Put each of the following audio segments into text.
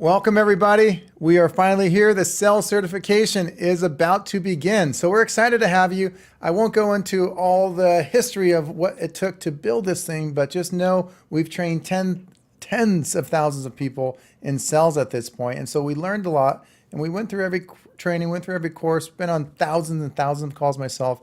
Welcome, everybody. We are finally here. The sales certification is about to begin. So we're excited to have you. I won't go into all the history of what it took to build this thing, but just know we've trained tens of thousands of people in sales at this point. And so we learned a lot, and we went through every training, went through every course, been on thousands and thousands of calls myself.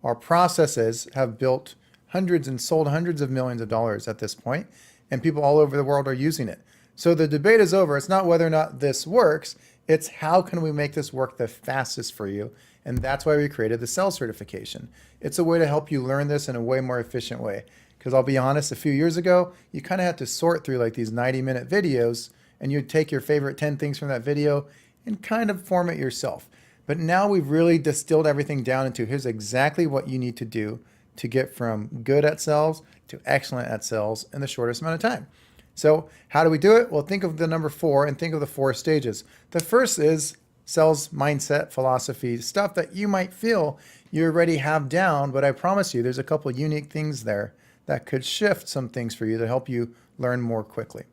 Our processes have built hundreds and sold hundreds of millions of dollars at this point, and people all over the world are using it. So the debate is over. It's not whether or not this works. It's how can we make this work the fastest for you? And that's why we created the sales certification. It's a way to help you learn this in a way more efficient way. Because I'll be honest, a few years ago, you kind of had to sort through like these 90-minute videos, and you'd take your favorite 10 things from that video and kind of form it yourself. But now we've really distilled everything down into here's exactly what you need to do to get from good at sales to excellent at sales in the shortest amount of time. So how do we do it? Well, think of the number 4 and think of the 4 stages. The first is sales mindset, philosophy, stuff that you might feel you already have down, but I promise you there's a couple unique things there that could shift some things for you to help you learn more quickly.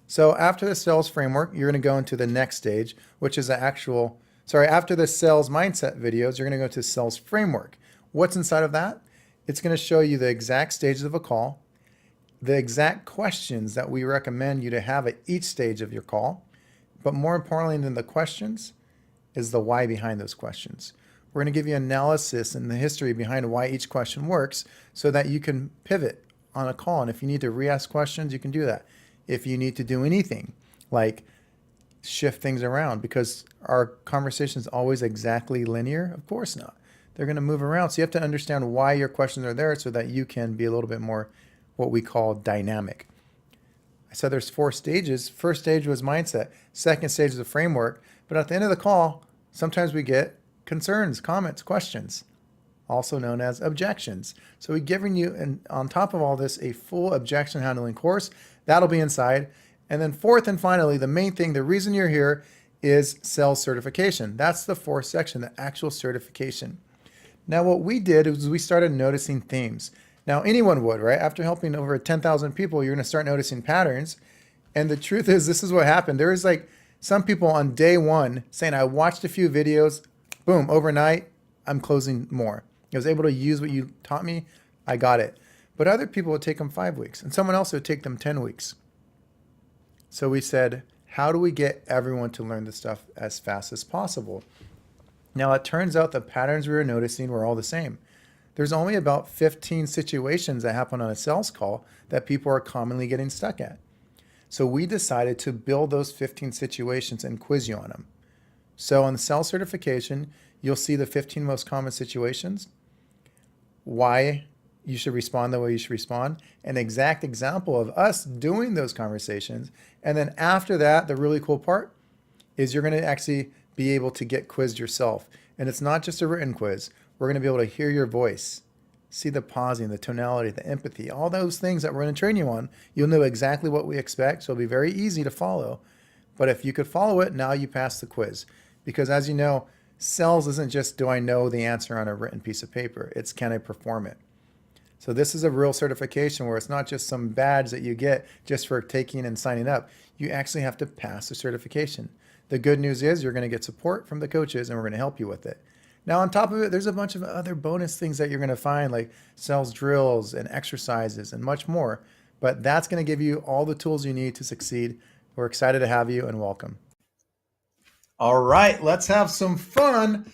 So after the sales framework, you're going to go into the next stage, which is after the sales mindset videos, you're going to go to sales framework. What's inside of that? It's going to show you the exact stages of a call, the exact questions that we recommend you to have at each stage of your call. But more importantly than the questions is the why behind those questions. We're going to give you analysis and the history behind why each question works so that you can pivot on a call. And if you need to re-ask questions, you can do that. If you need to do anything like shift things around, because our conversation is always exactly linear, of course not. They're going to move around. So you have to understand why your questions are there so that you can be a little bit more what we call dynamic. I said there's 4 stages. First stage was mindset. Second stage is the framework. But at the end of the call, sometimes we get concerns, comments, questions, also known as objections. So we're giving you, and on top of all this, a full objection handling course. That'll be inside. And then fourth and finally, the main thing, the reason you're here is sales certification. That's the 4th section, the actual certification. Now what we did is we started noticing themes. Now, anyone would, right? After helping over 10,000 people, you're going to start noticing patterns. And the truth is, this is what happened. There was like some people on day 1 saying, I watched a few videos, boom, overnight, I'm closing more. I was able to use what you taught me, I got it. But other people would take them 5 weeks, and someone else would take them 10 weeks. So we said, how do we get everyone to learn this stuff as fast as possible? Now, it turns out the patterns we were noticing were all the same. There's only about 15 situations that happen on a sales call that people are commonly getting stuck at. So we decided to build those 15 situations and quiz you on them. So on the sales certification, you'll see the 15 most common situations, why you should respond the way you should respond, an exact example of us doing those conversations. And then after that, the really cool part is you're going to actually be able to get quizzed yourself. And it's not just a written quiz. We're going to be able to hear your voice, see the pausing, the tonality, the empathy, all those things that we're going to train you on. You'll know exactly what we expect, so it'll be very easy to follow. But if you could follow it, now you pass the quiz. Because as you know, sales isn't just do I know the answer on a written piece of paper. It's can I perform it? So this is a real certification where it's not just some badge that you get just for taking and signing up. You actually have to pass the certification. The good news is you're going to get support from the coaches and we're going to help you with it. Now, on top of it, there's a bunch of other bonus things that you're going to find, like sales drills and exercises and much more. But that's going to give you all the tools you need to succeed. We're excited to have you and welcome. All right, let's have some fun.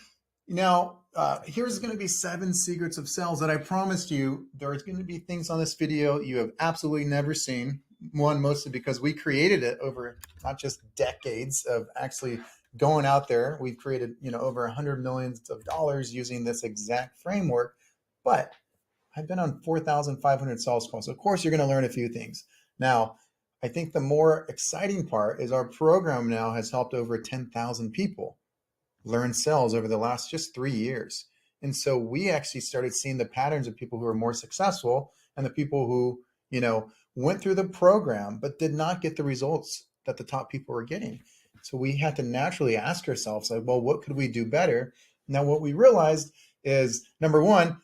Now, here's going to be 7 secrets of sales that I promised you. There's going to be things on this video you have absolutely never seen. One, mostly because we created it over not just decades of actually going out there. We've created, over $100 million using this exact framework, but I've been on 4,500 sales calls. Of course, you're going to learn a few things. Now, I think the more exciting part is our program now has helped over 10,000 people learn sales over the last just 3 years. And so we actually started seeing the patterns of people who are more successful and the people who, went through the program, but did not get the results that the top people were getting. So we had to naturally ask ourselves, like, well, what could we do better? Now, what we realized is, number one,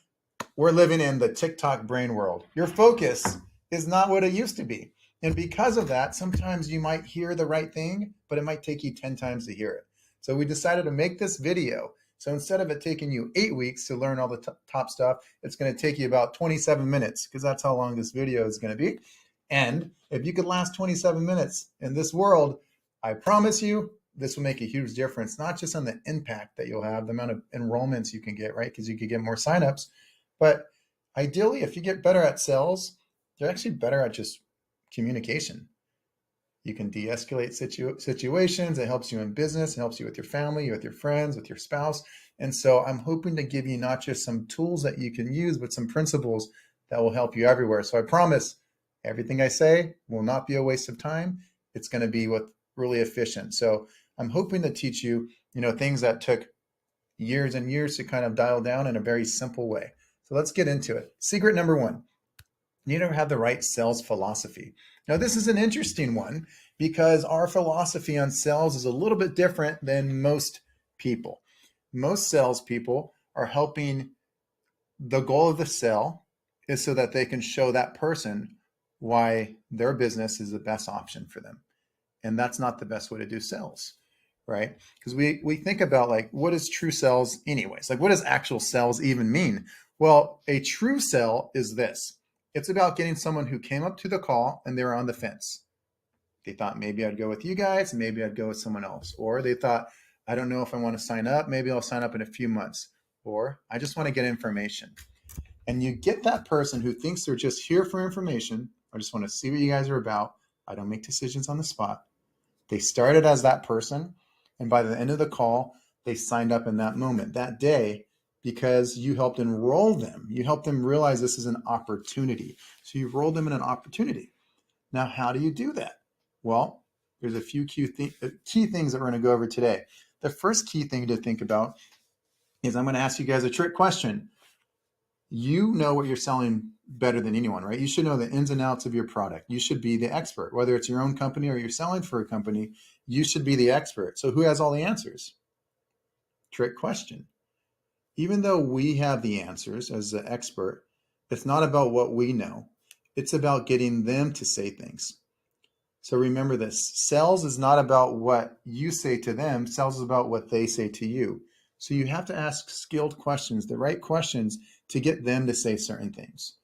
we're living in the TikTok brain world. Your focus is not what it used to be. And because of that, sometimes you might hear the right thing, but it might take you 10 times to hear it. So we decided to make this video. So instead of it taking you 8 weeks to learn all the top stuff, it's going to take you about 27 minutes because that's how long this video is going to be. And if you could last 27 minutes in this world, I promise you, this will make a huge difference, not just on the impact that you'll have, the amount of enrollments you can get, right? Because you could get more signups. But ideally, if you get better at sales, you're actually better at just communication. You can de-escalate situations. It helps you in business. It helps you with your family, with your friends, with your spouse. And so I'm hoping to give you not just some tools that you can use, but some principles that will help you everywhere. So I promise everything I say will not be a waste of time. It's going to be really efficient. So I'm hoping to teach you, things that took years and years to kind of dial down in a very simple way. So let's get into it. Secret number one, you need to have the right sales philosophy. Now, this is an interesting one because our philosophy on sales is a little bit different than most people. Most salespeople are helping, the goal of the sale is so that they can show that person why their business is the best option for them. And that's not the best way to do sales, right? Because we think about like, what is true sales anyways? Like, what does actual sales even mean? Well, a true sell is this. It's about getting someone who came up to the call and they were on the fence. They thought maybe I'd go with you guys, maybe I'd go with someone else. Or they thought, I don't know if I want to sign up, maybe I'll sign up in a few months. Or I just want to get information. And you get that person who thinks they're just here for information. I just want to see what you guys are about. I don't make decisions on the spot. They started as that person. And by the end of the call, they signed up in that moment, that day, because you helped enroll them. You helped them realize this is an opportunity. So you rolled them in an opportunity. Now, how do you do that? Well, there's a few key things that we're going to go over today. The first key thing to think about is I'm going to ask you guys a trick question. You know what you're selling better than anyone, right? You should know the ins and outs of your product. You should be the expert. Whether it's your own company or you're selling for a company, you should be the expert. So who has all the answers? Trick question. Even though we have the answers as the expert, it's not about what we know. It's about getting them to say things. So remember this, sales is not about what you say to them, sales is about what they say to you. So you have to ask skilled questions, the right questions to get them to say certain things.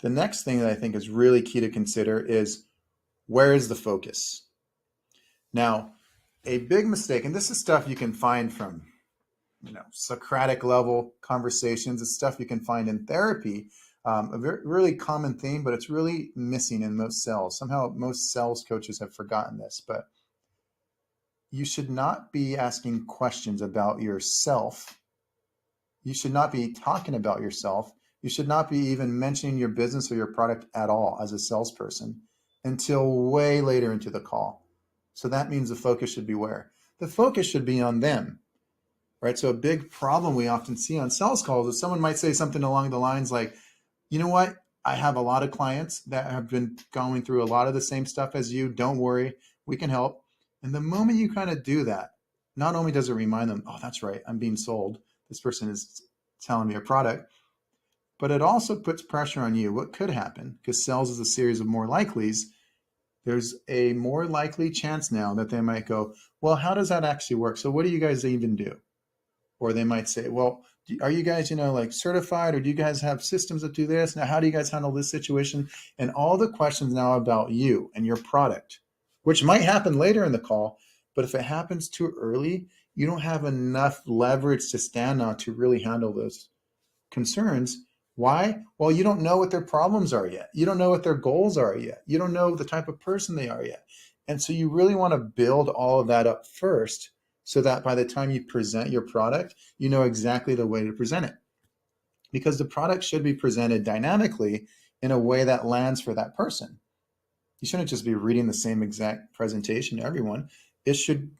The next thing that I think is really key to consider is, where is the focus? Now, a big mistake, and this is stuff you can find from Socratic level conversations. It's stuff you can find in therapy. A really common theme, but it's really missing in most sales. Somehow most sales coaches have forgotten this, but you should not be asking questions about yourself. You should not be talking about yourself. You should not be even mentioning your business or your product at all as a salesperson until way later into the call. So that means the focus should be where? The focus should be on them. Right? So a big problem we often see on sales calls is someone might say something along the lines like, you know what? I have a lot of clients that have been going through a lot of the same stuff as you. Don't worry, we can help. And the moment you kind of do that, not only does it remind them, oh, that's right, I'm being sold. This person is selling me a product, but it also puts pressure on you. What could happen? Because sales is a series of more likelies. There's a more likely chance now that they might go, well, how does that actually work? So what do you guys even do? Or they might say, well, are you guys, like certified, or do you guys have systems that do this? Now, how do you guys handle this situation? And all the questions now about you and your product, which might happen later in the call, but if it happens too early, you don't have enough leverage to stand on to really handle those concerns. Why? Well, you don't know what their problems are yet. You don't know what their goals are yet. You don't know the type of person they are yet. And so you really want to build all of that up first, so that by the time you present your product, you know exactly the way to present it. Because the product should be presented dynamically in a way that lands for that person. You shouldn't just be reading the same exact presentation to everyone. It should,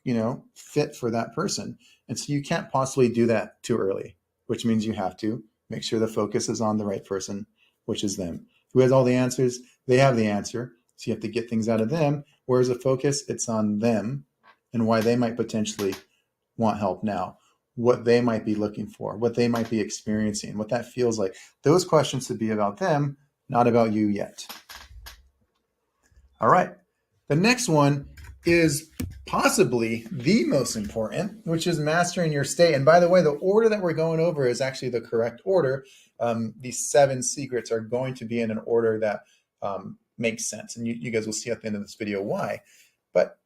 fit for that person. And so you can't possibly do that too early, which means you have to make sure the focus is on the right person, which is them. Who has all the answers? They have the answer. So you have to get things out of them. Where's the focus? It's on them and why they might potentially want help now, what they might be looking for, what they might be experiencing, what that feels like. Those questions should be about them, not about you yet. All right. The next one is possibly the most important, which is mastering your state. And by the way, the order that we're going over is actually the correct order. These 7 secrets are going to be in an order that makes sense. And you guys will see at the end of this video why. But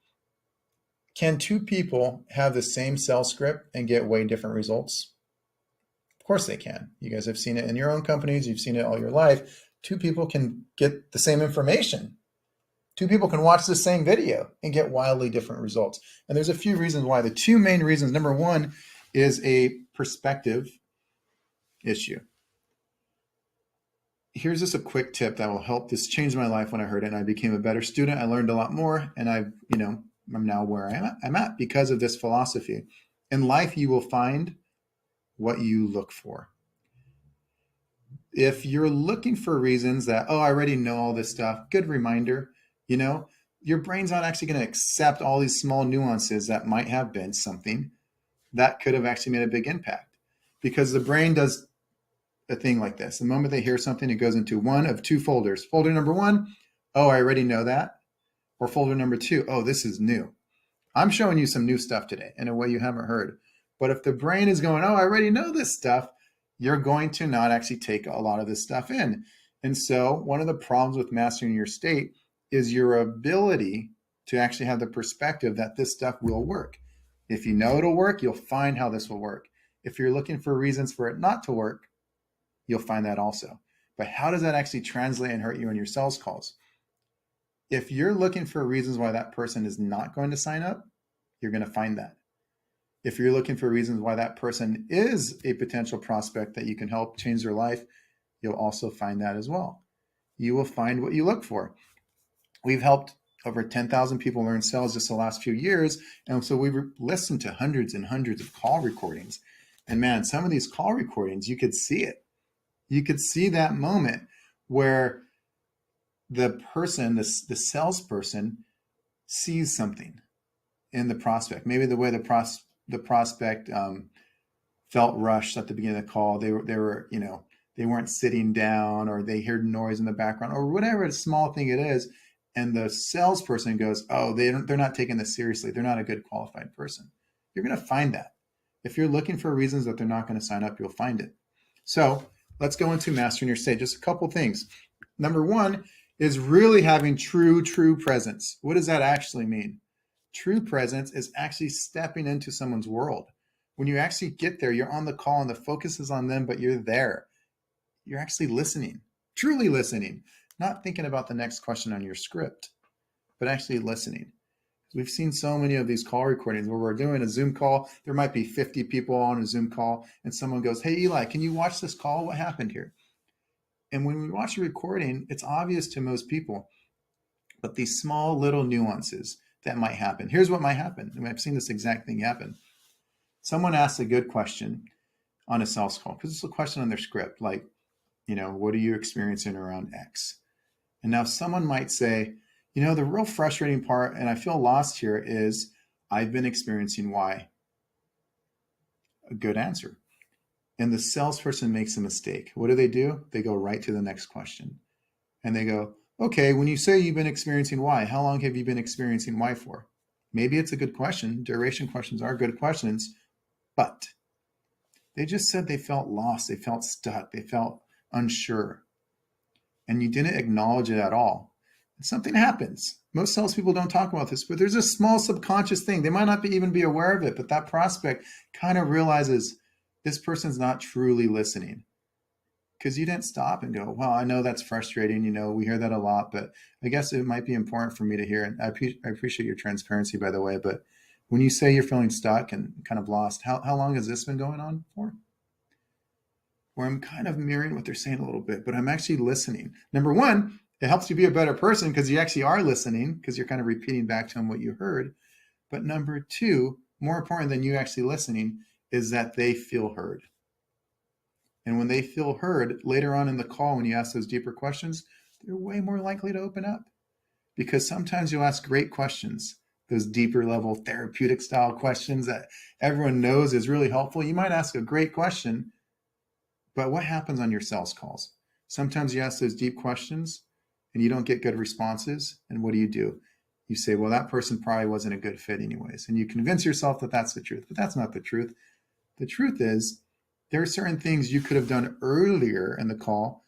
can 2 people have the same sales script and get way different results? Of course they can. You guys have seen it in your own companies. You've seen it all your life. 2 people can get the same information. 2 people can watch the same video and get wildly different results. And there's a few reasons why. The 2 main reasons, number 1 is a perspective issue. Here's just a quick tip that will help. This changed my life when I heard it, and I became a better student. I learned a lot more, and I'm now where I'm at because of this philosophy. In life, you will find what you look for. If you're looking for reasons that, oh, I already know all this stuff, good reminder, your brain's not actually going to accept all these small nuances that might have been something that could have actually made a big impact. Because the brain does a thing like this. The moment they hear something, it goes into one of 2 folders. Folder number 1, oh, I already know that. Or folder number 2, oh, this is new. I'm showing you some new stuff today in a way you haven't heard. But if the brain is going, oh, I already know this stuff, you're going to not actually take a lot of this stuff in. And so one of the problems with mastering your state is your ability to actually have the perspective that this stuff will work. If you know it'll work, you'll find how this will work. If you're looking for reasons for it not to work, you'll find that also. But how does that actually translate and hurt you in your sales calls? If you're looking for reasons why that person is not going to sign up, you're going to find that. If you're looking for reasons why that person is a potential prospect that you can help change their life, you'll also find that as well. You will find what you look for. We've helped over 10,000 people learn sales just the last few years. And so we've listened to hundreds and hundreds of call recordings. And man, some of these call recordings, you could see it. You could see that moment where the person, the salesperson, sees something in the prospect. Maybe the way the prospect felt rushed at the beginning of the call. They were they weren't sitting down, or they heard noise in the background, or whatever small thing it is. And the salesperson goes, oh, they're not taking this seriously. They're not a good qualified person. You're going to find that. If you're looking for reasons that they're not going to sign up, you'll find it. So let's go into mastering your state. Just a couple things. Number 1 is really having true presence. What does that actually mean? True presence is actually stepping into someone's world. When you actually get there, you're on the call and the focus is on them, but you're there. You're actually listening, truly listening, not thinking about the next question on your script, but actually listening. We've seen so many of these call recordings where we're doing a Zoom call. There might be 50 people on a Zoom call, and someone goes, hey, Eli, can you watch this call? What happened here? And when we watch a recording, it's obvious to most people, but these small little nuances that might happen. Here's what might happen. I mean, I've seen this exact thing happen. Someone asks a good question on a sales call, because it's a question on their script, like, what are you experiencing around X? And now someone might say, the real frustrating part, and I feel lost here, is I've been experiencing Y. A good answer. And the salesperson makes a mistake. What do? They go right to the next question. And they go, okay, when you say you've been experiencing Y, how long have you been experiencing Y for? Maybe it's a good question. Duration questions are good questions, but they just said they felt lost. They felt stuck. They felt unsure. And you didn't acknowledge it at all. And something happens. Most salespeople don't talk about this, but there's a small subconscious thing. They might not even be aware of it, but that prospect kind of realizes this person's not truly listening. Because you didn't stop and go, well, I know that's frustrating. We hear that a lot, but I guess it might be important for me to hear. And I appreciate your transparency, by the way. But when you say you're feeling stuck and kind of lost, how long has this been going on for? Where I'm kind of mirroring what they're saying a little bit, but I'm actually listening. Number 1, it helps you be a better person because you actually are listening, because you're kind of repeating back to them what you heard. But number 2, more important than you actually listening, is that they feel heard. And when they feel heard later on in the call, when you ask those deeper questions, they're way more likely to open up. Because sometimes you'll ask great questions, those deeper level therapeutic style questions that everyone knows is really helpful. You might ask a great question, but what happens on your sales calls? Sometimes you ask those deep questions and you don't get good responses, and what do? You say, well, that person probably wasn't a good fit anyways. And you convince yourself that that's the truth, but that's not the truth. The truth is there are certain things you could have done earlier in the call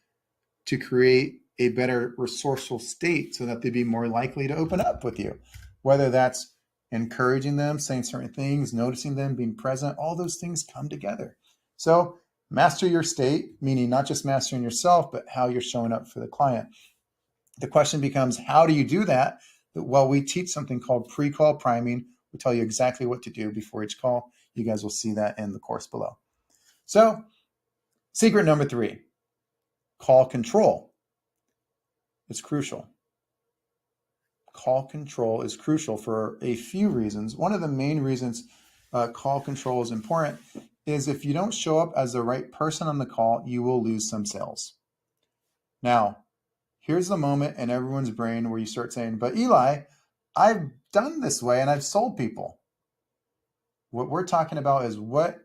to create a better resourceful state so that they'd be more likely to open up with you. Whether that's encouraging them, saying certain things, noticing them, being present, all those things come together. So master your state, meaning not just mastering yourself, but how you're showing up for the client. The question becomes, how do you do that? Well, we teach something called pre-call priming. We tell you exactly what to do before each call. You guys will see that in the course below. So, secret number 3, call control. It's crucial. Call control is crucial for a few reasons. One of the main reasons call control is important is if you don't show up as the right person on the call, you will lose some sales. Now, here's the moment in everyone's brain where you start saying, but Eli, I've done this way and I've sold people. What we're talking about is what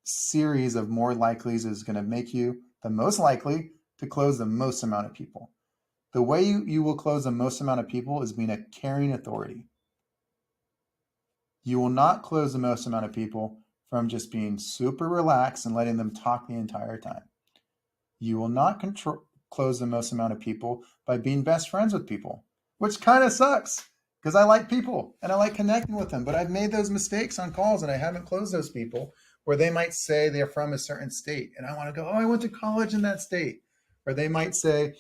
series of more likelies is going to make you the most likely to close the most amount of people. The way you will close the most amount of people is being a caring authority. You will not close the most amount of people from just being super relaxed and letting them talk the entire time. You will not close the most amount of people by being best friends with people, which kind of sucks because I like people and I like connecting with them. But I've made those mistakes on calls and I haven't closed those people where they might say they're from a certain state and I want to go, oh, I went to college in that state. Or they might say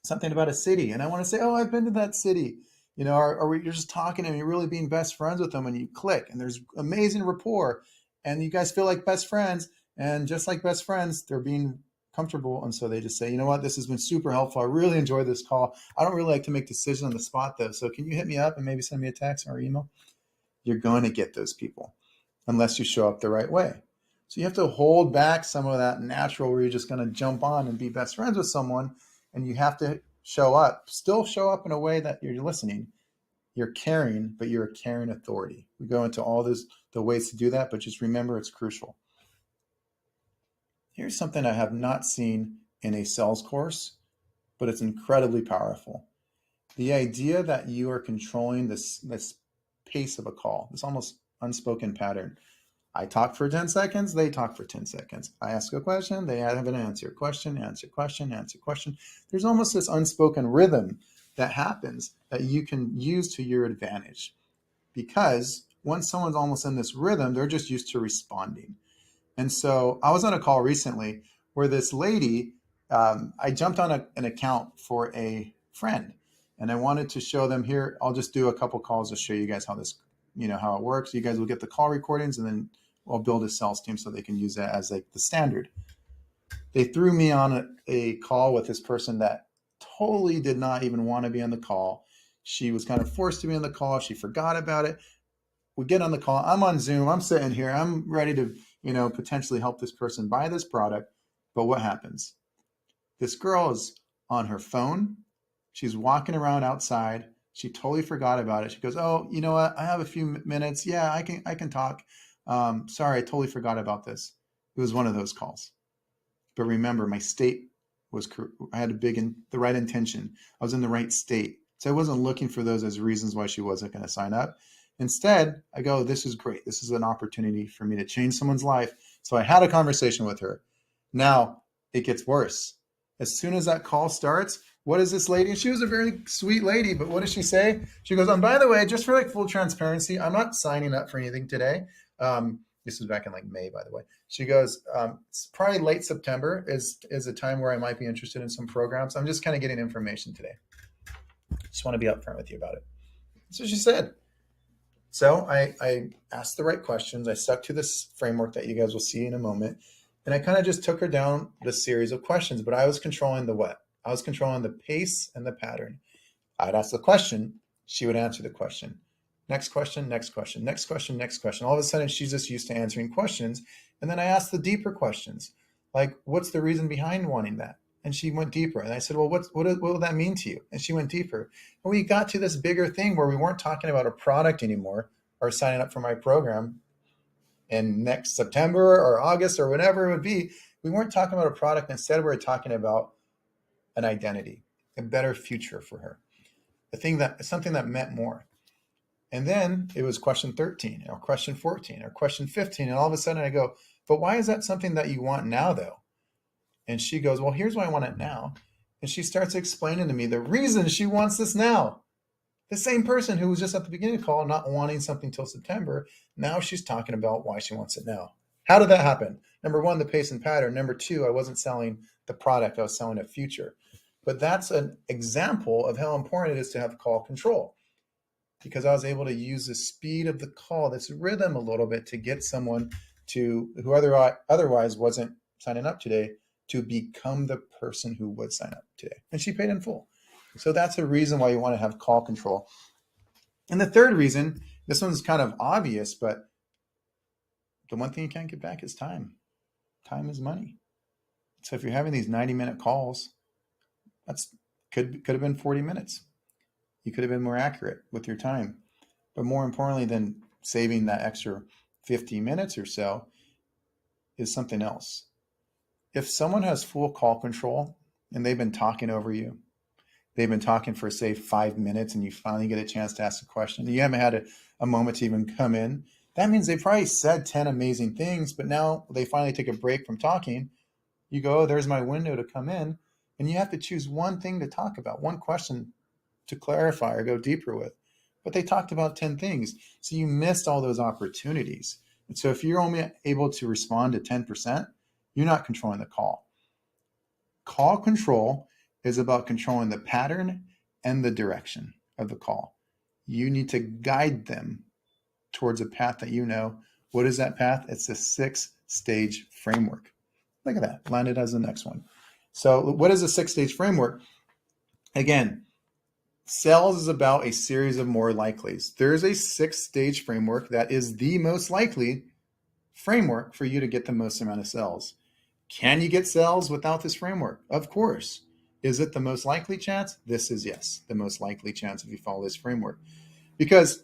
something about a city and I want to say, oh, I've been to that city. You know, or you're just talking and you're really being best friends with them and you click and there's amazing rapport and you guys feel like best friends. And just like best friends, they're being comfortable. And so they just say, you know what, this has been super helpful. I really enjoyed this call. I don't really like to make decisions on the spot though. So can you hit me up and maybe send me a text or email? You're going to get those people unless you show up the right way. So you have to hold back some of that natural where you're just going to jump on and be best friends with someone. And you have to still show up in a way that you're listening. You're caring, but you're a caring authority. We go into all the ways to do that, but just remember it's crucial. Here's something I have not seen in a sales course, but it's incredibly powerful. The idea that you are controlling this pace of a call, this almost unspoken pattern. I talk for 10 seconds, they talk for 10 seconds. I ask a question, they have an answer. Question, answer, question, answer, question. There's almost this unspoken rhythm that happens that you can use to your advantage. Because once someone's almost in this rhythm, they're just used to responding. And so I was on a call recently where this lady, I jumped on an account for a friend and I wanted to show them here. I'll just do a couple calls to show you guys how this, how it works. You guys will get the call recordings and then I'll build a sales team so they can use that as like the standard. They threw me on a call with this person that totally did not even want to be on the call. She was kind of forced to be on the call. She forgot about it. We get on the call. I'm on Zoom. I'm sitting here. I'm ready to, potentially help this person buy this product. But what happens? This girl is on her phone. She's walking around outside. She totally forgot about it. She goes, oh, you know what? I have a few minutes. Yeah, I can talk. Sorry, I totally forgot about this. It was one of those calls. But remember, my state was, I had the right intention. I was in the right state. So I wasn't looking for those as reasons why she wasn't going to sign up. Instead, I go, this is great. This is an opportunity for me to change someone's life. So I had a conversation with her. Now it gets worse. As soon as that call starts, what is this lady? And she was a very sweet lady, but what does she say? She goes, by the way, just for like full transparency, I'm not signing up for anything today. This was back in like May, by the way. She goes, it's probably late September is a time where I might be interested in some programs. I'm just kind of getting information today. Just want to be upfront with you about it. That's what she said. So I asked the right questions. I stuck to this framework that you guys will see in a moment. And I kind of just took her down the series of questions, but I was controlling the what? I was controlling the pace and the pattern. I'd ask the question. She would answer the question. Next question, next question, next question, next question. All of a sudden, she's just used to answering questions. And then I asked the deeper questions, like, what's the reason behind wanting that? And she went deeper. And I said, well, what will that mean to you? And she went deeper. And we got to this bigger thing where we weren't talking about a product anymore or signing up for my program in next September or August or whatever it would be. We weren't talking about a product. Instead, we were talking about an identity. a better future for her, something that meant more. And then it was question 13 or question 14 or question 15. And all of a sudden I go, but why is that something that you want now though? And she goes, well, here's why I want it now. And she starts explaining to me the reason she wants this now. The same person who was just at the beginning of the call not wanting something till September, now she's talking about why she wants it now. How did that happen? Number one, the pace and pattern. Number two, I wasn't selling the product, I was selling a future. But that's an example of how important it is to have call control, because I was able to use the speed of the call, this rhythm a little bit, to get someone to who otherwise wasn't signing up today to become the person who would sign up today. And she paid in full. So that's a reason why you want to have call control. And the third reason, this one's kind of obvious, but the one thing you can't get back is time. Time is money. So if you're having these 90-minute calls, that's could have been 40 minutes. You could have been more accurate with your time. But more importantly than saving that extra 50 minutes or so is something else. If someone has full call control and they've been talking over you, they've been talking for, say, 5 minutes, and you finally get a chance to ask a question, and you haven't had a moment to even come in, that means they probably said 10 amazing things, but now they finally take a break from talking. You go, oh, there's my window to come in, and you have to choose one thing to talk about, one question to clarify or go deeper with. But they talked about 10 things, so you missed all those opportunities. And so if you're only able to respond to 10%, you're not controlling the call. Call control is about controlling the pattern and the direction of the call. You need to guide them towards a path that you know. What is that path? It's a 6-stage framework. Look at that, landed as the next one. So what is a 6-stage framework? Again, sales is about a series of more likelies. There's a 6-stage framework that is the most likely framework for you to get the most amount of sales. Can you get sales without this framework? Of course. Is it the most likely chance? This is yes, the most likely chance if you follow this framework. Because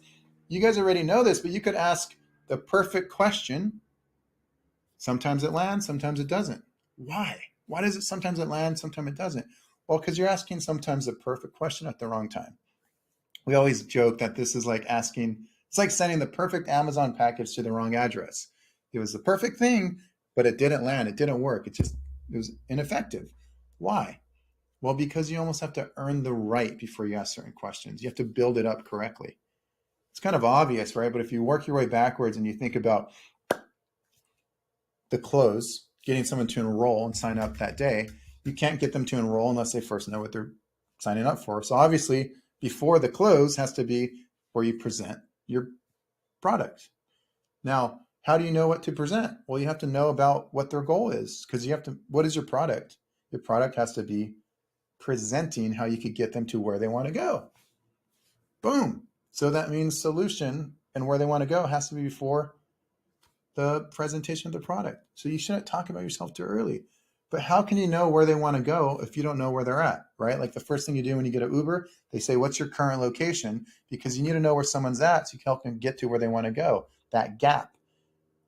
you guys already know this, but you could ask the perfect question. Sometimes it lands, sometimes it doesn't. Why? Why does it sometimes it land, sometimes it doesn't? Well, because you're asking sometimes the perfect question at the wrong time. We always joke that this is like it's like sending the perfect Amazon package to the wrong address. It was the perfect thing, but it didn't land. It didn't work. It was ineffective. Why? Well, because you almost have to earn the right before you ask certain questions. You have to build it up correctly. It's kind of obvious, right? But if you work your way backwards and you think about the close, getting someone to enroll and sign up that day, you can't get them to enroll unless they first know what they're signing up for. So obviously, before the close has to be where you present your product. Now, how do you know what to present? Well, you have to know about what their goal is, because what is your product? Your product has to be presenting how you could get them to where they want to go. Boom. So that means solution and where they want to go has to be before the presentation of the product. So you shouldn't talk about yourself too early. But how can you know where they want to go if you don't know where they're at, right? Like the first thing you do when you get an Uber, they say, what's your current location? Because you need to know where someone's at so you can help them get to where they want to go, that gap.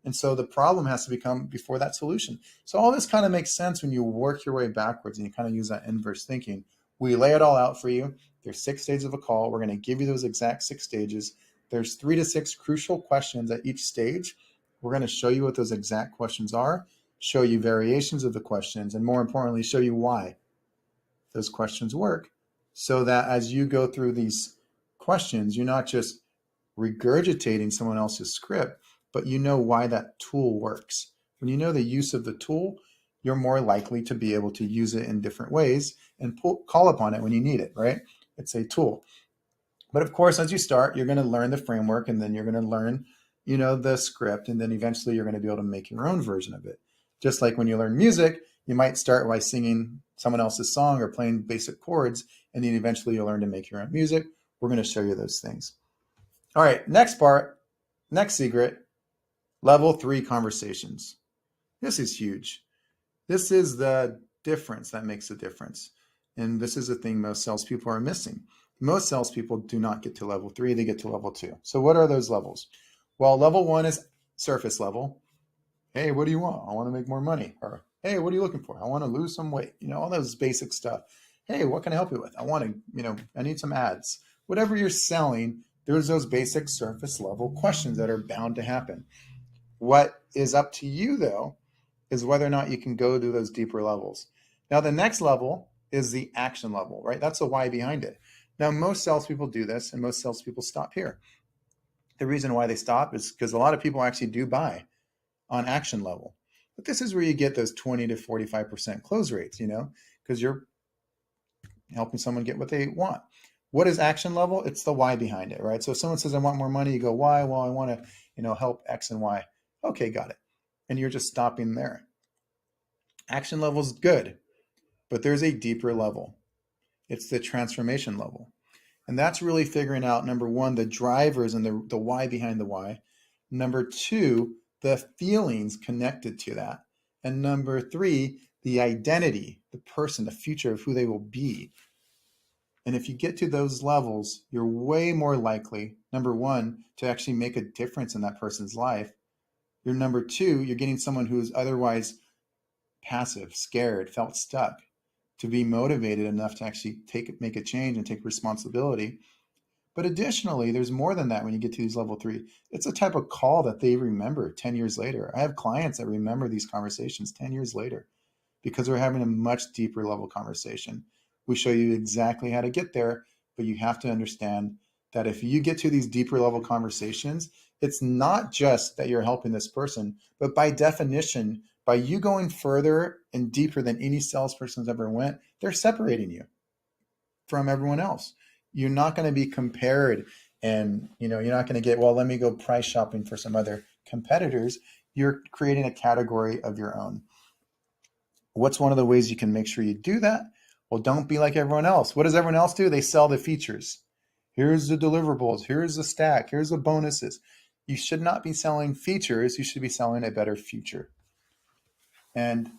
And so the problem has to become before that solution. So all this kind of makes sense when you work your way backwards and you kind of use that inverse thinking. We lay it all out for you. There's 6 stages of a call. We're going to give you those exact 6 stages. There's 3 to 6 crucial questions at each stage. We're going to show you what those exact questions are, show you variations of the questions, and more importantly, show you why those questions work, so that as you go through these questions, you're not just regurgitating someone else's script, but you know why that tool works. When you know the use of the tool, you're more likely to be able to use it in different ways and call upon it when you need it, right? It's a tool. But of course, as you start, you're going to learn the framework, and then you're going to learn, the script, and then eventually you're going to be able to make your own version of it. Just like when you learn music, you might start by singing someone else's song or playing basic chords, and then eventually you'll learn to make your own music. We're going to show you those things. All right, next secret, level 3 conversations. This is huge. This is the difference that makes a difference. And this is the thing most salespeople are missing. Most salespeople do not get to level 3, they get to level 2. So what are those levels? Well, level 1 is surface level. Hey, what do you want? I want to make more money. Or, hey, what are you looking for? I want to lose some weight. All those basic stuff. Hey, what can I help you with? I want to, I need some ads. Whatever you're selling, there's those basic surface level questions that are bound to happen. What is up to you, though, is whether or not you can go to those deeper levels. Now, the next level is the action level, right? That's the why behind it. Now, most salespeople do this, and most salespeople stop here. The reason why they stop is because a lot of people actually do buy on action level. But this is where you get those 20 to 45% close rates, because you're helping someone get what they want. What is action level? It's the why behind it, right? So if someone says, I want more money, you go, why? Well, I want to, help X and Y. Okay, got it. And you're just stopping there. Action level is good, but there's a deeper level. It's the transformation level. And that's really figuring out, number one, the drivers and the why behind the why. Number two, the feelings connected to that. And number three, the identity, the person, the future of who they will be. And if you get to those levels, you're way more likely, number one, to actually make a difference in that person's life. You're number two, you're getting someone who's otherwise passive, scared, felt stuck, to be motivated enough to actually make a change and take responsibility. But additionally, there's more than that when you get to these level three. It's a type of call that they remember 10 years later. I have clients that remember these conversations 10 years later because we're having a much deeper level conversation. We show you exactly how to get there, but you have to understand that if you get to these deeper level conversations, it's not just that you're helping this person, but by definition, by you going further and deeper than any salesperson's ever went, they're separating you from everyone else. You're not going to be compared, and you're not going to get, well, let me go price shopping for some other competitors. You're creating a category of your own. What's one of the ways you can make sure you do that? Well, don't be like everyone else. What does everyone else do? They sell the features. Here's the deliverables. Here's the stack. Here's the bonuses. You should not be selling features. You should be selling a better future. And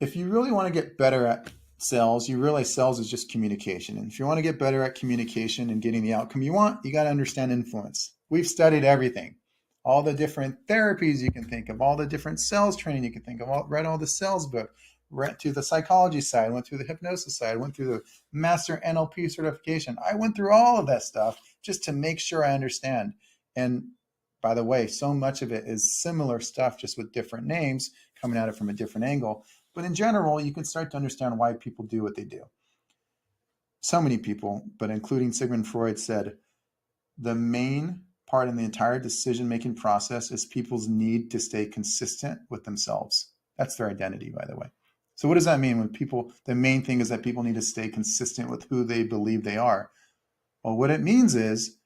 if you really want to get better at sales, you realize sales is just communication. And if you want to get better at communication and getting the outcome you want, you got to understand influence. We've studied everything, all the different therapies you can think of, all the different sales training you can think of, read all the sales book, went through the psychology side, went through the hypnosis side, went through the master NLP certification. I went through all of that stuff just to make sure I understand. And by the way, so much of it is similar stuff, just with different names, coming at it from a different angle. But in general, you can start to understand why people do what they do. So many people, but including Sigmund Freud, said the main part in the entire decision-making process is people's need to stay consistent with themselves. That's their identity, by the way. So what does that mean when the main thing is that people need to stay consistent with who they believe they are? Well, what it means is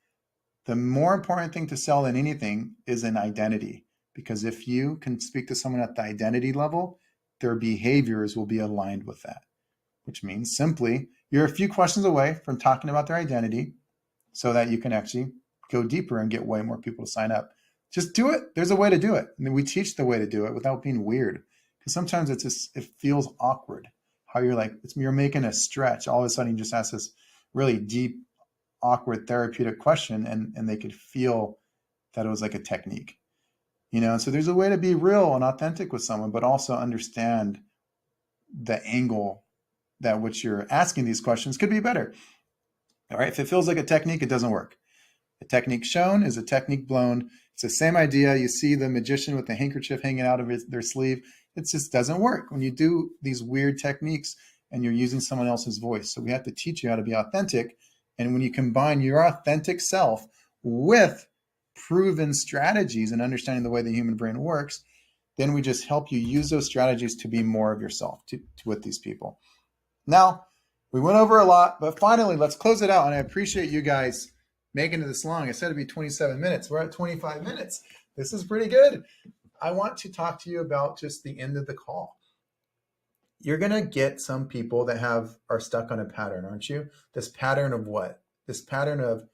the more important thing to sell than anything is an identity. Because if you can speak to someone at the identity level, their behaviors will be aligned with that, which means simply you're a few questions away from talking about their identity so that you can actually go deeper and get way more people to sign up. Just do it. There's a way to do it. I mean, we teach the way to do it without being weird, because sometimes it feels awkward how you're making a stretch. All of a sudden you just ask this really deep, awkward therapeutic question, and they could feel that it was like a technique. So there's a way to be real and authentic with someone, but also understand the angle that which you're asking these questions could be better. All right. If it feels like a technique, it doesn't work. A technique shown is a technique blown. It's the same idea. You see the magician with the handkerchief hanging out of their sleeve. It just doesn't work when you do these weird techniques and you're using someone else's voice. So we have to teach you how to be authentic. And when you combine your authentic self with proven strategies and understanding the way the human brain works, then we just help you use those strategies to be more of yourself with these people. Now, we went over a lot, but finally, let's close it out. And I appreciate you guys making it this long. I said it'd be 27 minutes. We're at 25 minutes. This is pretty good. I want to talk to you about just the end of the call. You're going to get some people that are stuck on a pattern, aren't you? This pattern of what? This pattern of,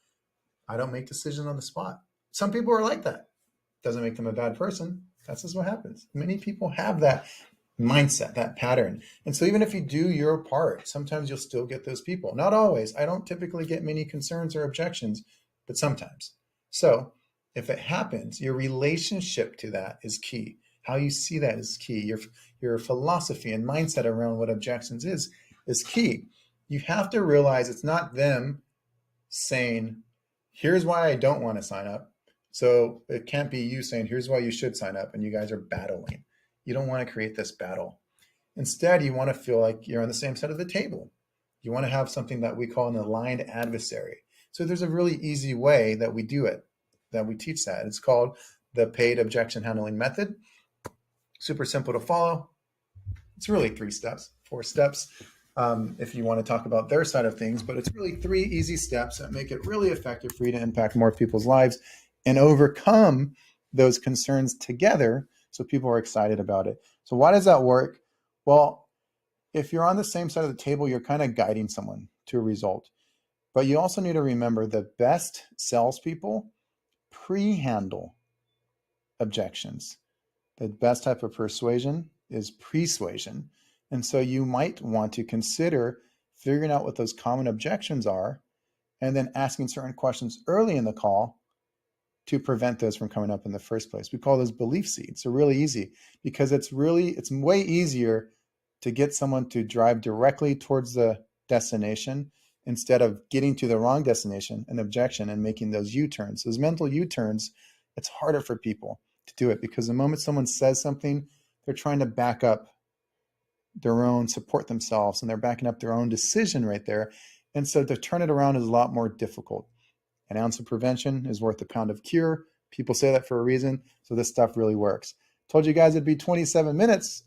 I don't make decisions on the spot. Some people are like that. Doesn't make them a bad person. That's just what happens. Many people have that mindset, that pattern. And so even if you do your part, sometimes you'll still get those people. Not always. I don't typically get many concerns or objections, but sometimes. So if it happens, your relationship to that is key. How you see that is key. Your philosophy and mindset around what objections is is key. You have to realize it's not them saying, here's why I don't want to sign up. So it can't be you saying, here's why you should sign up, and you guys are battling. You don't want to create this battle. Instead, you want to feel like you're on the same side of the table. You want to have something that we call an aligned adversary. So there's a really easy way that we do it, that we teach that. It's called the paid objection handling method. Super simple to follow. It's really 3 steps, 4 steps, if you want to talk about their side of things, but it's really 3 easy steps that make it really effective for you to impact more people's lives and overcome those concerns together so people are excited about it. So why does that work? Well, if you're on the same side of the table, you're kind of guiding someone to a result. But you also need to remember the best salespeople pre-handle objections. The best type of persuasion is persuasion. And so you might want to consider figuring out what those common objections are and then asking certain questions early in the call to prevent those from coming up in the first place. We call those belief seeds. So really easy because it's way easier to get someone to drive directly towards the destination instead of getting to the wrong destination, an objection, and making those U-turns. Those mental U-turns, it's harder for people to do it because the moment someone says something, they're trying to back up their own, support themselves, and they're backing up their own decision right there. And so to turn it around is a lot more difficult. An ounce of prevention is worth a pound of cure. People say that for a reason. So this stuff really works. Told you guys it'd be 27 minutes.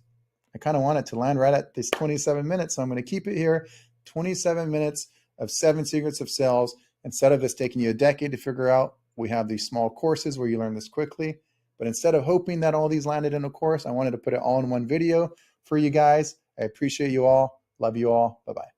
I kind of want it to land right at this 27 minutes. So I'm going to keep it here. 27 minutes of 7 secrets of sales. Instead of this taking you a decade to figure out, we have these small courses where you learn this quickly. But instead of hoping that all these landed in a course, I wanted to put it all in one video for you guys. I appreciate you all. Love you all. Bye-bye.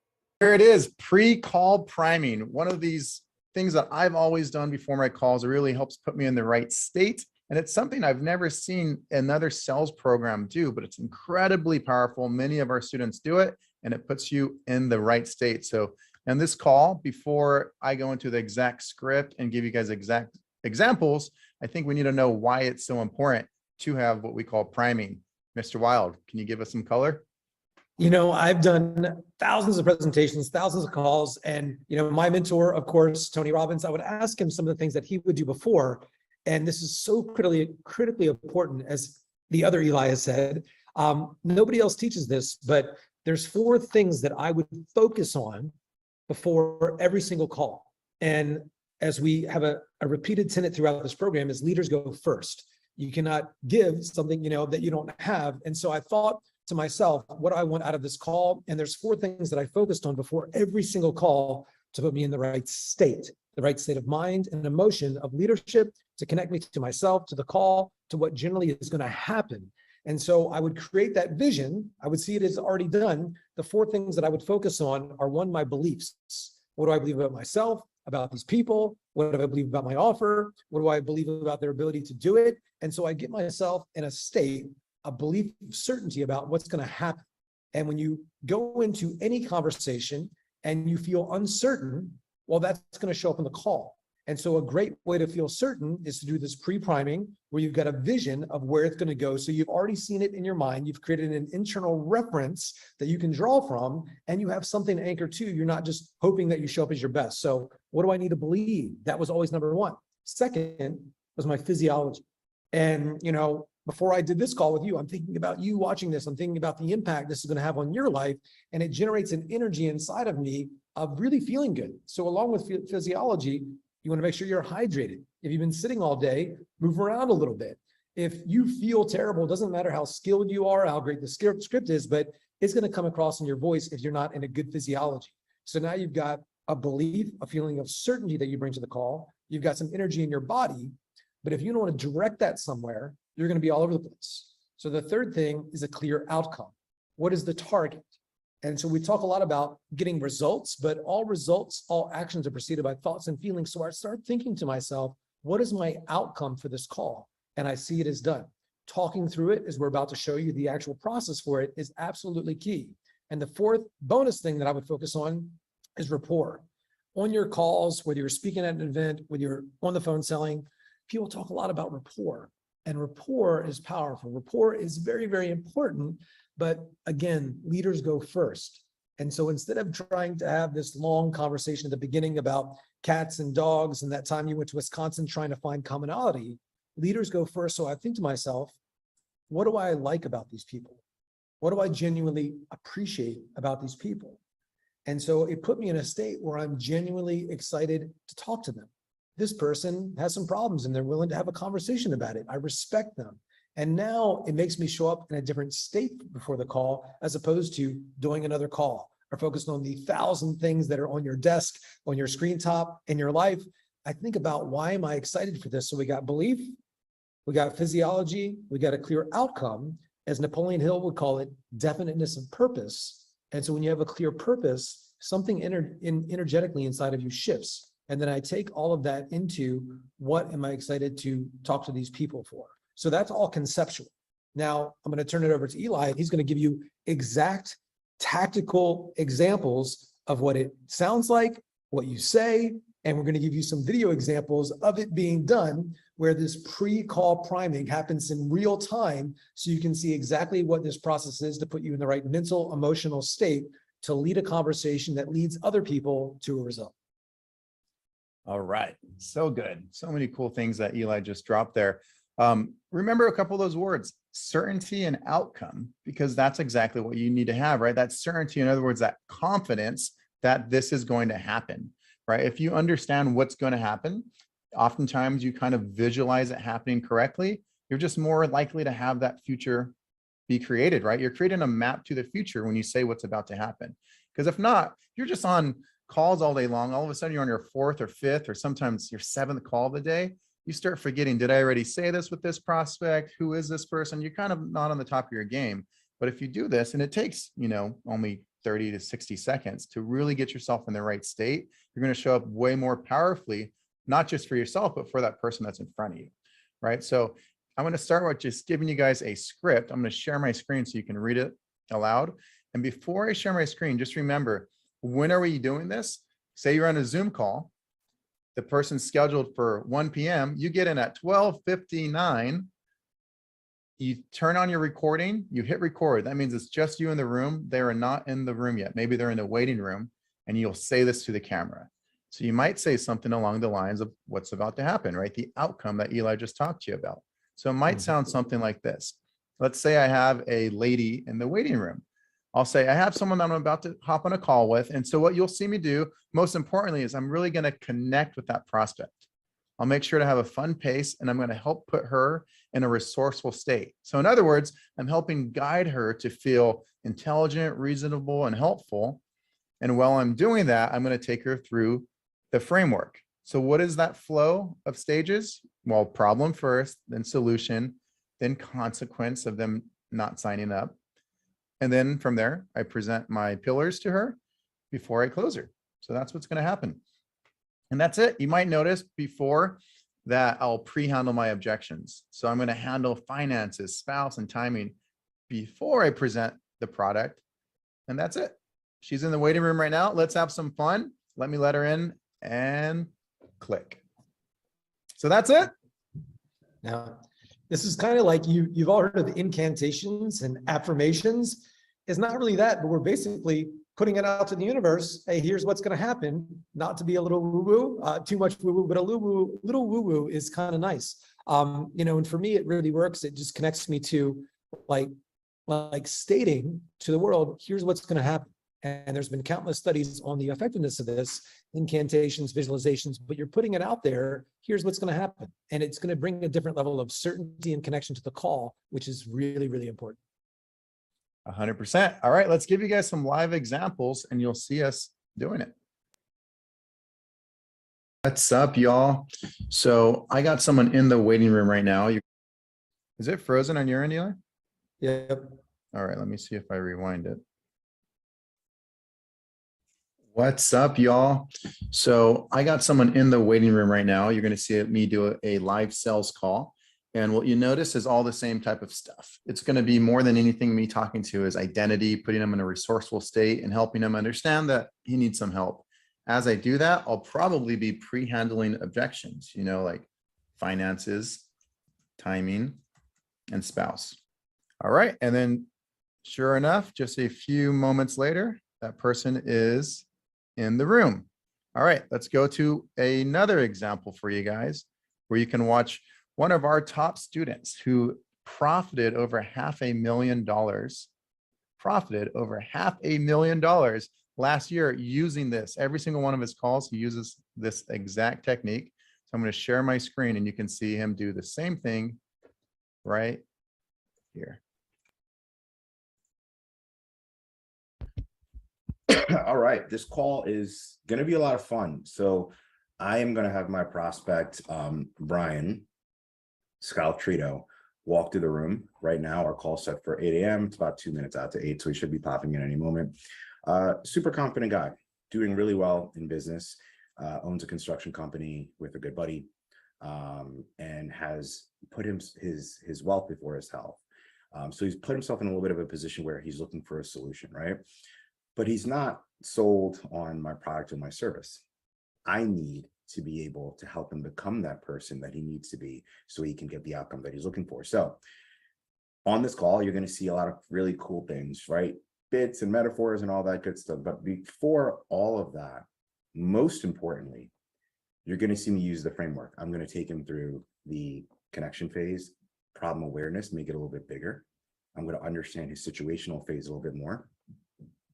Here it is, pre-call priming. One of these things that I've always done before my calls. It really helps put me in the right state. And it's something I've never seen another sales program do, but it's incredibly powerful. Many of our students do it, and it puts you in the right state. So in this call, before I go into the exact script and give you guys exact examples, I think we need to know why it's so important to have what we call priming. Mr. Wild, can you give us some color? You know, I've done thousands of presentations, thousands of calls, and, you know, my mentor, of course, Tony Robbins, I would ask him some of the things that he would do before. And this is so critically important, as the other Eli has said. Nobody else teaches this, but there's 4 things that I would focus on before every single call. And as we have a repeated tenet throughout this program is leaders go first. You cannot give something, you know, that you don't have. And so I thought to myself, what do I want out of this call? And there's 4 things that I focused on before every single call to put me in the right state of mind and emotion of leadership, to connect me to myself, to the call, to what generally is going to happen. And so I would create that vision. I would see it as already done. The 4 things that I would focus on are: 1, my beliefs. What do I believe about myself, about these people? What do I believe about my offer? What do I believe about their ability to do it? And so I get myself in a state of belief, of certainty about what's going to happen. And when you go into any conversation and you feel uncertain, well, that's going to show up in the call. And so a great way to feel certain is to do this pre-priming, where you've got a vision of where it's going to go. So you've already seen it in your mind. You've created an internal reference that you can draw from, and you have something to anchor to. You're not just hoping that you show up as your best. So what do I need to believe? That was always number 1. Second was my physiology. And, you know, before I did this call with you, I'm thinking about you watching this. I'm thinking about the impact this is going to have on your life. And it generates an energy inside of me of really feeling good. So along with physiology, you want to make sure you're hydrated. If you've been sitting all day, move around a little bit. If you feel terrible, it doesn't matter how skilled you are, how great the script is, but it's going to come across in your voice if you're not in a good physiology. So now you've got a belief, a feeling of certainty that you bring to the call. You've got some energy in your body, but if you don't want to direct that somewhere, you're going to be all over the place. So the 3rd thing is a clear outcome. What is the target? And so we talk a lot about getting results, but all results, all actions are preceded by thoughts and feelings. So I start thinking to myself, what is my outcome for this call? And I see it as done. Talking through it, as we're about to show you, the actual process for it is absolutely key. And the 4th bonus thing that I would focus on is rapport. On your calls, whether you're speaking at an event, whether you're on the phone selling, people talk a lot about rapport. And rapport is powerful. Rapport is very, very important. But again, leaders go first. And so instead of trying to have this long conversation at the beginning about cats and dogs and that time you went to Wisconsin trying to find commonality, leaders go first. So I think to myself, what do I like about these people? What do I genuinely appreciate about these people? And so it put me in a state where I'm genuinely excited to talk to them. This person has some problems and they're willing to have a conversation about it. I respect them. And now it makes me show up in a different state before the call, as opposed to doing another call or focused on the 1,000 things that are on your desk, on your screen top, in your life. I think about, why am I excited for this? So we got belief, we got physiology, we got a clear outcome. As Napoleon Hill would call it, definiteness of purpose. And so when you have a clear purpose, something energetically inside of you shifts. And then I take all of that into, what am I excited to talk to these people for? So that's all conceptual. Now I'm going to turn it over to Eli. He's going to give you exact tactical examples of what it sounds like, what you say, and we're going to give you some video examples of it being done, where this pre-call priming happens in real time, so you can see exactly what this process is to put you in the right mental, emotional state to lead a conversation that leads other people to a result. All right. So good. So many cool things that Eli just dropped there. Remember a couple of those words, certainty and outcome, because that's exactly what you need to have, right? That certainty, in other words, that confidence that this is going to happen, right? If you understand what's going to happen, oftentimes you kind of visualize it happening correctly. You're just more likely to have that future be created, right? You're creating a map to the future when you say what's about to happen. Because if not, you're just on calls all day long. All of a sudden you're on your 4th or 5th, or sometimes your 7th call of the day. You start forgetting, did I already say this with this prospect? Who is this person? You're kind of not on the top of your game. But if you do this, and it takes, only 30 to 60 seconds to really get yourself in the right state, you're going to show up way more powerfully, not just for yourself, but for that person that's in front of you, right? So I'm going to start with just giving you guys a script. I'm going to share my screen so you can read it aloud. And before I share my screen, just remember, when are we doing this? Say you're on a Zoom call. The person's scheduled for 1 p.m. You get in at 12:59. You turn on your recording, you hit record. That means it's just you in the room. They are not in the room yet. Maybe they're in the waiting room, and you'll say this to the camera. So you might say something along the lines of what's about to happen, right? The outcome that Eli just talked to you about. So it might sound something like this. Let's say I have a lady in the waiting room. I'll say, I have someone that I'm about to hop on a call with. And so what you'll see me do, most importantly, is I'm really going to connect with that prospect. I'll make sure to have a fun pace, and I'm going to help put her in a resourceful state. So in other words, I'm helping guide her to feel intelligent, reasonable, and helpful. And while I'm doing that, I'm going to take her through the framework. So what is that flow of stages? Well, problem first, then solution, then consequence of them not signing up. And then from there, I present my pillars to her before I close her. So that's what's going to happen. And that's it. You might notice before that I'll pre-handle my objections. So I'm going to handle finances, spouse, and timing before I present the product. And that's it. She's in the waiting room right now. Let's have some fun. Let me let her in and click. So that's it. Now, this is kind of like you've all heard of incantations and affirmations. It's not really that, but we're basically putting it out to the universe. Hey, here's what's going to happen. Not to be a little woo-woo, too much woo-woo, but a little woo-woo is kind of nice. And for me, it really works. It just connects me to like stating to the world, here's what's going to happen. And there's been countless studies on the effectiveness of this, incantations, visualizations, but you're putting it out there. Here's what's going to happen. And it's going to bring a different level of certainty and connection to the call, which is really, really important. 100%. All right, let's give you guys some live examples and you'll see us doing it. What's up, y'all? So I got someone in the waiting room right now. Is it frozen on your end, Eli? Yep. All right, let me see if I rewind it. What's up, y'all? So I got someone in the waiting room right now. You're going to see me do a live sales call. And what you notice is all the same type of stuff. It's going to be more than anything me talking to is identity, putting them in a resourceful state and helping them understand that he needs some help. As I do that, I'll probably be pre-handling objections, like finances, timing, and spouse. All right. And then sure enough, just a few moments later, that person is in the room. All right, let's go to another example for you guys where you can watch one of our top students who profited over $500,000, profited over $500,000 last year using this. Every single one of his calls, he uses this exact technique. So I'm going to share my screen and you can see him do the same thing right here. All right, this call is going to be a lot of fun. So I am going to have my prospect, Brian Scaltrito, walk through the room right now. Our call set for 8 a.m. It's about 2 minutes out to 8, so he should be popping in any moment. Super confident guy, doing really well in business, owns a construction company with a good buddy, and has put his wealth before his health. So he's put himself in a little bit of a position where he's looking for a solution, right? But he's not sold on my product or my service. I need to be able to help him become that person that he needs to be so he can get the outcome that he's looking for. So on this call, you're going to see a lot of really cool things, right? Bits and metaphors and all that good stuff. But before all of that, most importantly, you're going to see me use the framework. I'm going to take him through the connection phase, problem awareness, make it a little bit bigger. I'm going to understand his situational phase a little bit more.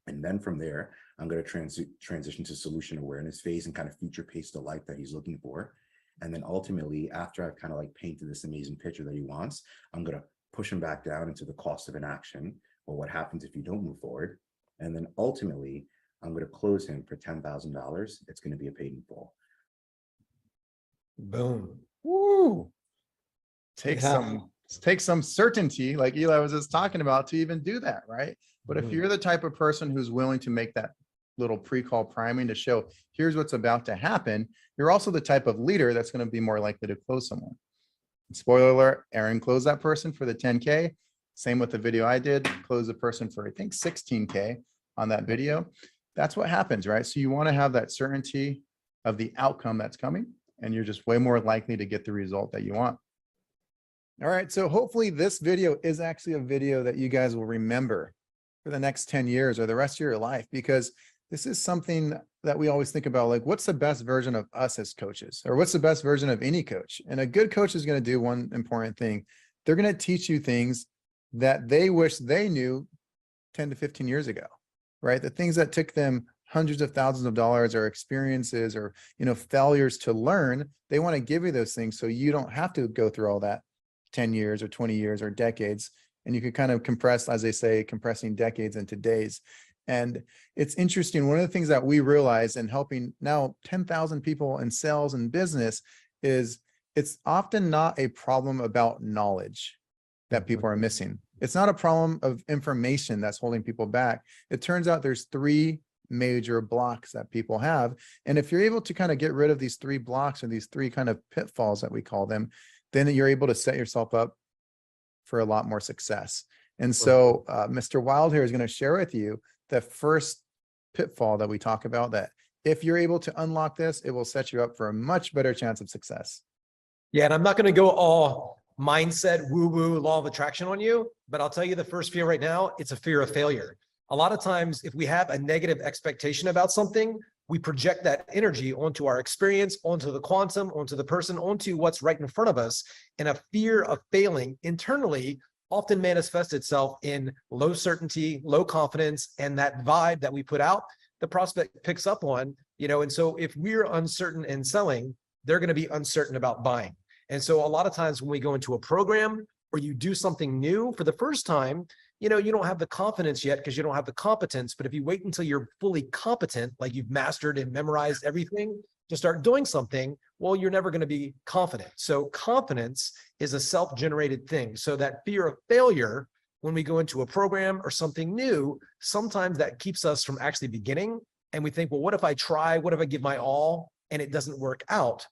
And then from there, I'm going to transition to solution awareness phase and kind of future pace the life that he's looking for. And then ultimately, after I've kind of like painted this amazing picture that he wants, I'm going to push him back down into the cost of inaction, or what happens if you don't move forward. And then ultimately, I'm going to close him for $10,000. It's going to be a paid in full. Boom. Woo! Take Yeah. some certainty, like Eli was just talking about, to even do that, right? But if you're the type of person who's willing to make that little pre-call priming to show here's what's about to happen, you're also the type of leader that's going to be more likely to close someone. Spoiler alert, Aaron closed that person for the 10K. Same with the video I did, close the person for I think 16K on that video. That's what happens, right? So you want to have that certainty of the outcome that's coming, and you're just way more likely to get the result that you want. All right, so hopefully this video is actually a video that you guys will remember for the next 10 years or the rest of your life, because this is something that we always think about, like what's the best version of us as coaches, or what's the best version of any coach? And a good coach is going to do one important thing. They're going to teach you things that they wish they knew 10 to 15 years ago, right? The things that took them hundreds of thousands of dollars or experiences or, failures to learn, they want to give you those things so you don't have to go through all that 10 years or 20 years or decades. And you can kind of compress, as they say, compressing decades into days. And it's interesting. One of the things that we realize in helping now 10,000 people in sales and business is it's often not a problem about knowledge that people are missing. It's not a problem of information that's holding people back. It turns out there's 3 major blocks that people have. And if you're able to kind of get rid of these 3 blocks, or these 3 kind of pitfalls that we call them, then you're able to set yourself up for a lot more success. And so Mr. Wild here is going to share with you the first pitfall that we talk about, that if you're able to unlock this, it will set you up for a much better chance of success. Yeah, and I'm not going to go all mindset, woo-woo, law of attraction on you, but I'll tell you the first fear right now, it's a fear of failure. A lot of times, if we have a negative expectation about something, we project that energy onto our experience, onto the quantum, onto the person, onto what's right in front of us. And a fear of failing internally often manifests itself in low certainty, low confidence, and that vibe that we put out, the prospect picks up on, and so if we're uncertain in selling, they're going to be uncertain about buying. And so a lot of times when we go into a program or you do something new for the first time, you don't have the confidence yet because you don't have the competence. But if you wait until you're fully competent, like you've mastered and memorized everything to start doing something, well, you're never going to be confident. So confidence is a self-generated thing. So that fear of failure, when we go into a program or something new, sometimes that keeps us from actually beginning. And we think, well, what if I try? What if I give my all and it doesn't work out?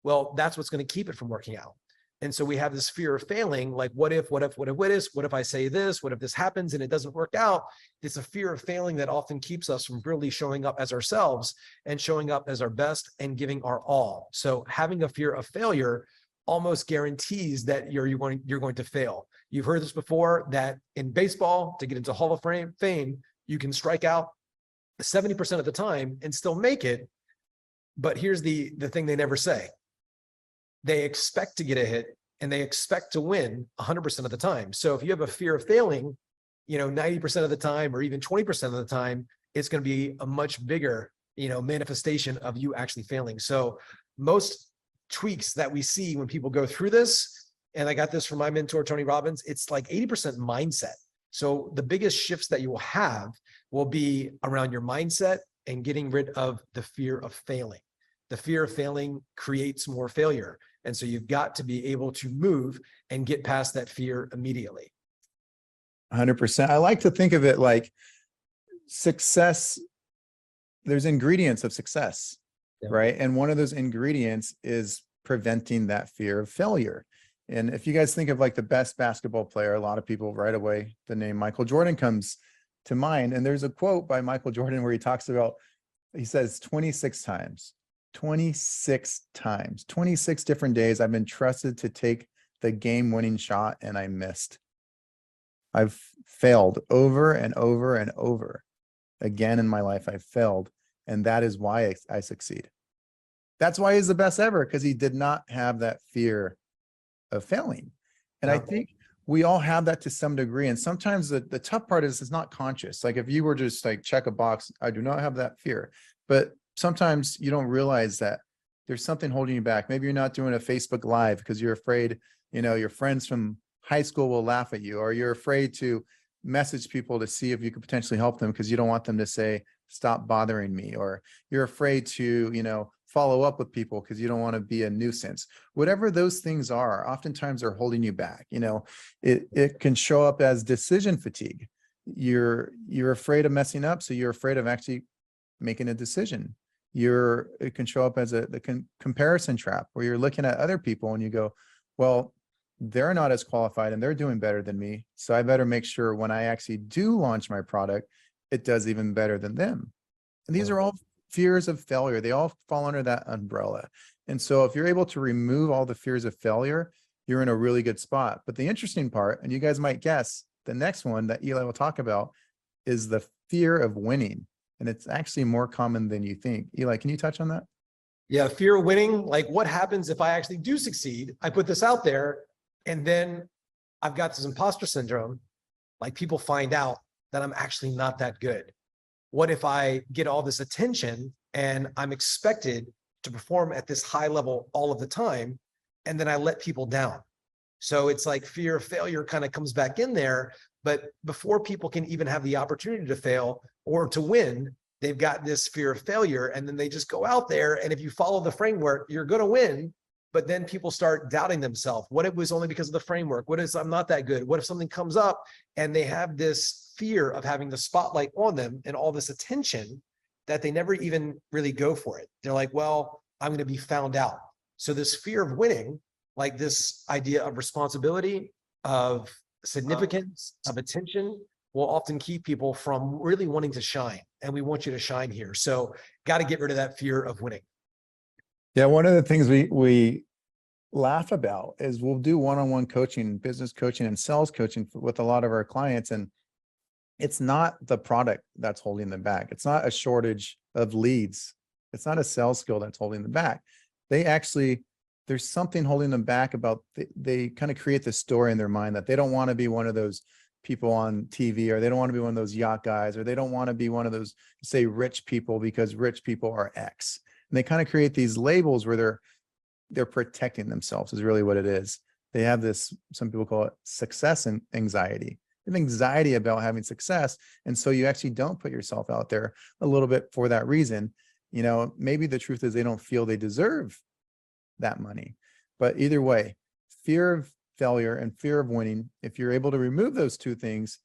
Well, that's what's going to keep it from working out. And so we have this fear of failing, like what if I say this, what if this happens and it doesn't work out? It's a fear of failing that often keeps us from really showing up as ourselves and showing up as our best and giving our all. So having a fear of failure almost guarantees that you're going to fail. You've heard this before, that in baseball, to get into Hall of Fame, you can strike out 70% of the time and still make it. But here's the thing they never say. They expect to get a hit and they expect to win 100% of the time. So if you have a fear of failing, 90% of the time or even 20% of the time, it's going to be a much bigger, manifestation of you actually failing. So most tweaks that we see when people go through this, and I got this from my mentor, Tony Robbins, it's like 80% mindset. So the biggest shifts that you will have will be around your mindset and getting rid of the fear of failing. The fear of failing creates more failure. And so you've got to be able to move and get past that fear immediately. 100%. I like to think of it like success. There's ingredients of success, right? And one of those ingredients is preventing that fear of failure. And if you guys think of like the best basketball player, a lot of people right away, the name Michael Jordan comes to mind. And there's a quote by Michael Jordan where he talks about, he says 26 times, 26 different days I've been trusted to take the game-winning shot and I missed. I've failed over and over and over again in my life. I've failed. And that is why I succeed. That's why he's the best ever, because he did not have that fear of failing. And I think we all have that to some degree. And sometimes the tough part is it's not conscious. Like if you were just like check a box, I do not have that fear. But sometimes you don't realize that there's something holding you back. Maybe you're not doing a Facebook Live because you're afraid, your friends from high school will laugh at you, or you're afraid to message people to see if you could potentially help them because you don't want them to say, stop bothering me, or you're afraid to, follow up with people because you don't want to be a nuisance. Whatever those things are, oftentimes they're holding you back. It can show up as decision fatigue. You're afraid of messing up, so you're afraid of actually making a decision. It can show up as the comparison trap, where you're looking at other people and you go, well, they're not as qualified and they're doing better than me, so I better make sure when I actually do launch my product, it does even better than them. And these are all fears of failure. They all fall under that umbrella. And so if you're able to remove all the fears of failure, you're in a really good spot. But the interesting part, and you guys might guess, the next one that Eli will talk about is the fear of winning. And it's actually more common than you think. Eli, can you touch on that? Yeah, fear of winning. Like what happens if I actually do succeed? I put this out there and then I've got this imposter syndrome. Like people find out that I'm actually not that good. What if I get all this attention and I'm expected to perform at this high level all of the time, and then I let people down? So it's like fear of failure kind of comes back in there. But before people can even have the opportunity to fail or to win, they've got this fear of failure, and then they just go out there. And if you follow the framework, you're going to win. But then people start doubting themselves. What if it was only because of the framework? What if I'm not that good? What if something comes up and they have this fear of having the spotlight on them and all this attention that they never even really go for it? They're like, well, I'm going to be found out. So this fear of winning, like this idea of responsibility, of significance, of attention, will often keep people from really wanting to shine. And we want you to shine here. So got to get rid of that fear of winning. Yeah, one of the things we laugh about is we'll do one-on-one coaching, business coaching, and sales coaching with a lot of our clients. And it's not the product that's holding them back. It's not a shortage of leads. It's not a sales skill that's holding them back. There's something holding them back about, they kind of create this story in their mind that they don't want to be one of those people on TV, or they don't want to be one of those yacht guys, or they don't want to be one of those, say, rich people, because rich people are X. And they kind of create these labels where they're protecting themselves, is really what it is. They have this, some people call it success and anxiety. They have anxiety about having success. And so you actually don't put yourself out there a little bit for that reason. Maybe the truth is they don't feel they deserve that money. But either way, fear of failure and fear of winning, if you're able to remove those two things,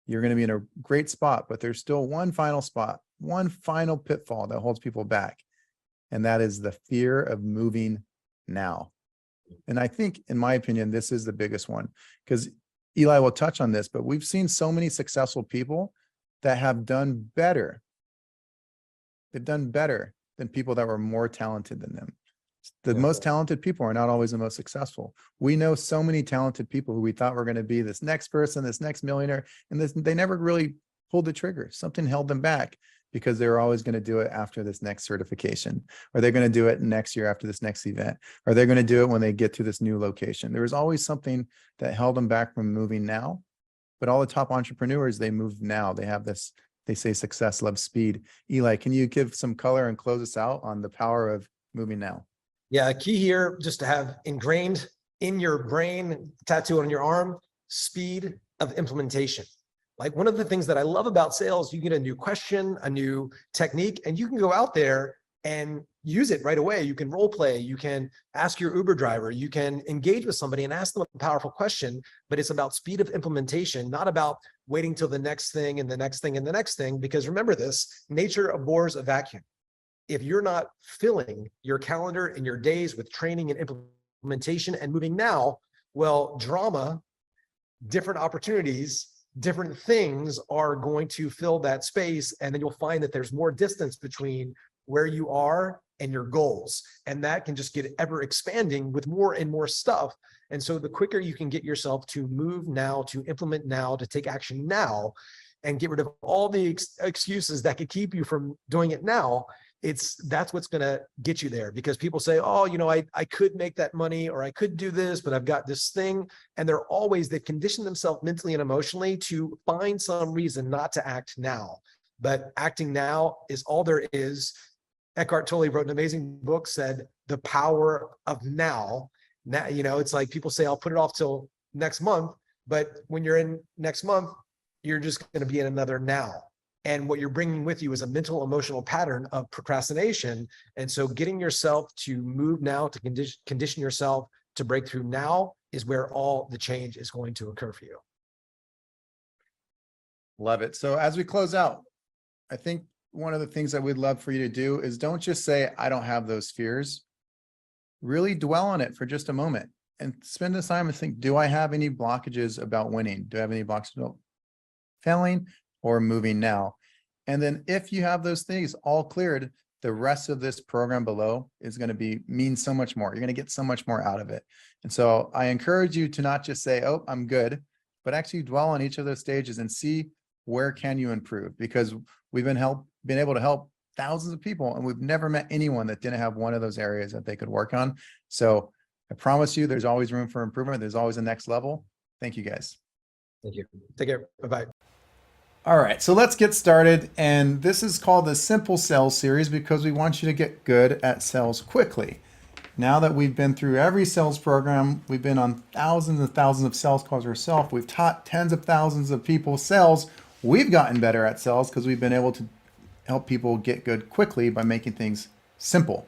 you're going to be in a great spot. But there's still one final spot, one final pitfall that holds people back. And that is the fear of moving now. And I think, in my opinion, this is the biggest one, because Eli will touch on this, but we've seen so many successful people that have done better. They've done better than people that were more talented than them. The most talented people are not always the most successful. We know so many talented people who we thought were going to be this next person, this next millionaire, and they never really pulled the trigger. Something held them back. because they were always going to do it after this next certification, or they're going to do it next year after this next event, or they're going to do it when they get to this new location. There was always something that held them back from moving now. But all the top entrepreneurs, they move now. They have this, they say success loves speed. Eli, can you give some color and close us out on the power of moving now? Yeah, key here, just to have ingrained in your brain, tattoo on your arm, speed of implementation. Like one of the things that I love about sales, you get a new question, a new technique, and you can go out there and use it right away. You can role play, you can ask your Uber driver, you can engage with somebody and ask them a powerful question, but it's about speed of implementation, not about waiting till the next thing and the next thing and the next thing. Because remember this, nature abhors a vacuum. If you're not filling your calendar and your days with training and implementation and moving now, well, drama, different opportunities, different things are going to fill that space. And then you'll find that there's more distance between where you are and your goals. And that can just get ever expanding with more and more stuff. And so the quicker you can get yourself to move now, to implement now, to take action now, and get rid of all the excuses that could keep you from doing it now, that's what's going to get you there. Because people say, oh, you know, I could make that money, or I could do this, but I've got this thing. And they're always, they condition themselves mentally and emotionally to find some reason not to act now. But acting now is all there is. Eckhart Tolle wrote an amazing book, said the power of now. Now, you know, it's like people say, I'll put it off till next month. But when you're in next month, you're just going to be in another now. And what you're bringing with you is a mental, emotional pattern of procrastination. And so getting yourself to move now, to condition yourself to break through now, is where all the change is going to occur for you. Love it. So as we close out, I think one of the things that we'd love for you to do is don't just say, I don't have those fears. Really dwell on it for just a moment and spend the time and think, do I have any blockages about winning? Do I have any blockages about failing or moving now? And then if you have those things all cleared, the rest of this program below is going to mean so much more. You're going to get so much more out of it. And so I encourage you to not just say, oh, I'm good, but actually dwell on each of those stages and see where can you improve, because we've been able to help thousands of people, and we've never met anyone that didn't have one of those areas that they could work on. So I promise you, there's always room for improvement. There's always a next level. Thank you, guys. Thank you. Take care. Bye-bye. All right, so let's get started. And this is called the Simple Sales series because we want you to get good at sales quickly. Now that we've been through every sales program, we've been on thousands and thousands of sales calls ourselves. We've taught tens of thousands of people sales. We've gotten better at sales because we've been able to help people get good quickly by making things simple.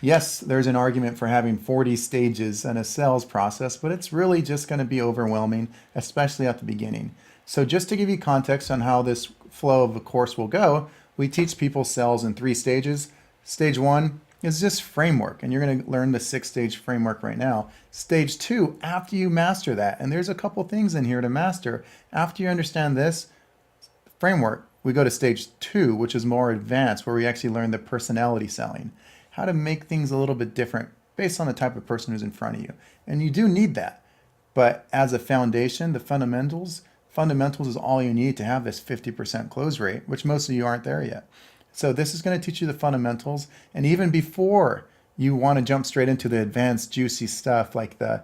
Yes, there's an argument for having 40 stages in a sales process, but it's really just going to be overwhelming, especially at the beginning. So just to give you context on how this flow of the course will go, we teach people sales in 3 stages. Stage 1 is just framework, and you're going to learn the 6-stage framework right now. Stage 2, after you master that, and there's a couple things in here to master. After you understand this framework, we go to stage 2, which is more advanced, where we actually learn the personality selling, how to make things a little bit different based on the type of person who's in front of you. And you do need that. But as a foundation, the fundamentals is all you need to have this 50% close rate, which most of you aren't there yet. So this is going to teach you the fundamentals. And even before you want to jump straight into the advanced juicy stuff like the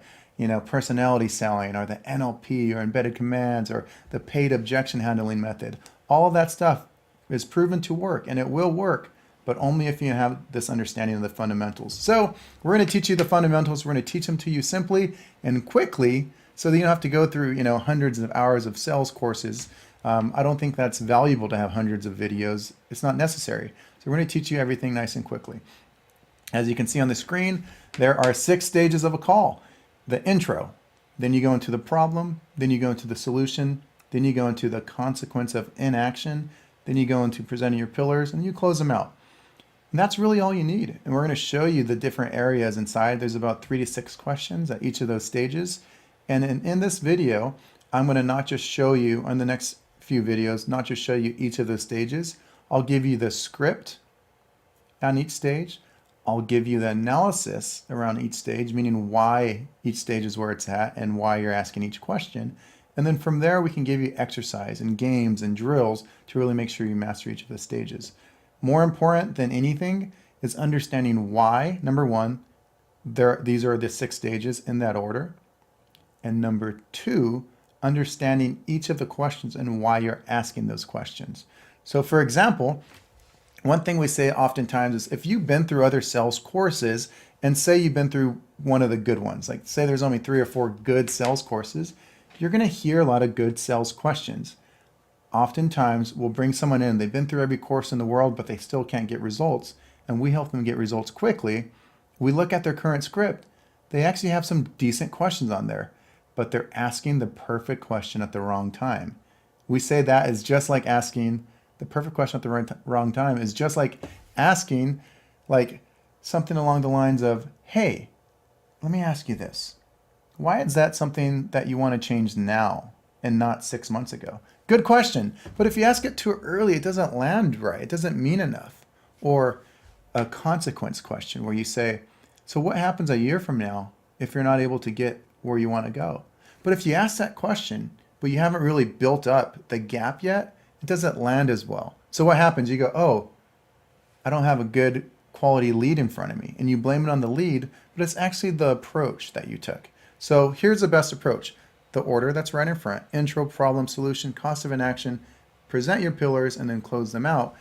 personality selling or the NLP or embedded commands or the paid objection handling method, all of that stuff is proven to work, and it will work, but only if you have this understanding of the fundamentals. So we're going to teach you the fundamentals. We're going to teach them to you simply and quickly so that you don't have to go through hundreds of hours of sales courses. I don't think that's valuable to have hundreds of videos. It's not necessary. So we're going to teach you everything nice and quickly. As you can see on the screen, there are 6 stages of a call. The intro, then you go into the problem, then you go into the solution, then you go into the consequence of inaction, then you go into presenting your pillars, and you close them out. And that's really all you need. And we're going to show you the different areas inside. There's about 3 to 6 questions at each of those stages. And in this video, I'm going to not just show you, on the next few videos, not just show you each of those stages. I'll give you the script on each stage. I'll give you the analysis around each stage, meaning why each stage is where it's at and why you're asking each question. And then from there, we can give you exercise and games and drills to really make sure you master each of the stages. More important than anything is understanding why, number one, these are the 6 stages in that order. And number 2, understanding each of the questions and why you're asking those questions. So for example, one thing we say oftentimes is if you've been through other sales courses and say you've been through one of the good ones, like say there's only 3 or 4 good sales courses, you're going to hear a lot of good sales questions. Oftentimes we'll bring someone in, they've been through every course in the world, but they still can't get results, and we help them get results quickly. We look at their current script. They actually have some decent questions on there, but they're asking the perfect question at the wrong time. We say that is just like asking the perfect question at the wrong time is just like asking like something along the lines of, hey, let me ask you this. Why is that something that you want to change now and not 6 months ago? Good question. But if you ask it too early, it doesn't land right. It doesn't mean enough. Or a consequence question where you say, so what happens a year from now if you're not able to get where you want to go? But if you ask that question, but you haven't really built up the gap yet, it doesn't land as well. So what happens? You go, oh, I don't have a good quality lead in front of me. And you blame it on the lead, but it's actually the approach that you took. So here's the best approach. The order that's right in front: intro, problem, solution, cost of inaction, present your pillars, and then close them out.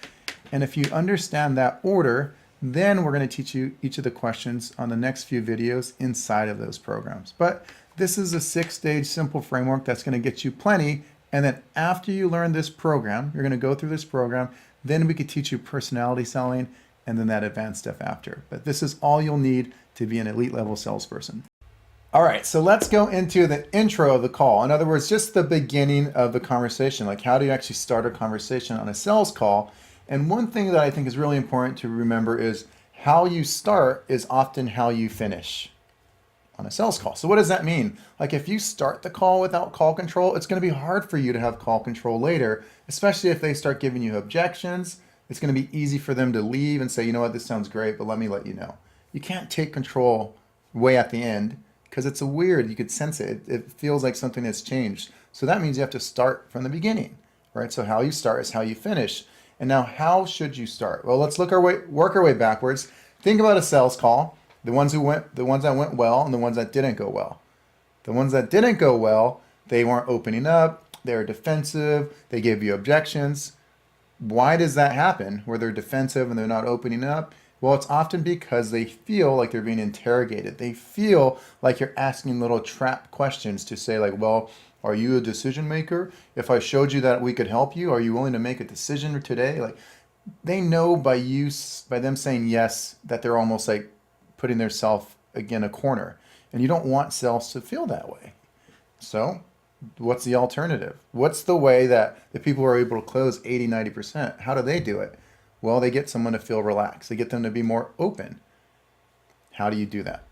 And if you understand that order, then we're going to teach you each of the questions on the next few videos inside of those programs. But this is a 6-stage simple framework that's going to get you plenty. And then after you learn this program, you're going to go through this program, then we could teach you personality selling and then that advanced stuff after. But this is all you'll need to be an elite level salesperson. All right, so let's go into the intro of the call. In other words, just the beginning of the conversation. Like, how do you actually start a conversation on a sales call? And one thing that I think is really important to remember is how you start is often how you finish on a sales call. So what does that mean? Like, if you start the call without call control, it's going to be hard for you to have call control later, especially if they start giving you objections. It's going to be easy for them to leave and say, you know what, this sounds great, but let me let you know. You can't take control way at the end, because it's a weird, you could sense it. It feels like something has changed. So that means you have to start from the beginning, right? So how you start is how you finish. And now how should you start? Well, let's work our way backwards. Think about a sales call, the ones that went well and the ones that didn't go well. The ones that didn't go well, they weren't opening up, they were defensive, they gave you objections. Why does that happen where they're defensive and they're not opening up? Well, it's often because they feel like they're being interrogated. They feel like you're asking little trap questions to say like, well, are you a decision maker? If I showed you that we could help you, are you willing to make a decision today? Like, they know by them saying yes that they're almost like putting themselves again a corner. And you don't want sales to feel that way. So what's the alternative? What's the way that the people are able to close 80, 90%? How do they do it? Well, they get someone to feel relaxed. They get them to be more open. How do you do that?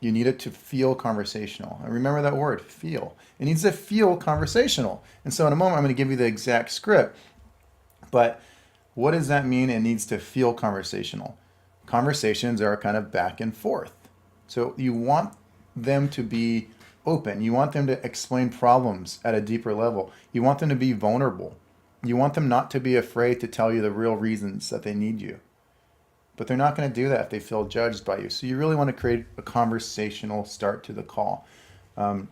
You need it to feel conversational. And remember that word, feel. It needs to feel conversational. And so in a moment, I'm going to give you the exact script. But what does that mean? It needs to feel conversational. Conversations are kind of back and forth. So you want them to be open. You want them to explain problems at a deeper level. You want them to be vulnerable. You want them not to be afraid to tell you the real reasons that they need you. But they're not going to do that if they feel judged by you. So you really want to create a conversational start to the call. I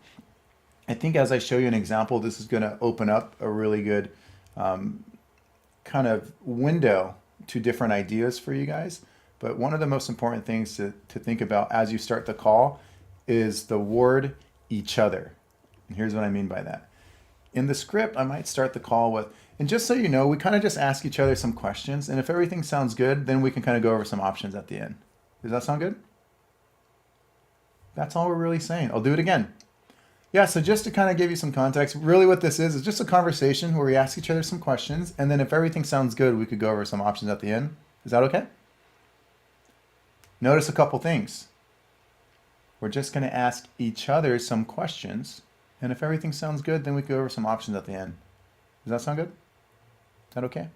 think as I show you an example, this is going to open up a really good kind of window to different ideas for you guys. But one of the most important things to think about as you start the call is the word each other. And here's what I mean by that. In the script, I might start the call with, and just so you know, we kind of just ask each other some questions. And if everything sounds good, then we can kind of go over some options at the end. Does that sound good? That's all we're really saying. I'll do it again. Yeah, so just to kind of give you some context, really what this is just a conversation where we ask each other some questions. And then if everything sounds good, we could go over some options at the end. Is that okay? Notice a couple things. We're just going to ask each other some questions. And if everything sounds good, then we go over some options at the end. Does that sound good? Is that okay?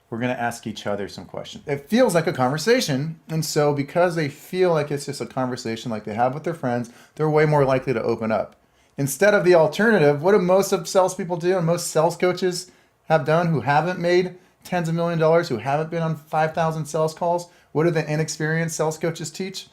We're going to ask each other some questions. It feels like a conversation. And so because they feel like it's just a conversation like they have with their friends, they're way more likely to open up. Instead of the alternative, what do most of salespeople do and most sales coaches have done who haven't made tens of million dollars, who haven't been on 5,000 sales calls? What do the inexperienced sales coaches teach?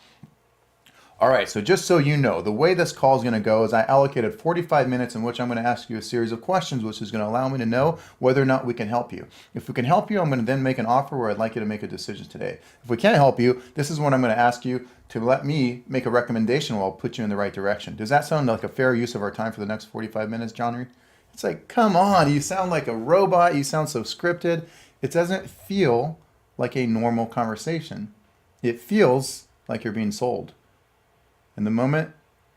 All right, so just so you know, the way this call is going to go is I allocated 45 minutes in which I'm going to ask you a series of questions, which is going to allow me to know whether or not we can help you. If we can help you, I'm going to then make an offer where I'd like you to make a decision today. If we can't help you, this is when I'm going to ask you to let me make a recommendation while I'll put you in the right direction. Does that sound like a fair use of our time for the next 45 minutes, John? It's like, come on, you sound like a robot. You sound so scripted. It doesn't feel like a normal conversation. It feels like you're being sold. And the moment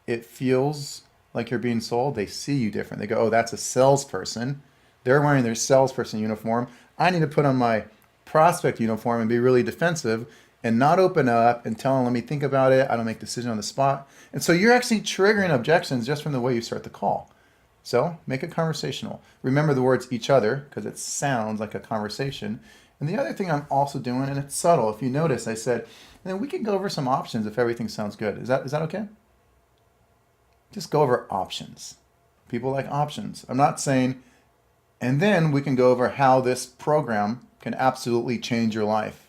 it feels like you're being sold, they see you different. They go, oh, that's a salesperson. They're wearing their salesperson uniform. I need to put on my prospect uniform and be really defensive and not open up and tell them, let me think about it. I don't make decisions on the spot. And so you're actually triggering objections just from the way you start the call. So make it conversational. Remember the words each other because it sounds like a conversation. And the other thing I'm also doing, and it's subtle, if you notice, I said, and then we can go over some options if everything sounds good. Is that okay? Just go over options. People like options. I'm not saying, and then we can go over how this program can absolutely change your life.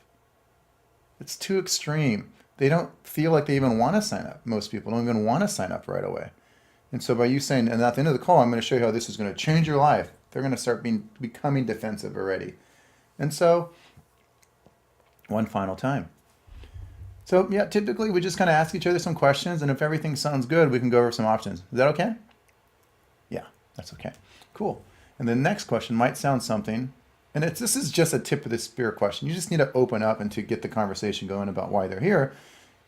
It's too extreme. They don't feel like they even want to sign up. Most people don't even want to sign up right away. And so by you saying, and at the end of the call, I'm going to show you how this is going to change your life, they're going to start becoming defensive already. And so, one final time. So yeah, typically we just kind of ask each other some questions, and if everything sounds good, we can go over some options. Is that okay? Yeah, that's okay. Cool. And the next question might sound something, and this is just a tip of the spear question. You just need to open up and to get the conversation going about why they're here.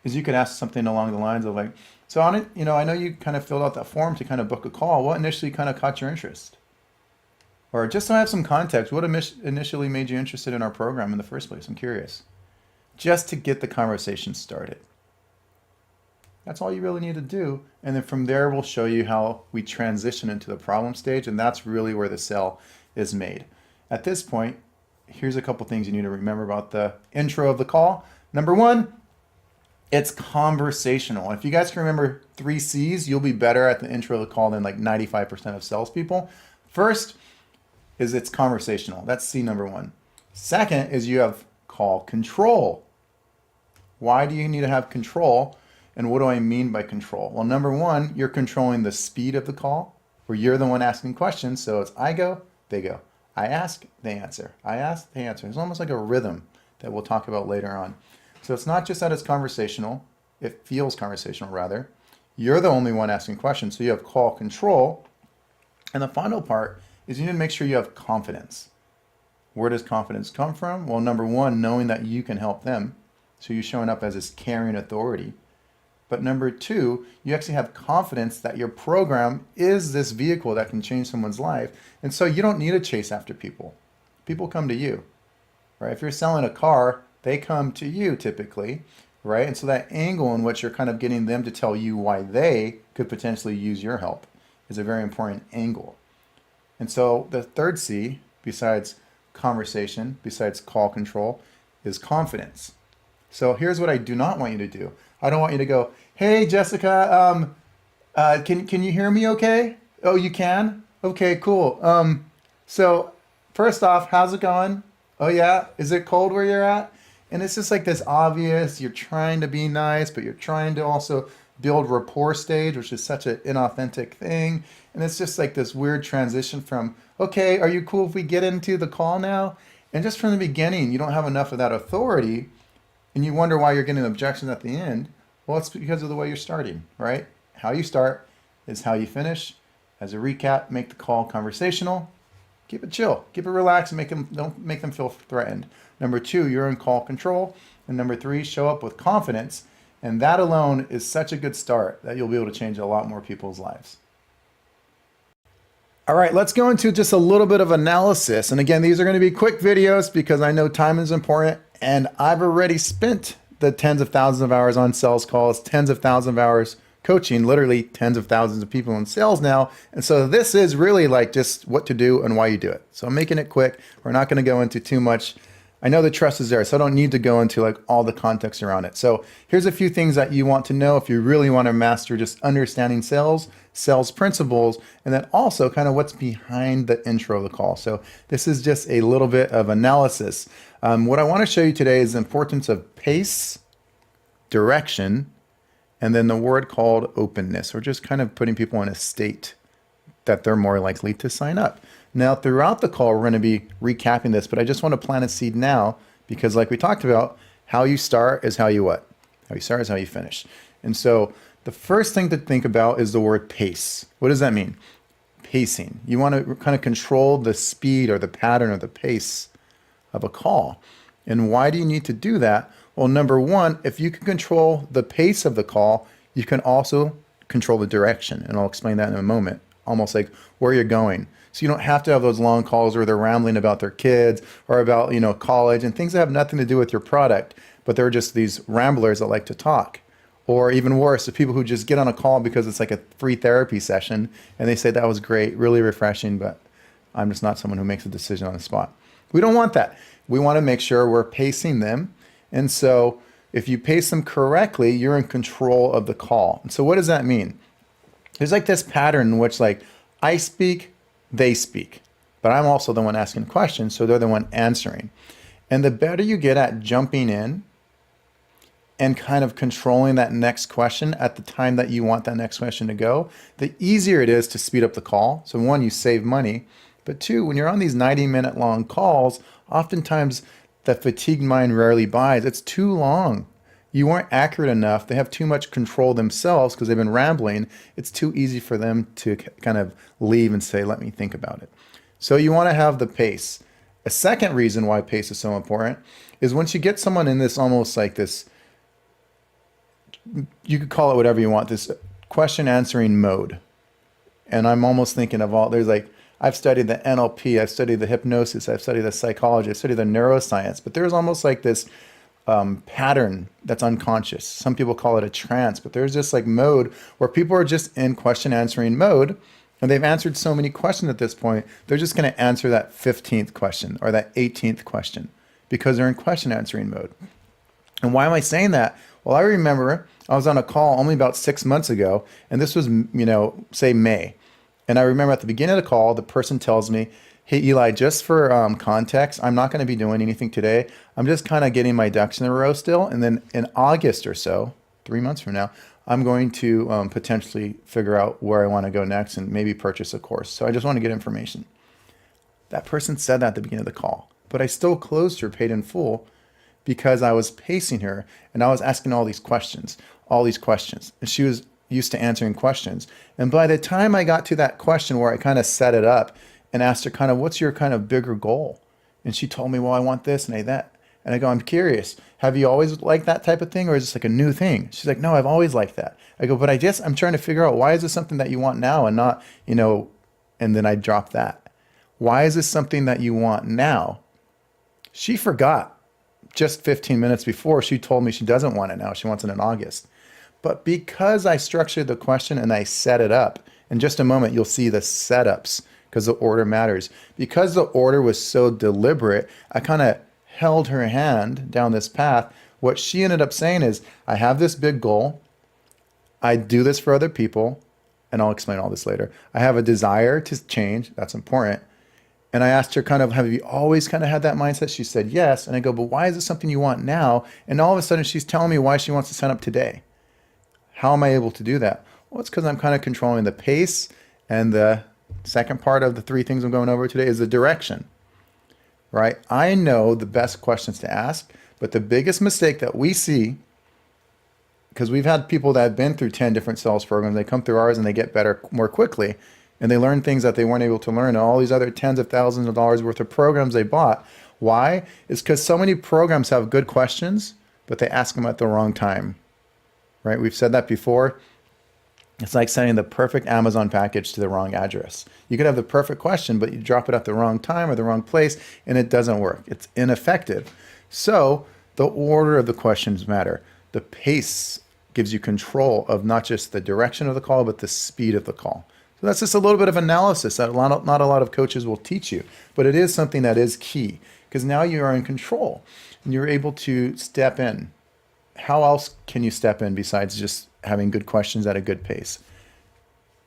Is you could ask something along the lines of like, so on it, I know you kind of filled out that form to kind of book a call. What initially kind of caught your interest? Or just so I have some context, what initially made you interested in our program in the first place? I'm curious. Just to get the conversation started. That's all you really need to do. And then from there, we'll show you how we transition into the problem stage. And that's really where the sale is made. At this point, here's a couple things you need to remember about the intro of the call. Number one, it's conversational. If you guys can remember 3 C's, you'll be better at the intro of the call than like 95% of salespeople. First is it's conversational. That's C number 1. Second is you have call control. Why do you need to have control? And what do I mean by control? Well, number 1, you're controlling the speed of the call, where you're the one asking questions. So it's I go, they go. I ask, they answer. I ask, they answer. It's almost like a rhythm that we'll talk about later on. So it's not just that it's conversational. It feels conversational, rather. You're the only one asking questions. So you have call control. And the final part is you need to make sure you have confidence. Where does confidence come from? Well, number 1, knowing that you can help them. So you're showing up as this caring authority. But number 2, you actually have confidence that your program is this vehicle that can change someone's life. And so you don't need to chase after people. People come to you, right? If you're selling a car, they come to you typically, right? And so that angle in which you're kind of getting them to tell you why they could potentially use your help is a very important angle. And so the third C, besides conversation, besides call control, is confidence. So here's what I do not want you to do. I don't want you to go, hey, Jessica, can you hear me okay? Oh, you can? Okay, cool. So first off, how's it going? Oh yeah, is it cold where you're at? And it's just like this obvious, you're trying to be nice, but you're trying to also build rapport stage, which is such an inauthentic thing. And it's just like this weird transition from, okay, are you cool if we get into the call now? And just from the beginning, you don't have enough of that authority and you wonder why you're getting objections at the end. Well, it's because of the way you're starting, right? How you start is how you finish. As a recap, make the call conversational. Keep it chill, keep it relaxed, and don't make them feel threatened. Number 2, you're in call control. And number 3, show up with confidence. And that alone is such a good start that you'll be able to change a lot more people's lives. All right, let's go into just a little bit of analysis. And again, these are going to be quick videos because I know time is important. And I've already spent the tens of thousands of hours on sales calls, tens of thousands of hours coaching, literally tens of thousands of people in sales now. And so this is really like just what to do and why you do it. So I'm making it quick. We're not going to go into too much I know the trust is there, so I don't need to go into like all the context around it. So here's a few things that you want to know if you really want to master just understanding sales, sales principles, and then also kind of what's behind the intro of the call. So this is just a little bit of analysis. What I want to show you today is the importance of pace, direction, and then the word called openness, or just kind of putting people in a state that they're more likely to sign up. Now, throughout the call, we're going to be recapping this, but I just want to plant a seed now because like we talked about, how you start is how you what? How you start is how you finish. And so the first thing to think about is the word pace. What does that mean? Pacing. You want to kind of control the speed or the pattern or the pace of a call. And why do you need to do that? Well, number one, if you can control the pace of the call, you can also control the direction. And I'll explain that in a moment, almost like where you're going. So you don't have to have those long calls where they're rambling about their kids or about, college and things that have nothing to do with your product, but they're just these ramblers that like to talk. Or even worse, the people who just get on a call because it's like a free therapy session and they say that was great, really refreshing, but I'm just not someone who makes a decision on the spot. We don't want that. We want to make sure we're pacing them. And so if you pace them correctly, you're in control of the call. And so what does that mean? There's like this pattern in which like I speak, they speak, but I'm also the one asking questions, so they're the one answering. And the better you get at jumping in and kind of controlling that next question at the time that you want that next question to go, the easier it is to speed up the call. So one, you save money, but two, when you're on these 90-minute long calls, oftentimes the fatigued mind rarely buys. It's too long. You weren't accurate enough. They have too much control themselves because they've been rambling. It's too easy for them to kind of leave and say, let me think about it. So you want to have the pace. A second reason why pace is so important is once you get someone in this almost like this, you could call it whatever you want, this question answering mode. And I'm almost thinking of I've studied the NLP, I've studied the hypnosis, I've studied the psychology, I've studied the neuroscience, but there's almost like this pattern that's unconscious. Some people call it a trance, but there's this like mode where people are just in question answering mode and they've answered so many questions at this point, they're just going to answer that 15th question or that 18th question because they're in question answering mode. And why am I saying that? Well, I remember I was on a call only about 6 months ago, and this was, say May. And I remember at the beginning of the call, the person tells me, hey, Eli, just for context, I'm not going to be doing anything today. I'm just kind of getting my ducks in a row still. And then in August or so, 3 months from now, I'm going to potentially figure out where I want to go next and maybe purchase a course. So I just want to get information. That person said that at the beginning of the call, but I still closed her paid in full because I was pacing her and I was asking all these questions. And she was used to answering questions. And by the time I got to that question where I kind of set it up and asked her kind of, what's your kind of bigger goal? And she told me, well, I want this and that. And I go, I'm curious, have you always liked that type of thing? Or is this like a new thing? She's like, no, I've always liked that. I go, but I'm trying to figure out, why is this something that you want now and not, and then I drop that. Why is this something that you want now? She forgot just 15 minutes before she told me she doesn't want it now. She wants it in August. But because I structured the question and I set it up, in just a moment, you'll see the setups because the order matters. Because the order was so deliberate, I kind of held her hand down this path. What she ended up saying is, I have this big goal. I do this for other people. And I'll explain all this later. I have a desire to change. That's important. And I asked her kind of, have you always kind of had that mindset? She said, yes. And I go, but why is it something you want now? And all of a sudden she's telling me why she wants to sign up today. How am I able to do that? Well, it's because I'm kind of controlling the pace. And the second part of the three things I'm going over today is the direction, right? I know the best questions to ask, but the biggest mistake that we see, because we've had people that have been through 10 different sales programs, they come through ours and they get better more quickly. And they learn things that they weren't able to learn in all these other tens of thousands of dollars worth of programs they bought. Why? It's because so many programs have good questions, but they ask them at the wrong time, right? We've said that before. It's like sending the perfect Amazon package to the wrong address. You could have the perfect question, but you drop it at the wrong time or the wrong place, and it doesn't work. It's ineffective. So the order of the questions matter. The pace gives you control of not just the direction of the call, but the speed of the call. So that's just a little bit of analysis that not a lot of coaches will teach you, but it is something that is key because now you are in control and you're able to step in. How else can you step in besides just having good questions at a good pace?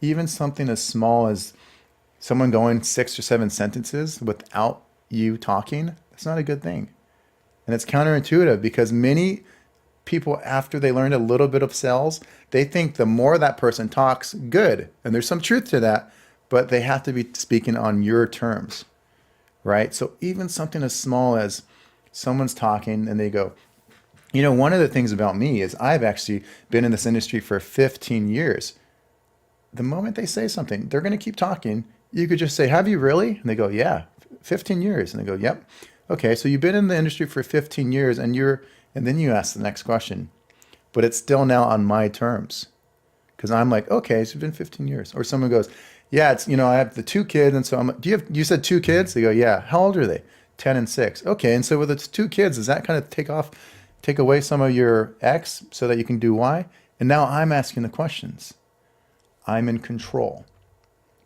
Even something as small as someone going 6 or 7 sentences without you talking, that's not a good thing. And it's counterintuitive because many people, after they learned a little bit of sales, they think the more that person talks, good. And there's some truth to that, but they have to be speaking on your terms, right? So even something as small as someone's talking and they go, one of the things about me is I've actually been in this industry for 15 years. The moment they say something, they're going to keep talking. You could just say, have you really? And they go, yeah, 15 years. And they go, yep. Okay, so you've been in the industry for 15 years and then you ask the next question, but it's still now on my terms. Because I'm like, okay, so it's been 15 years. Or someone goes, yeah, it's, I have the 2 kids. And so you said 2 kids? They go, yeah. How old are they? 10 and 6. Okay. And so with its 2 kids, does that kind of take away some of your X so that you can do Y? And now I'm asking the questions. I'm in control.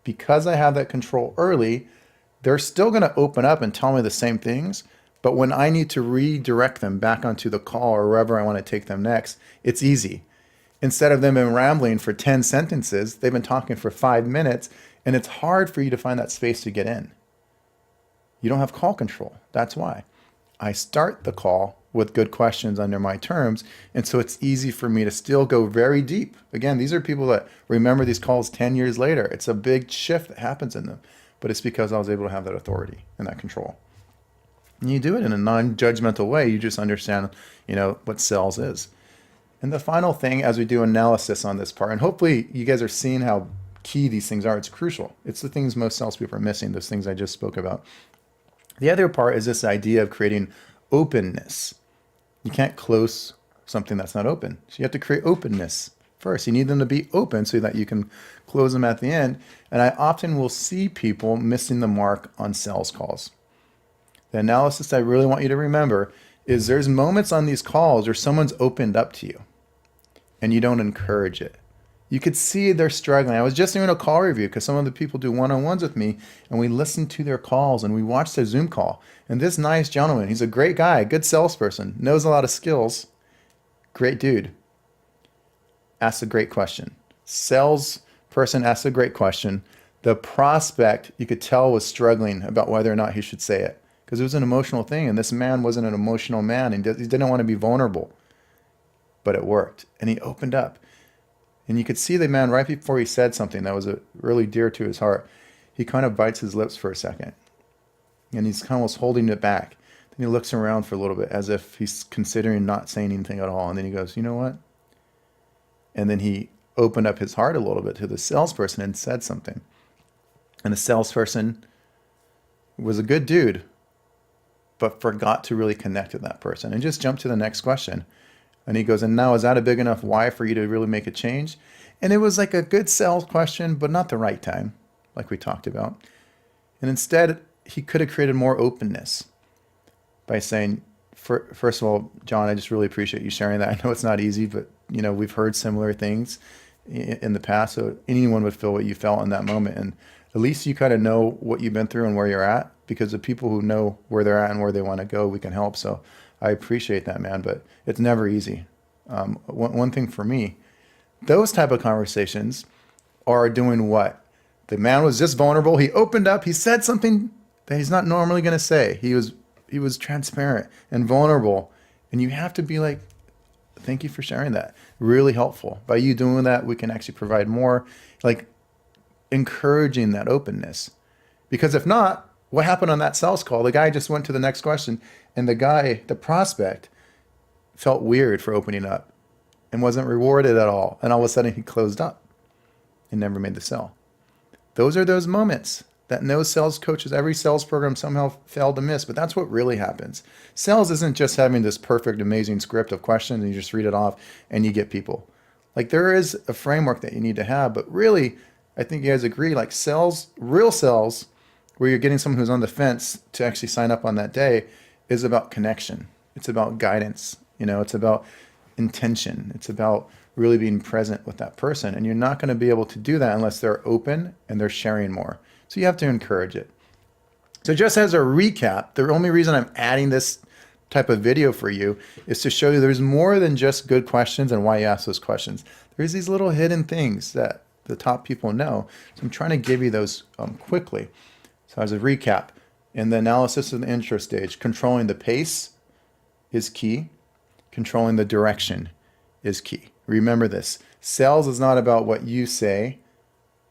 Because I have that control early, they're still going to open up and tell me the same things. But when I need to redirect them back onto the call or wherever I want to take them next, it's easy. Instead of them been rambling for 10 sentences, they've been talking for 5 minutes, and it's hard for you to find that space to get in. You don't have call control. That's why. I start the call with good questions under my terms, and so it's easy for me to still go very deep. Again, these are people that remember these calls 10 years later. It's a big shift that happens in them, but it's because I was able to have that authority and that control. And you do it in a non-judgmental way. You just understand, what sales is. And the final thing, as we do analysis on this part, and hopefully you guys are seeing how key these things are. It's crucial. It's the things most salespeople are missing, those things I just spoke about. The other part is this idea of creating openness. You can't close something that's not open. So you have to create openness first. You need them to be open so that you can close them at the end. And I often will see people missing the mark on sales calls. The analysis I really want you to remember is there's moments on these calls where someone's opened up to you and you don't encourage it. You could see they're struggling. I was just doing a call review because some of the people do one-on-ones with me, and we listen to their calls and we watch their Zoom call. And this nice gentleman, he's a great guy, good salesperson, knows a lot of skills, great dude, asks a great question. Salesperson asks a great question. The prospect, you could tell, was struggling about whether or not he should say it because it was an emotional thing, and this man wasn't an emotional man, and he didn't want to be vulnerable. But it worked, and he opened up. And you could see the man right before he said something that was really dear to his heart. He kind of bites his lips for a second. And he's kind of almost holding it back. Then he looks around for a little bit as if he's considering not saying anything at all. And then he goes, you know what? And then he opened up his heart a little bit to the salesperson and said something. And the salesperson was a good dude, but forgot to really connect with that person and just jumped to the next question. And he goes, and now is that a big enough why for you to really make a change? And it was like a good sales question, but not the right time, like we talked about. And instead, he could have created more openness by saying, first of all, John, I just really appreciate you sharing that. I know it's not easy, but we've heard similar things in the past. So anyone would feel what you felt in that moment. And at least you kind of know what you've been through and where you're at, because the people who know where they're at and where they want to go, we can help. So I appreciate that, man, but it's never easy. One thing for me, those type of conversations are doing what? The man was just vulnerable. He opened up. He said something that he's not normally going to say. He was transparent and vulnerable. And you have to be like, thank you for sharing that. Really helpful. By you doing that, we can actually provide more, like encouraging that openness. Because if not, what happened on that sales call? The guy just went to the next question, and the prospect, felt weird for opening up and wasn't rewarded at all. And all of a sudden he closed up and never made the sale. Those are those moments that no sales coaches, every sales program somehow failed to miss, but that's what really happens. Sales isn't just having this perfect, amazing script of questions and you just read it off and you get people. Like there is a framework that you need to have, but really, I think you guys agree, like sales, real sales, where you're getting someone who's on the fence to actually sign up on that day is about connection. It's about guidance. It's about intention. It's about really being present with that person. And you're not going to be able to do that unless they're open and they're sharing more. So you have to encourage it. So just as a recap, the only reason I'm adding this type of video for you is to show you there's more than just good questions and why you ask those questions. There's these little hidden things that the top people know. So I'm trying to give you those quickly. So as a recap, in the analysis of the intro stage, controlling the pace is key. Controlling the direction is key. Remember this. Sales is not about what you say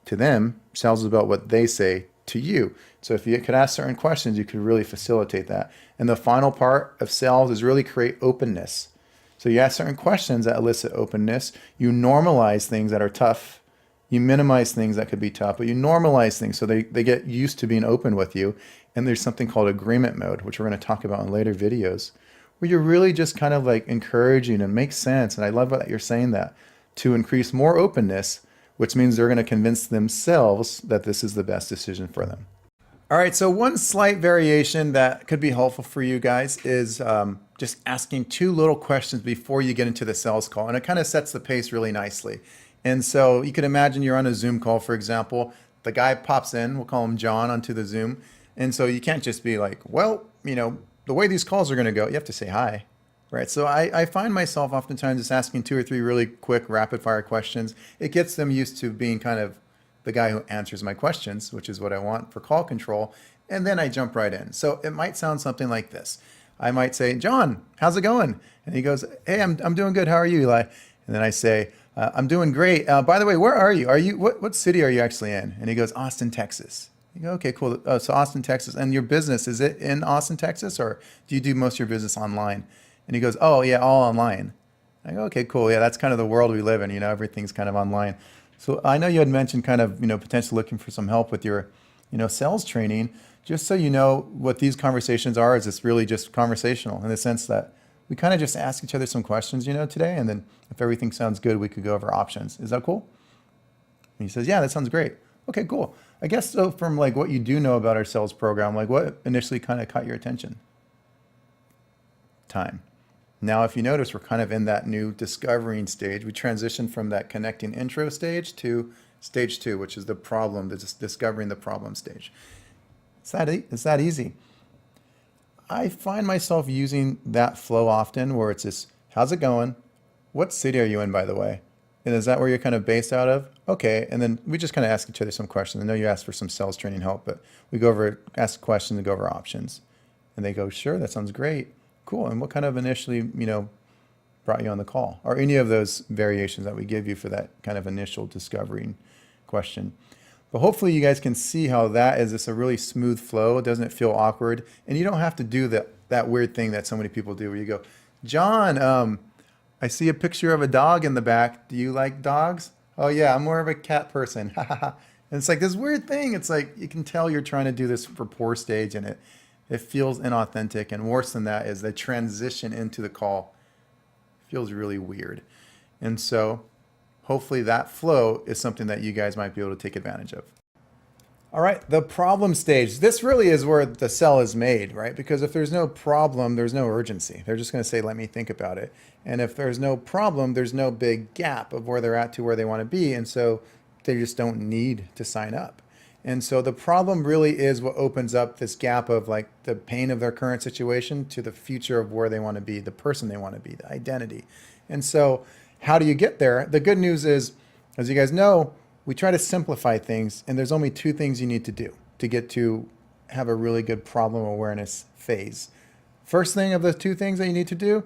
to them. Sales is about what they say to you. So if you could ask certain questions, you could really facilitate that. And the final part of sales is really create openness. So you ask certain questions that elicit openness. You normalize things that are tough. You minimize things that could be tough, but you normalize things so they get used to being open with you. And there's something called agreement mode, which we're going to talk about in later videos, where you're really just kind of like encouraging and makes sense. And I love that you're saying that to increase more openness, which means they're going to convince themselves that this is the best decision for them. All right, so one slight variation that could be helpful for you guys is just asking two little questions before you get into the sales call. And it kind of sets the pace really nicely. And so you could imagine you're on a Zoom call, for example. The guy pops in, we'll call him John, onto the Zoom. And so you can't just be like, well, the way these calls are going to go, you have to say hi, right? So I find myself oftentimes just asking 2 or 3 really quick rapid fire questions. It gets them used to being kind of the guy who answers my questions, which is what I want for call control. And then I jump right in. So it might sound something like this. I might say, John, how's it going? And he goes, hey, I'm doing good. How are you, Eli? And then I say, I'm doing great. By the way, where are you? What city are you actually in? And he goes, Austin, Texas. You go, okay, cool. So Austin, Texas. And your business, is it in Austin, Texas, or do you do most of your business online? And he goes, oh, yeah, all online. I go, okay, cool. Yeah, that's kind of the world we live in. Everything's kind of online. So I know you had mentioned kind of, potentially looking for some help with your, sales training. Just so you know what these conversations are, is it's really just conversational in the sense that we kind of just ask each other some questions, today. And then if everything sounds good, we could go over options. Is that cool? And he says, yeah, that sounds great. Okay, cool. I guess so from like what you do know about our sales program, like what initially kind of caught your attention? Time. Now, if you notice, we're kind of in that new discovering stage. We transitioned from that connecting intro stage to stage 2, which is the problem, discovering the problem stage. It's that easy. I find myself using that flow often where it's just, how's it going? What city are you in, by the way? And is that where you're kind of based out of? Okay. And then we just kind of ask each other some questions. I know you asked for some sales training help, but we go over, ask questions and go over options. And they go, sure, that sounds great. Cool. And what kind of initially, brought you on the call? Or any of those variations that we give you for that kind of initial discovering question. But hopefully you guys can see how that is just a really smooth flow. It doesn't feel awkward. And you don't have to do that weird thing that so many people do where you go, John, I see a picture of a dog in the back. Do you like dogs? Oh yeah, I'm more of a cat person. And it's like this weird thing. It's like you can tell you're trying to do this for poor stage and it feels inauthentic. And worse than that is the transition into the call feels really weird. And so hopefully that flow is something that you guys might be able to take advantage of. All right, the problem stage. This really is where the sell is made, right? Because if there's no problem, there's no urgency. They're just going to say, let me think about it. And if there's no problem, there's no big gap of where they're at to where they want to be. And so they just don't need to sign up. And so the problem really is what opens up this gap of like the pain of their current situation to the future of where they want to be, the person they want to be, the identity. And so how do you get there? The good news is, as you guys know, we try to simplify things, and there's only 2 things you need to do to get to have a really good problem awareness phase. First thing of the 2 things that you need to do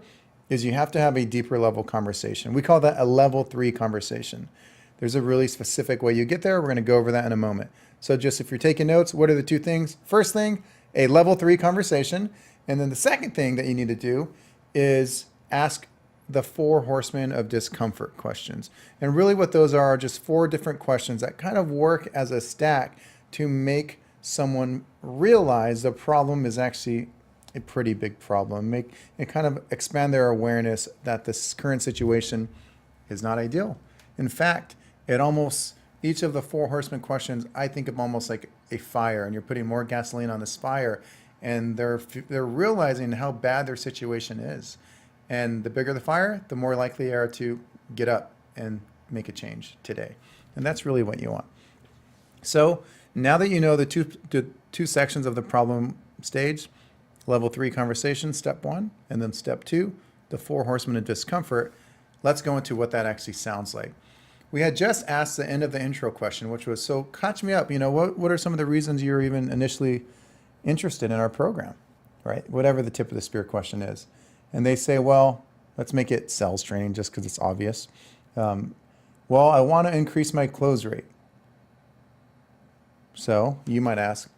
is you have to have a deeper level conversation. We call that a level 3 conversation. There's a really specific way you get there. We're going to go over that in a moment. So just if you're taking notes, what are the 2 things? First thing, a level 3 conversation. And then the second thing that you need to do is ask the 4 horsemen of discomfort questions. And really what those are just 4 different questions that kind of work as a stack to make someone realize the problem is actually a pretty big problem. Make and kind of expand their awareness that this current situation is not ideal. In fact, each of the 4 horsemen questions, I think of almost like a fire, and you're putting more gasoline on this fire, and they're realizing how bad their situation is. And the bigger the fire, the more likely they are to get up and make a change today. And that's really what you want. So Now that you know the two sections of the problem stage, level 3 conversation, step 1, and then step 2, the 4 horsemen of discomfort, let's go into what that actually sounds like. We had just asked the end of the intro question, which was, so catch me up, what are some of the reasons you're even initially interested in our program, right? Whatever the tip of the spear question is. And they say, well, let's make it sales training just because it's obvious. Well, I want to increase my close rate. So you might ask,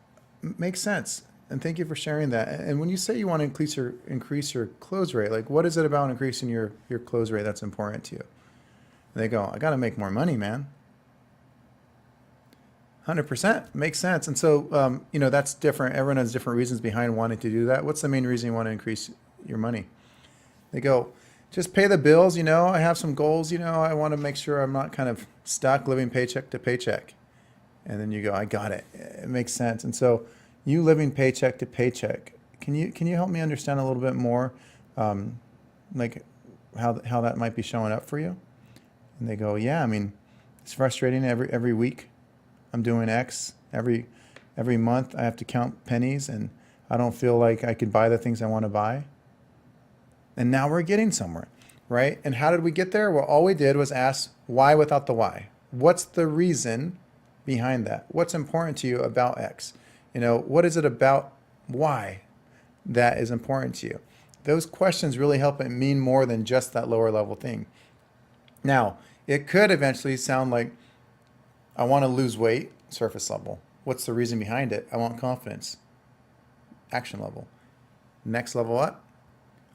makes sense. And thank you for sharing that. And when you say you want to increase your close rate, like what is it about increasing your close rate that's important to you? And they go, I got to make more money, man. 100% makes sense. And so, that's different. Everyone has different reasons behind wanting to do that. What's the main reason you want to increase your money? They go, just pay the bills. I have some goals. I want to make sure I'm not kind of stuck living paycheck to paycheck. And then you go, I got it. It makes sense. And so you living paycheck to paycheck, can you help me understand a little bit more, like how that might be showing up for you? And they go, yeah, it's frustrating every week. I'm doing X every month. I have to count pennies and I don't feel like I could buy the things I want to buy. And now we're getting somewhere, right? And how did we get there? Well, all we did was ask why without the why. What's the reason behind that? What's important to you about X? What is it about Y that is important to you? Those questions really help it mean more than just that lower level thing. Now, it could eventually sound like, I want to lose weight, surface level. What's the reason behind it? I want confidence, action level. Next level up.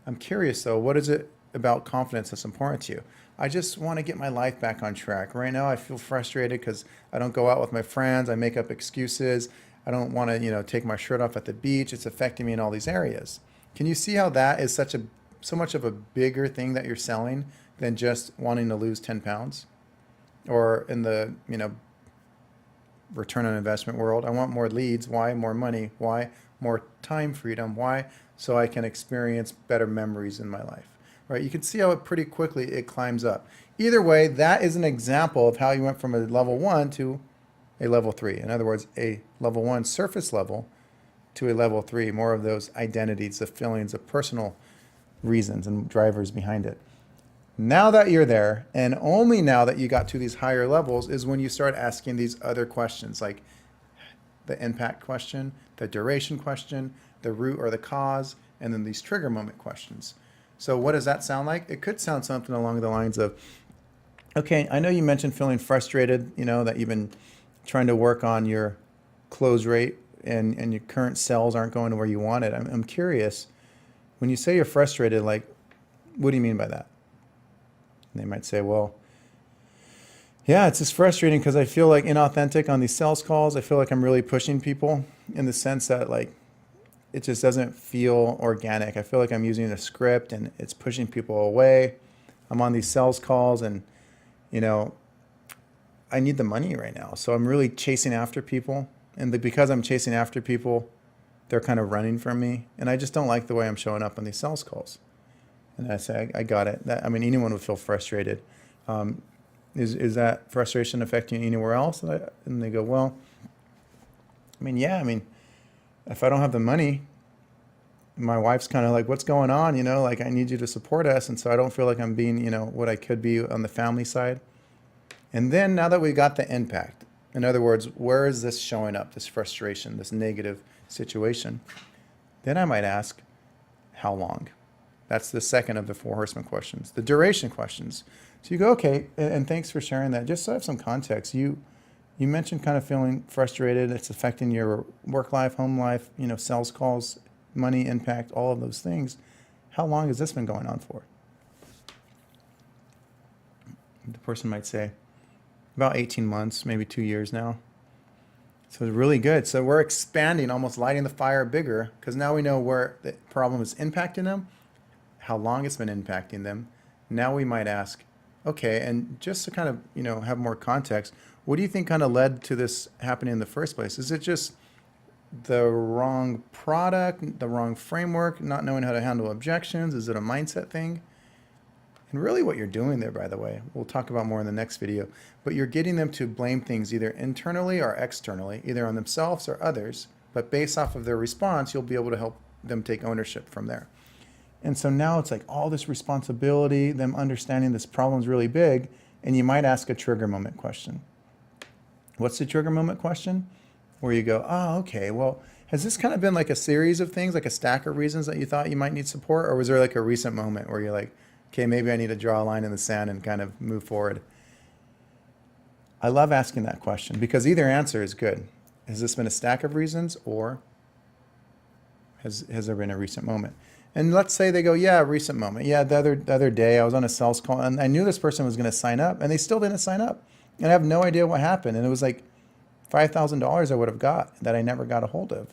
I'm curious though, what is it about confidence that's important to you? I just want to get my life back on track. Right now I feel frustrated because I don't go out with my friends. I make up excuses. I don't want to, take my shirt off at the beach. It's affecting me in all these areas. Can you see how that is so much of a bigger thing that you're selling than just wanting to lose 10 pounds? Or in the, return on investment world, I want more leads. Why? More money. Why? More time freedom. Why? So I can experience better memories in my life. Right? You can see how it pretty quickly it climbs up. Either way, that is an example of how you went from a level 1 to a level 3. In other words, a level 1 surface level to a level 3, more of those identities, the feelings, the personal reasons and drivers behind it. Now that you're there, and only now that you got to these higher levels, is when you start asking these other questions, like the impact question, the duration question, the root or the cause, and then these trigger moment questions. So what does that sound like? It could sound something along the lines of, okay, I know you mentioned feeling frustrated, that you've been trying to work on your close rate and your current sales aren't going to where you want it. I'm curious, when you say you're frustrated, like, what do you mean by that? And they might say, well, yeah, it's just frustrating because I feel like inauthentic on these sales calls. I feel like I'm really pushing people in the sense that like, it just doesn't feel organic. I feel like I'm using a script and it's pushing people away. I'm on these sales calls and, I need the money right now. So I'm really chasing after people. And because I'm chasing after people, they're kind of running from me. And I just don't like the way I'm showing up on these sales calls. And I say, I got it. Anyone would feel frustrated. Is that frustration affecting you anywhere else? And they go, well, yeah, if I don't have the money, my wife's kind of like, what's going on? Like I need you to support us. And so I don't feel like I'm being, what I could be on the family side. And then now that we got the impact, in other words, where is this showing up, this frustration, this negative situation? Then I might ask, how long? That's the second of the 4 horsemen questions, the duration questions. So you go, okay, and thanks for sharing that. Just so I have some context, you mentioned kind of feeling frustrated. It's affecting your work life, home life, sales calls, money, impact, all of those things. How long has this been going on for? The person might say, about 18 months, maybe 2 years now. So it's really good. So we're expanding, almost lighting the fire bigger, because now we know where the problem is impacting them, how long it's been impacting them. Now we might ask, okay, and just to kind of, have more context, what do you think kind of led to this happening in the first place? Is it just the wrong product, the wrong framework, not knowing how to handle objections? Is it a mindset thing? And really what you're doing there, by the way, we'll talk about more in the next video, but you're getting them to blame things either internally or externally, either on themselves or others, but based off of their response, you'll be able to help them take ownership from there. And so now it's like all this responsibility, them understanding this problem's really big, and you might ask a trigger moment question. What's the trigger moment question? Where you go, oh, okay, well, has this kind of been like a series of things, like a stack of reasons that you thought you might need support? Or was there like a recent moment where you're like, okay, maybe I need to draw a line in the sand and kind of move forward? I love asking that question because either answer is good. Has this been a stack of reasons, or has there been a recent moment? And let's say they go, yeah, recent moment. Yeah, the other day I was on a sales call and I knew this person was going to sign up and they still didn't sign up. And I have no idea what happened. And it was like $5,000 I would have got that I never got a hold of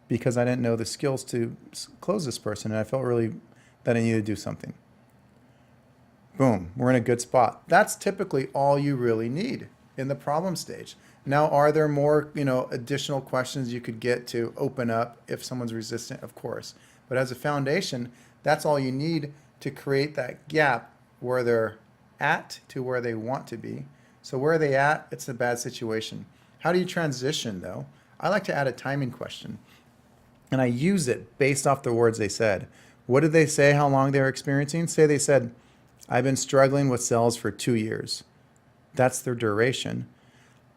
because I didn't know the skills to close this person. And I felt really that I needed to do something. Boom, we're in a good spot. That's typically all you really need in the problem stage. Now, are there more, additional questions you could get to open up if someone's resistant? Of course. But as a foundation, that's all you need to create that gap where they're at to where they want to be. So where are they at? It's a bad situation. How do you transition, though? I like to add a timing question. And I use it based off the words they said. What did they say, how long they were experiencing? Say they said, I've been struggling with sales for 2 years. That's their duration.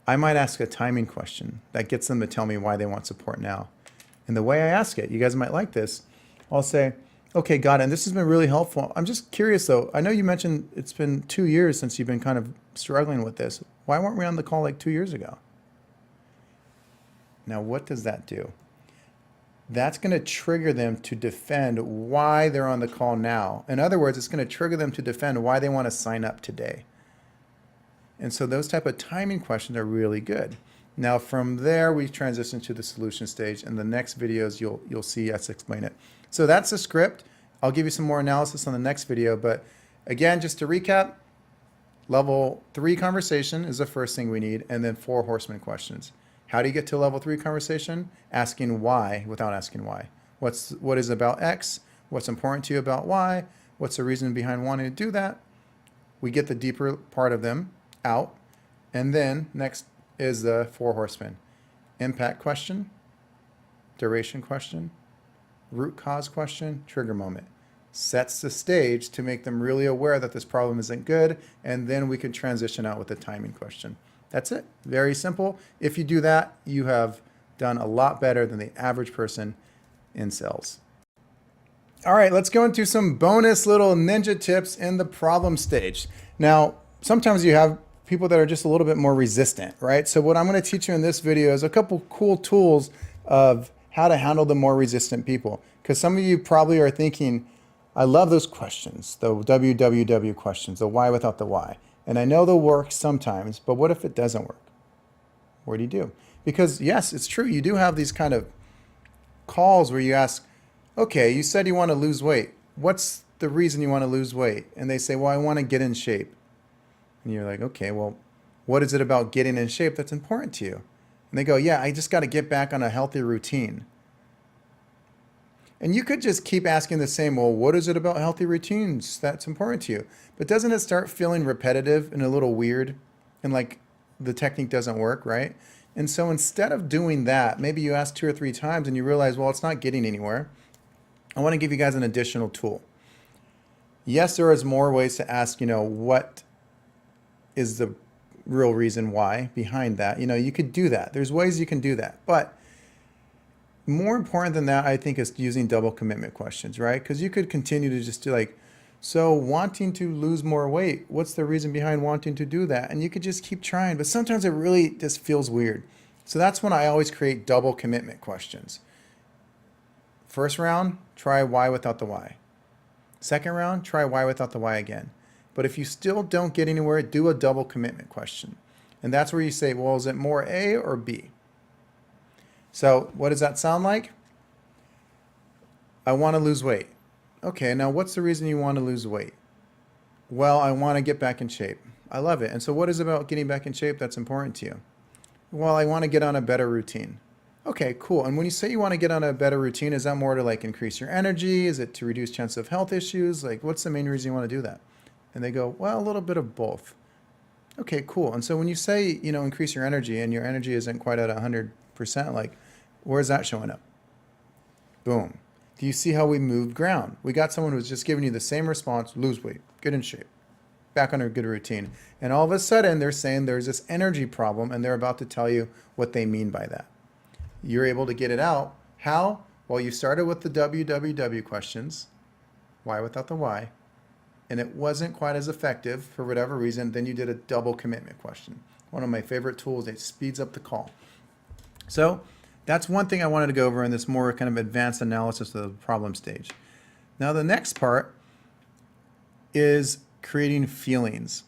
I might ask a timing question that gets them to tell me why they want support now. And the way I ask it, you guys might like this, I'll say, okay, got it. And this has been really helpful. I'm just curious though. I know you mentioned it's been 2 years since you've been kind of struggling with this. Why weren't we on the call like 2 years ago? Now, what does that do? That's going to trigger them to defend why they're on the call now. In other words, it's going to trigger them to defend why they want to sign up today. And so those type of timing questions are really good. Now from there, we transition to the solution stage. In the next videos, you'll see us explain it. So that's the script. I'll give you some more analysis on the next video. But again, just to recap, level 3 conversation is the first thing we need, and then 4 horseman questions. How do you get to level 3 conversation? Asking why without asking why. What is about X? What's important to you about Y? What's the reason behind wanting to do that? We get the deeper part of them out. And then next is the 4 horsemen. Impact question, duration question, root cause question, trigger moment. Sets the stage to make them really aware that this problem isn't good, and then we can transition out with the timing question. That's it. Very simple. If you do that, you have done a lot better than the average person in sales. All right, let's go into some bonus little ninja tips in the problem stage. Now, sometimes you have people that are just a little bit more resistant, right? So what I'm going to teach you in this video is a couple cool tools of how to handle the more resistant people. Because some of you probably are thinking, I love those questions, the WWW questions, the why without the why. And I know they'll work sometimes, but what if it doesn't work? What do you do? Because yes, it's true. You do have these kind of calls where you ask, okay, you said you want to lose weight. What's the reason you want to lose weight? And they say, well, I want to get in shape. And you're like, okay, well, what is it about getting in shape that's important to you? And they go, yeah, I just got to get back on a healthy routine. And you could just keep asking the same, well, what is it about healthy routines that's important to you? But doesn't it start feeling repetitive and a little weird and like the technique doesn't work, right? And so instead of doing that, maybe you ask 2 or 3 times and you realize, well, it's not getting anywhere. I want to give you guys an additional tool. Yes, there is more ways to ask, what is the real reason why behind that. You could do that. There's ways you can do that. But more important than that, I think, is using double commitment questions, right? Because you could continue to just do like, so wanting to lose more weight, what's the reason behind wanting to do that? And you could just keep trying, but sometimes it really just feels weird. So that's when I always create double commitment questions. First round, try why without the why. Second round, try why without the why again. But if you still don't get anywhere, do a double commitment question. And that's where you say, well, is it more A or B? So what does that sound like? I want to lose weight. Okay, now what's the reason you want to lose weight? Well, I want to get back in shape. I love it. And so what is it about getting back in shape that's important to you? Well, I want to get on a better routine. Okay, cool. And when you say you want to get on a better routine, is that more to like increase your energy? Is it to reduce chance of health issues? Like what's the main reason you want to do that? And they go, well, a little bit of both. Okay, cool. And so when you say, increase your energy and your energy isn't quite at 100%, like, where's that showing up? Boom. Do you see how we moved ground? We got someone who's just giving you the same response, lose weight, get in shape, back on a good routine. And all of a sudden, they're saying there's this energy problem, and they're about to tell you what they mean by that. You're able to get it out. How? Well, you started with the WWW questions, why without the why, and it wasn't quite as effective for whatever reason. Then you did a double commitment question. One of my favorite tools. It speeds up the call. So that's one thing I wanted to go over in this more kind of advanced analysis of the problem stage. Now, the next part is creating feelings.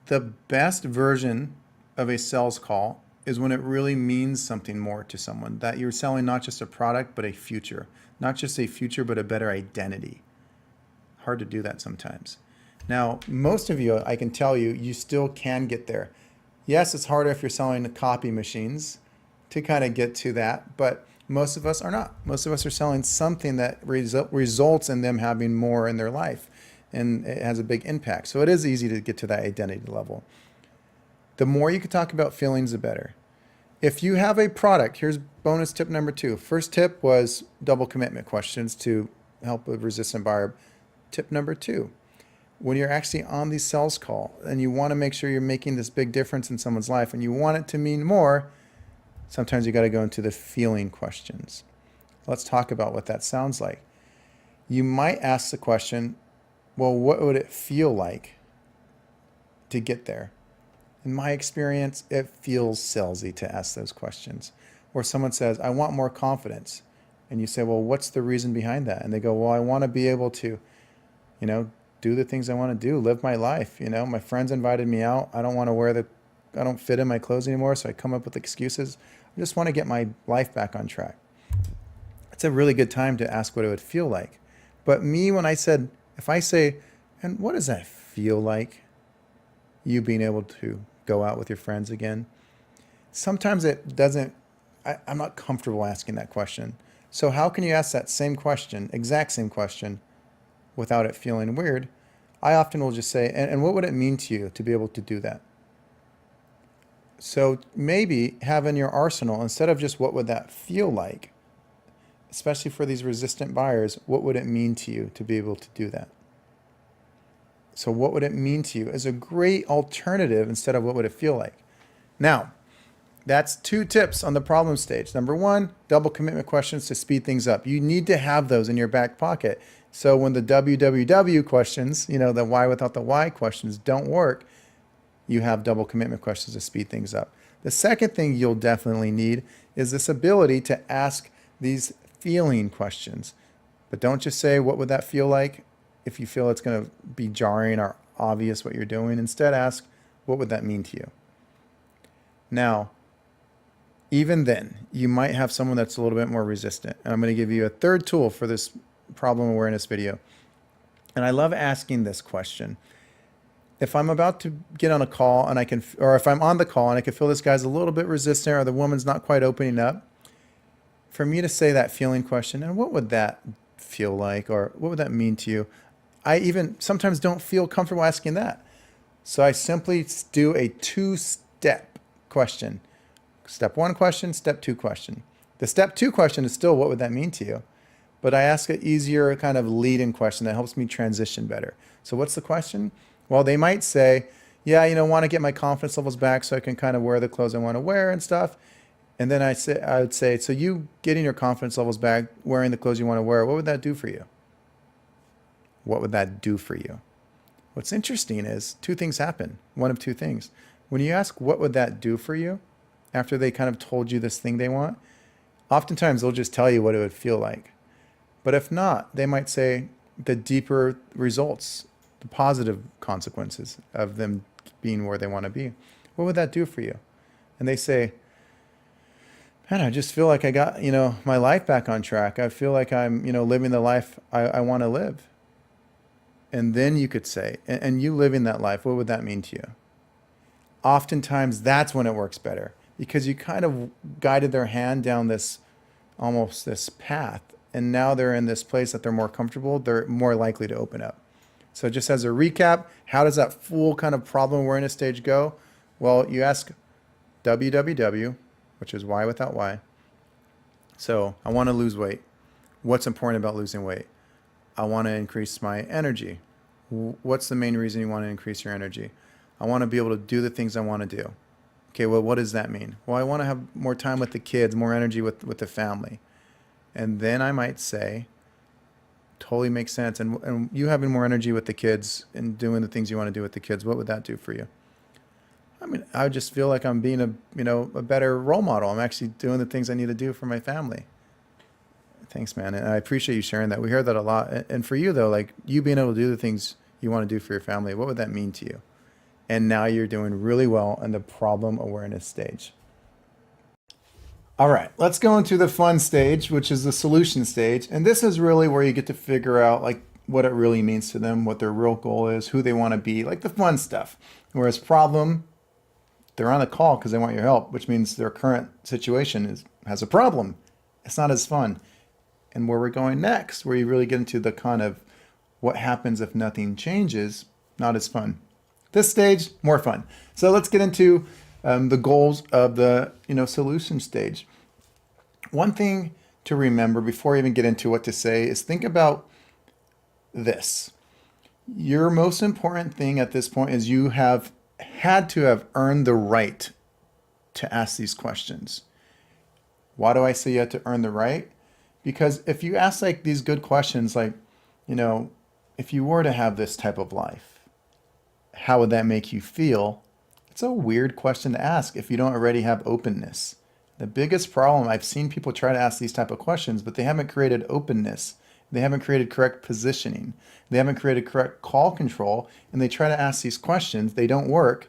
The best version of a sales call is when it really means something more to someone, that you're selling not just a product, but a future, not just a future, but a better identity. Hard to do that sometimes. Now, most of you, I can tell you, you still can get there. Yes, it's harder if you're selling copy machines to kind of get to that, but most of us are not. Most of us are selling something that results in them having more in their life, and it has a big impact. So it is easy to get to that identity level. The more you can talk about feelings, the better. If you have a product, here's bonus tip number 2. First tip was double commitment questions to help a resistant buyer. Tip number 2, when you're actually on the sales call and you want to make sure you're making this big difference in someone's life and you want it to mean more, sometimes you got to go into the feeling questions. Let's talk about what that sounds like. You might ask the question, well, what would it feel like to get there? In my experience, it feels salesy to ask those questions. Or someone says, I want more confidence. And you say, well, what's the reason behind that? And they go, well, I want to be able to, do the things I want to do, live my life. My friends invited me out. I don't want to I don't fit in my clothes anymore. So I come up with excuses. I just want to get my life back on track. It's a really good time to ask what it would feel like. But if I say, and what does that feel like? You being able to go out with your friends again. Sometimes it doesn't, I'm not comfortable asking that question. So how can you ask that same question, exact same question, without it feeling weird? I often will just say, and what would it mean to you to be able to do that? So maybe have in your arsenal, instead of just what would that feel like, especially for these resistant buyers, what would it mean to you to be able to do that? So what would it mean to you is a great alternative instead of what would it feel like. Now, that's 2 tips on the problem stage. Number 1, double commitment questions to speed things up. You need to have those in your back pocket. So when the WWW questions, the why without the why questions don't work, you have double commitment questions to speed things up. The second thing you'll definitely need is this ability to ask these feeling questions. But don't just say, what would that feel like? If you feel it's going to be jarring or obvious what you're doing, instead ask, what would that mean to you? Now, even then, you might have someone that's a little bit more resistant. And I'm going to give you a third tool for this problem awareness video. And I love asking this question. If I'm about to get on a call and if I'm on the call and I can feel this guy's a little bit resistant or the woman's not quite opening up, for me to say that feeling question, and what would that feel like, or what would that mean to you? I even sometimes don't feel comfortable asking that. So I simply do a 2-step question. Step 1 question, step 2 question. The step 2 question is still, what would that mean to you? But I ask an easier kind of lead-in question that helps me transition better. So what's the question? Well, they might say, yeah, want to get my confidence levels back so I can kind of wear the clothes I want to wear and stuff. And then I would say, so you getting your confidence levels back, wearing the clothes you want to wear, what would that do for you? What would that do for you? What's interesting is 2 things happen. One of 2 things. When you ask, what would that do for you? After they kind of told you this thing they want, oftentimes they'll just tell you what it would feel like. But if not, they might say the deeper results, the positive consequences of them being where they want to be. What would that do for you? And they say, man, I just feel like I got, my life back on track. I feel like I'm, living the life I want to live. And then you could say, and you living that life, what would that mean to you? Oftentimes that's when it works better, because you kind of guided their hand down this path. And now they're in this place that they're more comfortable. They're more likely to open up. So just as a recap, how does that full kind of problem awareness stage go? Well, you ask WWW, which is why without why. So I want to lose weight. What's important about losing weight? I want to increase my energy. What's the main reason you want to increase your energy? I want to be able to do the things I want to do. Okay, well, what does that mean? Well, I want to have more time with the kids, more energy with the family. And then I might say, totally makes sense. And you having more energy with the kids and doing the things you want to do with the kids, what would that do for you? I mean, I would just feel like I'm being a better role model. I'm actually doing the things I need to do for my family. Thanks, man. And I appreciate you sharing that. We hear that a lot. And for you, though, like you being able to do the things you want to do for your family, what would that mean to you? And now you're doing really well in the problem awareness stage. All right, let's go into the fun stage, which is the solution stage. And this is really where you get to figure out like what it really means to them, what their real goal is, who they want to be, like the fun stuff. Whereas problem, they're on the call because they want your help, which means their current situation has a problem. It's not as fun. And where we're going next, where you really get into the kind of what happens if nothing changes, not as fun. This stage, more fun. So let's get into the goals of the solution stage. One thing to remember before I even get into what to say is think about this. Your most important thing at this point is you have had to have earned the right to ask these questions. Why do I say you have to earn the right? Because if you ask like these good questions, like, if you were to have this type of life, how would that make you feel? It's a weird question to ask if you don't already have openness. The biggest problem, I've seen people try to ask these type of questions, but they haven't created openness. They haven't created correct positioning. They haven't created correct call control, and they try to ask these questions. They don't work,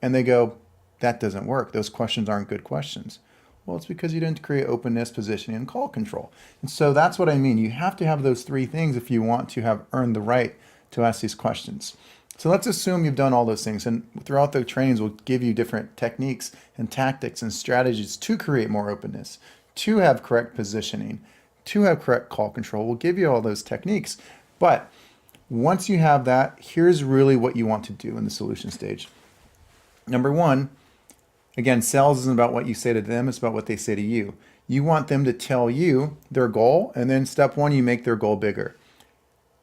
and they go, that doesn't work. Those questions aren't good questions. Well, it's because you didn't create openness, positioning, and call control. And so that's what I mean. You have to have those three things if you want to have earned the right to ask these questions. So let's assume you've done all those things, and throughout the trainings we'll give you different techniques and tactics and strategies to create more openness, to have correct positioning, to have correct call control. We'll give you all those techniques. But once you have that, here's really what you want to do in the solution stage. Number one, again, sales isn't about what you say to them, it's about what they say to you. You want them to tell you their goal, and then step one, you make their goal bigger.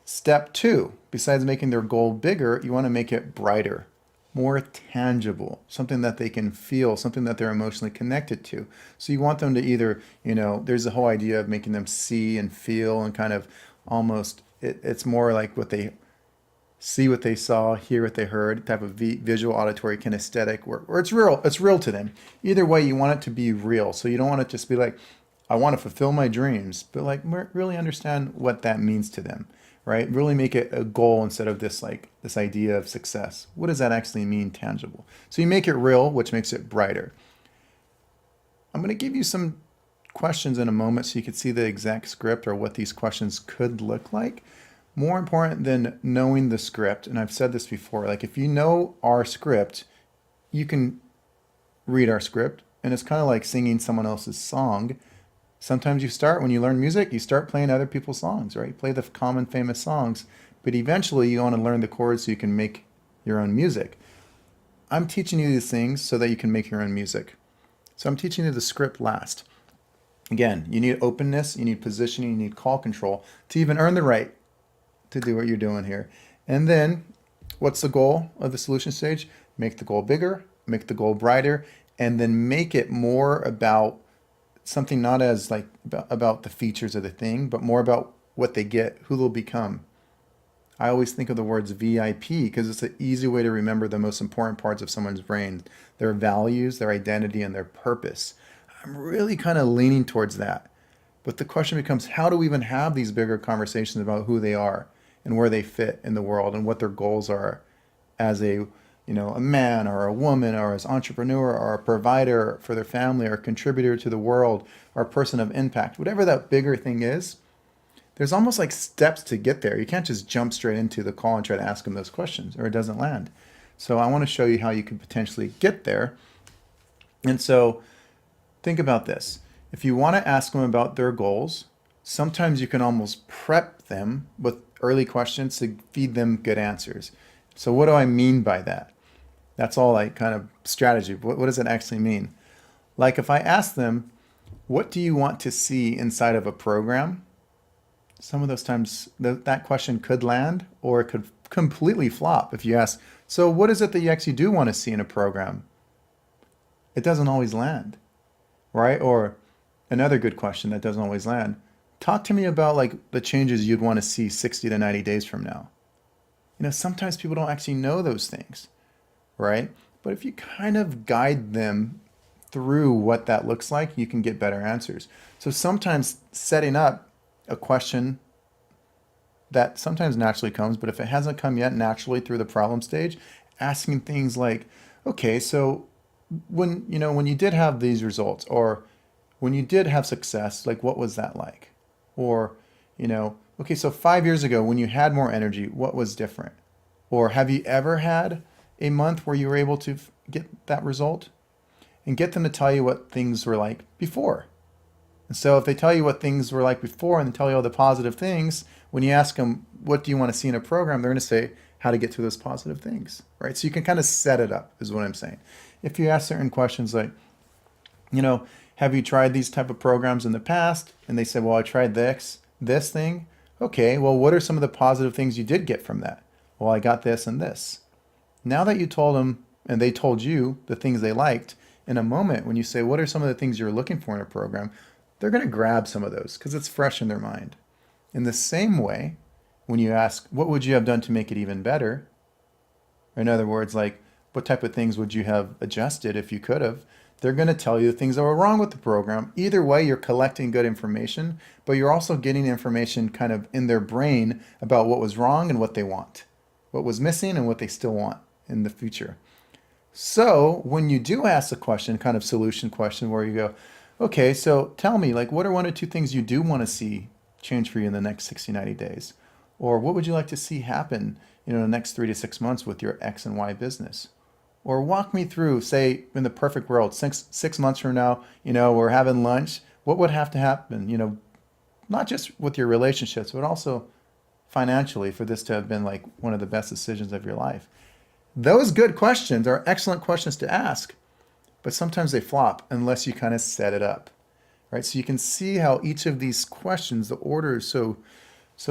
Step two, besides making their goal bigger, you want to make it brighter, more tangible, something that they can feel, something that they're emotionally connected to. So you want them to either, there's the whole idea of making them see and feel and kind of almost, it's more like what they see, what they saw, hear what they heard, type of visual, auditory, kinesthetic, or it's real to them. Either way, you want it to be real. So you don't want it to just be like, I want to fulfill my dreams, but like really understand what that means to them. Right? Really make it a goal instead of this idea of success. What does that actually mean tangible? So you make it real, which makes it brighter. I'm going to give you some questions in a moment so you can see the exact script or what these questions could look like. More important than knowing the script, and I've said this before, like if you know our script, you can read our script, and it's kind of like singing someone else's song. Sometimes when you learn music, you start playing other people's songs, right? You play the common famous songs, but eventually you want to learn the chords so you can make your own music. I'm teaching you these things so that you can make your own music. So I'm teaching you the script last. Again, you need openness, you need positioning, you need call control to even earn the right to do what you're doing here. And then what's the goal of the solution stage? Make the goal bigger, make the goal brighter, and then make it more about something not as like about the features of the thing, but more about what they get, who they'll become. I always think of the words VIP because it's an easy way to remember the most important parts of someone's brain, their values, their identity, and their purpose. I'm really kind of leaning towards that. But the question becomes, how do we even have these bigger conversations about who they are and where they fit in the world and what their goals are as a man or a woman or as entrepreneur or a provider for their family or a contributor to the world or a person of impact, whatever that bigger thing is, there's almost like steps to get there. You can't just jump straight into the call and try to ask them those questions or it doesn't land. So I want to show you how you could potentially get there. And so think about this. If you want to ask them about their goals, sometimes you can almost prep them with early questions to feed them good answers. So what do I mean by that? That's all like kind of strategy. What does it actually mean? Like if I ask them, what do you want to see inside of a program? Some of those times that question could land or it could completely flop. If you ask, so what is it that you actually do want to see in a program? It doesn't always land, right? Or another good question that doesn't always land. Talk to me about like the changes you'd want to see 60 to 90 days from now. Sometimes people don't actually know those things, right? But if you kind of guide them through what that looks like, you can get better answers. So sometimes setting up a question that sometimes naturally comes, but if it hasn't come yet naturally through the problem stage, asking things like, okay, so when you did have these results, or when you did have success, like what was that like? Or, okay, so 5 years ago when you had more energy, what was different? Or have you ever had a month where you were able to get that result? And get them to tell you what things were like before. And so if they tell you what things were like before and they tell you all the positive things, when you ask them, what do you want to see in a program? They're going to say how to get to those positive things, right? So you can kind of set it up is what I'm saying. If you ask certain questions like, have you tried these type of programs in the past? And they say, well, I tried this thing. Okay, well, what are some of the positive things you did get from that? Well, I got this and this. Now that you told them and they told you the things they liked, in a moment when you say, what are some of the things you're looking for in a program? They're going to grab some of those because it's fresh in their mind. In the same way, when you ask, what would you have done to make it even better? Or in other words, like, what type of things would you have adjusted if you could have? They're going to tell you the things that were wrong with the program. Either way, you're collecting good information, but you're also getting information kind of in their brain about what was wrong and what they want, what was missing and what they still want in the future. So when you do ask a question, kind of solution question, where you go, okay, so tell me, like, what are one or two things you do want to see change for you in the next 60, 90 days? Or what would you like to see happen, in the next 3 to 6 months with your X and Y business? Or walk me through, say, in the perfect world, six months from now, we're having lunch. What would have to happen, not just with your relationships, but also financially for this to have been like one of the best decisions of your life? Those good questions are excellent questions to ask, but sometimes they flop unless you kind of set it up, right? So you can see how each of these questions, the order is so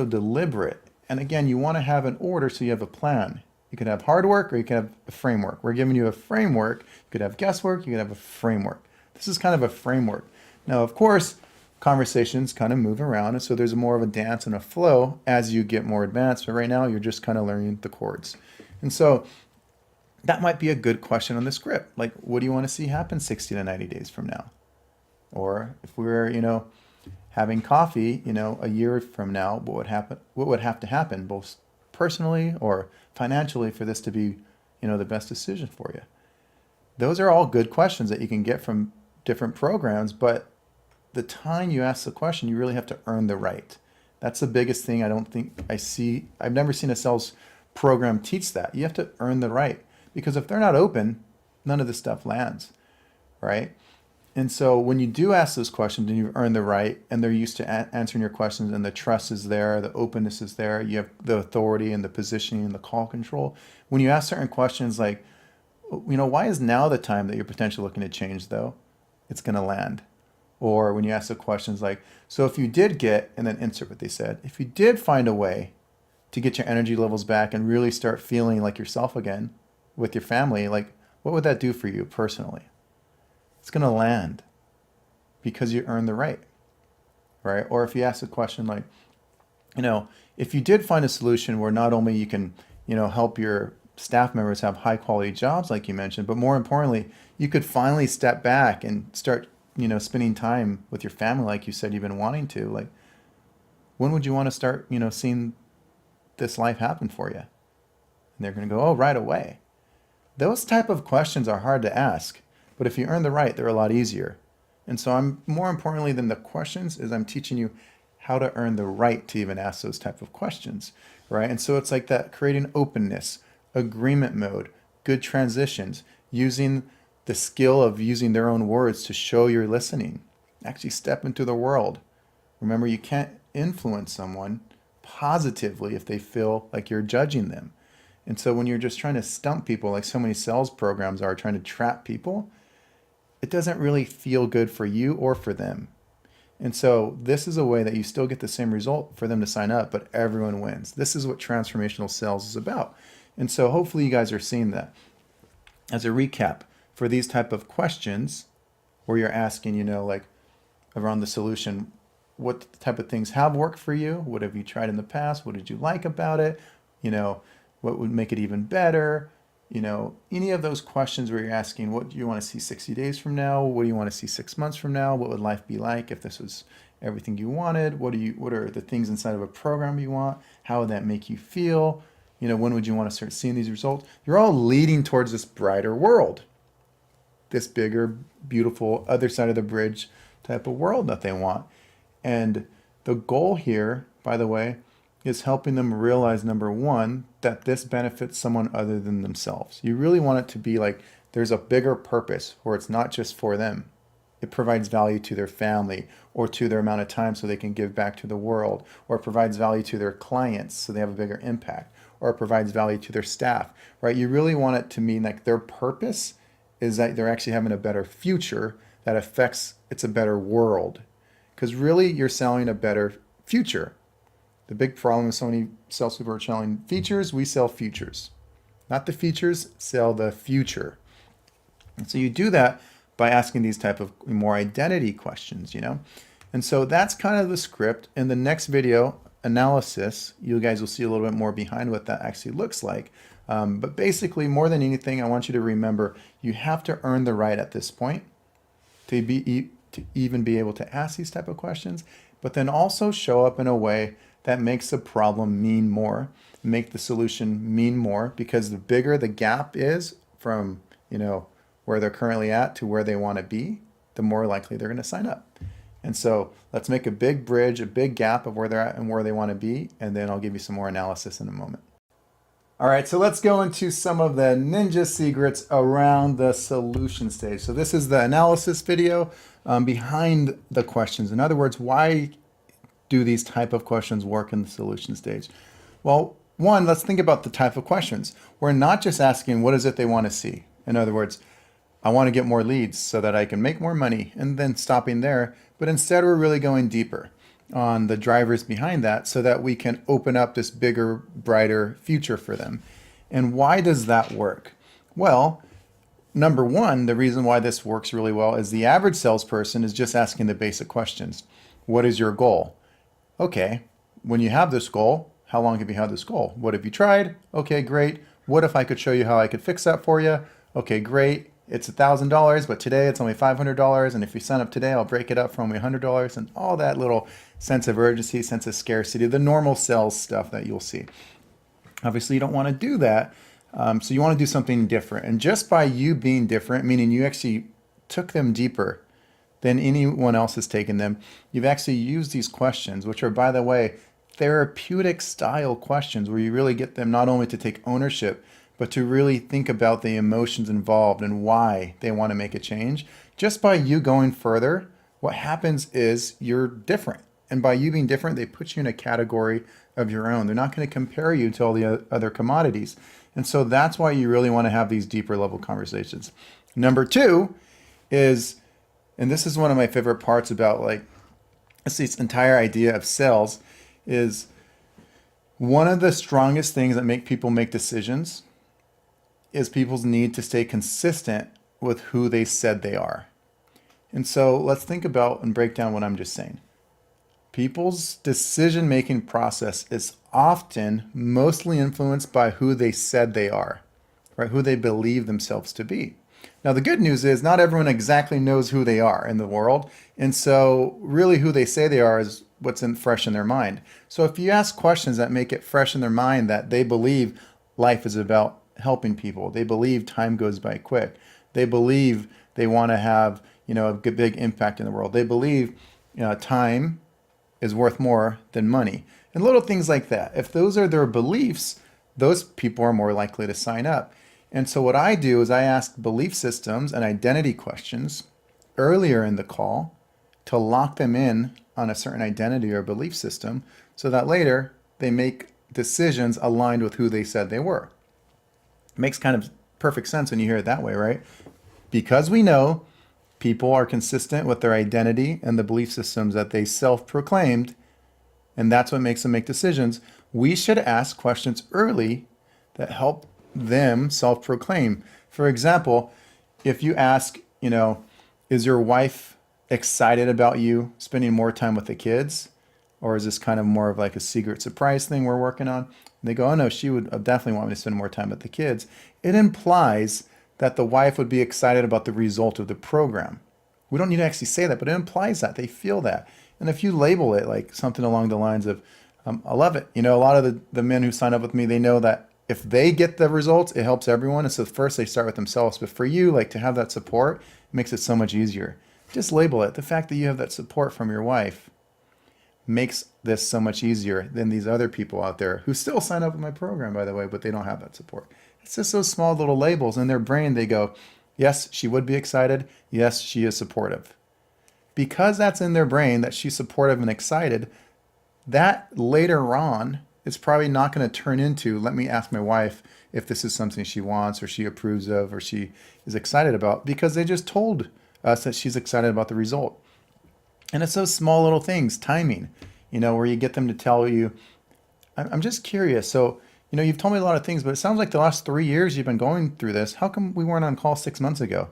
deliberate. And again, you want to have an order so you have a plan. You can have hard work or you can have a framework. We're giving you a framework. You could have guesswork, you could have a framework. This is kind of a framework. Now, of course, conversations kind of move around, and so there's more of a dance and a flow as you get more advanced. But right now, you're just kind of learning the chords. And so that might be a good question on the script. Like, what do you want to see happen 60 to 90 days from now? Or if we were, having coffee, a year from now, what would happen? What would have to happen, both personally or financially, for this to be, the best decision for you? Those are all good questions that you can get from different programs, but the time you ask the question, you really have to earn the right. That's the biggest thing I don't think I see. I've never seen a sales program teach that. You have to earn the right. Because if they're not open, none of this stuff lands, right? And so when you do ask those questions and you've earned the right and they're used to answering your questions and the trust is there, the openness is there, you have the authority and the positioning and the call control. When you ask certain questions like, why is now the time that you're potentially looking to change though? It's going to land. Or when you ask the questions like, so if you did get, and then insert what they said, if you did find a way to get your energy levels back and really start feeling like yourself again, with your family, like what would that do for you personally? It's going to land because you earned the right? Or if you ask a question like, if you did find a solution where not only you can, help your staff members have high quality jobs, like you mentioned, but more importantly, you could finally step back and start, spending time with your family, like you said, you've been wanting to, like, when would you want to start, seeing this life happen for you? And they're going to go, oh, right away. Those type of questions are hard to ask, but if you earn the right, they're a lot easier. And so I'm more importantly than the questions is I'm teaching you how to earn the right to even ask those type of questions, right? And so it's like that, creating openness, agreement mode, good transitions, using the skill of using their own words to show you're listening. Actually step into the world. Remember, you can't influence someone, positively if they feel like you're judging them. And so when you're just trying to stump people, like so many sales programs are trying to trap people, it doesn't really feel good for you or for them. And so this is a way that you still get the same result for them to sign up, but everyone wins. This is what transformational sales is about. And so hopefully you guys are seeing that. As a recap, for these type of questions where you're asking, like around the solution, what type of things have worked for you? What have you tried in the past? What did you like about it? What would make it even better? Any of those questions where you're asking, what do you want to see 60 days from now? What do you want to see 6 months from now? What would life be like if this was everything you wanted? What are the things inside of a program you want? How would that make you feel? When would you want to start seeing these results? You're all leading towards this brighter world, this bigger, beautiful, other side of the bridge type of world that they want. And the goal here, by the way, is helping them realize, number one, that this benefits someone other than themselves. You really want it to be like there's a bigger purpose where it's not just for them. It provides value to their family or to their amount of time so they can give back to the world, or it provides value to their clients so they have a bigger impact, or it provides value to their staff, right? You really want it to mean like their purpose is that they're actually having a better future that affects, it's a better world. Because really you're selling a better future. The big problem is so many salespeople are selling features. We sell futures. Not the features, sell the future. And so you do that by asking these type of more identity questions, And so that's kind of the script. In the next video analysis, you guys will see a little bit more behind what that actually looks like. But basically, more than anything, I want you to remember, you have to earn the right at this point to even be able to ask these type of questions, but then also show up in a way that makes the problem mean more, make the solution mean more, because the bigger the gap is from, where they're currently at to where they want to be, the more likely they're going to sign up. And so let's make a big bridge, a big gap of where they're at and where they want to be. And then I'll give you some more analysis in a moment. All right, so let's go into some of the ninja secrets around the solution stage. So this is the analysis video behind the questions. In other words, why do these type of questions work in the solution stage? Well, one, let's think about the type of questions. We're not just asking what is it they want to see. In other words, I want to get more leads so that I can make more money, and then stopping there. But instead, we're really going deeper on the drivers behind that so that we can open up this bigger, brighter future for them. And why does that work? Well, number one, the reason why this works really well is the average salesperson is just asking the basic questions. What is your goal? Okay, when you have this goal, how long have you had this goal? What have you tried? Okay, great. What if I could show you how I could fix that for you? Okay, great. It's $1,000, but today it's only $500. And if you sign up today, I'll break it up for only $100, and all that little sense of urgency, sense of scarcity, the normal sales stuff that you'll see. Obviously, you don't want to do that. So you want to do something different. And just by you being different, meaning you actually took them deeper than anyone else has taken them, you've actually used these questions, which are, by the way, therapeutic style questions where you really get them not only to take ownership, but to really think about the emotions involved and why they want to make a change. Just by you going further, what happens is you're different. And by you being different, they put you in a category of your own. They're not going to compare you to all the other commodities. And so that's why you really want to have these deeper level conversations. Number two is, and this is one of my favorite parts about this entire idea of sales, is one of the strongest things that make people make decisions is people's need to stay consistent with who they said they are. And so let's think about and break down what I'm just saying. People's decision-making process is often mostly influenced by who they said they are, right? Who they believe themselves to be. Now, the good news is not everyone exactly knows who they are in the world. And so really who they say they are is what's fresh in their mind. So if you ask questions that make it fresh in their mind, that they believe life is about helping people, they believe time goes by quick, they believe they want to have, a big impact in the world, they believe time is worth more than money, and little things like that. If those are their beliefs, those people are more likely to sign up. And so what I do is I ask belief systems and identity questions earlier in the call to lock them in on a certain identity or belief system so that later they make decisions aligned with who they said they were. It makes kind of perfect sense when you hear it that way, right? Because we know people are consistent with their identity and the belief systems that they self-proclaimed, and that's what makes them make decisions. We should ask questions early that help them self-proclaim. For example, if you ask, is your wife excited about you spending more time with the kids? Or is this kind of more of like a secret surprise thing we're working on? And they go, oh no, she would definitely want me to spend more time with the kids. It implies that the wife would be excited about the result of the program. We don't need to actually say that, but it implies that they feel that. And if you label it like something along the lines of, I love it. A lot of the men who sign up with me, they know that if they get the results, it helps everyone. And so first they start with themselves. But for you, like to have that support makes it so much easier. Just label it. The fact that you have that support from your wife makes this so much easier than these other people out there who still sign up with my program, by the way, but they don't have that support. It's just those small little labels in their brain. They go, yes, she would be excited. Yes, she is supportive. Because that's in their brain that she's supportive and excited, that later on, it's probably not going to turn into, let me ask my wife if this is something she wants or she approves of or she is excited about, because they just told us that she's excited about the result. And it's those small little things, timing, where you get them to tell you, I'm just curious. So, you've told me a lot of things, but it sounds like the last 3 years you've been going through this. How come we weren't on call 6 months ago?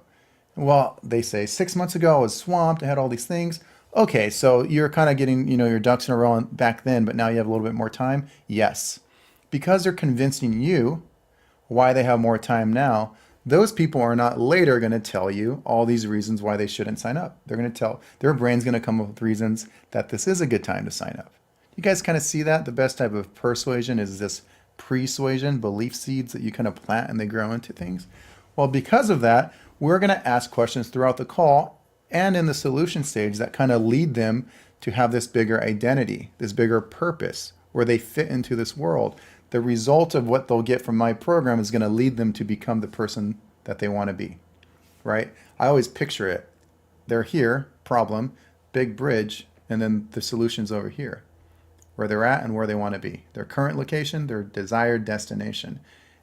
Well, they say 6 months ago I was swamped. I had all these things. Okay, so you're kind of getting, your ducks in a row back then, but now you have a little bit more time? Yes. Because they're convincing you why they have more time now, those people are not later going to tell you all these reasons why they shouldn't sign up. They're going to their brain's going to come up with reasons that this is a good time to sign up. You guys kind of see that? The best type of persuasion is this persuasion, belief seeds that you kind of plant and they grow into things. Well, because of that, we're going to ask questions throughout the call and in the solution stage that kind of lead them to have this bigger identity, this bigger purpose, where they fit into this world. The result of what they'll get from my program is going to lead them to become the person that they want to be, right? I always picture it. They're here, problem, big bridge, and then the solution's over here, where they're at and where they want to be. Their current location, their desired destination.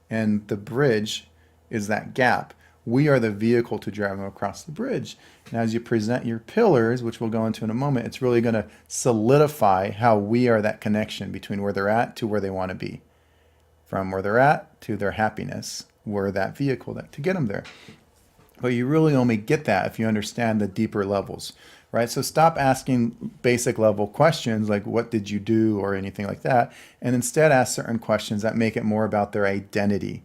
And the bridge is that gap. We are the vehicle to drive them across the bridge. And as you present your pillars, which we'll go into in a moment, it's really going to solidify how we are that connection between where they're at to where they want to be. From where they're at to their happiness, we're that vehicle to get them there. But you really only get that if you understand the deeper levels, right? So stop asking basic level questions like what did you do or anything like that, and instead ask certain questions that make it more about their identity.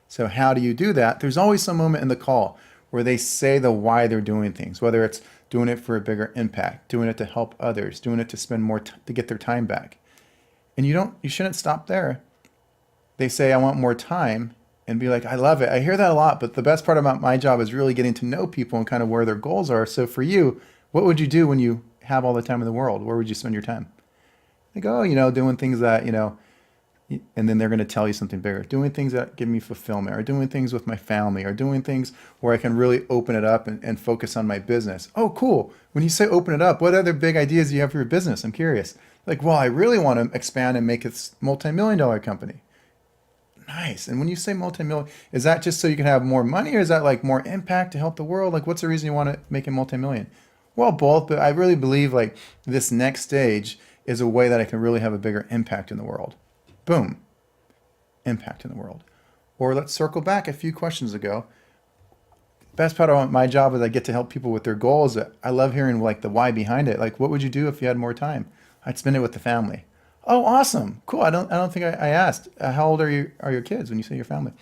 So how do you do that? There's always some moment in the call where they say the why they're doing things, whether it's doing it for a bigger impact, doing it to help others, doing it to spend more to get their time back. And you shouldn't stop there. They say, I want more time, and be like, I love it. I hear that a lot, but the best part about my job is really getting to know people and kind of where their goals are. So for you, what would you do when you have all the time in the world? Where would you spend your time? They go, doing things that, and then they're going to tell you something bigger, doing things that give me fulfillment, or doing things with my family, or doing things where I can really open it up and focus on my business. Oh, cool. When you say open it up, what other big ideas do you have for your business? I'm curious. Like, well, I really want to expand and make it a multi-million-dollar company. Nice. And when you say multi-million, is that just so you can have more money, or is that like more impact to help the world? Like, what's the reason you want to make it multi-million? Well, both, but I really believe like this next stage is a way that I can really have a bigger impact in the world. Boom. Impact in the world. Or let's circle back a few questions ago. Best part of my job is I get to help people with their goals. I love hearing like the why behind it. Like, what would you do if you had more time? I'd spend it with the family. Oh, awesome. Cool. I don't think I asked. How old are your kids when you say your family?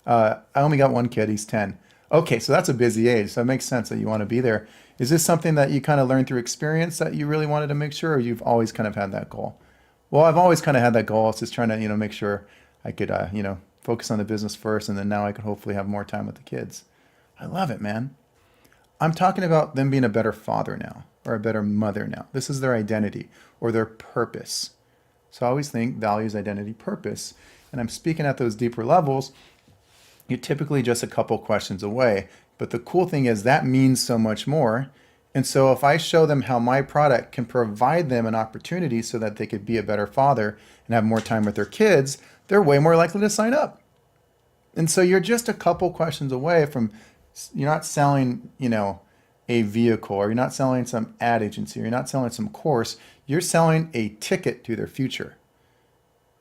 I only got one kid. He's 10. Okay, so that's a busy age. So it makes sense that you want to be there. Is this something that you kind of learned through experience that you really wanted to make sure, or you've always kind of had that goal? Well, I've always kind of had that goal. It's just trying to, make sure I could, focus on the business first, and then now I could hopefully have more time with the kids. I love it, man. I'm talking about them being a better father now, or a better mother now. This is their identity or their purpose. So I always think values, identity, purpose. And I'm speaking at those deeper levels. You're typically just a couple questions away. But the cool thing is that means so much more. And so if I show them how my product can provide them an opportunity so that they could be a better father and have more time with their kids, they're way more likely to sign up. And so you're just a couple questions away from, you're not selling, a vehicle, or you're not selling some ad agency, or you're not selling some course. You're selling a ticket to their future,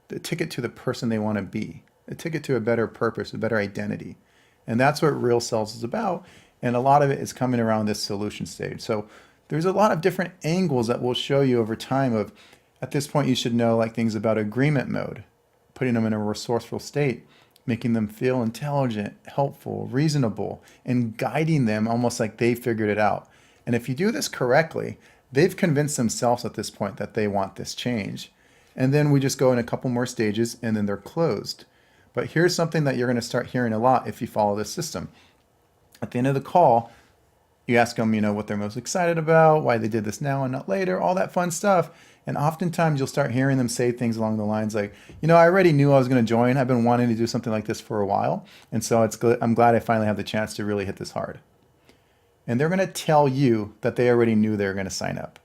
the ticket to the person they want to be, a ticket to a better purpose, a better identity. And that's what real sales is about. And a lot of it is coming around this solution stage. So there's a lot of different angles that we'll show you over time of, at this point, you should know like things about agreement mode, putting them in a resourceful state, making them feel intelligent, helpful, reasonable, and guiding them almost like they figured it out. And if you do this correctly, they've convinced themselves at this point that they want this change. And then we just go in a couple more stages and then they're closed. But here's something that you're going to start hearing a lot if you follow this system. At the end of the call, you ask them, what they're most excited about, why they did this now and not later, all that fun stuff. And oftentimes you'll start hearing them say things along the lines like, I already knew I was going to join. I've been wanting to do something like this for a while. And so I'm glad I finally have the chance to really hit this hard. And they're going to tell you that they already knew they were going to sign up,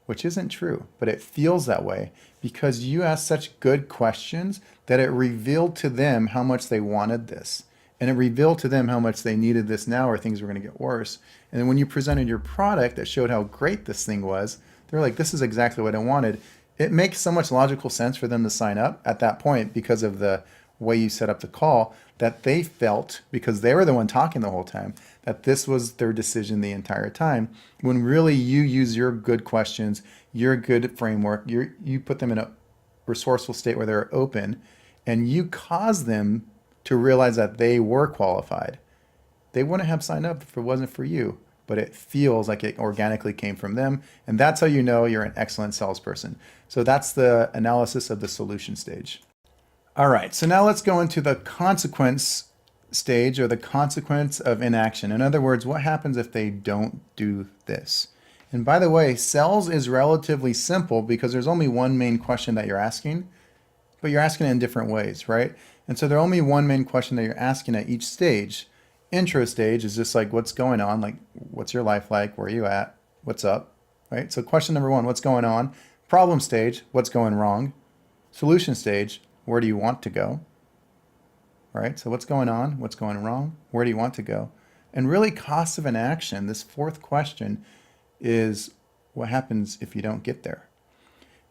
which isn't true, but it feels that way because you asked such good questions that it revealed to them how much they wanted this. And it revealed to them how much they needed this now or things were going to get worse. And then when you presented your product that showed how great this thing was, they're like, this is exactly what I wanted. It makes so much logical sense for them to sign up at that point because of the way you set up the call that they felt, because they were the one talking the whole time, that this was their decision the entire time. When really you use your good questions, your good framework, you put them in a resourceful state where they're open and you cause them to realize that they were qualified. They wouldn't have signed up if it wasn't for you, but it feels like it organically came from them. And that's how you know you're an excellent salesperson. So that's the analysis of the solution stage. All right, so now let's go into the consequence stage, or the consequence of inaction. In other words, what happens if they don't do this? And by the way, sales is relatively simple because there's only one main question that you're asking, but you're asking it in different ways, right? And so there's only one main question that you're asking at each stage. Intro stage is just like, what's going on? Like, what's your life like? Where are you at? What's up? Right? So question number one, what's going on? Problem stage, what's going wrong? Solution stage, where do you want to go? Right? So what's going on? What's going wrong? Where do you want to go? And really, cost of inaction, this fourth question, is what happens if you don't get there?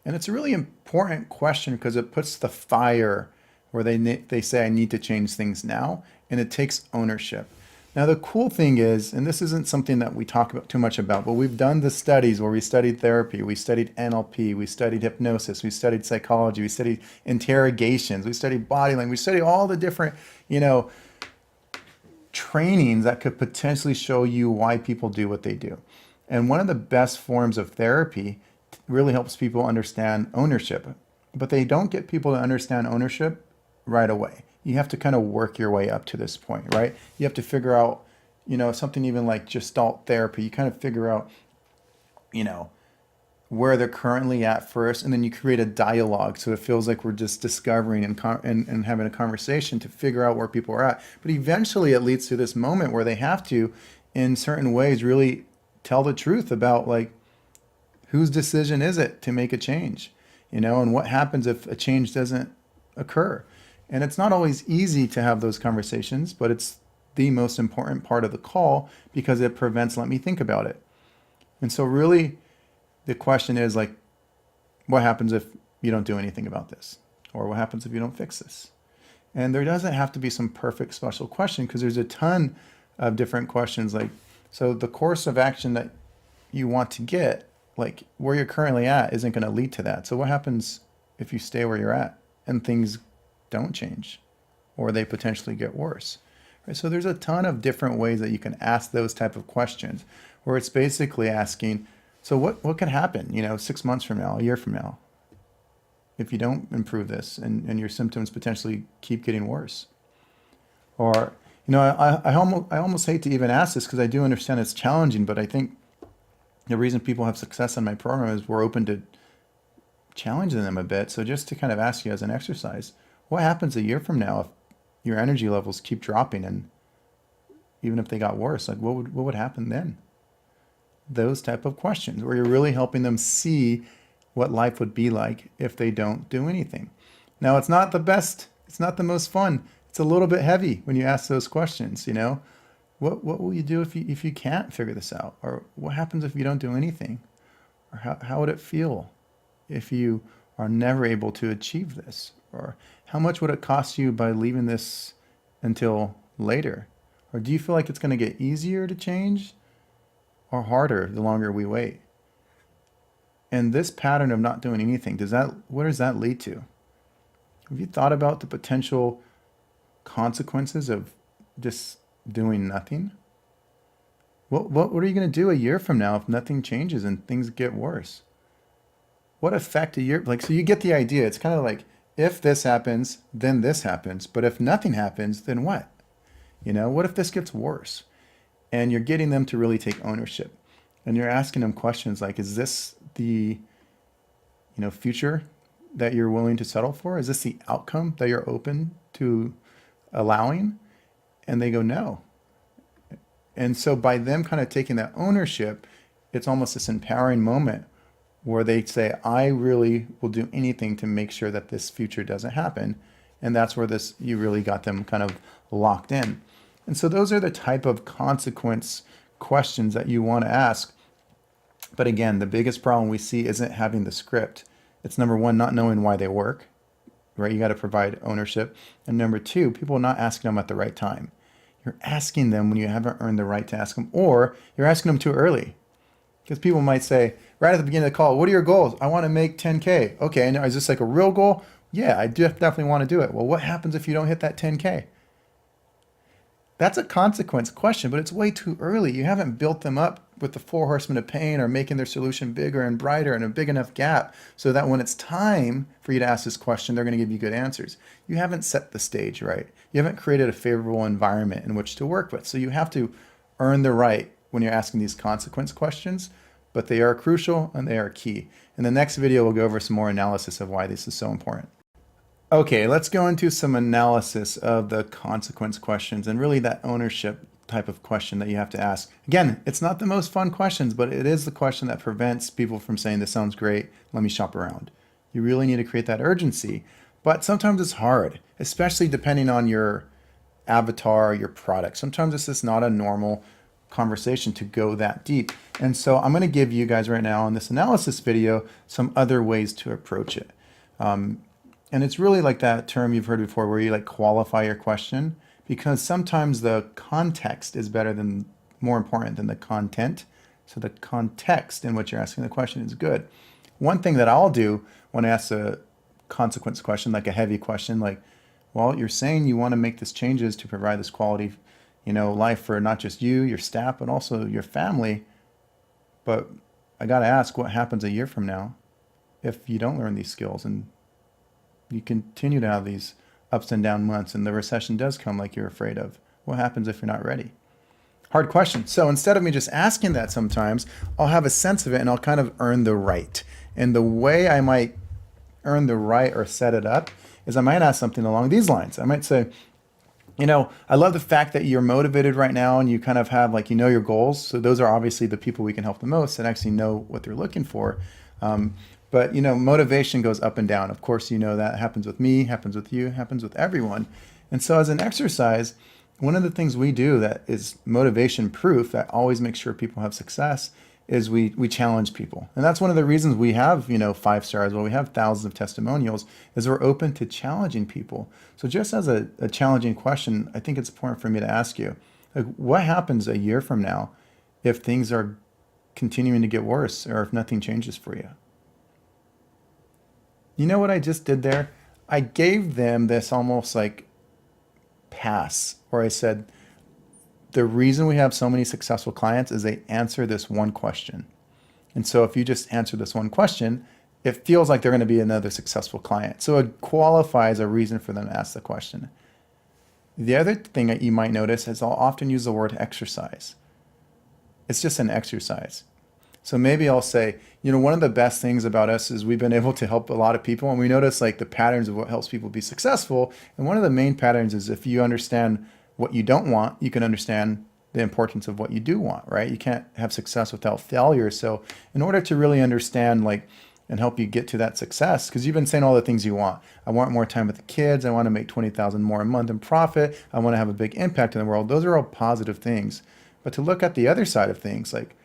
And it's a really important question because it puts the fire where they say, I need to change things now, and it takes ownership. Now, the cool thing is, and this isn't something that we talk about too much about, but we've done the studies where we studied therapy, we studied NLP, we studied hypnosis, we studied psychology, we studied interrogations, we studied body language, we studied all the different, trainings that could potentially show you why people do what they do. And one of the best forms of therapy really helps people understand ownership, but they don't get people to understand ownership right away. You have to kind of work your way up to this point, right? You have to figure out, something even like Gestalt therapy. You kind of figure out, where they're currently at first, and then you create a dialogue so it feels like we're just discovering and having a conversation to figure out where people are at. But eventually it leads to this moment where they have to, in certain ways, really tell the truth about like, whose decision is it to make a change, and what happens if a change doesn't occur. And it's not always easy to have those conversations, but it's the most important part of the call because it prevents let me think about it. And so really the question is like, what happens if you don't do anything about this? Or what happens if you don't fix this? And there doesn't have to be some perfect special question because there's a ton of different questions. Like, so the course of action that you want to get, like where you're currently at, isn't going to lead to that. So what happens if you stay where you're at and things don't change or they potentially get worse? Right? So there's a ton of different ways that you can ask those type of questions where it's basically asking, so what can happen, 6 months from now, a year from now, if you don't improve this and your symptoms potentially keep getting worse? Or, I almost hate to even ask this because I do understand it's challenging, but I think the reason people have success in my program is we're open to challenging them a bit. So just to kind of ask you as an exercise, what happens a year from now if your energy levels keep dropping, and even if they got worse, like what would happen then? those type of questions where you're really helping them see what life would be like if they don't do anything. Now, it's not the best, it's not the most fun. It's a little bit heavy when you ask those questions, you know? What will you do if you can't figure this out? Or what happens if you don't do anything? Or how would it feel if you are never able to achieve this? Or how much would it cost you by leaving this until later? Or do you feel like it's going to get easier to change or harder the longer we wait? And this pattern of not doing anything, what does that lead to? Have you thought about the potential consequences of just doing nothing? What are you going to do a year from now if nothing changes and things get worse? What effect a year, like, so you get the idea. It's kind of like, if this happens, then this happens. But if nothing happens, then what? You know, what if this gets worse? And you're getting them to really take ownership. And you're asking them questions like, is this the, future that you're willing to settle for? Is this the outcome that you're open to allowing? And they go, no. And so by them kind of taking that ownership, it's almost this empowering moment where they say, I really will do anything to make sure that this future doesn't happen. And that's where you really got them kind of locked in. And so those are the type of consequence questions that you want to ask. But again, the biggest problem we see isn't having the script. It's number one, not knowing why they work, right? You got to provide ownership. And number two, people not asking them at the right time. You're asking them when you haven't earned the right to ask them, or you're asking them too early. Because people might say, right at the beginning of the call, what are your goals? I want to make 10K. Okay, and is this like a real goal? Yeah, I definitely want to do it. Well, what happens if you don't hit that 10K? That's a consequence question, but it's way too early. You haven't built them up with the 4 horsemen of pain or making their solution bigger and brighter and a big enough gap so that when it's time for you to ask this question, they're going to give you good answers. You haven't set the stage right. You haven't created a favorable environment in which to work with. So you have to earn the right when you're asking these consequence questions, but they are crucial and they are key. In the next video, we'll go over some more analysis of why this is so important. Okay, let's go into some analysis of the consequence questions and really that ownership type of question that you have to ask. Again, it's not the most fun questions, but it is the question that prevents people from saying, this sounds great, let me shop around. You really need to create that urgency, but sometimes it's hard, especially depending on your avatar or your product. Sometimes it's just not a normal conversation to go that deep. And so I'm going to give you guys right now in this analysis video some other ways to approach it. And it's really like that term you've heard before where you like qualify your question, because sometimes the context is more important than the content. So the context in which you're asking the question is good. One thing that I'll do when I ask a consequence question, like a heavy question, like, well, you're saying you want to make these changes to provide this quality, life for not just you, your staff, but also your family. But I got to ask, what happens a year from now if you don't learn these skills and you continue to have these ups and down months and the recession does come like you're afraid of? What happens if you're not ready? Hard question. So instead of me just asking that sometimes, I'll have a sense of it and I'll kind of earn the right. And the way I might earn the right or set it up is I might ask something along these lines. I might say, I love the fact that you're motivated right now and you kind of have your goals. So those are obviously the people we can help the most and actually know what they're looking for. But motivation goes up and down. Of course, that happens with me, happens with you, happens with everyone. And so as an exercise, one of the things we do that is motivation proof that always makes sure people have success is we challenge people. And that's one of the reasons we have, 5 stars, well, we have thousands of testimonials, is we're open to challenging people. So just as a challenging question, I think it's important for me to ask you, like, what happens a year from now if things are continuing to get worse or if nothing changes for you? You know what I just did there? I gave them this almost like pass, where I said, the reason we have so many successful clients is they answer this one question. And so if you just answer this one question, it feels like they're going to be another successful client. So it qualifies a reason for them to ask the question. The other thing that you might notice is I'll often use the word exercise. It's just an exercise. So maybe I'll say, one of the best things about us is we've been able to help a lot of people, and we notice like the patterns of what helps people be successful. And one of the main patterns is if you understand what you don't want, you can understand the importance of what you do want, right? You can't have success without failure. So in order to really understand like and help you get to that success, because you've been saying all the things you want. I want more time with the kids. I want to make 20,000 more a month in profit. I want to have a big impact in the world. Those are all positive things. But to look at the other side of things, like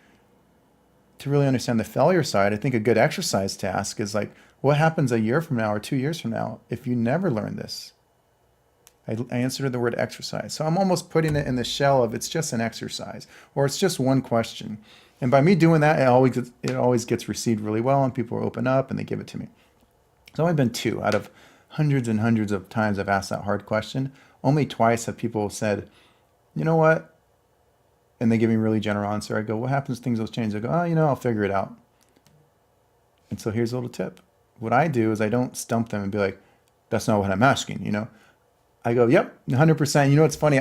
to really understand the failure side, I think a good exercise task is like, what happens a year from now or 2 years from now if you never learn this? I answered the word exercise. So I'm almost putting it in the shell of it's just an exercise or it's just one question. And by me doing that, it always gets received really well and people open up and they give it to me. It's only been 2 out of hundreds and hundreds of times I've asked that hard question. Only twice have people said, you know what? And they give me a really general answer. I go, what happens if things will change? They go, oh, I'll figure it out. And so here's a little tip. What I do is I don't stump them and be like, that's not what I'm asking. I go, yep, 100%. It's funny.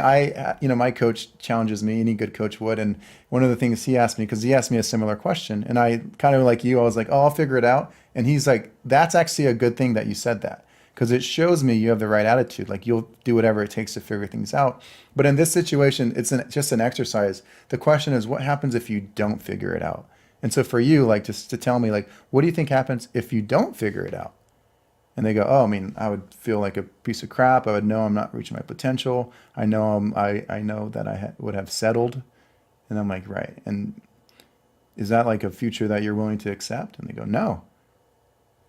My coach challenges me, any good coach would. And one of the things he asked me, because he asked me a similar question, and I kind of like you, I was like, oh, I'll figure it out. And he's like, that's actually a good thing that you said that, because it shows me you have the right attitude. Like you'll do whatever it takes to figure things out. But in this situation, it's just an exercise. The question is, what happens if you don't figure it out? And so for you, like just to tell me, like, what do you think happens if you don't figure it out? And they go, oh, I would feel like a piece of crap. I would know I'm not reaching my potential. I know I know that I would have settled. And I'm like, right. And is that like a future that you're willing to accept? And they go, no.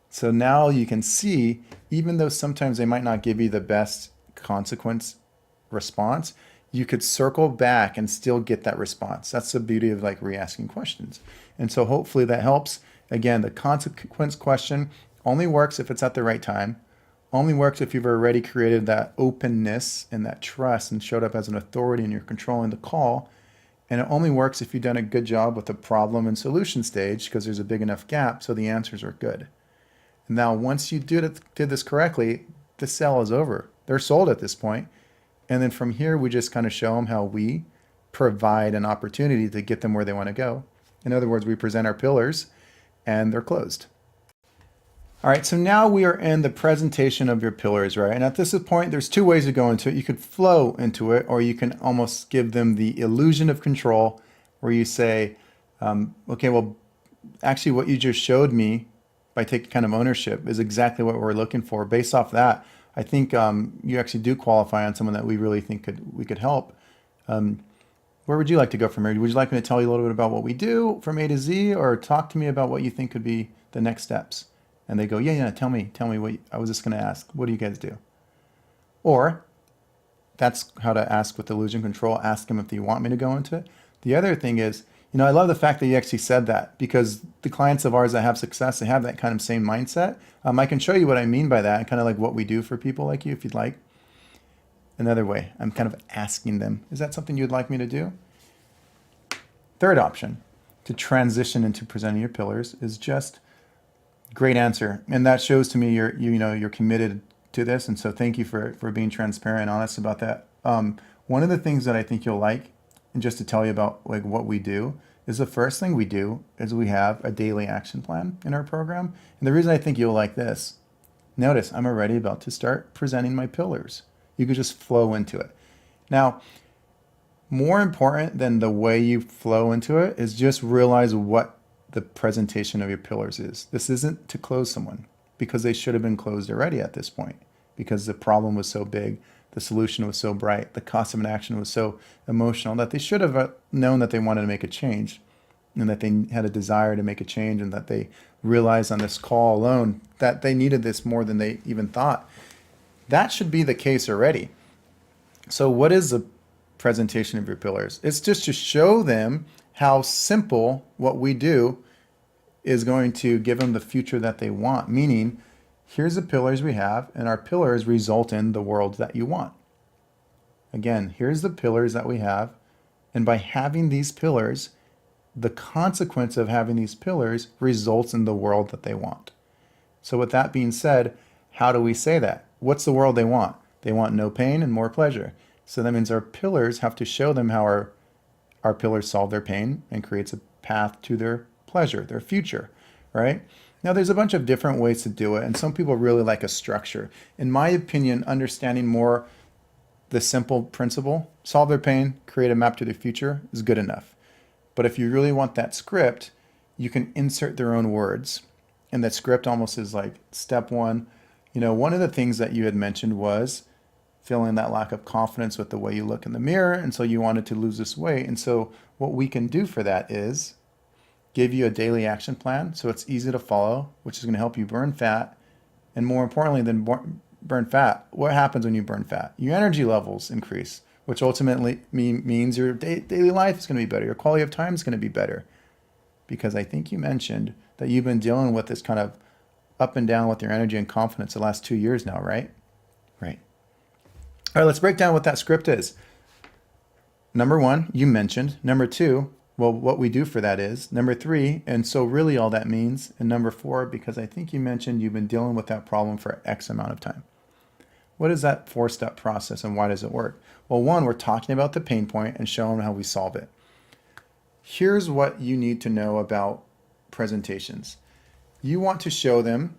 So now you can see, even though sometimes they might not give you the best consequence response, you could circle back and still get that response. That's the beauty of like re-asking questions. And so hopefully that helps. Again, the consequence question only works if it's at the right time, only works if you've already created that openness and that trust and showed up as an authority and you're controlling the call. And it only works if you've done a good job with the problem and solution stage, because there's a big enough gap so the answers are good. Now, once you did this correctly, the sale is over. They're sold at this point. And then from here, we just kind of show them how we provide an opportunity to get them where they want to go. In other words, we present our pillars and they're closed. All right, so now we are in the presentation of your pillars, right? And at this point, there's 2 ways to go into it. You could flow into it, or you can almost give them the illusion of control, where you say, okay, well, actually what you just showed me by taking kind of ownership is exactly what we're looking for. Based off that, I think you actually do qualify on someone that we really think we could help. Where would you like to go from here? Would you like me to tell you a little bit about what we do from A to Z, or talk to me about what you think could be the next steps? And they go, yeah, tell me what I was just going to ask. What do you guys do? Or that's how to ask with illusion control. Ask them if they want me to go into it. The other thing is, I love the fact that you actually said that, because the clients of ours that have success, they have that kind of same mindset. I can show you what I mean by that, and kind of like what we do for people like you, if you'd like. Another way, I'm kind of asking them, is that something you'd like me to do? Third option, to transition into presenting your pillars, is just great answer. And that shows to me you're committed to this. And so thank you for being transparent and honest about that. One of the things that I think you'll like, and just to tell you about like what we do, is the first thing we do is we have a daily action plan in our program. And the reason I think you'll like this, notice I'm already about to start presenting my pillars. You could just flow into it. Now, more important than the way you flow into it is just realize what the presentation of your pillars is. This isn't to close someone, because they should have been closed already at this point, because the problem was so big, the solution was so bright, the cost of an action was so emotional that they should have known that they wanted to make a change, and that they had a desire to make a change, and that they realized on this call alone that they needed this more than they even thought. That should be the case already. So what is the presentation of your pillars? It's just to show them how simple what we do is going to give them the future that they want. Meaning, here's the pillars we have, and our pillars result in the world that you want. Again, here's the pillars that we have, and by having these pillars, the consequence of having these pillars results in the world that they want. So with that being said, how do we say that? What's the world they want? They want no pain and more pleasure. So that means our pillars have to show them how our pillars solve their pain and creates a path to their pleasure, their future, right? Now, there's a bunch of different ways to do it, and some people really like a structure. In my opinion, understanding more the simple principle, solve their pain, create a map to their future, is good enough. But if you really want that script, you can insert their own words. And that script almost is like step one. One of the things that you had mentioned was feeling that lack of confidence with the way you look in the mirror. And so you wanted to lose this weight. And so what we can do for that is give you a daily action plan so it's easy to follow, which is going to help you burn fat. And more importantly than burn fat, what happens when you burn fat? Your energy levels increase, which ultimately means your daily life is going to be better. Your quality of time is going to be better. Because I think you mentioned that you've been dealing with this kind of up and down with your energy and confidence the last 2 years now, right? Right. All right, let's break down what that script is. Number one, you mentioned. Number two, well, what we do for that is. Number three, and so really all that means. And number four, because I think you mentioned you've been dealing with that problem for X amount of time. What is that 4-step process and why does it work? Well, one, we're talking about the pain point and showing how we solve it. Here's what you need to know about presentations. You want to show them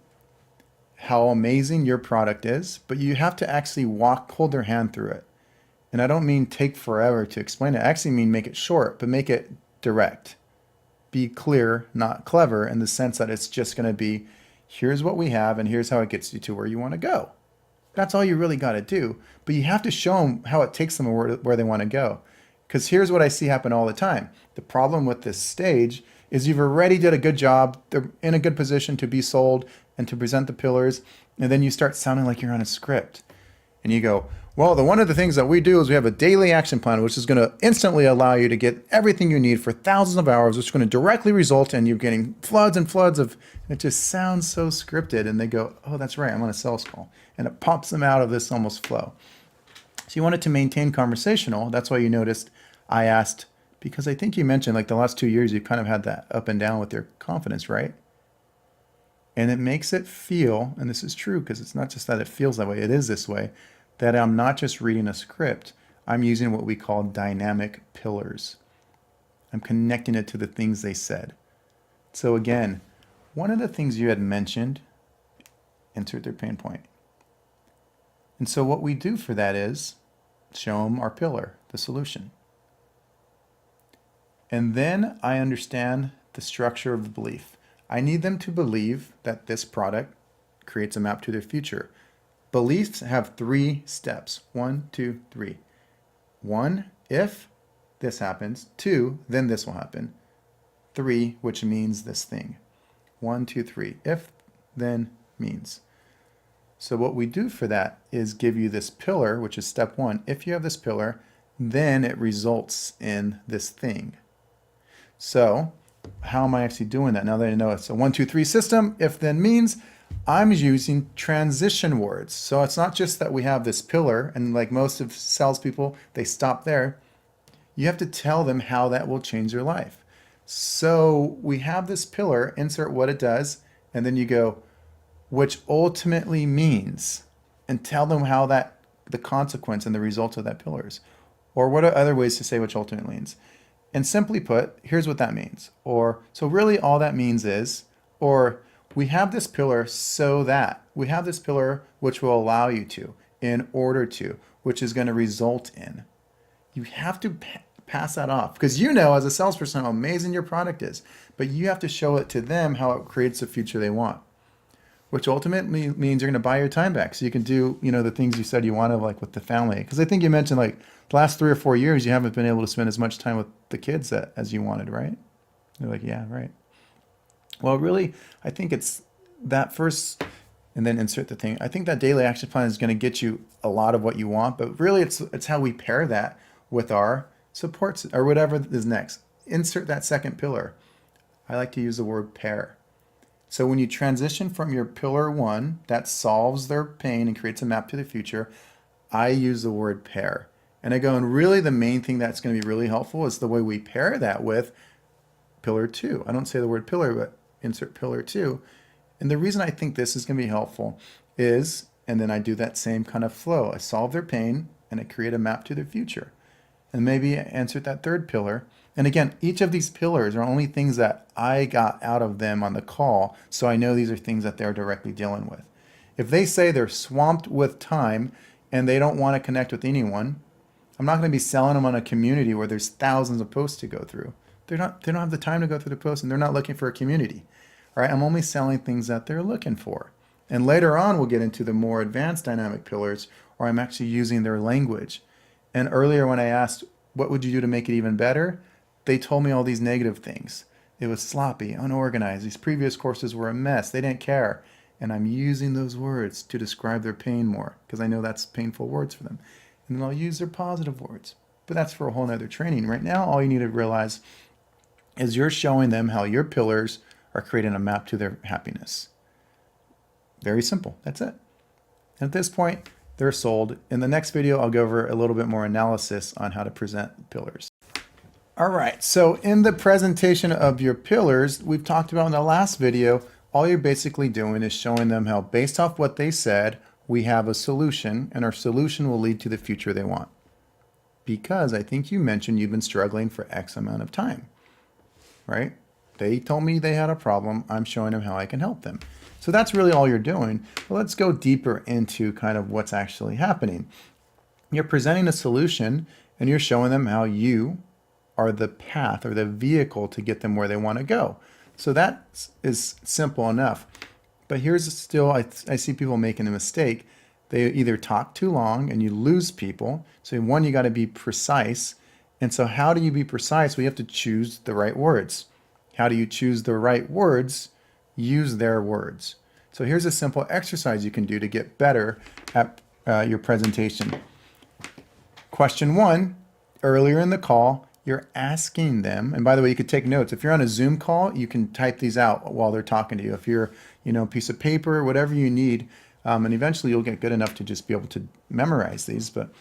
how amazing your product is, but you have to actually hold their hand through it. And I don't mean take forever to explain it. I actually mean make it short, but make it direct. Be clear, not clever, in the sense that it's just going to be, here's what we have and here's how it gets you to where you want to go. That's all you really got to do. But you have to show them how it takes them where they want to go. Because here's what I see happen all the time. The problem with this stage is you've already did a good job. They're in a good position to be sold and to present the pillars. And then you start sounding like you're on a script. And you go, well, one of the things that we do is we have a daily action plan, which is going to instantly allow you to get everything you need for thousands of hours, which is going to directly result in you getting floods and floods of, it just sounds so scripted. And they go, oh, that's right, I'm on a sales call. And it pops them out of this almost flow. So you want it to maintain conversational. That's why you noticed I asked, because I think you mentioned like the last 2 years, you've kind of had that up and down with your confidence, right? And it makes it feel, and this is true because it's not just that it feels that way, it is this way, that I'm not just reading a script, I'm using what we call dynamic pillars. I'm connecting it to the things they said. So again, one of the things you had mentioned, insert their pain point. And so what we do for that is show them our pillar, the solution. And then I understand the structure of the belief. I need them to believe that this product creates a map to their future. Beliefs have 3 steps. 1, 2, 3. 1, if this happens. 2, then this will happen. 3, which means this thing. 1, 2, 3. If, then, means. So what we do for that is give you this pillar, which is step 1. If you have this pillar, then it results in this thing. So how am I actually doing that? Now that I know it's a 1, 2, 3 system, if then means, I'm using transition words. So it's not just that we have this pillar and like most of salespeople, they stop there. You have to tell them how that will change their life. So we have this pillar, insert what it does, and then you go, which ultimately means, and tell them how that, the consequence and the result of that pillar is. Or what are other ways to say which ultimately means? And simply put, here's what that means. Or, so really all that means is, or we have this pillar so that, we have this pillar which will allow you to, in order to, which is going to result in. You have to pass that off because you know as a salesperson how amazing your product is, but you have to show it to them how it creates the future they want, which ultimately means you're going to buy your time back so you can do, the things you said you wanted, like with the family. Because I think you mentioned like the last 3 or 4 years, you haven't been able to spend as much time with the kids as you wanted, right? They're like, yeah, right. Well, really, I think it's that first, and then insert the thing. I think that daily action plan is going to get you a lot of what you want, but really it's how we pair that with our supports or whatever is next. Insert that second pillar. I like to use the word pair. So when you transition from your pillar 1 that solves their pain and creates a map to the future, I use the word pair. And I go, and really the main thing that's going to be really helpful is the way we pair that with pillar 2. I don't say the word pillar, but insert pillar 2. And the reason I think this is going to be helpful is, and then I do that same kind of flow. I solve their pain and I create a map to their future. And maybe insert that third pillar. And again, each of these pillars are only things that I got out of them on the call, so I know these are things that they're directly dealing with. If they say they're swamped with time, and they don't want to connect with anyone, I'm not going to be selling them on a community where there's thousands of posts to go through. They don't have the time to go through the posts, and they're not looking for a community. All right, I'm only selling things that they're looking for. And later on, we'll get into the more advanced dynamic pillars, or I'm actually using their language. And earlier when I asked, what would you do to make it even better? They told me all these negative things. It was sloppy, unorganized. These previous courses were a mess. They didn't care. And I'm using those words to describe their pain more because I know that's painful words for them. And then I'll use their positive words. But that's for a whole nother training. Right now, all you need to realize is you're showing them how your pillars are creating a map to their happiness. Very simple. That's it. And at this point, they're sold. In the next video, I'll go over a little bit more analysis on how to present pillars. All right, so in the presentation of your pillars, we've talked about in the last video, all you're basically doing is showing them how based off what they said, we have a solution, and our solution will lead to the future they want. Because I think you mentioned you've been struggling for X amount of time, right? They told me they had a problem. I'm showing them how I can help them. So that's really all you're doing. But let's go deeper into kind of what's actually happening. You're presenting a solution, and you're showing them how you are the path or the vehicle to get them where they want to go. So that is simple enough. But here's still, I see people making a mistake. They either talk too long and you lose people. So one, you got to be precise. And so how do you be precise? We have to choose the right words. How do you choose the right words? Use their words. So here's a simple exercise you can do to get better at your presentation. Question 1, earlier in the call, you're asking them, and by the way, you could take notes. If you're on a Zoom call, you can type these out while they're talking to you. If you're, a piece of paper, whatever you need, and eventually you'll get good enough to just be able to memorize these. But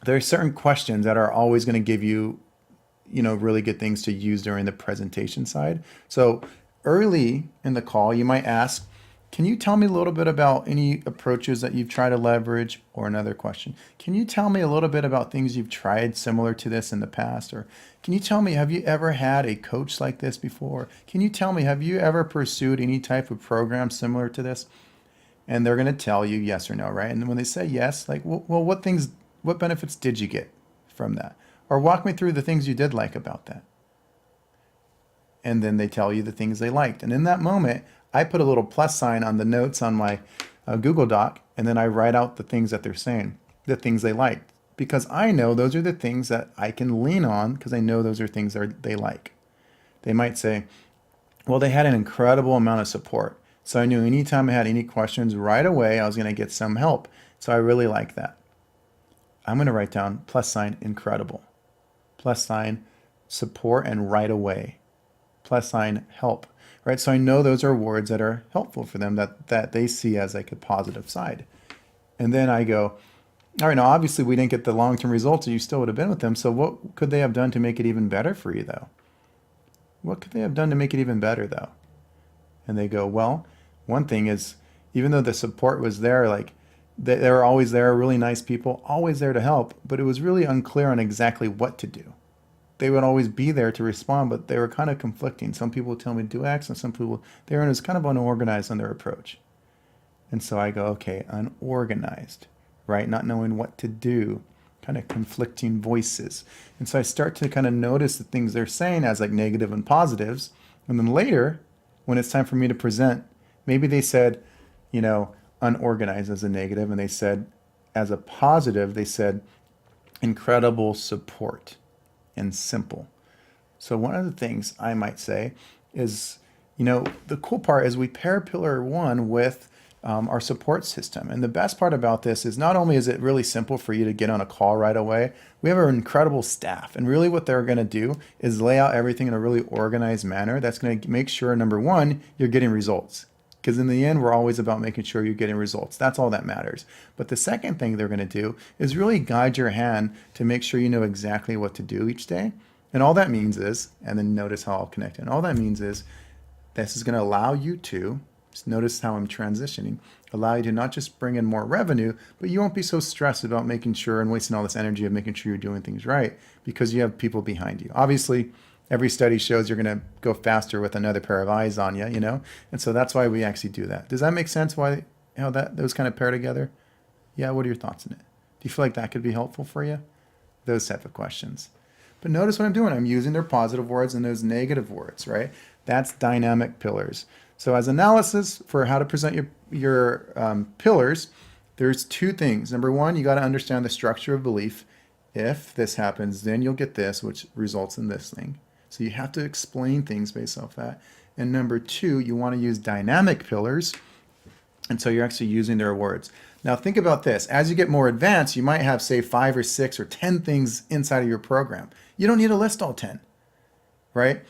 there are certain questions that are always going to give you, really good things to use during the presentation side. So early in the call, you might ask, can you tell me a little bit about any approaches that you've tried to leverage? Or another question, can you tell me a little bit about things you've tried similar to this in the past? Or can you tell me, have you ever had a coach like this before? Can you tell me, have you ever pursued any type of program similar to this? And they're going to tell you yes or no, right? And when they say yes, like, well, what benefits did you get from that? Or walk me through the things you did like about that. And then they tell you the things they liked. And in that moment, I put a little plus sign on the notes on my Google Doc, and then I write out the things that they're saying, the things they liked, because I know those are the things that I can lean on because I know those are things that they like. They might say, well, they had an incredible amount of support. So I knew anytime I had any questions right away, I was going to get some help. So I really like that. I'm going to write down plus sign incredible, plus sign support and right away, plus sign help. Right, so I know those are words that are helpful for them that they see as like a positive side. And then I go, all right, now obviously we didn't get the long-term results, you still would have been with them. So what could they have done to make it even better for you though? What could they have done to make it even better though? And they go, well, one thing is, even though the support was there, like they were always there, really nice people, always there to help, but it was really unclear on exactly what to do. They would always be there to respond, but they were kind of conflicting. Some people would tell me to do X, and some people, they were kind of unorganized on their approach. And so I go, okay, unorganized, right? Not knowing what to do, kind of conflicting voices. And so I start to kind of notice the things they're saying as like negative and positives. And then later, when it's time for me to present, maybe they said, unorganized as a negative, and they said, as a positive, they said, incredible support. And simple. So one of the things I might say is, the cool part is we pair pillar 1 with our support system. And the best part about this is not only is it really simple for you to get on a call right away, we have an incredible staff. And really what they're going to do is lay out everything in a really organized manner. That's going to make sure, number 1, you're getting results. Because in the end, we're always about making sure you're getting results. That's all that matters. But the second thing they're going to do is really guide your hand to make sure you know exactly what to do each day. And all that means is, and then notice how I'll connect it. And all that means is this is going to allow you to, just notice how I'm transitioning, allow you to not just bring in more revenue, but you won't be so stressed about making sure and wasting all this energy of making sure you're doing things right because you have people behind you. Obviously, every study shows you're going to go faster with another pair of eyes on you, And so that's why we actually do that. Does that make sense how those kind of pair together? Yeah, what are your thoughts on it? Do you feel like that could be helpful for you? Those type of questions. But notice what I'm doing. I'm using their positive words and those negative words, right? That's dynamic pillars. So as analysis for how to present your pillars, there's two things. Number one, you got to understand the structure of belief. If this happens, then you'll get this, which results in this thing. So you have to explain things based off that. And number two, you want to use dynamic pillars. And so you're actually using their words. Now think about this. As you get more advanced, you might have, say, 5 or 6 or 10 things inside of your program. You don't need to list all 10, right?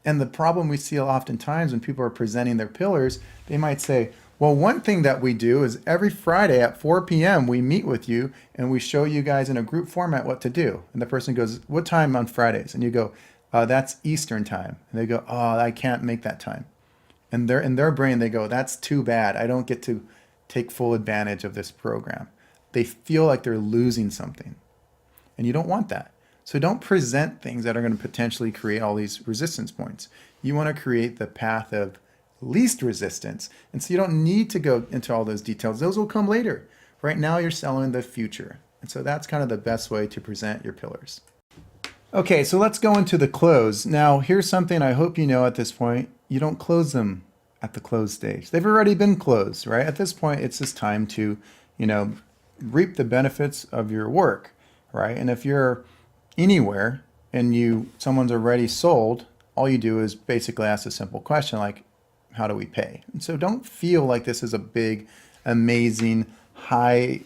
And the problem we see oftentimes when people are presenting their pillars, they might say, well, one thing that we do is every Friday at 4 p.m. we meet with you and we show you guys in a group format what to do. And the person goes, what time on Fridays? And you go, that's Eastern time. And they go, oh, I can't make that time. And they're in their brain, they go, that's too bad. I don't get to take full advantage of this program. They feel like they're losing something. And you don't want that. So don't present things that are going to potentially create all these resistance points. You want to create the path of least resistance. And so you don't need to go into all those details. Those will come later. Right now you're selling the future. And so that's kind of the best way to present your pillars. Okay, so let's go into the close. Now, here's something I hope you know at this point. You don't close them at the close stage. They've already been closed, right? At this point, it's just time to, reap the benefits of your work, right? And if you're anywhere and someone's already sold, all you do is basically ask a simple question like, how do we pay? And so don't feel like this is a big, amazing, high,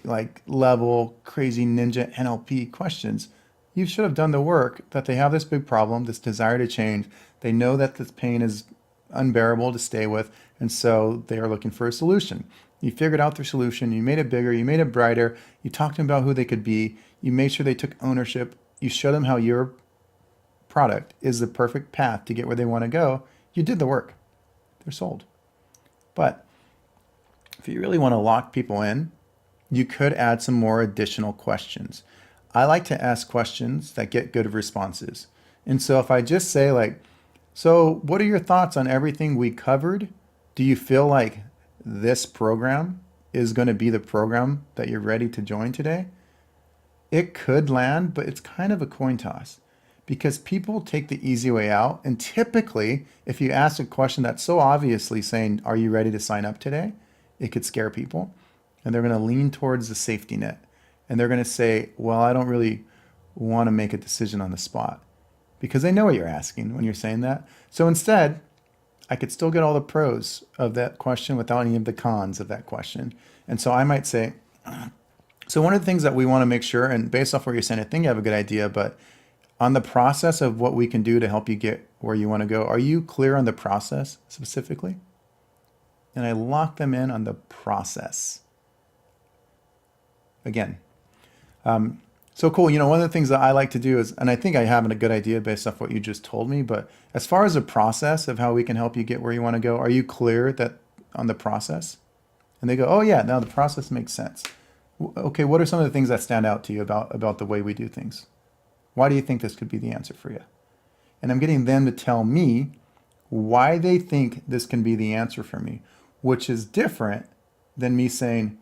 level, crazy ninja NLP questions. You should have done the work that they have this big problem, this desire to change. They know that this pain is unbearable to stay with, and so they are looking for a solution. You figured out their solution, you made it bigger, you made it brighter, you talked to them about who they could be, you made sure they took ownership, you showed them how your product is the perfect path to get where they want to go. You did the work. They're sold. But if you really want to lock people in, you could add some more additional questions. I like to ask questions that get good responses. And so if I just say so what are your thoughts on everything we covered? Do you feel like this program is going to be the program that you're ready to join today? It could land, but it's kind of a coin toss because people take the easy way out. And typically, if you ask a question that's so obviously saying, are you ready to sign up today? It could scare people. And they're going to lean towards the safety net. And they're going to say, well, I don't really want to make a decision on the spot, because they know what you're asking when you're saying that. So instead, I could still get all the pros of that question without any of the cons of that question. And so I might say, so one of the things that we want to make sure, and based off what you're saying, I think you have a good idea, but on the process of what we can do to help you get where you want to go, are you clear on the process specifically? And I lock them in on the process. Again, so cool. One of the things that I like to do is, and I think I have a good idea based off what you just told me, but as far as the process of how we can help you get where you want to go, are you clear that on the process? And they go, oh yeah, now the process makes sense. Okay, what are some of the things that stand out to you about the way we do things? Why do you think this could be the answer for you? And I'm getting them to tell me why they think this can be the answer for me, which is different than me saying,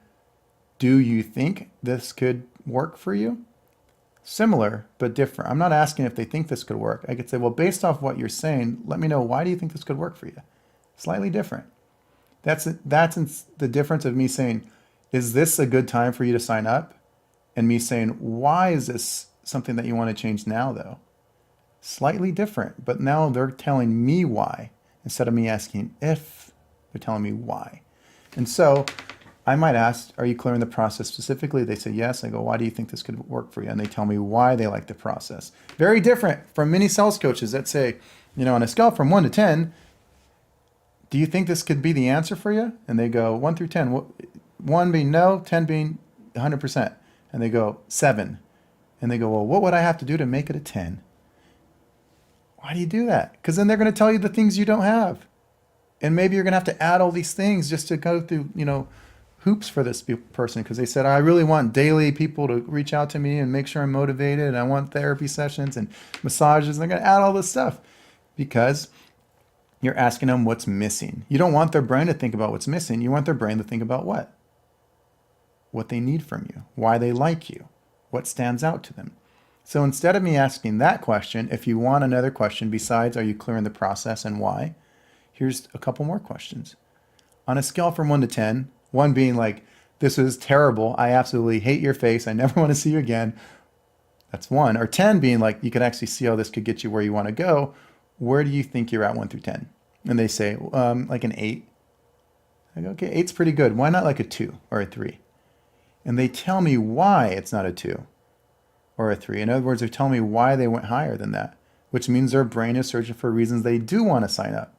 do you think this could work for you? Similar, but different. I'm not asking if they think this could work. I could say, well, based off what you're saying, let me know, why do you think this could work for you? Slightly different. That's the difference of me saying, is this a good time for you to sign up? And me saying, why is this something that you want to change now, though? Slightly different, but now they're telling me why instead of me asking if. They're telling me why. And so I might ask, are you clear in the process specifically? They say yes. I go, why do you think this could work for you? And they tell me why they like the process. Very different from many sales coaches that say, on a scale from 1 to 10, do you think this could be the answer for you? And they go 1 through 10, 1 being no, 10 being 100%. And they go 7. And they go, well, what would I have to do to make it a 10? Why do you do that? Because then they're going to tell you the things you don't have. And maybe you're going to have to add all these things just to go through, hoops for this person, because they said, I really want daily people to reach out to me and make sure I'm motivated. And I want therapy sessions and massages. And they're going to add all this stuff because you're asking them what's missing. You don't want their brain to think about what's missing. You want their brain to think about what they need from you, why they like you. what stands out to them. So instead of me asking that question, if you want another question besides, are you clear in the process and why? Here's a couple more questions. On a scale from 1 to 10, 1 being like, this is terrible. I absolutely hate your face. I never want to see you again. That's 1. Or 10 being like, you can actually see how this could get you where you want to go. Where do you think you're at 1 through 10? And they say, like an 8. I go, okay, 8's pretty good. Why not like a 2 or a 3? And they tell me why it's not a 2 or a 3. In other words, they're telling me why they went higher than that, which means their brain is searching for reasons they do want to sign up.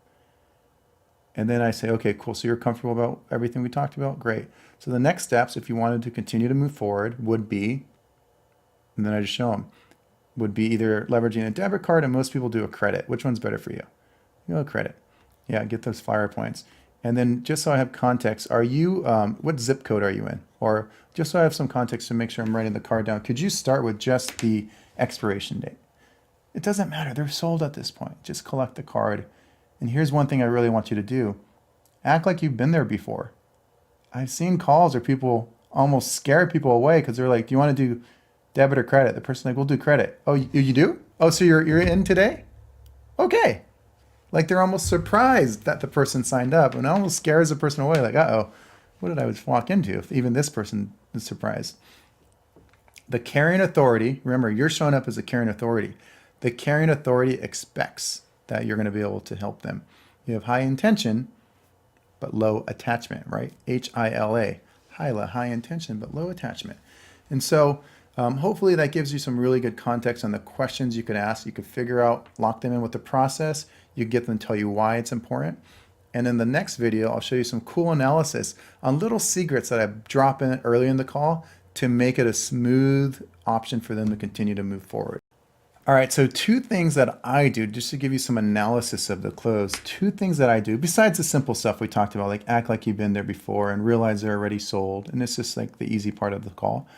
And then I say, okay, cool. So you're comfortable about everything we talked about? Great. So the next steps, if you wanted to continue to move forward, would be, and then I just show them, would be either leveraging a debit card, and most people do a credit. Which one's better for you? You go credit. Yeah, get those flyer points. And then just so I have context, are you, what zip code are you in? Or just so I have some context to make sure I'm writing the card down, could you start with just the expiration date? It doesn't matter. They're sold at this point. Just collect the card. And here's one thing I really want you to do. Act like you've been there before. I've seen calls where people almost scare people away because they're like, do you want to do debit or credit? The person's like, we'll do credit. Oh, you do? Oh, so you're in today? Okay. Like they're almost surprised that the person signed up, and it almost scares the person away. Like, uh-oh, what did I just walk into? If even this person is surprised. The carrying authority, remember, you're showing up as a carrying authority. The carrying authority expects that you're going to be able to help them. You have high intention, but low attachment, right? HILA, HILA, high intention, but low attachment. And so hopefully that gives you some really good context on the questions you could ask. You could figure out, lock them in with the process. You get them to tell you why it's important. And in the next video, I'll show you some cool analysis on little secrets that I drop in early in the call to make it a smooth option for them to continue to move forward. All right, so 2 things that I do, just to give you some analysis of the close, 2 things that I do, besides the simple stuff we talked about, like act like you've been there before and realize they're already sold. And it's just like the easy part of the call.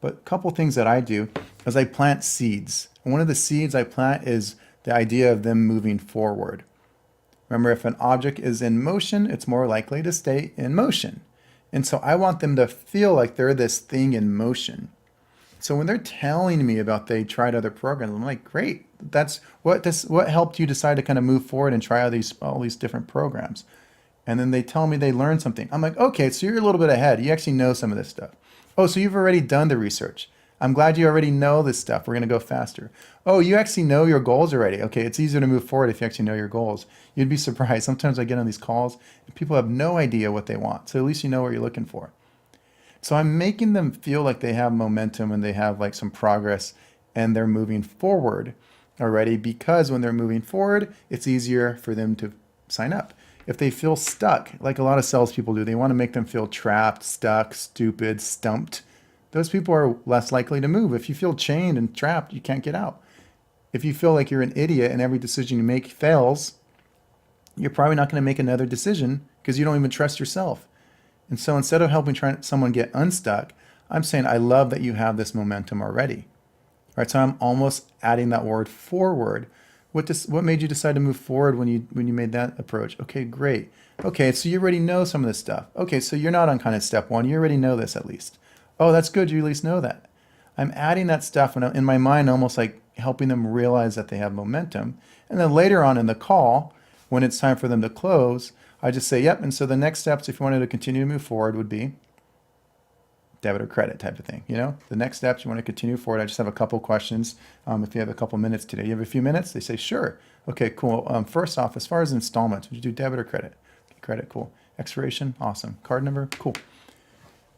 But a couple things that I do is I plant seeds. And one of the seeds I plant is the idea of them moving forward. Remember, if an object is in motion, it's more likely to stay in motion. And so I want them to feel like they're this thing in motion. So when they're telling me about they tried other programs, I'm like, great. That's what helped you decide to kind of move forward and try all these different programs. And then they tell me they learned something. I'm like, okay, so you're a little bit ahead. You actually know some of this stuff. Oh, so you've already done the research. I'm glad you already know this stuff. We're going to go faster. Oh, you actually know your goals already. Okay, it's easier to move forward if you actually know your goals. You'd be surprised. Sometimes I get on these calls and people have no idea what they want. So at least you know what you're looking for. So I'm making them feel like they have momentum and they have like some progress and they're moving forward already, because when they're moving forward, it's easier for them to sign up. If they feel stuck, like a lot of salespeople do, they want to make them feel trapped, stuck, stupid, stumped. Those people are less likely to move. If you feel chained and trapped, you can't get out. If you feel like you're an idiot and every decision you make fails, you're probably not going to make another decision because you don't even trust yourself. And so instead of helping someone get unstuck, I'm saying, I love that you have this momentum already. All right, so I'm almost adding that word forward. What made you decide to move forward when you made that approach? Okay, great. Okay, so you already know some of this stuff. Okay, so you're not on kind of step 1. You already know this at least. Oh, that's good. You at least know that. I'm adding that stuff in my mind, almost like helping them realize that they have momentum. And then later on in the call, when it's time for them to close, I just say, yep. And so the next steps, if you wanted to continue to move forward, would be debit or credit type of thing. You know, the next steps, you want to continue forward. I just have a couple questions. If you have a couple minutes today, you have a few minutes. They say, sure. Okay, cool. First off, as far as installments, would you do debit or credit? Okay, credit, cool. Expiration, awesome. Card number, cool.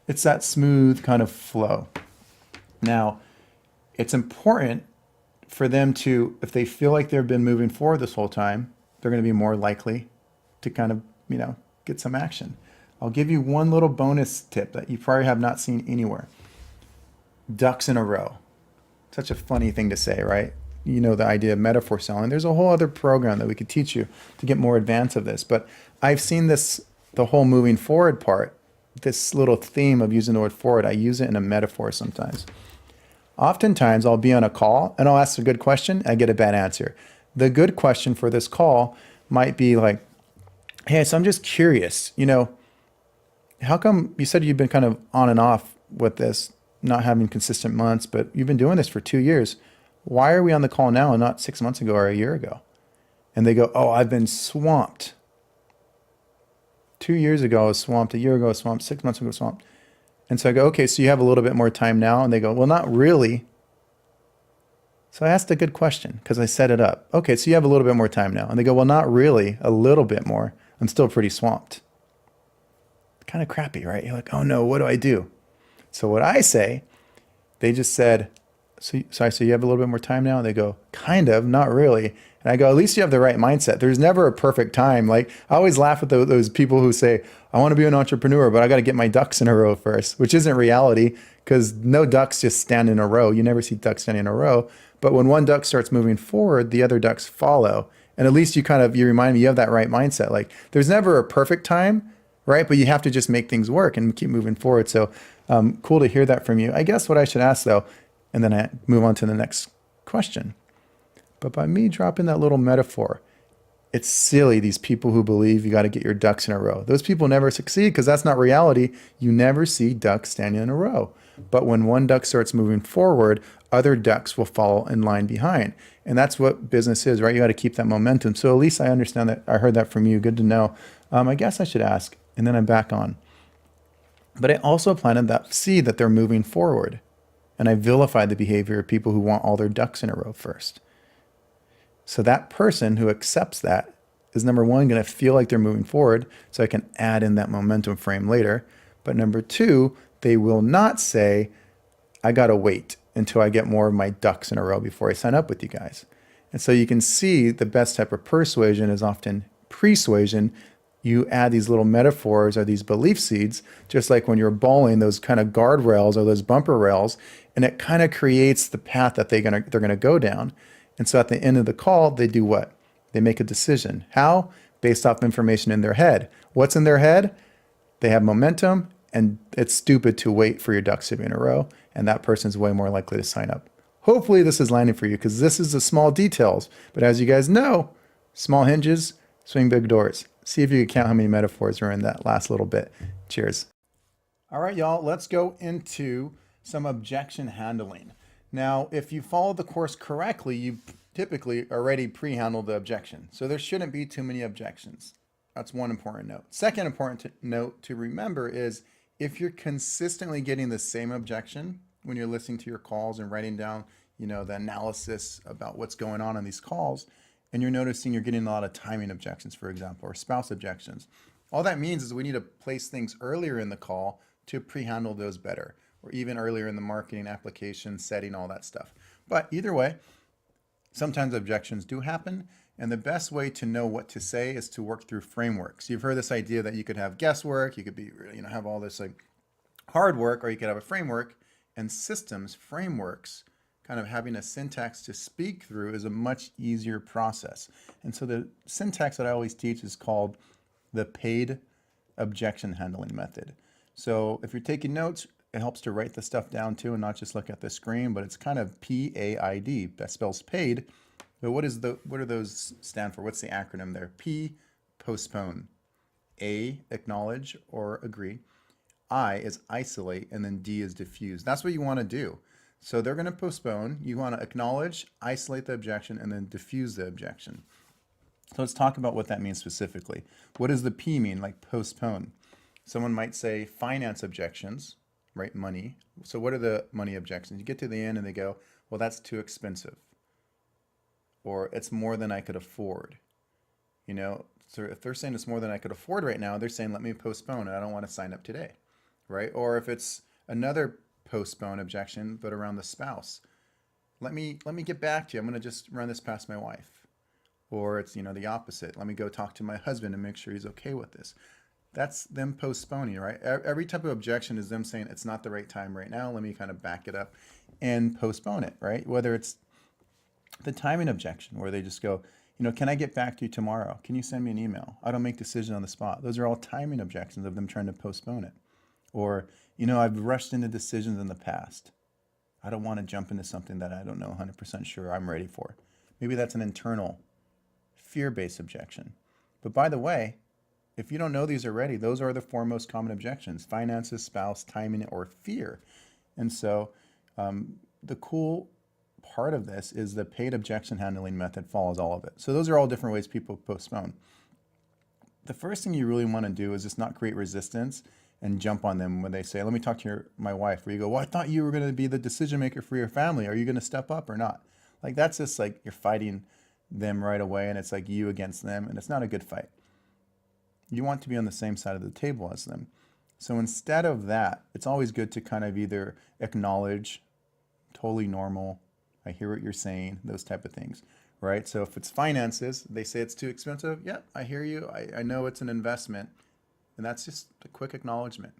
It's that smooth kind of flow. Now, it's important for them to, if they feel like they've been moving forward this whole time, they're going to be more likely to kind of, get some action. I'll give you one little bonus tip that you probably have not seen anywhere. Ducks in a row. Such a funny thing to say, right? You know the idea of metaphor selling. There's a whole other program that we could teach you to get more advanced of this. But I've seen this, the whole moving forward part, this little theme of using the word forward, I use it in a metaphor sometimes. Oftentimes I'll be on a call and I'll ask a good question, I get a bad answer. The good question for this call might be like, hey, so I'm just curious, how come you said you've been kind of on and off with this? not having consistent months, but you've been doing this for 2 years. Why are we on the call now and not 6 months ago or a year ago? And they go, oh, I've been swamped. 2 years ago, I was swamped. A year ago, I was swamped. 6 months ago, I was swamped. And so I go, okay, so you have a little bit more time now. And they go, well, not really. So I asked a good question because I set it up. Okay, so you have a little bit more time now. And they go, well, not really, a little bit more. I'm still pretty swamped. Kind of crappy, right? You're like, oh no, what do I do? So what I say, they just said, so I say, you have a little bit more time now? And they go, kind of, not really. And I go, at least you have the right mindset. There's never a perfect time. Like, I always laugh at those people who say, I want to be an entrepreneur, but I got to get my ducks in a row first, which isn't reality because no ducks just stand in a row. You never see ducks standing in a row. But when one duck starts moving forward, the other ducks follow. And at least you remind me you have that right mindset. Like, there's never a perfect time, right? But you have to just make things work and keep moving forward. So cool to hear that from you. I guess what I should ask though, and then I move on to the next question. But by me dropping that little metaphor, it's silly, these people who believe you got to get your ducks in a row. Those people never succeed because that's not reality. You never see ducks standing in a row. But when one duck starts moving forward, other ducks will follow in line behind. And that's what business is, right? You got to keep that momentum. So at least I understand that. I heard that from you. Good to know. I guess I should ask, and then I'm back on. But I also planted that seed that they're moving forward. And I vilified the behavior of people who want all their ducks in a row first. So that person who accepts that is, number one, going to feel like they're moving forward, so I can add in that momentum frame later. But number two, they will not say, I got to wait until I get more of my ducks in a row before I sign up with you guys. And so you can see the best type of persuasion is often persuasion. You add these little metaphors or these belief seeds, just like when you're bowling, those kind of guardrails or those bumper rails, and it kind of creates the path that they're gonna go down. And so at the end of the call, they do what? They make a decision. How? Based off information in their head. What's in their head? They have momentum, and it's stupid to wait for your ducks to be in a row, and that person's way more likely to sign up. Hopefully this is landing for you because this is the small details. But as you guys know, small hinges swing big doors. See if you can count how many metaphors are in that last little bit. Cheers. All right, y'all, let's go into some objection handling. Now, if you follow the course correctly, you typically already pre-handled the objection. So there shouldn't be too many objections. That's one important note. Second important note to remember is if you're consistently getting the same objection when you're listening to your calls and writing down, the analysis about what's going on in these calls, and you're noticing you're getting a lot of timing objections, for example, or spouse objections, all that means is we need to place things earlier in the call to pre-handle those better, or even earlier in the marketing application, setting, all that stuff. But either way, sometimes objections do happen. And the best way to know what to say is to work through frameworks. You've heard this idea that you could have guesswork, you could be, have all this like hard work, or you could have a framework. And systems, frameworks, kind of having a syntax to speak through is a much easier process. And so the syntax that I always teach is called the paid objection handling method. So if you're taking notes, it helps to write the stuff down too and not just look at the screen, but it's kind of PAID. That spells paid. But what do those stand for? What's the acronym there? P, postpone. A, acknowledge or agree. I is isolate, and then D is diffuse. That's what you want to do. So they're going to postpone. You want to acknowledge, isolate the objection, and then diffuse the objection. So let's talk about what that means specifically. What does the P mean, like postpone? Someone might say finance objections, right? Money. So what are the money objections? You get to the end and they go, well, that's too expensive. Or it's more than I could afford. So if they're saying it's more than I could afford right now, they're saying, let me postpone it. I don't want to sign up today, right? Or if it's another postpone objection, but around the spouse, let me get back to you. I'm going to just run this past my wife. Or it's, the opposite. Let me go talk to my husband and make sure he's okay with this. That's them postponing, right? Every type of objection is them saying it's not the right time right now. Let me kind of back it up and postpone it, right? Whether it's the timing objection where they just go, can I get back to you tomorrow? Can you send me an email? I don't make decisions on the spot. Those are all timing objections of them trying to postpone it. Or, I've rushed into decisions in the past. I don't want to jump into something that I don't know 100% sure I'm ready for. Maybe that's an internal fear-based objection. But by the way, if you don't know these already, those are the four most common objections: finances, spouse, timing, or fear. And so the cool part of this is the paid objection handling method follows all of it. So those are all different ways people postpone. The first thing you really want to do is just not create resistance and jump on them when they say, let me talk to my wife, where you go, well, I thought you were going to be the decision maker for your family. Are you going to step up or not? Like, that's just like you're fighting them right away, and it's like you against them, and it's not a good fight. You want to be on the same side of the table as them. So instead of that, it's always good to kind of either acknowledge, totally normal, I hear what you're saying, those type of things, right? So if it's finances, they say it's too expensive. Yeah, I hear you. I know it's an investment. And that's just a quick acknowledgement.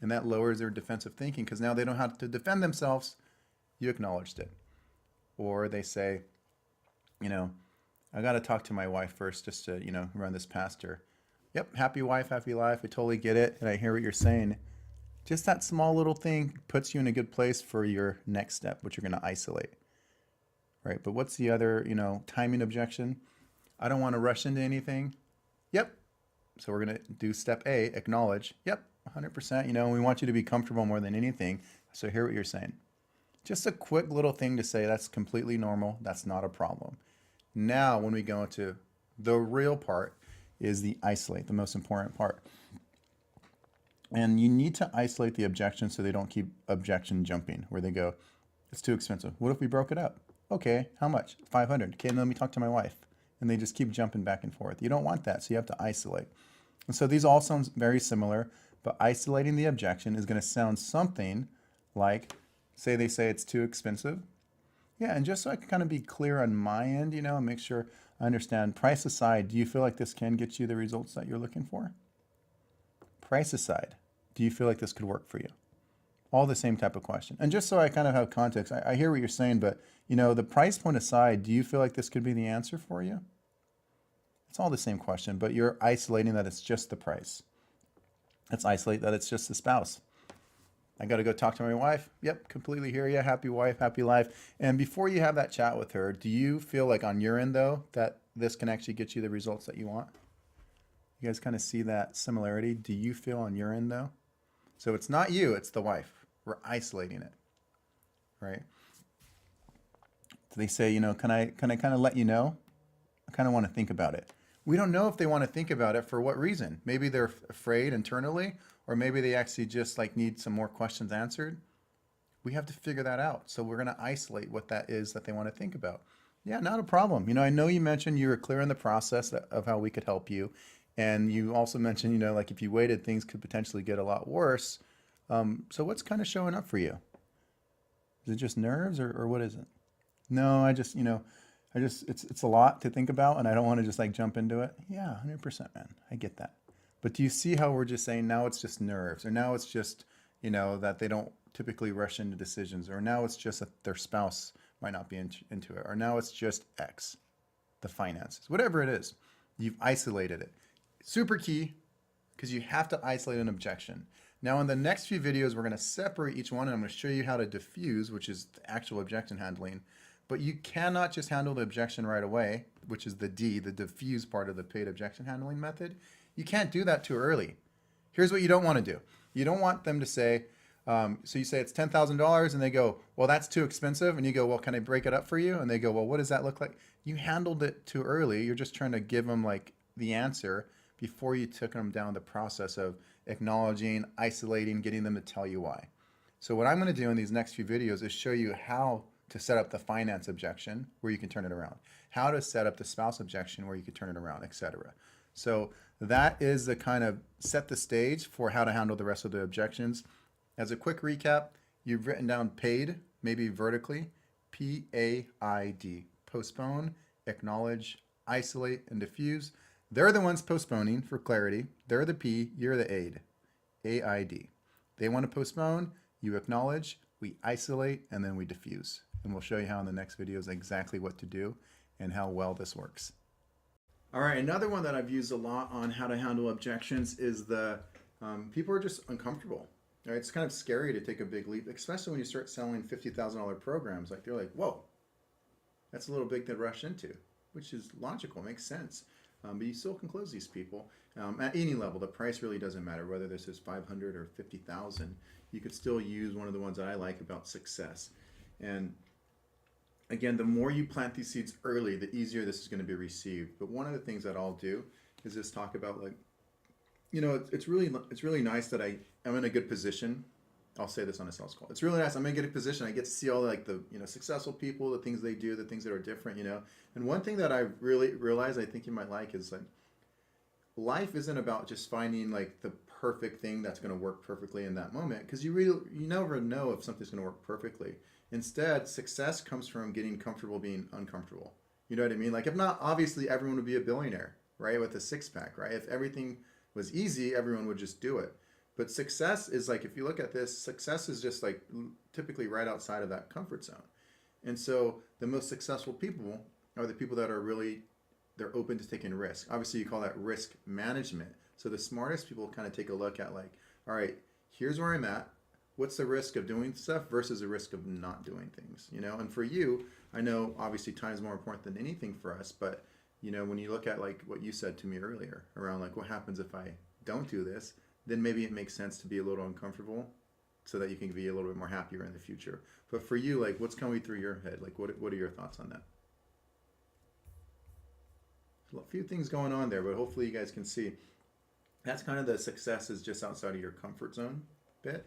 And that lowers their defensive thinking because now they don't have to defend themselves. You acknowledged it. Or they say, you know, I got to talk to my wife first just to, run this past her. Yep, happy wife, happy life. I totally get it. And I hear what you're saying. Just that small little thing puts you in a good place for your next step, which you're going to isolate. Right? But what's the other, timing objection? I don't want to rush into anything. Yep. So we're going to do step A, acknowledge. Yep, 100%. We want you to be comfortable more than anything. So hear what you're saying. Just a quick little thing to say that's completely normal. That's not a problem. Now, when we go into the real part is the isolate, the most important part. And you need to isolate the objection so they don't keep objection jumping where they go, it's too expensive. What if we broke it up? Okay, how much? 500. Okay, let me talk to my wife. And they just keep jumping back and forth. You don't want that, so you have to isolate. And so these all sound very similar, but isolating the objection is going to sound something like, they say it's too expensive. Yeah, and just so I can kind of be clear on my end, and make sure I understand, price aside, do you feel like this can get you the results that you're looking for? Price aside, do you feel like this could work for you? All the same type of question. And just so I kind of have context, I hear what you're saying, but the price point aside, do you feel like this could be the answer for you? It's all the same question, but you're isolating that it's just the price. Let's isolate that it's just the spouse. I got to go talk to my wife. Yep, completely hear you. Happy wife, happy life. And before you have that chat with her, do you feel like on your end, though, that this can actually get you the results that you want? You guys kind of see that similarity? Do you feel on your end, though? So it's not you, it's the wife. We're isolating it, right? So they say, can I kind of let you know? I kind of want to think about it. We don't know if they want to think about it for what reason. Maybe they're afraid internally, or maybe they actually just need some more questions answered. We have to figure that out. So we're going to isolate what that is that they want to think about. Yeah, not a problem. I know you mentioned you were clear in the process of how we could help you. And you also mentioned, if you waited, things could potentially get a lot worse. So what's kind of showing up for you? Is it just nerves or what is it? No, it's a lot to think about and I don't want to just jump into it. Yeah, 100%, man. I get that. But do you see how we're just saying now it's just nerves, or now it's just, that they don't typically rush into decisions, or now it's just that their spouse might not be into it, or now it's just X, the finances, whatever it is, you've isolated it. Super key, because you have to isolate an objection. Now in the next few videos, we're going to separate each one and I'm going to show you how to diffuse, which is the actual objection handling. But you cannot just handle the objection right away, which is the D, the diffuse part of the paid objection handling method. You can't do that too early. Here's what you don't want to do. You don't want them to say, so you say it's $10,000 and they go, well, that's too expensive. And you go, well, can I break it up for you? And they go, well, what does that look like? You handled it too early. You're just trying to give them the answer before you took them down the process of acknowledging, isolating, getting them to tell you why. So what I'm going to do in these next few videos is show you how to set up the finance objection where you can turn it around, how to set up the spouse objection where you can turn it around, etc. So that is the kind of set the stage for how to handle the rest of the objections. As a quick recap, you've written down paid, maybe vertically, P-A-I-D, postpone, acknowledge, isolate, and diffuse. They're the ones postponing for clarity. They're the P, you're the aid, A-I-D. They want to postpone, you acknowledge, we isolate, and then we diffuse. And we'll show you how in the next videos exactly what to do and how well this works. All right, another one that I've used a lot on how to handle objections is the people are just uncomfortable. Right? It's kind of scary to take a big leap, especially when you start selling $50,000 programs. They're like, whoa, that's a little big to rush into, which is logical, makes sense. but you still can close these people at any level. The price really doesn't matter whether this is 500 or 50,000. You could still use one of the ones that I like about success. And again, the more you plant these seeds early, the easier this is going to be received. But one of the things that I'll do is just talk about, like, you know, it's really nice that I'm in a good position. I'll say this on a sales call. It's really nice. I'm in a good position. I get to see all like the, you know, successful people, the things they do, the things that are different, you know. And one thing that I really realize I think you might like is, like, life isn't about just finding like the perfect thing that's going to work perfectly in that moment, because you never know if something's going to work perfectly. Instead, success comes from getting comfortable being uncomfortable. You know what I mean? Like, if not, obviously everyone would be a billionaire, right? With a six pack, right? If everything was easy, everyone would just do it. But success is like, if you look at this, success is just like typically right outside of that comfort zone. And so the most successful people are the people that are really, they're open to taking risk. Obviously you call that risk management. So the smartest people kind of take a look at, like, all right, here's where I'm at. What's the risk of doing stuff versus the risk of not doing things, you know? And for you, I know obviously time is more important than anything for us, but you know, when you look at like what you said to me earlier around like, what happens if I don't do this, then maybe it makes sense to be a little uncomfortable so that you can be a little bit more happier in the future. But for you, like, what's coming through your head? Like, what are your thoughts on that? A few things going on there, but hopefully you guys can see that's kind of the success is just outside of your comfort zone bit.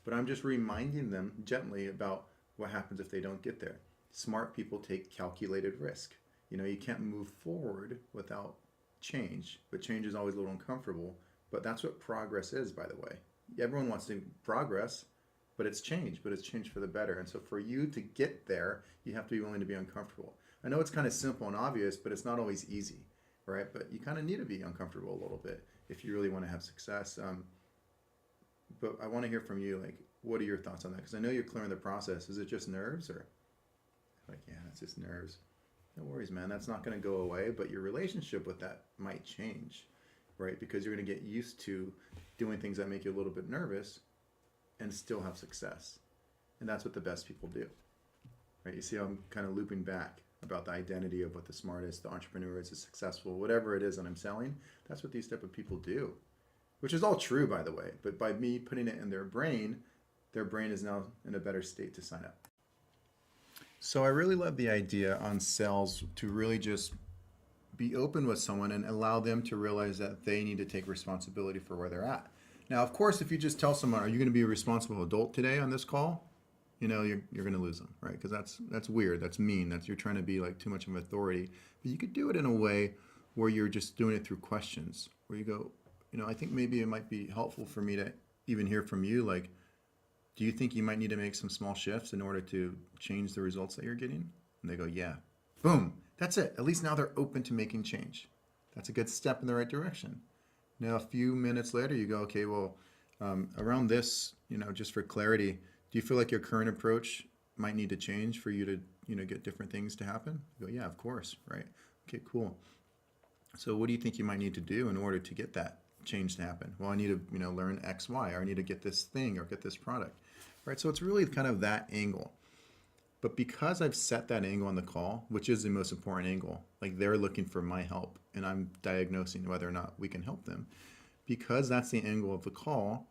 But I'm just reminding them gently about what happens if they don't get there. Smart people take calculated risk. You know, you can't move forward without change, but change is always a little uncomfortable. But that's what progress is, by the way. Everyone wants to progress, but it's change for the better. And so for you to get there, you have to be willing to be uncomfortable. I know it's kind of simple and obvious, but it's not always easy, right? But you kind of need to be uncomfortable a little bit if you really want to have success. But I want to hear from you, like, what are your thoughts on that? Because I know you're clearing the process. Is it just nerves, or like, yeah, it's just nerves? No worries, man. That's not going to go away, but your relationship with that might change, right? Because you're going to get used to doing things that make you a little bit nervous and still have success. And that's what the best people do, right? You see how I'm kind of looping back about the identity of what the smartest, the entrepreneur is, the successful, whatever it is that I'm selling. That's what these type of people do, which is all true, by the way. But by me putting it in their brain is now in a better state to sign up. So I really love the idea on sales to really just be open with someone and allow them to realize that they need to take responsibility for where they're at. Now, of course, if you just tell someone, are you going to be a responsible adult today on this call? You know, you're going to lose them, right? Because that's weird. That's mean. You're trying to be like too much of an authority. But you could do it in a way where you're just doing it through questions, where you go, you know, I think maybe it might be helpful for me to even hear from you, like, do you think you might need to make some small shifts in order to change the results that you're getting? And they go, yeah. Boom. That's it. At least now they're open to making change. That's a good step in the right direction. Now, a few minutes later, you go, okay, well, around this, you know, just for clarity, do you feel like your current approach might need to change for you to, you know, get different things to happen? You go, yeah, of course, right? Okay, cool. So what do you think you might need to do in order to get that change to happen? Well, I need to, you know, learn X, Y, or I need to get this thing or get this product, right? So it's really kind of that angle. But because I've set that angle on the call, which is the most important angle, like they're looking for my help and I'm diagnosing whether or not we can help them, because that's the angle of the call,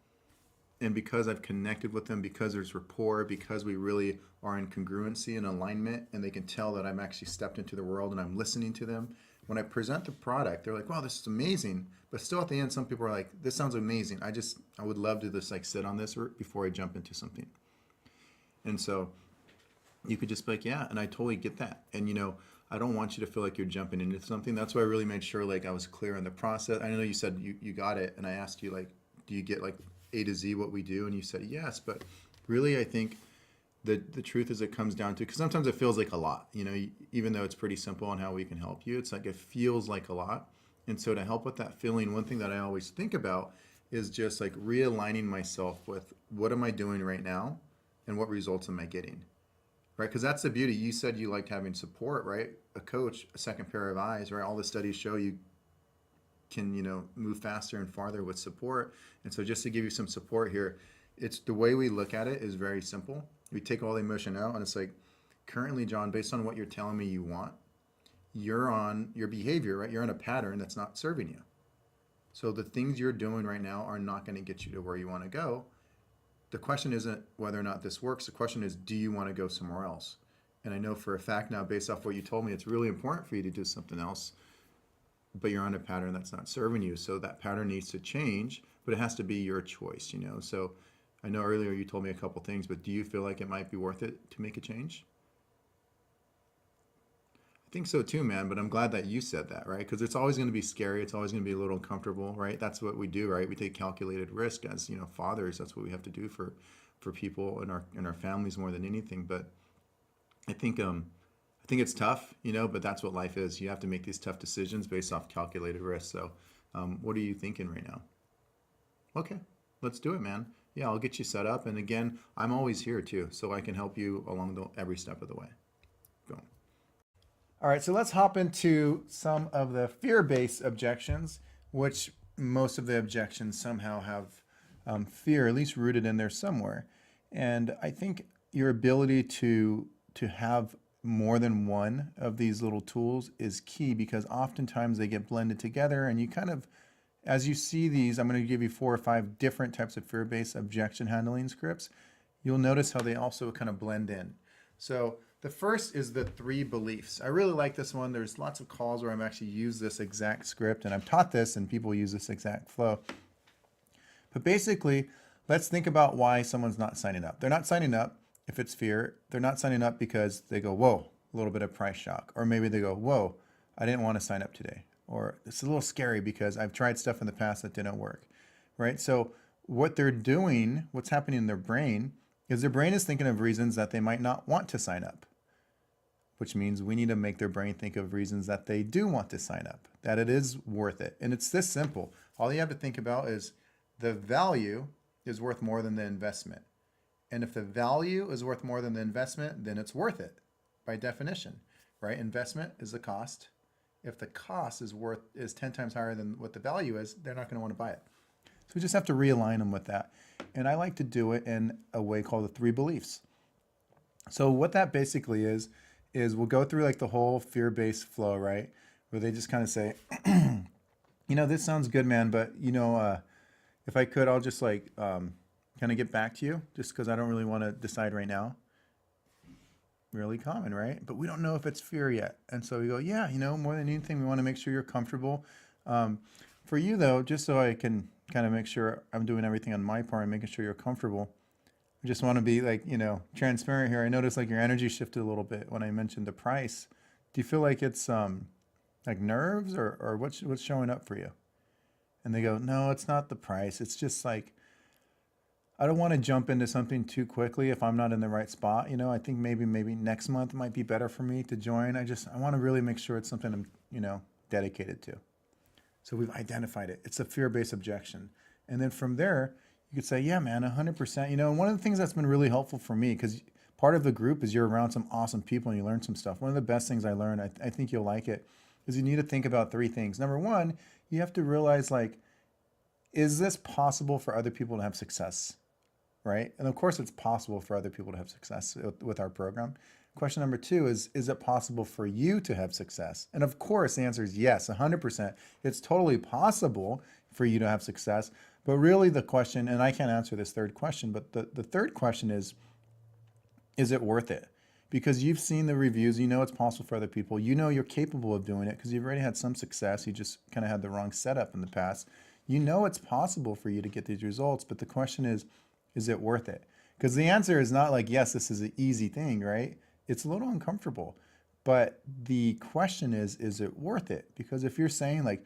and because I've connected with them, because there's rapport, because we really are in congruency and alignment, and they can tell that I'm actually stepped into the world and I'm listening to them. When I present the product, they're like, wow, this is amazing. But still at the end, some people are like, this sounds amazing. I would love to just like sit on this before I jump into something. And so you could just be like, yeah, and I totally get that. And you know, I don't want you to feel like you're jumping into something. That's why I really made sure like I was clear in the process. I know you said you got it, and I asked you like, do you get like A to Z what we do? And you said yes, but really I think the truth is it comes down to, because sometimes it feels like a lot, you know, even though it's pretty simple on how we can help you, it's like it feels like a lot. And so to help with that feeling, one thing that I always think about is just like realigning myself with what am I doing right now and what results am I getting, right? Because that's the beauty. You said you liked having support, right? A coach, a second pair of eyes, right? All the studies show you can, you know, move faster and farther with support. And so just to give you some support here, it's the way we look at it is very simple. We take all the emotion out and it's like, currently, John, based on what you're telling me you want, you're on your behavior, right? You're on a pattern that's not serving you. So the things you're doing right now are not going to get you to where you want to go. The question isn't whether or not this works. The question is, do you want to go somewhere else? And I know for a fact now, based off what you told me, it's really important for you to do something else, but you're on a pattern that's not serving you. So that pattern needs to change, but it has to be your choice, you know? So I know earlier you told me a couple things, but do you feel like it might be worth it to make a change? I think so too, man, but I'm glad that you said that, right? Because it's always going to be scary. It's always going to be a little uncomfortable, right? That's what we do, right? We take calculated risk as, you know, fathers. That's what we have to do for people in our families more than anything. But I think it's tough, you know, but that's what life is. You have to make these tough decisions based off calculated risk. So, what are you thinking right now? Okay, let's do it, man. Yeah, I'll get you set up. And again, I'm always here too, so I can help you along every step of the way. Boom. All right, so let's hop into some of the fear-based objections, which most of the objections somehow have fear, at least rooted in there somewhere. And I think your ability to have more than one of these little tools is key, because oftentimes they get blended together, and you kind of, as you see these, I'm going to give you 4 or 5 different types of fear-based objection handling scripts. You'll notice how they also kind of blend in. So the first is the 3 beliefs. I really like this one. There's lots of calls where I've actually used this exact script, and I've taught this and people use this exact flow. But basically, let's think about why someone's not signing up. They're not signing up if it's fear. They're not signing up because they go, whoa, a little bit of price shock. Or maybe they go, whoa, I didn't want to sign up today. Or it's a little scary because I've tried stuff in the past that didn't work, right? So what they're doing, what's happening in their brain is thinking of reasons that they might not want to sign up, which means we need to make their brain think of reasons that they do want to sign up, that it is worth it. And it's this simple. All you have to think about is the value is worth more than the investment. And if the value is worth more than the investment, then it's worth it by definition, right? Investment is the cost. If the cost is 10 times higher than what the value is, they're not going to want to buy it. So we just have to realign them with that. And I like to do it in a way called the 3 beliefs. So what that basically is we'll go through like the whole fear-based flow, right? Where they just kind of say, you know, this sounds good, man, but you know, if I could, I'll just like kind of get back to you, just because I don't really want to decide right now. Really common, right? But we don't know if it's fear yet. And so we go, yeah, you know, more than anything, we want to make sure you're comfortable. For you though, just so I can kind of make sure I'm doing everything on my part and making sure you're comfortable, I just want to be like, you know, transparent here. I noticed like your energy shifted a little bit when I mentioned the price. Do you feel like it's like nerves or what's showing up for you? And they go, no, it's not the price. It's just like, I don't want to jump into something too quickly if I'm not in the right spot. You know, I think maybe next month might be better for me to join. I want to really make sure it's something I'm, you know, dedicated to. So we've identified it. It's a fear-based objection. And then from there, you could say, yeah, man, 100%. You know, and one of the things that's been really helpful for me, because part of the group is you're around some awesome people and you learn some stuff. One of the best things I learned, I think you'll like it, is you need to think about 3 things. Number 1, you have to realize, like, is this possible for other people to have success? Right? And of course, it's possible for other people to have success with our program. Question number 2 is it possible for you to have success? And of course, the answer is yes, 100%. It's totally possible for you to have success. But really the question, and I can't answer this third question, but the third question is it worth it? Because you've seen the reviews, you know it's possible for other people. You know you're capable of doing it because you've already had some success. You just kind of had the wrong setup in the past. You know it's possible for you to get these results, but the question is it worth it? Because the answer is not like, yes, this is an easy thing, right? It's a little uncomfortable. But the question is it worth it? Because if you're saying like,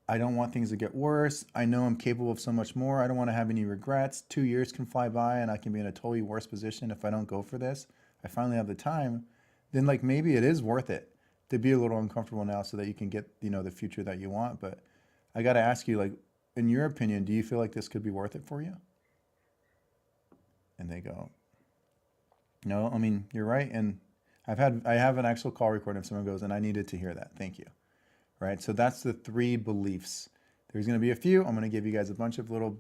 I don't want things to get worse, I know I'm capable of so much more, I don't want to have any regrets, 2 years can fly by and I can be in a totally worse position if I don't go for this, I finally have the time, then like maybe it is worth it to be a little uncomfortable now so that you can get, you know, the future that you want. But I got to ask you, like, in your opinion, do you feel like this could be worth it for you? And they go, no, I mean, you're right. And I have an actual call recording if someone goes, and I needed to hear that. Thank you. Right. So that's the 3 beliefs. There's going to be a few. I'm going to give you guys a bunch of little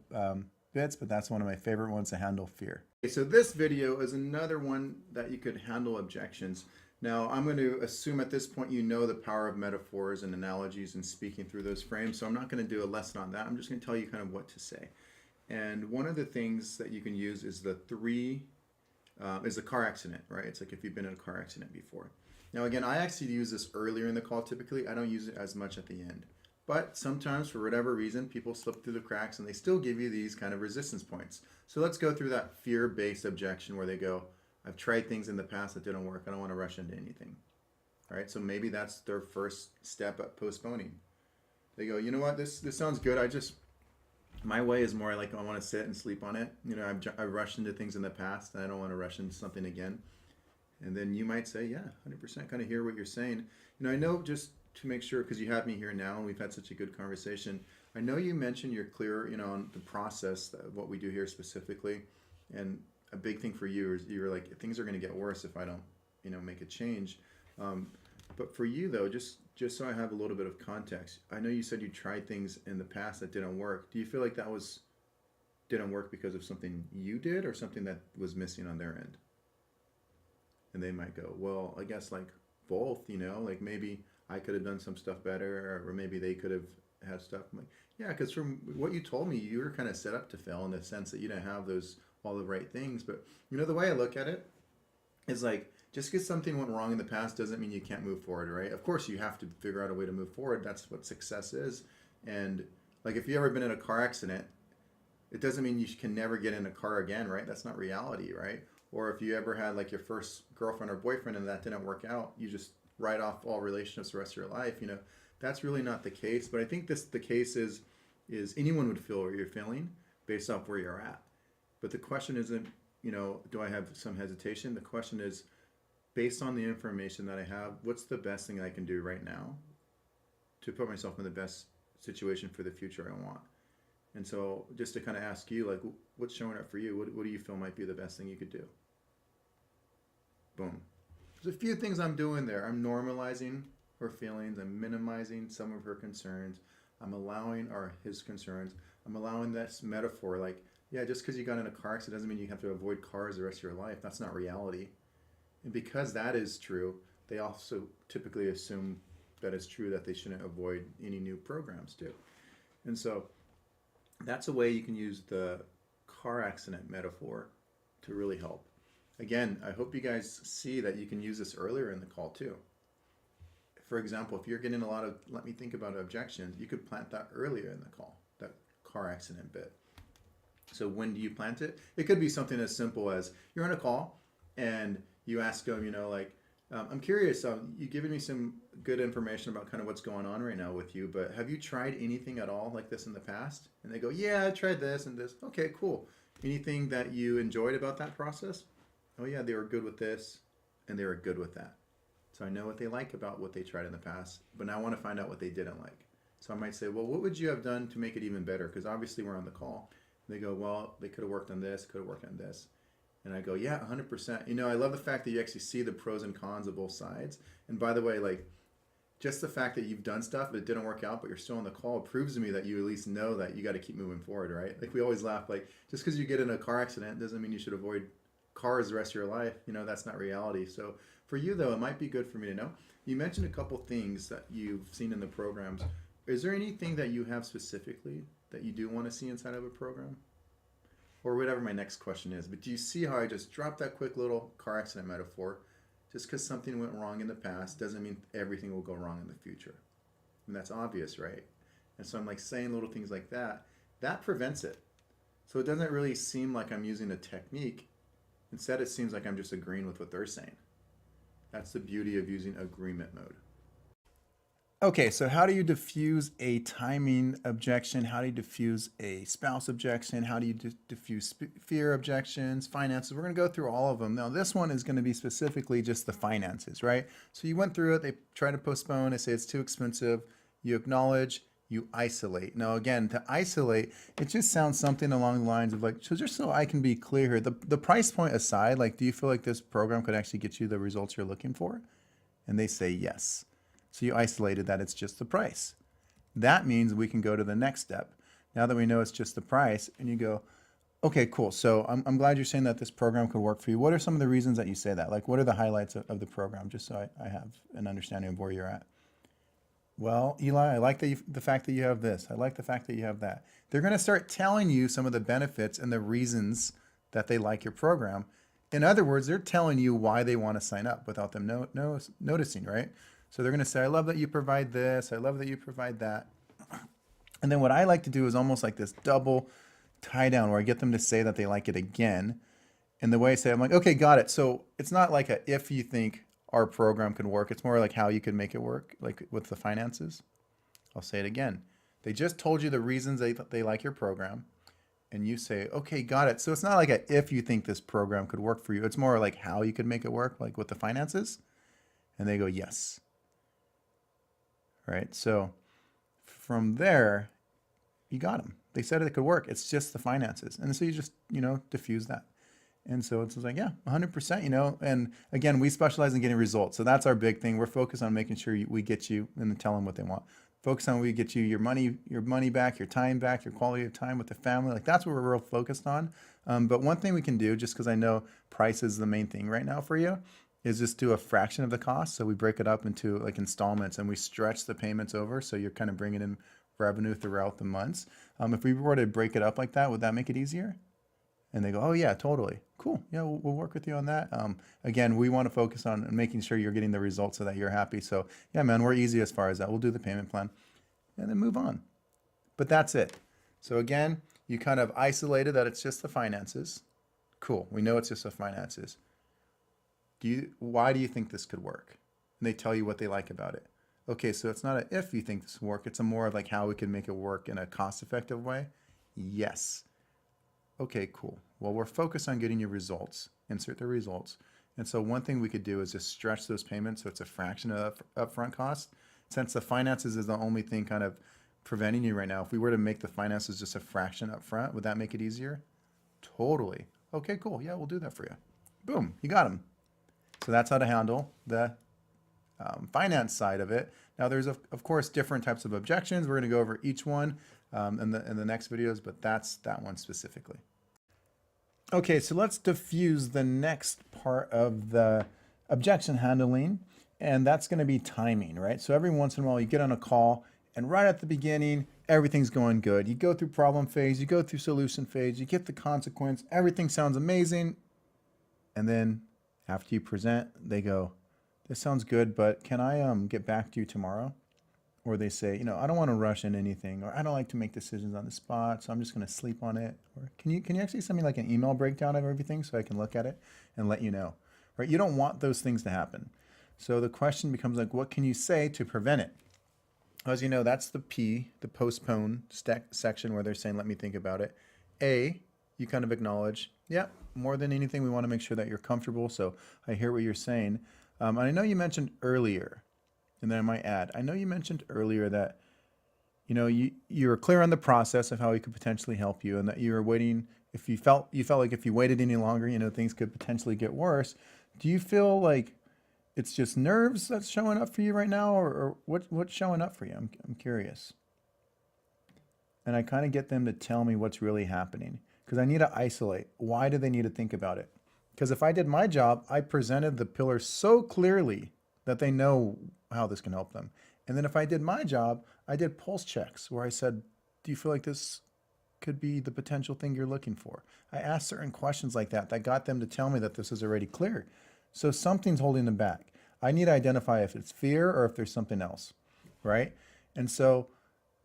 bits, but that's one of my favorite ones to handle fear. Okay, so this video is another one that you could handle objections. Now, I'm going to assume at this point you know the power of metaphors and analogies and speaking through those frames. So I'm not going to do a lesson on that. I'm just going to tell you kind of what to say. And one of the things that you can use is is the car accident, right? It's like if you've been in a car accident before. Now, again, I actually use this earlier in the call. Typically, I don't use it as much at the end. But sometimes, for whatever reason, people slip through the cracks and they still give you these kind of resistance points. So let's go through that fear-based objection where they go, I've tried things in the past that didn't work. I don't want to rush into anything. All right, so maybe that's their first step at postponing. They go, you know what, this sounds good. My way is more like I want to sit and sleep on it. You know, I've rushed into things in the past and I don't want to rush into something again. And then you might say, yeah, 100% kind of hear what you're saying. You know, I know, just to make sure, because you have me here now and we've had such a good conversation, I know you mentioned you're clear, you know, on the process of what we do here specifically. And a big thing for you is you're like, things are going to get worse if I don't, you know, make a change. But for you though, just so I have a little bit of context, I know you said you tried things in the past that didn't work. Do you feel like that didn't work because of something you did or something that was missing on their end? And they might go, well, I guess like both, you know, like maybe I could have done some stuff better, or maybe they could have had stuff. I'm like, yeah, because from what you told me, you were kind of set up to fail in the sense that you didn't have all the right things. But you know, the way I look at it is like, just because something went wrong in the past doesn't mean you can't move forward, right? Of course, you have to figure out a way to move forward. That's what success is. And like, if you've ever been in a car accident, it doesn't mean you can never get in a car again, right? That's not reality, right? Or if you ever had like your first girlfriend or boyfriend and that didn't work out, you just write off all relationships the rest of your life. You know, that's really not the case. But I think the case is anyone would feel what you're feeling based off where you're at. But the question isn't, you know, do I have some hesitation? The question is, based on the information that I have, what's the best thing I can do right now to put myself in the best situation for the future I want? And so just to kind of ask you, like, what's showing up for you? What do you feel might be the best thing you could do? Boom. There's a few things I'm doing there. I'm normalizing her feelings. I'm minimizing some of her concerns. I'm allowing his concerns. I'm allowing this metaphor, like, yeah, just because you got in a car accident doesn't mean you have to avoid cars the rest of your life. That's not reality. And because that is true, they also typically assume that it's true that they shouldn't avoid any new programs too. And so that's a way you can use the car accident metaphor to really help. Again, I hope you guys see that you can use this earlier in the call too. For example, if you're getting a lot of, let me think about objections, you could plant that earlier in the call, that car accident bit. So when do you plant it? It could be something as simple as you're on a call and you ask them, you know, like, I'm curious, you've given me some good information about kind of what's going on right now with you, but have you tried anything at all like this in the past? And they go, yeah, I tried this and this. Okay, cool. Anything that you enjoyed about that process? Oh yeah, they were good with this and they were good with that. So I know what they like about what they tried in the past, but now I want to find out what they didn't like. So I might say, well, what would you have done to make it even better? Because obviously we're on the call. And they go, well, they could have worked on this, could have worked on this. And I go, yeah, 100%. You know, I love the fact that you actually see the pros and cons of both sides. And by the way, like, just the fact that you've done stuff but it didn't work out, but you're still on the call, proves to me that you at least know that you got to keep moving forward, right? Like, we always laugh, like, just because you get in a car accident doesn't mean you should avoid cars the rest of your life. You know, that's not reality. So for you, though, it might be good for me to know. You mentioned a couple things that you've seen in the programs. Is there anything that you have specifically that you do want to see inside of a program? Or whatever my next question is. But do you see how I just dropped that quick little car accident metaphor? Just because something went wrong in the past doesn't mean everything will go wrong in the future. And that's obvious, right? And so I'm like saying little things like that. That prevents it. So it doesn't really seem like I'm using a technique. Instead, it seems like I'm just agreeing with what they're saying. That's the beauty of using agreement mode. Okay, so how do you diffuse a timing objection? How do you diffuse a spouse objection? How do you diffuse fear objections, finances? We're going to go through all of them. Now, this one is going to be specifically just the finances, right? So you went through it. They try to postpone. They say it's too expensive. You acknowledge. You isolate. Now, again, to isolate, it just sounds something along the lines of like, so just so I can be clear here, the price point aside, like, do you feel like this program could actually get you the results you're looking for? And they say yes. So you isolated that it's just the price. That means we can go to the next step. Now that we know it's just the price, and you go, Okay, cool. So I'm glad you're saying that this program could work for you. What are some of the reasons that you say that? Like, what are the highlights of the program, just so I have an understanding of where you're at? Well, Eli, I like that the fact that you have this. I like the fact that you have that. They're going to start telling you some of the benefits and the reasons that they like your program. In other words, they're telling you why they want to sign up without them noticing, right? So they're going to say, I love that you provide this. I love that you provide that. And then what I like to do is almost like this double tie down where I get them to say that they like it again. And the way I say, I'm like, okay, got it. So it's not like a if you think our program can work, it's more like how you could make it work, like with the finances. I'll say it again. They just told you the reasons they like your program. And you say, okay, got it. So it's not like a if you think this program could work for you. It's more like how you could make it work, like with the finances. And they go, yes. Right. So from there, you got them. They said it could work. It's just the finances. And so you just, diffuse that. And so it's like, yeah, 100%, and again, we specialize in getting results. So that's our big thing. We're focused on making sure we get you and then tell them what they want. Focus on we get you your money back, your time back, your quality of time with the family. Like that's what we're real focused on. But one thing we can do, just because I know price is the main thing right now for you, is just do a fraction of the cost. So we break it up into like installments and we stretch the payments over. So you're kind of bringing in revenue throughout the months. If we were to break it up like that, would that make it easier? And they go, oh yeah, totally. Cool. Yeah, we'll work with you on that. Again, we want to focus on making sure you're getting the results so that you're happy. So yeah, man, we're easy as far as that. We'll do the payment plan and then move on. But that's it. So again, you kind of isolated that it's just the finances. Cool. We know it's just the finances. Why do you think this could work? And they tell you what they like about it. Okay, so it's not a if you think this will work. It's a more of like how we can make it work in a cost-effective way. Yes. Okay, cool. Well, we're focused on getting you results. Insert the results. And so one thing we could do is just stretch those payments so it's a fraction of upfront cost. Since the finances is the only thing kind of preventing you right now, if we were to make the finances just a fraction up front, would that make it easier? Totally. Okay, cool. Yeah, we'll do that for you. Boom, you got them. So that's how to handle the finance side of it. Now, there's of course different types of objections. We're going to go over each one in the next videos, but that's that one specifically. Okay, so let's diffuse the next part of the objection handling, and that's going to be timing, right? So every once in a while you get on a call and right at the beginning, everything's going good. You go through problem phase, you go through solution phase, you get the consequence, everything sounds amazing. And then after you present, they go, this sounds good, but can I get back to you tomorrow? Or they say, I don't want to rush in anything, or I don't like to make decisions on the spot, so I'm just going to sleep on it. Or can you actually send me like an email breakdown of everything so I can look at it and let you know, right? You don't want those things to happen. So the question becomes like, what can you say to prevent it? As you know, that's the P, the postpone section where they're saying, let me think about it. A, you kind of acknowledge, yeah, more than anything, we want to make sure that you're comfortable. So I hear what you're saying. And I know you mentioned earlier, and then I might add, I know you mentioned earlier that, you were clear on the process of how we could potentially help you and that you were waiting. If you felt like if you waited any longer, things could potentially get worse. Do you feel like it's just nerves that's showing up for you right now, or what's showing up for you? I'm curious. And I kind of get them to tell me what's really happening because I need to isolate. Why do they need to think about it? Because if I did my job, I presented the pillars so clearly that they know how this can help them. And then if I did my job, I did pulse checks where I said, do you feel like this could be the potential thing you're looking for? I asked certain questions like that got them to tell me that this is already clear. So something's holding them back. I need to identify if it's fear or if there's something else, right? And so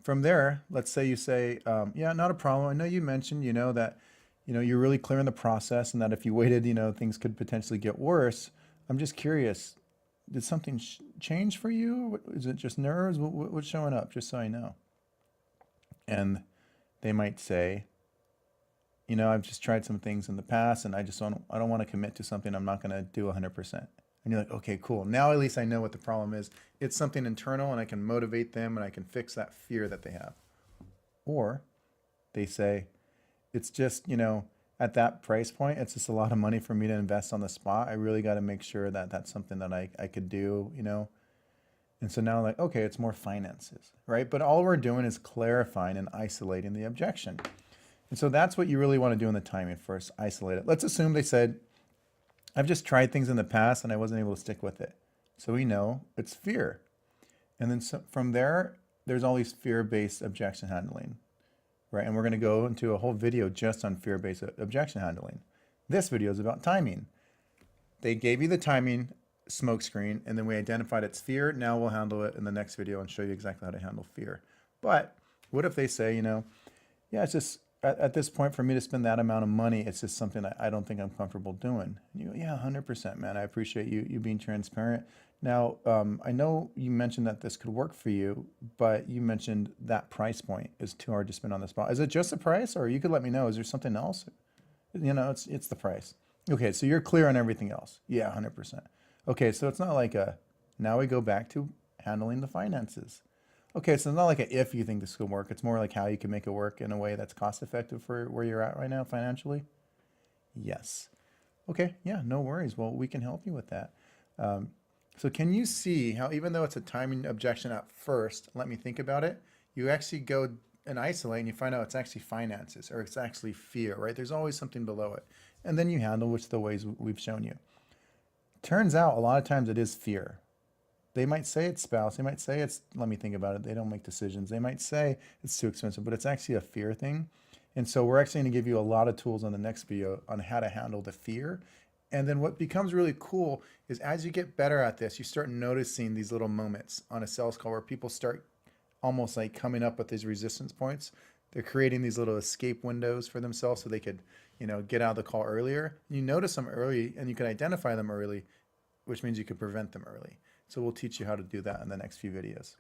from there, let's say you say, yeah, not a problem. I know you mentioned, that, you're really clear in the process and that if you waited, things could potentially get worse. I'm just curious, did something change for you? Is it just nerves? What's showing up? Just so I know. And they might say, I've just tried some things in the past and I don't want to commit to something I'm not going to do 100%. And you're like, okay, cool. Now at least I know what the problem is. It's something internal and I can motivate them and I can fix that fear that they have. Or they say, it's just, at that price point, it's just a lot of money for me to invest on the spot. I really got to make sure that that's something that I could do, And so now like, okay, it's more finances, right? But all we're doing is clarifying and isolating the objection. And so that's what you really want to do in the timing first, isolate it. Let's assume they said, I've just tried things in the past and I wasn't able to stick with it. So we know it's fear. And then from there, there's all these fear-based objection handling, right? And we're going to go into a whole video just on fear-based objection handling. This video is about timing. They gave you the timing smoke screen, and then we identified its fear. Now we'll handle it in the next video and show you exactly how to handle fear. But what if they say, yeah, it's just at this point for me to spend that amount of money, it's just something I don't think I'm comfortable doing. And you go, yeah, 100%, man. I appreciate you being transparent. Now, I know you mentioned that this could work for you, but you mentioned that price point is too hard to spend on the spot. Is it just the price, or you could let me know, is there something else? It's the price. Okay, so you're clear on everything else. Yeah, 100%. Okay, so it's not like now we go back to handling the finances. Okay, so it's not like if you think this could work, it's more like how you can make it work in a way that's cost effective for where you're at right now financially. Yes. Okay, yeah, no worries. Well, we can help you with that. So can you see how even though it's a timing objection at first, let me think about it, you actually go and isolate and you find out it's actually finances or it's actually fear, right? There's always something below it. And then you handle which the ways we've shown you. Turns out a lot of times it is fear. They might say it's spouse. They might say it's, let me think about it. They don't make decisions. They might say it's too expensive, but it's actually a fear thing. And so we're actually going to give you a lot of tools on the next video on how to handle the fear. And then what becomes really cool is as you get better at this, you start noticing these little moments on a sales call where people start almost like coming up with these resistance points. They're creating these little escape windows for themselves so they could, get out of the call earlier. You notice them early and you can identify them early, which means you can prevent them early. So we'll teach you how to do that in the next few videos.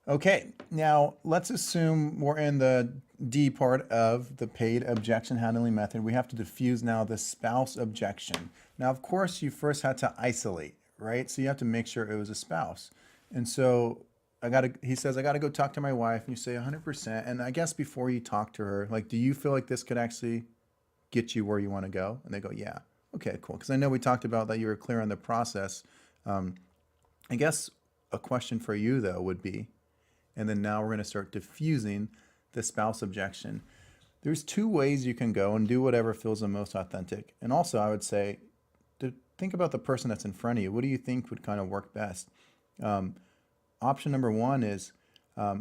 Okay, now let's assume we're in the D part of the paid objection handling method. We have to diffuse now the spouse objection. Now, of course, you first had to isolate, right? So you have to make sure it was a spouse. And so he says, I got to go talk to my wife. And you say 100%. And I guess before you talk to her, like, do you feel like this could actually get you where you want to go? And they go, yeah. Okay, cool. Because I know we talked about that you were clear on the process. I guess a question for you, though, would be, and then now we're going to start diffusing the spouse objection. There's two ways you can go and do whatever feels the most authentic. And also, I would say, to think about the person that's in front of you. What do you think would kind of work best? Option number one is,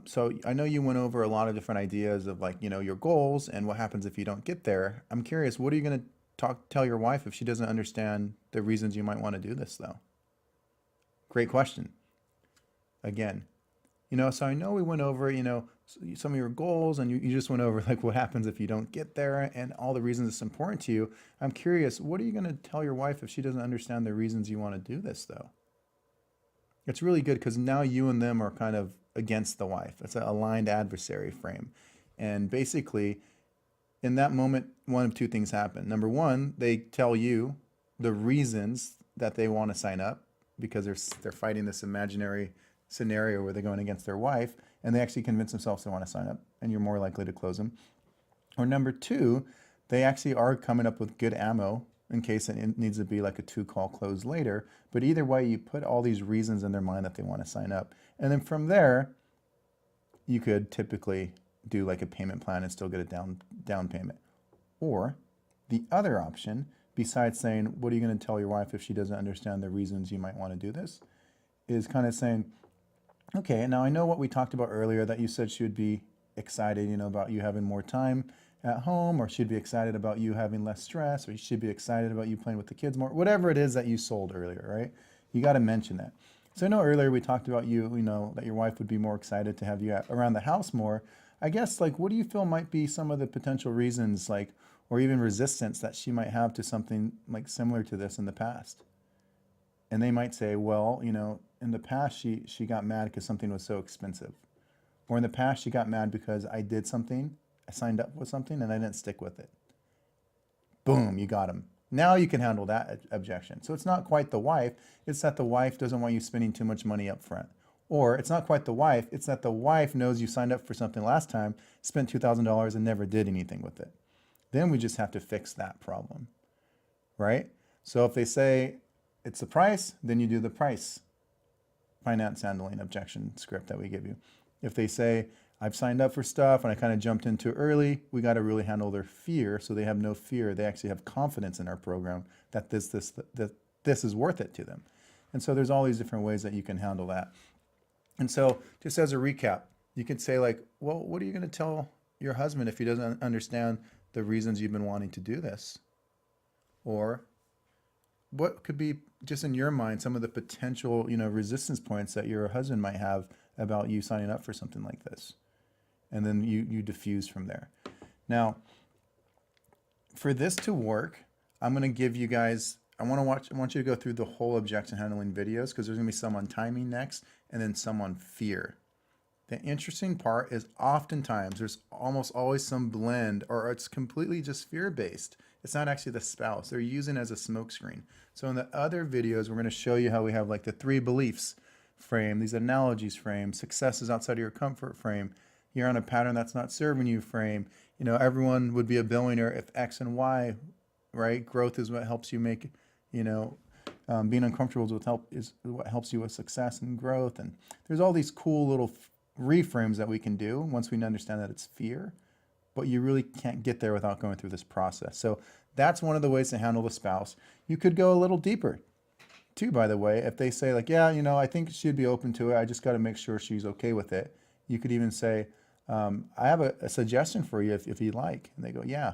so I know you went over a lot of different ideas of like, your goals and what happens if you don't get there. I'm curious, what are you going to tell your wife if she doesn't understand the reasons you might want to do this, though? Great question. Again, so I know we went over, some of your goals and you just went over like what happens if you don't get there and all the reasons it's important to you. I'm curious, what are you going to tell your wife if she doesn't understand the reasons you want to do this, though? It's really good because now you and them are kind of against the wife. It's an aligned adversary frame. And basically, in that moment, one of two things happen. Number one, they tell you the reasons that they want to sign up because they're fighting this imaginary scenario where they're going against their wife, and they actually convince themselves they want to sign up, and you're more likely to close them. Or number two, they actually are coming up with good ammo in case it needs to be like a 2-call close later. But either way, you put all these reasons in their mind that they want to sign up. And then from there, you could typically do like a payment plan and still get a down payment. Or the other option, besides saying, what are you going to tell your wife if she doesn't understand the reasons you might want to do this, is kind of saying, okay, now I know what we talked about earlier, that you said she would be excited, about you having more time at home, or she'd be excited about you having less stress, or she'd be excited about you playing with the kids more, whatever it is that you sold earlier, right? You got to mention that. So I know earlier we talked about that your wife would be more excited to have you around the house more. I guess, like, what do you feel might be some of the potential reasons, like, or even resistance that she might have to something like similar to this in the past? And they might say, well, in the past, she got mad because something was so expensive. Or in the past, she got mad because I did something, I signed up with something, and I didn't stick with it. Boom, you got them. Now you can handle that objection. So it's not quite the wife, it's that the wife doesn't want you spending too much money up front. Or it's not quite the wife, it's that the wife knows you signed up for something last time, spent $2,000 and never did anything with it. Then we just have to fix that problem, right? So if they say it's the price, then you do the price finance handling objection script that we give you. If they say, I've signed up for stuff and I kind of jumped in too early. We got to really handle their fear so they have no fear. They actually have confidence in our program that this is worth it to them. And so there's all these different ways that you can handle that. And so just as a recap, you could say like, well, what are you going to tell your husband if he doesn't understand the reasons you've been wanting to do this? Or what could be just in your mind some of the potential, resistance points that your husband might have about you signing up for something like this? And then you diffuse from there. Now, for this to work, I'm going to give you guys, I want you to go through the whole objection handling videos, because there's going to be some on timing next and then some on fear. The interesting part is oftentimes there's almost always some blend, or it's completely just fear-based. It's not actually the spouse. They're using it as a smokescreen. So in the other videos, we're going to show you how we have like the 3 beliefs frame, these analogies frame, success is outside of your comfort frame, you're on a pattern that's not serving you frame. Everyone would be a billionaire if X and Y, right? Growth is what helps you make, being uncomfortable is what helps you with success and growth. And there's all these cool little reframes that we can do once we understand that it's fear, but you really can't get there without going through this process. So that's one of the ways to handle the spouse. You could go a little deeper too, by the way. If they say like, yeah, I think she'd be open to it, I just got to make sure she's okay with it. You could even say, I have a suggestion for you if you'd like. And they go, yeah,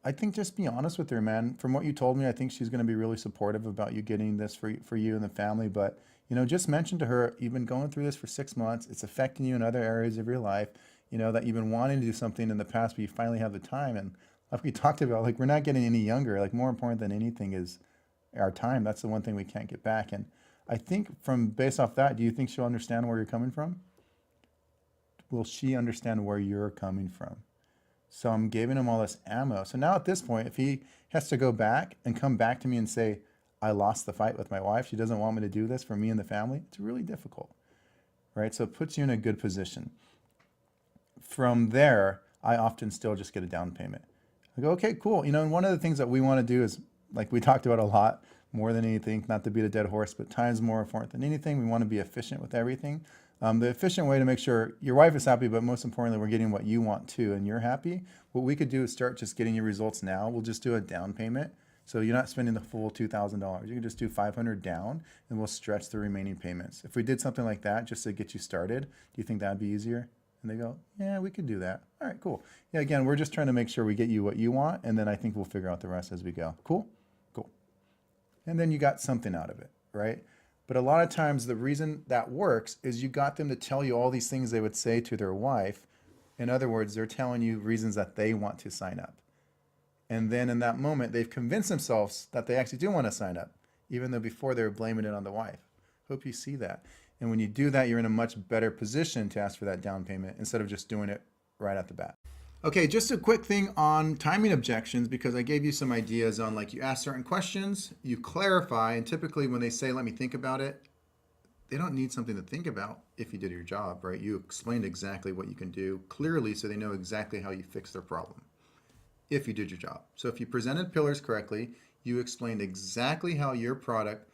I think just be honest with her, man. From what you told me, I think she's going to be really supportive about you getting this for you and the family. But, just mention to her, you've been going through this for 6 months. It's affecting you in other areas of your life, that you've been wanting to do something in the past, but you finally have the time. And like we talked about, like, we're not getting any younger. Like, more important than anything is our time. That's the one thing we can't get back. And I think based off that, do you think she'll understand where you're coming from? Will she understand where you're coming from? So I'm giving him all this ammo. So now at this point, if he has to go back and come back to me and say, I lost the fight with my wife, she doesn't want me to do this for me and the family, it's really difficult, right? So it puts you in a good position. From there, I often still just get a down payment. I go, okay, cool. And one of the things that we want to do is, like we talked about a lot, more than anything, not to beat a dead horse, but time's more important than anything. We want to be efficient with everything. The efficient way to make sure your wife is happy, but most importantly, we're getting what you want too, and you're happy. What we could do is start just getting your results now. We'll just do a down payment. So you're not spending the full $2,000. You can just do $500 down, and we'll stretch the remaining payments. If we did something like that just to get you started, do you think that'd be easier? And they go, yeah, we could do that. All right, cool. Yeah, again, we're just trying to make sure we get you what you want, and then I think we'll figure out the rest as we go. Cool? Cool. And then you got something out of it, right? But a lot of times the reason that works is you got them to tell you all these things they would say to their wife. In other words, they're telling you reasons that they want to sign up. And then in that moment, they've convinced themselves that they actually do want to sign up, even though before they were blaming it on the wife. Hope you see that. And when you do that, you're in a much better position to ask for that down payment instead of just doing it right at the bat. Okay, just a quick thing on timing objections, because I gave you some ideas on, like, you ask certain questions, you clarify, and typically when they say, let me think about it, they don't need something to think about if you did your job, right? You explained exactly what you can do clearly so they know exactly how you fix their problem if you did your job. So if you presented pillars correctly, you explained exactly how your product,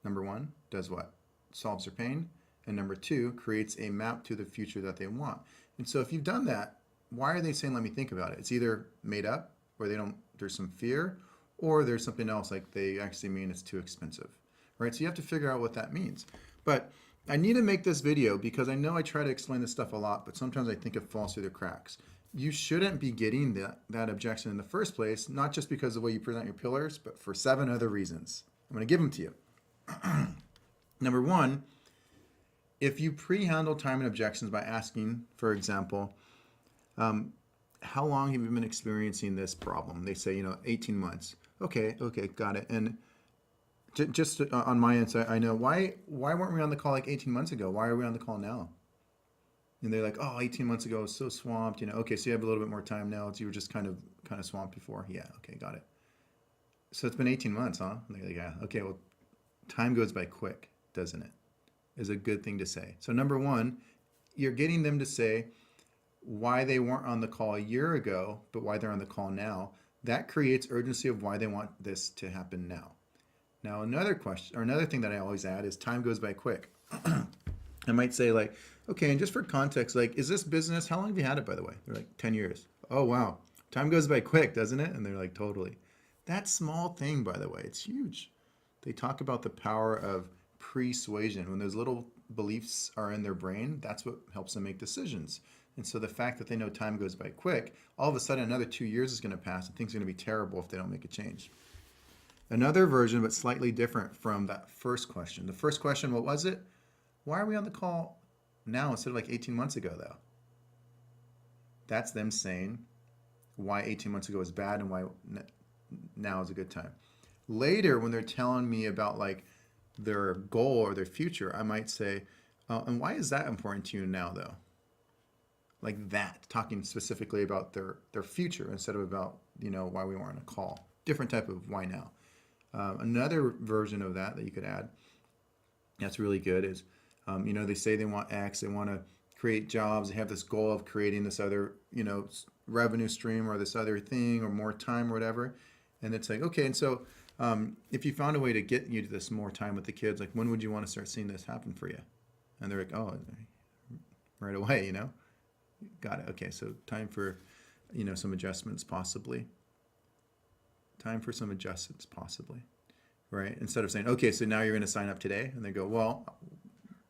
number 1, does what? Solves their pain, and number 2, creates a map to the future that they want. And so if you've done that, why are they saying, let me think about it? It's either made up, or there's some fear, or there's something else, like they actually mean it's too expensive, right? So you have to figure out what that means. But I need to make this video because I know I try to explain this stuff a lot, but sometimes I think it falls through the cracks. You shouldn't be getting that objection in the first place, not just because of the way you present your pillars, but for 7 other reasons. I'm going to give them to you. Number 1, if you pre-handle timing objections by asking, for example, how long have you been experiencing this problem? They say, 18 months. Okay, got it. And just on my end, I know, why weren't we on the call like 18 months ago? Why are we on the call now? And they're like, oh, 18 months ago, I was so swamped. Okay, so you have a little bit more time now. You were just kind of swamped before. Yeah, okay, got it. So it's been 18 months, huh? And they're like, yeah, okay, well, time goes by quick, doesn't it? Is a good thing to say. So number 1, you're getting them to say why they weren't on the call a year ago, but why they're on the call now. That creates urgency of why they want this to happen now. Now, another question, or another thing that I always add is time goes by quick. I might say like, okay, and just for context, like, is this business, how long have you had it, by the way? They're like, 10 years. Oh, wow. Time goes by quick, doesn't it? And they're like, totally. That small thing, by the way, it's huge. They talk about the power of persuasion. When those little beliefs are in their brain, that's what helps them make decisions. And so the fact that they know time goes by quick, all of a sudden another 2 years is going to pass and things are going to be terrible if they don't make a change. Another version, but slightly different from that first question. The first question, what was it? Why are we on the call now instead of like 18 months ago, though? That's them saying why 18 months ago was bad and why now is a good time. Later, when they're telling me about like their goal or their future, I might say, and why is that important to you now, though? Like that, talking specifically about their future instead of about, why we weren't on a call. Different type of why now. Another version of that you could add, that's really good, is, they say they want X, they want to create jobs, they have this goal of creating this other, revenue stream or this other thing or more time or whatever. And it's like, okay, and so if you found a way to get you to this more time with the kids, like when would you want to start seeing this happen for you? And they're like, oh, right away, Got it. Okay, so time for, some adjustments possibly. Time for some adjustments possibly, right? Instead of saying, okay, so now you're going to sign up today. And they go, well,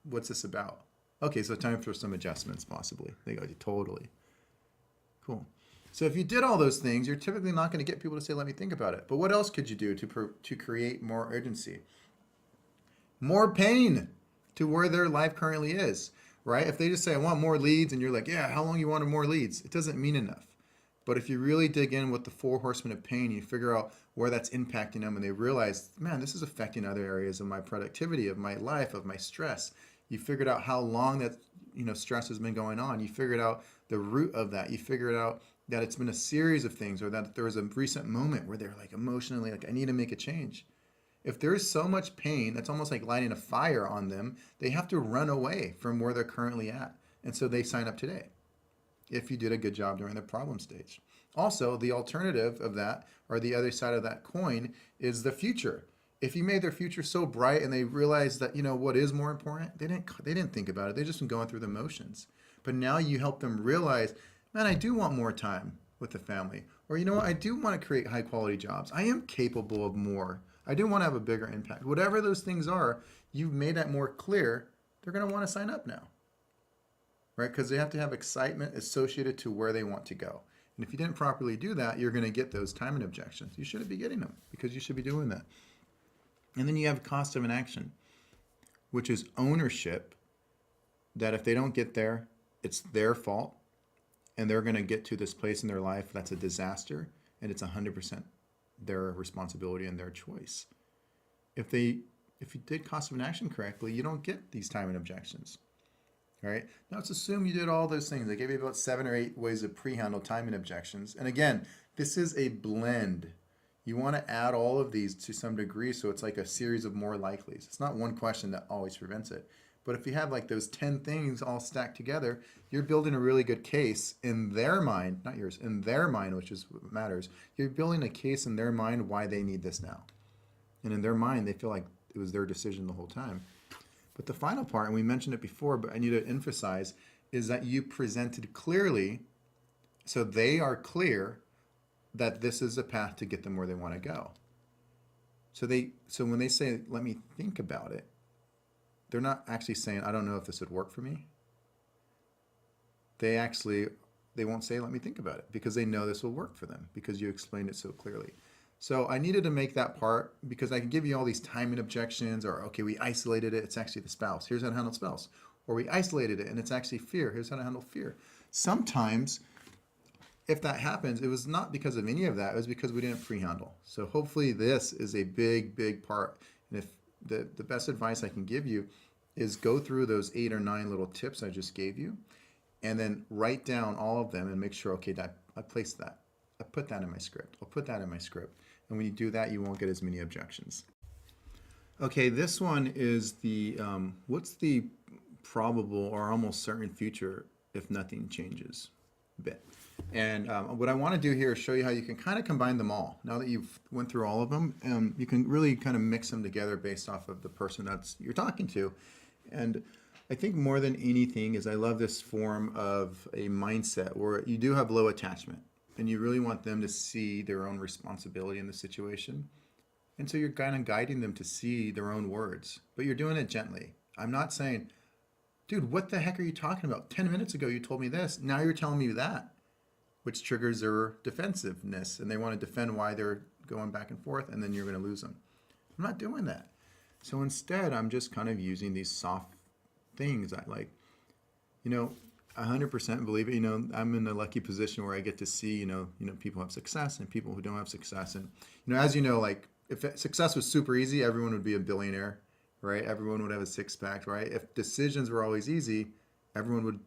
what's this about? Okay, so time for some adjustments possibly. They go, totally. Cool. So if you did all those things, you're typically not going to get people to say, let me think about it. But what else could you do to create more urgency? More pain to where their life currently is, right? If they just say, I want more leads, and you're like, yeah, how long you wanted more leads? It doesn't mean enough. But if you really dig in with the 4 horsemen of pain, you figure out where that's impacting them, and they realize, man, this is affecting other areas of my productivity, of my life, of my stress. You figured out how long that stress has been going on. You figured out the root of that. You figured out that it's been a series of things, or that there was a recent moment where they're like emotionally like, I need to make a change. If there is so much pain, that's almost like lighting a fire on them. They have to run away from where they're currently at. And so they sign up today, if you did a good job during the problem stage. Also, the alternative of that, or the other side of that coin, is the future. If you made their future so bright and they realized that, what is more important, they didn't think about it. They've just been going through the motions. But now you help them realize, man, I do want more time with the family. Or, what, I do want to create high quality jobs. I am capable of more. I do want to have a bigger impact. Whatever those things are, you've made that more clear. They're going to want to sign up now, right? Because they have to have excitement associated to where they want to go. And if you didn't properly do that, you're going to get those timing objections. You shouldn't be getting them because you should be doing that. And then you have cost of inaction, which is ownership, that if they don't get there, it's their fault. And they're going to get to this place in their life that's a disaster. And it's 100% their responsibility and their choice. If you did cost of inaction correctly, you don't get these timing objections. All right. Now let's assume you did all those things. I gave you about 7 or 8 ways to pre-handle timing objections. And again, this is a blend. You want to add all of these to some degree, so it's like a series of more likelies. It's not one question that always prevents it. But if you have like those 10 things all stacked together, you're building a really good case in their mind, not yours, in their mind, which is what matters. You're building a case in their mind why they need this now. And in their mind, they feel like it was their decision the whole time. But the final part, and we mentioned it before, but I need to emphasize, is that you presented clearly, so they are clear that this is a path to get them where they want to go. So when they say, let me think about it, they're not actually saying, I don't know if this would work for me. They won't say, let me think about it, because they know this will work for them because you explained it so clearly. So I needed to make that part because I can give you all these timing objections, or, okay, we isolated it. It's actually the spouse. Here's how to handle spouse. Or we isolated it and it's actually fear. Here's how to handle fear. Sometimes if that happens, it was not because of any of that. It was because we didn't pre-handle. So hopefully this is a big, big part. And if the best advice I can give you is go through those 8 or 9 little tips I just gave you, and then write down all of them and make sure, okay, that I placed that. I put that in my script. I'll put that in my script. And when you do that, you won't get as many objections. Okay, this one is the, what's the probable or almost certain future if nothing changes bit. And what I want to do here is show you how you can kind of combine them all. Now that you've went through all of them, you can really kind of mix them together based off of the person you're talking to. And I think more than anything is I love this form of a mindset where you do have low attachment and you really want them to see their own responsibility in the situation. And so you're kind of guiding them to see their own words, but you're doing it gently. I'm not saying, dude, what the heck are you talking about? 10 minutes ago, you told me this. Now you're telling me that, which triggers their defensiveness and they want to defend why they're going back and forth, and then you're going to lose them. I'm not doing that. So instead, I'm just kind of using these soft things. I like, 100% believe it. I'm in the lucky position where I get to see, people have success and people who don't have success. And, as you know, like if success was super easy, everyone would be a billionaire, right? Everyone would have a six pack, right? If decisions were always easy, everyone would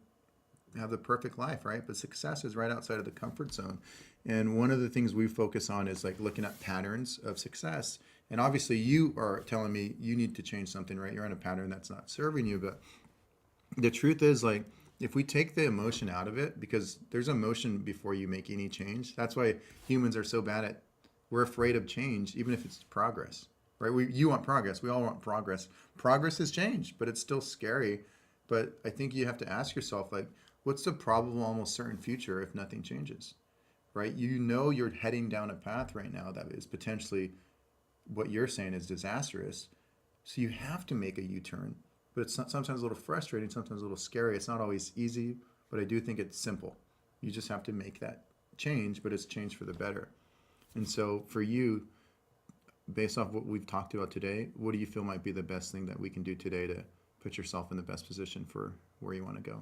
have the perfect life, right? But success is right outside of the comfort zone. And one of the things we focus on is like looking at patterns of success. And obviously you are telling me you need to change something, right? You're in a pattern that's not serving you. But the truth is, like, if we take the emotion out of it, because there's emotion before you make any change. That's why humans are so bad at, we're afraid of change, even if it's progress, right? You want progress. We all want progress. Progress is change, but it's still scary. But I think you have to ask yourself, like, what's the probable, almost certain future if nothing changes, right? You're heading down a path right now that is potentially what you're saying is disastrous. So you have to make a U-turn, but it's sometimes a little frustrating, sometimes a little scary. It's not always easy, but I do think it's simple. You just have to make that change, but it's change for the better. And so for you, based off what we've talked about today, what do you feel might be the best thing that we can do today to put yourself in the best position for where you want to go?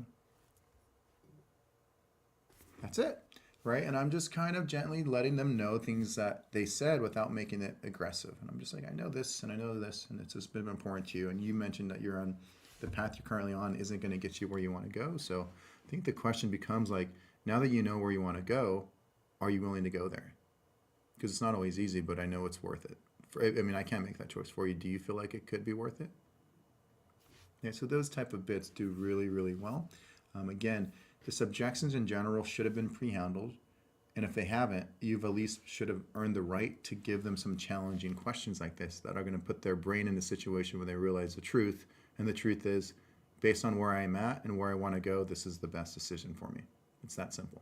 That's it, right? And I'm just kind of gently letting them know things that they said without making it aggressive. And I'm just like, I know this and I know this, and it's just been important to you. And you mentioned that you're on the path you're currently on isn't going to get you where you want to go. So I think the question becomes like, now that you know where you want to go, are you willing to go there? Because it's not always easy, but I know it's worth it. I can't make that choice for you. Do you feel like it could be worth it? Yeah, so those type of bits do really, really well. Again, the subjections in general should have been pre-handled. And if they haven't, you've at least should have earned the right to give them some challenging questions like this that are going to put their brain in the situation where they realize the truth. And the truth is, based on where I'm at and where I want to go, this is the best decision for me. It's that simple.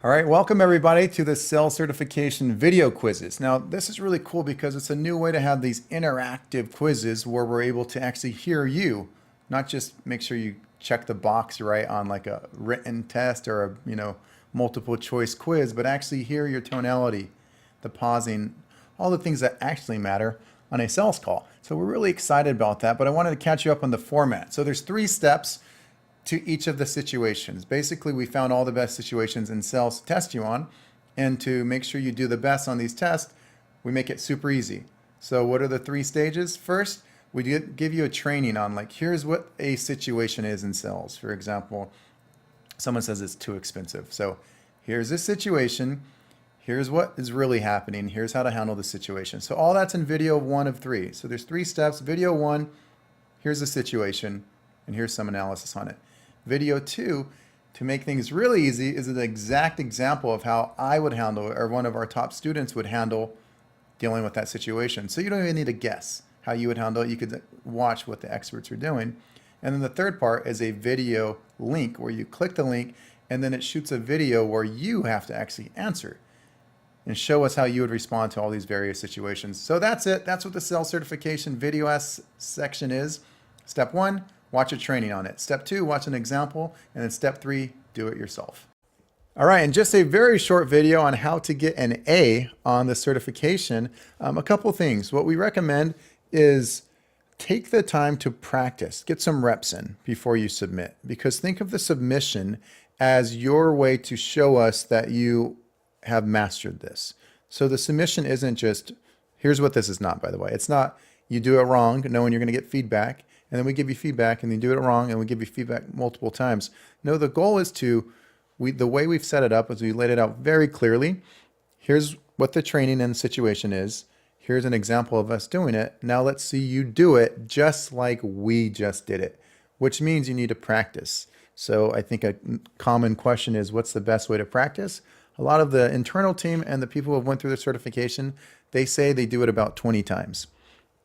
All right, welcome everybody to the sales certification video quizzes. Now, this is really cool because it's a new way to have these interactive quizzes where we're able to actually hear you, not just make sure you check the box right on like a written test or a multiple choice quiz, but actually hear your tonality, the pausing, all the things that actually matter on a sales call. So we're really excited about that, but I wanted to catch you up on the format. So there's 3 steps to each of the situations. Basically, we found all the best situations in sales to test you on, and to make sure you do the best on these tests, we make it super easy. So what are the 3 stages? First, we give you a training on like, here's what a situation is in sales. For example, someone says it's too expensive. So here's this situation. Here's what is really happening. Here's how to handle the situation. So all that's in video 1 of 3. So there's 3 steps. Video 1, here's the situation, and here's some analysis on it. Video 2, to make things really easy, is an exact example of how I would handle it, or one of our top students would handle dealing with that situation. So you don't even need to guess how you would handle it. You could watch what the experts are doing. And then the third part is a video link where you click the link and then it shoots a video where you have to actually answer and show us how you would respond to all these various situations. So that's it. That's what the sales certification video section is. Step 1, watch a training on it. Step 2, watch an example. And then step 3, do it yourself. All right, and just a very short video on how to get an A on the certification. A couple things. What we recommend is take the time to practice, get some reps in before you submit, because think of the submission as your way to show us that you have mastered this. So the submission isn't just, here's what this is not, by the way. It's not you do it wrong, knowing you're going to get feedback, and then we give you feedback, and then you do it wrong, and we give you feedback multiple times. No, the goal is the way we've set it up is we laid it out very clearly. Here's what the training and situation is. Here's an example of us doing it. Now let's see you do it just like we just did it, which means you need to practice. So I think a common question is, what's the best way to practice? A lot of the internal team and the people who have went through the certification, they say they do it about 20 times.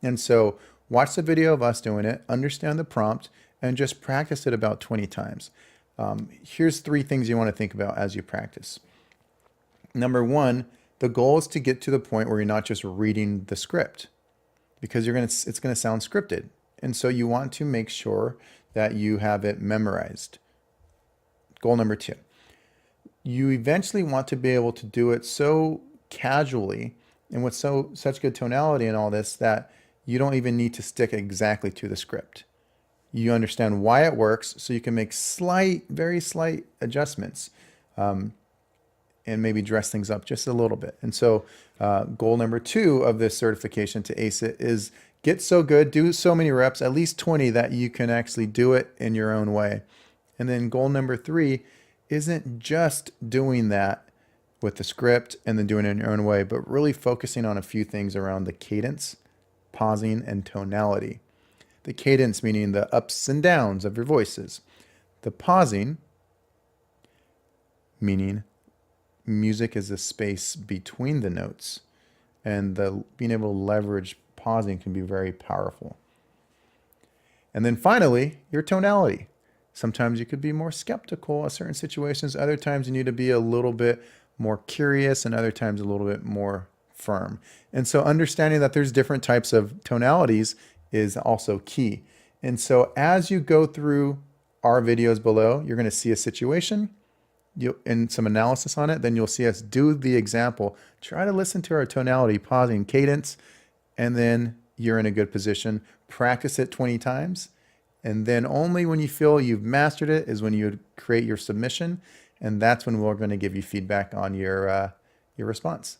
And so watch the video of us doing it, understand the prompt, and just practice it about 20 times. Here's 3 things you want to think about as you practice. Number 1, the goal is to get to the point where you're not just reading the script, because it's going to sound scripted. And so you want to make sure that you have it memorized. Goal number 2, you eventually want to be able to do it so casually and with such good tonality and all this that you don't even need to stick exactly to the script. You understand why it works, so you can make very slight adjustments, and maybe dress things up just a little bit. And so goal number 2 of this certification to ace it is get so good, do so many reps, at least 20, that you can actually do it in your own way. And then goal number 3 isn't just doing that with the script and then doing it in your own way, but really focusing on a few things around the cadence, pausing, and tonality. The cadence meaning the ups and downs of your voices. The pausing meaning music is a space between the notes, and being able to leverage pausing can be very powerful. And then finally, your tonality. Sometimes you could be more skeptical of certain situations. Other times you need to be a little bit more curious, and other times a little bit more firm. And so understanding that there's different types of tonalities is also key. And so as you go through our videos below, you're going to see a situation and some analysis on it. Then you'll see us do the example. Try to listen to our tonality, pausing, cadence, and then you're in a good position. Practice it 20 times. And then only when you feel you've mastered it is when you create your submission. And that's when we're going to give you feedback on your response.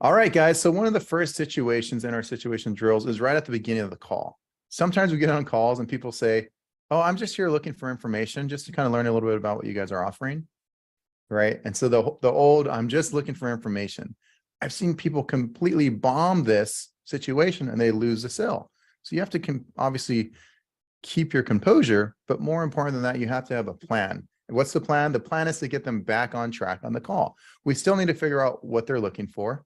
All right, guys. So one of the first situations in our situation drills is right at the beginning of the call. Sometimes we get on calls and people say, oh, I'm just here looking for information just to kind of learn a little bit about what you guys are offering. Right. And so the old, I'm just looking for information. I've seen people completely bomb this situation and they lose the sale. So you have to obviously keep your composure, but more important than that, you have to have a plan. And what's the plan? The plan is to get them back on track on the call. We still need to figure out what they're looking for,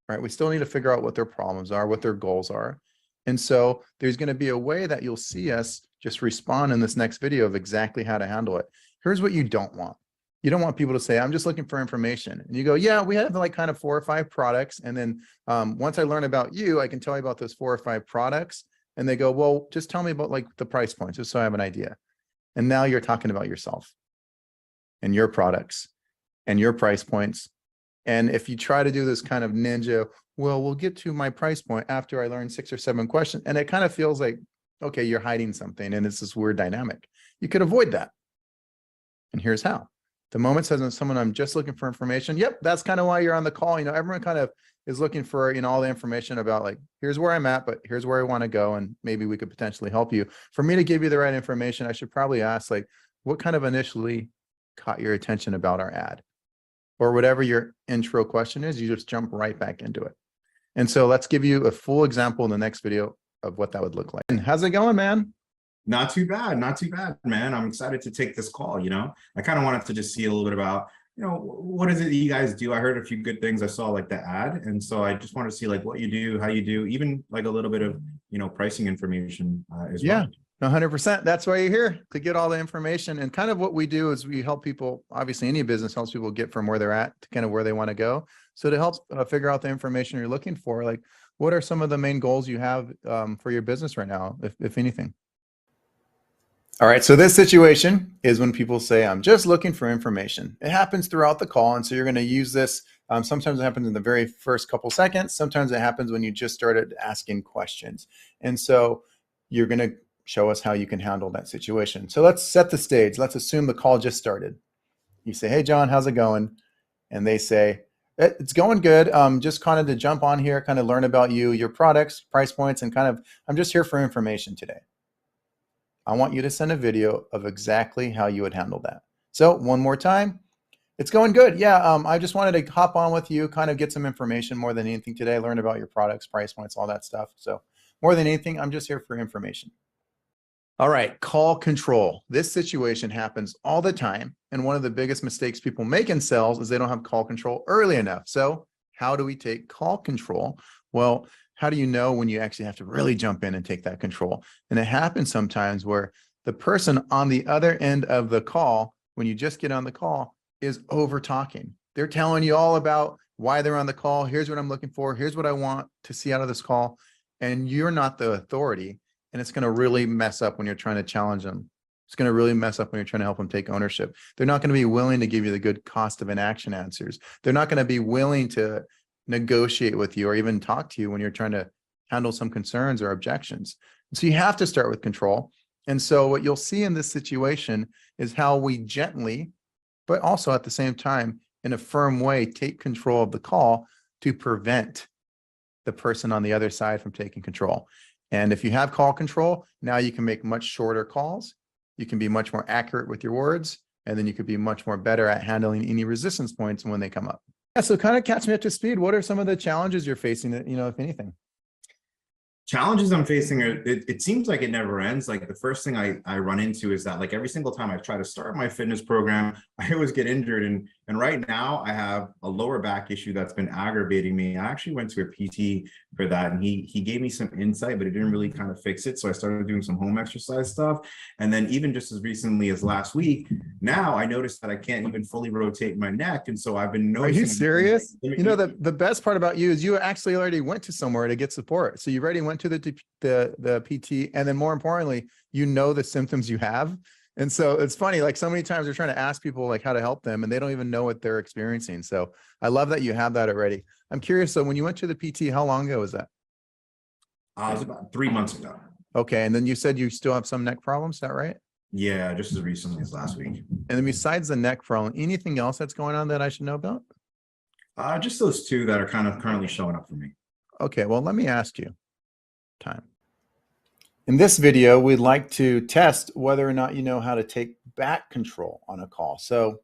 right? We still need to figure out what their problems are, what their goals are. And so there's going to be a way that you'll see us just respond in this next video of exactly how to handle it. Here's what you don't want. You don't want people to say, I'm just looking for information. And you go, yeah, we have like kind of 4 or 5 products. And then once I learn about you, I can tell you about those 4 or 5 products. And they go, well, just tell me about like the price points, just so I have an idea. And now you're talking about yourself and your products and your price points. And if you try to do this kind of ninja, well, we'll get to my price point after I learn 6 or 7 questions. And it kind of feels like, okay, you're hiding something and it's this weird dynamic. You could avoid that. And here's how. The moment says someone, I'm just looking for information. Yep, that's kind of why you're on the call. You know, everyone kind of is looking for, you know, all the information about like, here's where I'm at, but here's where I want to go. And maybe we could potentially help you. For me to give you the right information, I should probably ask like, what kind of initially caught your attention about our ad? Or whatever your intro question is, you just jump right back into it. And so let's give you a full example in the next video of what that would look like. And how's it going, man? Not too bad, man. I'm excited to take this call, you know. I kind of wanted to just see a little bit about, you know, what is it that you guys do? I heard a few good things. I saw like the ad. And so I just wanted to see like what you do, how you do, even like a little bit of, you know, pricing information as well. 100%. That's why you're here, to get all the information. And kind of what we do is we help people, obviously any business helps people get from where they're at to kind of where they want to go. So to help figure out the information you're looking for, like what are some of the main goals you have for your business right now, if anything? All right, so this situation is when people say, I'm just looking for information. It happens throughout the call, and so you're going to use this. Sometimes it happens in the very first couple seconds. Sometimes it happens when you just started asking questions. And so you're going to show us how you can handle that situation. So let's set the stage. Let's assume the call just started. You say, hey, John, how's it going? And they say, it's going good. Just kind of to jump on here, kind of learn about you, your products, price points, and kind of, I'm just here for information today. I want you to send a video of exactly how you would handle that. So one more time, it's going good. Yeah, I just wanted to hop on with you, kind of get some information more than anything today, learn about your products, price points, all that stuff. So more than anything, I'm just here for information. All right, call control. This situation happens all the time. And one of the biggest mistakes people make in sales is they don't have call control early enough. So how do we take call control? Well, how do you know when you actually have to really jump in and take that control? And it happens sometimes where The person on the other end of the call, when you just get on the call, is over talking. They're telling you all about why they're on the call. Here's what I'm looking for. Here's what I want to see out of this call. And you're not the authority. And it's going to really mess up when you're trying to challenge them. It's going to really mess up when you're trying to help them take ownership. They're not going to be willing to give you the good cost of inaction answers. They're not going to be willing to negotiate with you or even talk to you when you're trying to handle some concerns or objections. So you have to start with control. And so what you'll see in this situation is how we gently, but also at the same time, in a firm way, take control of the call to prevent the person on the other side from taking control. And if you have call control, now you can make much shorter calls. You can be much more accurate with your words, and then you could be much more better at handling any resistance points when they come up. Yeah, so kind of catch me up to speed. What are some of the challenges you're facing, if anything? Challenges I'm facing are, it seems like it never ends. Like the first thing I run into is that like every single time I try to start my fitness program, I always get injured. And right now I have a lower back issue that's been aggravating me. I actually went to a PT for that, and he gave me some insight, but it didn't really kind of fix it. So I started doing some home exercise stuff. And then even just as recently as last week, now I noticed that I can't even fully rotate my neck. And so I've been noticing. Are you serious? The best part about you is you actually already went to somewhere to get support. So you already went to the PT, and then more importantly, the symptoms you have. And so it's funny, like so many times we're trying to ask people like how to help them, and they don't even know what they're experiencing. So I love that you have that already. I'm curious. So when you went to the PT, how long ago was that? It was about 3 months ago. Okay. And then you said you still have some neck problems. Is that right? Yeah, just as recently as last week. And then besides the neck problem, anything else that's going on that I should know about? Just those two that are kind of currently showing up for me. Okay. Well, let me ask you. Time. In this video, we'd like to test whether or not you know how to take back control on a call. So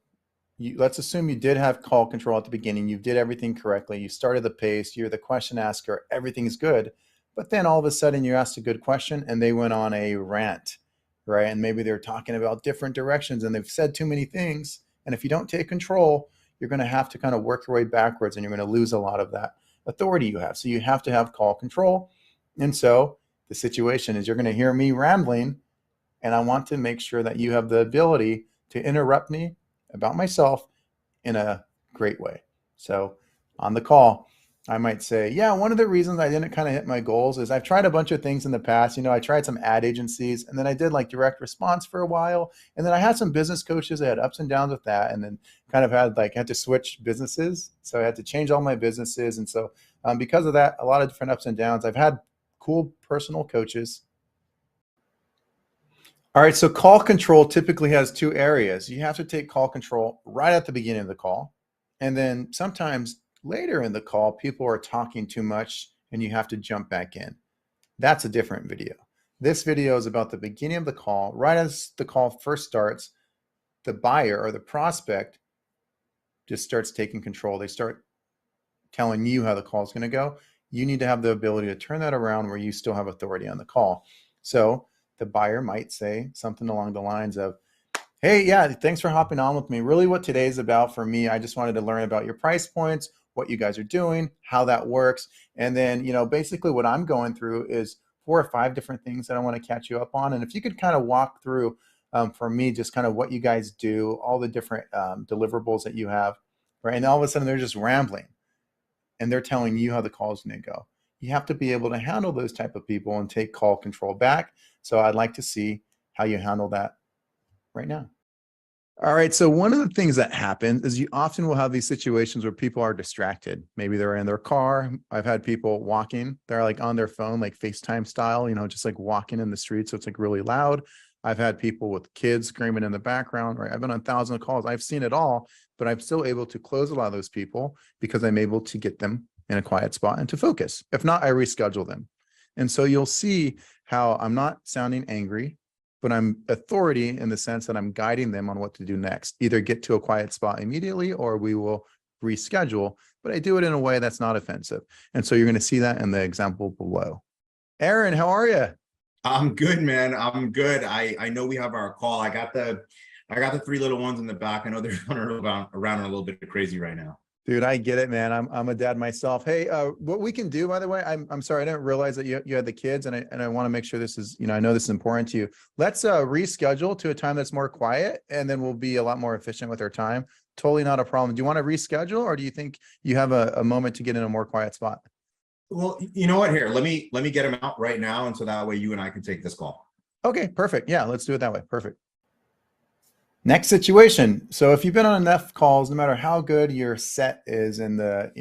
let's assume you did have call control at the beginning. You did everything correctly. You started the pace. You're the question asker. Everything's good. But then all of a sudden you asked a good question and they went on a rant, right? And maybe they're talking about different directions and they've said too many things. And if you don't take control, you're going to have to kind of work your way backwards and you're going to lose a lot of that authority you have. So you have to have call control. And so the situation is you're going to hear me rambling, and I want to make sure that you have the ability to interrupt me about myself in a great way. So on the call, I might say, yeah, one of the reasons I didn't kind of hit my goals is I've tried a bunch of things in the past. I tried some ad agencies, and then I did like direct response for a while. And then I had some business coaches. I had ups and downs with that, and then kind of had to switch businesses. So I had to change all my businesses. And so because of that, a lot of different ups and downs. I've had cool personal coaches. All right, so call control typically has two areas. You have to take call control right at the beginning of the call. And then sometimes later in the call, people are talking too much and you have to jump back in. That's a different video. This video is about the beginning of the call. Right as the call first starts, the buyer or the prospect just starts taking control. They start telling you how the call is going to go. You need to have the ability to turn that around where you still have authority on the call. So the buyer might say something along the lines of, hey, yeah, thanks for hopping on with me. Really what today's about for me, I just wanted to learn about your price points, what you guys are doing, how that works. And then, basically what I'm going through is 4 or 5 different things that I want to catch you up on. And if you could kind of walk through for me, just kind of what you guys do, all the different deliverables that you have, right? And all of a sudden they're just rambling and they're telling you how the call is going to go. You have to be able to handle those type of people and take call control back. So I'd like to see how you handle that right now. All right. So one of the things that happens is you often will have these situations where people are distracted. Maybe they're in their car. I've had people walking. They're like on their phone, like FaceTime style, just like walking in the street. So it's like really loud. I've had people with kids screaming in the background, right? I've been on thousands of calls. I've seen it all, but I'm still able to close a lot of those people because I'm able to get them in a quiet spot and to focus. If not, I reschedule them. And so you'll see how I'm not sounding angry, but I'm authority in the sense that I'm guiding them on what to do next. Either get to a quiet spot immediately or we will reschedule, but I do it in a way that's not offensive. And so you're going to see that in the example below. Aaron, how are you? I'm good, man. I'm good. I know we have our call. I got the 3 little ones in the back. I know they're running around a little bit crazy right now. Dude, I get it, man. I'm a dad myself. Hey, what we can do, by the way, I'm sorry, I didn't realize that you had the kids, and I want to make sure this is, I know this is important to you. Let's reschedule to a time that's more quiet, and then we'll be a lot more efficient with our time. Totally not a problem. Do you want to reschedule, or do you think you have a moment to get in a more quiet spot? Well, you know what? Here, let me get him out right now, and so that way you and I can take this call. Okay, perfect. Yeah, let's do it that way. Perfect. Next situation. So if you've been on enough calls, no matter how good your set is in the,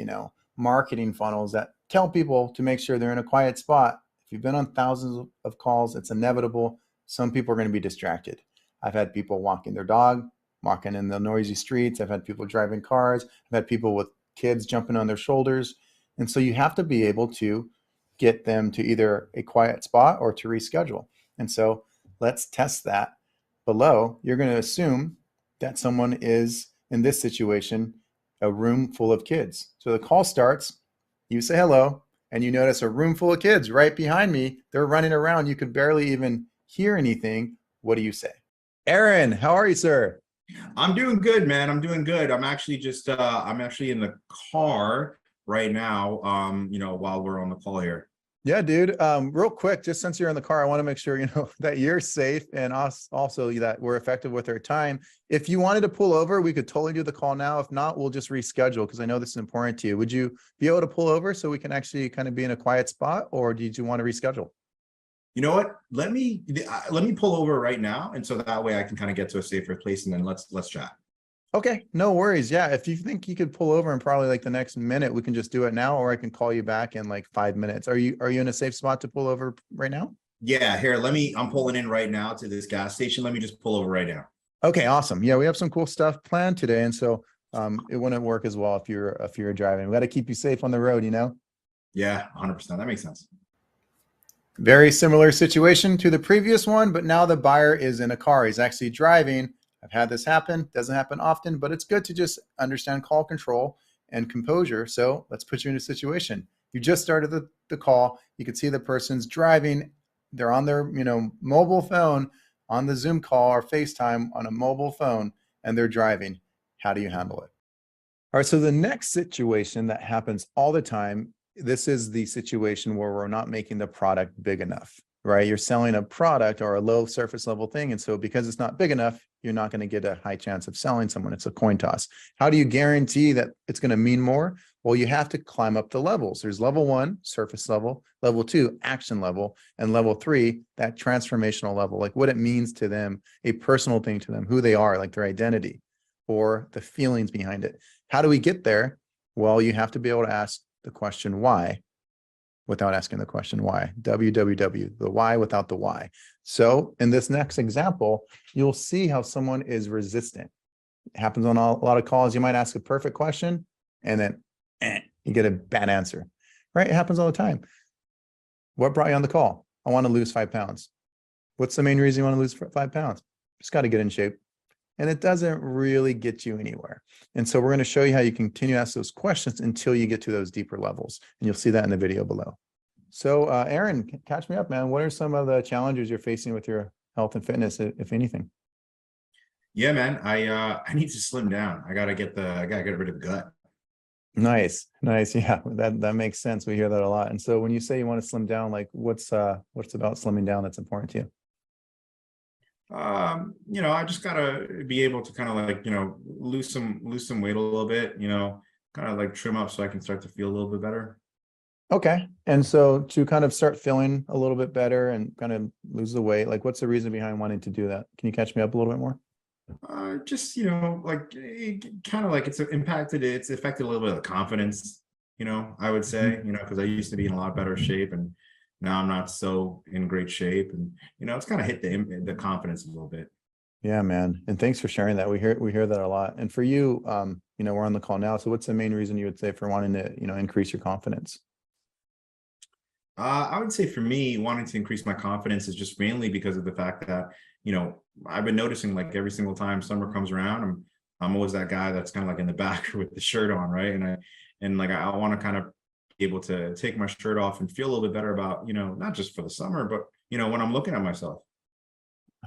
marketing funnels that tell people to make sure they're in a quiet spot, if you've been on thousands of calls, it's inevitable. Some people are going to be distracted. I've had people walking their dog, walking in the noisy streets. I've had people driving cars. I've had people with kids jumping on their shoulders. And so you have to be able to get them to either a quiet spot or to reschedule. And so let's test that. Below, you're going to assume that someone is, in this situation, a room full of kids. So the call starts, you say hello, and you notice a room full of kids right behind me. They're running around. You could barely even hear anything. What do you say? Aaron, how are you, sir? I'm doing good, man. I'm doing good. I'm actually just I'm actually in the car right now, while we're on the call here. Yeah, dude. Real quick, just since you're in the car, I want to make sure that you're safe, and us also that we're effective with our time. If you wanted to pull over, we could totally do the call now. If not, we'll just reschedule because I know this is important to you. Would you be able to pull over so we can actually kind of be in a quiet spot, or did you want to reschedule? You know what? Let me pull over right now, and so that way I can kind of get to a safer place, and then let's chat. Okay, no worries. Yeah, if you think you could pull over in probably like the next minute, we can just do it now, or I can call you back in like 5 minutes. Are you in a safe spot to pull over right now? Yeah, here, I'm pulling in right now to this gas station. Let me just pull over right now. Okay, awesome. Yeah, we have some cool stuff planned today, and so it wouldn't work as well if you're driving. We got to keep you safe on the road, Yeah, 100%. That makes sense. Very similar situation to the previous one, but now the buyer is in a car. He's actually driving. I've had this happen. Doesn't happen often, but it's good to just understand call control and composure. So let's put you in a situation. You just started the call. You can see the person's driving. They're on their mobile phone on the Zoom call or FaceTime on a mobile phone, and they're driving. How do you handle it? All right, so the next situation that happens all the time, this is the situation where we're not making the product big enough, right? You're selling a product or a low surface level thing. And so because it's not big enough, you're not going to get a high chance of selling someone. It's a coin toss. How do you guarantee that it's going to mean more? Well, you have to climb up the levels. There's level 1, surface level, level 2, action level, and level 3, that transformational level, like what it means to them, a personal thing to them, who they are, like their identity or the feelings behind it. How do we get there? Well, you have to be able to ask the question why without asking the question why. WWW, the why without the why. So in this next example, you'll see how someone is resistant. It happens on a lot of calls. You might ask a perfect question and then you get a bad answer, right? It happens all the time. What brought you on the call? I want to lose 5 pounds. What's the main reason you want to lose 5 pounds? Just got to get in shape. And it doesn't really get you anywhere. And so we're going to show you how you continue to ask those questions until you get to those deeper levels. And you'll see that in the video below. So Aaron, catch me up, man. What are some of the challenges you're facing with your health and fitness, if anything? Yeah, man. I need to slim down. I gotta get rid of the gut. Nice. Yeah, that makes sense. We hear that a lot. And so when you say you want to slim down, like what's about slimming down that's important to you? I just gotta be able to kind of like, lose some weight a little bit, kind of like trim up so I can start to feel a little bit better. Okay. And so to kind of start feeling a little bit better and kind of lose the weight, like what's the reason behind wanting to do that? Can you catch me up a little bit more? Just, like kind of like it's affected a little bit of the confidence, I would say, because I used to be in a lot better shape and now I'm not so in great shape, and it's kind of hit the confidence a little bit. Yeah, man. And thanks for sharing that. We hear that a lot. And for you, we're on the call now. So what's the main reason you would say for wanting to, increase your confidence? I would say for me, wanting to increase my confidence is just mainly because of the fact that, I've been noticing like every single time summer comes around, I'm always that guy that's kind of like in the back with the shirt on, right? And I want to kind of be able to take my shirt off and feel a little bit better about, not just for the summer, but, when I'm looking at myself.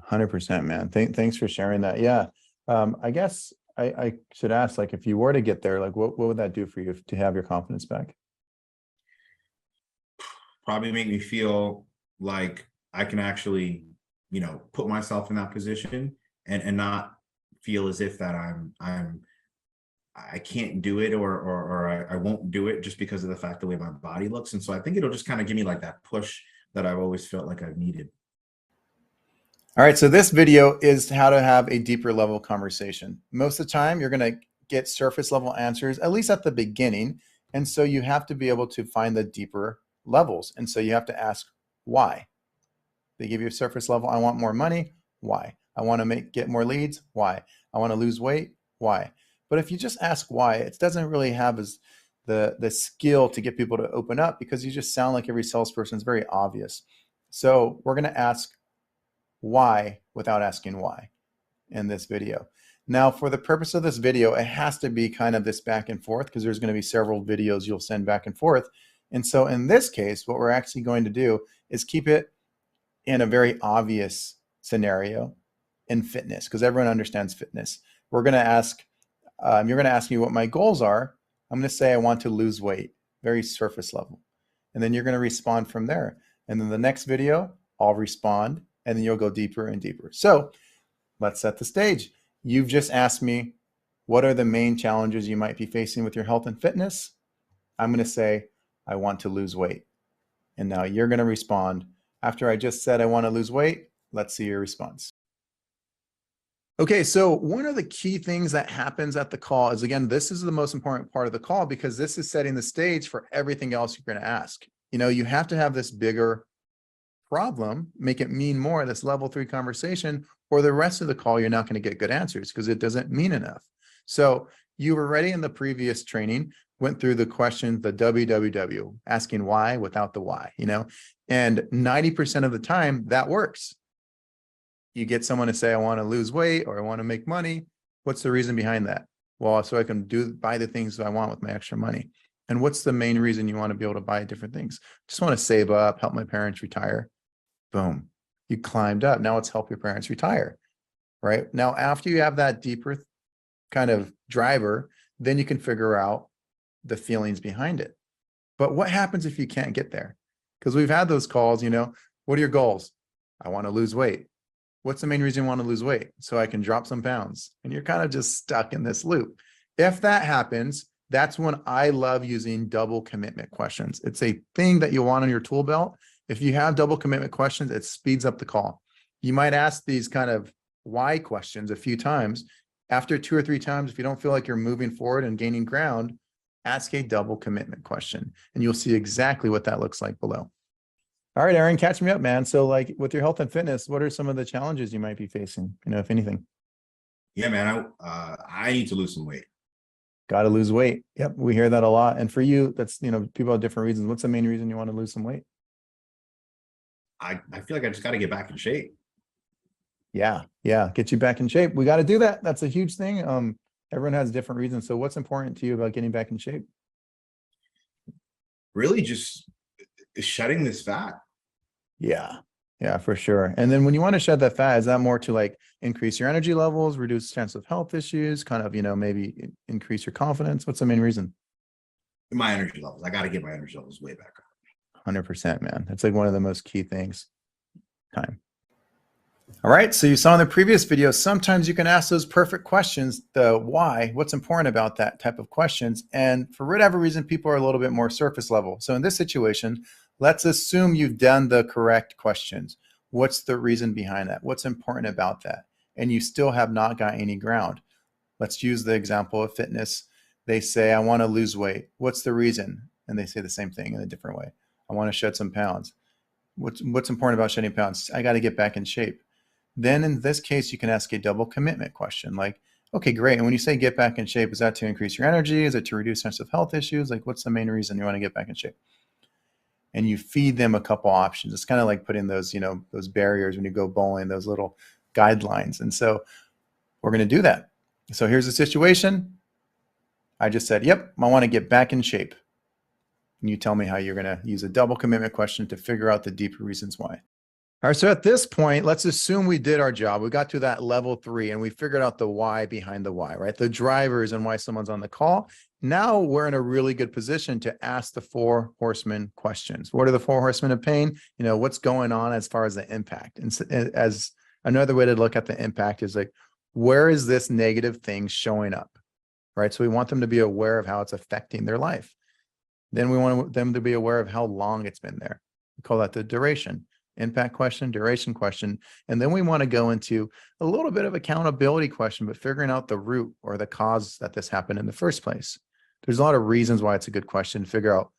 100%, man. Thanks for sharing that. Yeah. I guess I should ask, like, if you were to get there, like, what would that do for you to have your confidence back? Probably make me feel like I can actually, put myself in that position and not feel as if that I can't do it or I won't do it just because of the fact the way my body looks. And so I think it'll just kind of give me like that push that I've always felt like I've needed. All right, so this video is how to have a deeper level conversation. Most of the time, you're going to get surface level answers, at least at the beginning. And so you have to be able to find the deeper levels. And so you have to ask why. They give you a surface level. I want more money. Why? I want to get more leads. Why? I want to lose weight. Why? But if you just ask why, it doesn't really have the skill to get people to open up, because you just sound like every salesperson. Is very obvious. So we're going to ask why without asking why in this video. Now, for the purpose of this video, it has to be kind of this back and forth, because there's going to be several videos you'll send back and forth. And so in this case, what we're actually going to do is keep it in a very obvious scenario in fitness, because everyone understands fitness. We're going to ask, you're going to ask me what my goals are. I'm going to say I want to lose weight, very surface level. And then you're going to respond from there. And then the next video, I'll respond, and then you'll go deeper and deeper. So let's set the stage. You've just asked me, what are the main challenges you might be facing with your health and fitness? I'm going to say, I want to lose weight. And now you're going to respond. After I just said I want to lose weight, let's see your response. Okay, so one of the key things that happens at the call is, again, this is the most important part of the call, because this is setting the stage for everything else you're going to ask. You have to have this bigger problem, make it mean more, this level 3 conversation, or the rest of the call, you're not going to get good answers because it doesn't mean enough. So you were ready in the previous training, went through the questions, the WWW, asking why without the why, and 90% of the time that works. You get someone to say, I want to lose weight or I want to make money. What's the reason behind that? Well, so I can buy the things that I want with my extra money. And what's the main reason you want to be able to buy different things? Just want to save up, help my parents retire. Boom, you climbed up. Now let's help your parents retire, right? Now, after you have that deeper kind of driver, then you can figure out the feelings behind it. But what happens if you can't get there? Because we've had those calls, what are your goals? I want to lose weight. What's the main reason you want to lose weight? So I can drop some pounds. And you're kind of just stuck in this loop. If that happens, that's when I love using double commitment questions. It's a thing that you want on your tool belt. If you have double commitment questions, it speeds up the call. You might ask these kind of why questions a few times. After 2 or 3 times, if you don't feel like you're moving forward and gaining ground, ask a double commitment question, and you'll see exactly what that looks like below. All right, Aaron, catch me up, man. So like with your health and fitness, what are some of the challenges you might be facing, if anything? Yeah, man, I need to lose some weight. Got to lose weight. Yep, we hear that a lot. And for you, that's, people have different reasons. What's the main reason you want to lose some weight? I feel like I just got to get back in shape. Yeah, get you back in shape. We got to do that. That's a huge thing. Everyone has different reasons. So what's important to you about getting back in shape? Really just shedding this fat. Yeah, for sure. And then when you want to shed that fat, is that more to like increase your energy levels, reduce chance of health issues, kind of, maybe increase your confidence? What's the main reason? My energy levels. I got to get my energy levels way back up. 100%, man. That's like one of the most key things. Time. All right, so you saw in the previous video, sometimes you can ask those perfect questions, the why, what's important about that type of questions. And for whatever reason, people are a little bit more surface level. So in this situation, let's assume you've done the correct questions. What's the reason behind that? What's important about that? And you still have not got any ground. Let's use the example of fitness. They say, I want to lose weight. What's the reason? And they say the same thing in a different way. I want to shed some pounds. What's important about shedding pounds? I got to get back in shape. Then in this case, you can ask a double commitment question like, okay, great. And when you say get back in shape, is that to increase your energy? Is it to reduce sense of health issues? Like, what's the main reason you want to get back in shape? And you feed them a couple options. It's kind of like putting those, those barriers when you go bowling, those little guidelines. And so we're going to do that. So here's the situation. I just said, yep, I want to get back in shape. And you tell me how you're going to use a double commitment question to figure out the deeper reasons why. All right, so at this point, let's assume we did our job. We got to that level 3 and we figured out the why behind the why, right? The drivers and why someone's on the call. Now we're in a really good position to ask the 4 horsemen questions. What are the 4 horsemen of pain? What's going on as far as the impact? And as another way to look at the impact is like, where is this negative thing showing up, right? So we want them to be aware of how it's affecting their life. Then we want them to be aware of how long it's been there. We call that the duration. Impact question, duration question. And then we want to go into a little bit of accountability question, but figuring out the root or the cause that this happened in the first place. There's a lot of reasons why it's a good question to figure out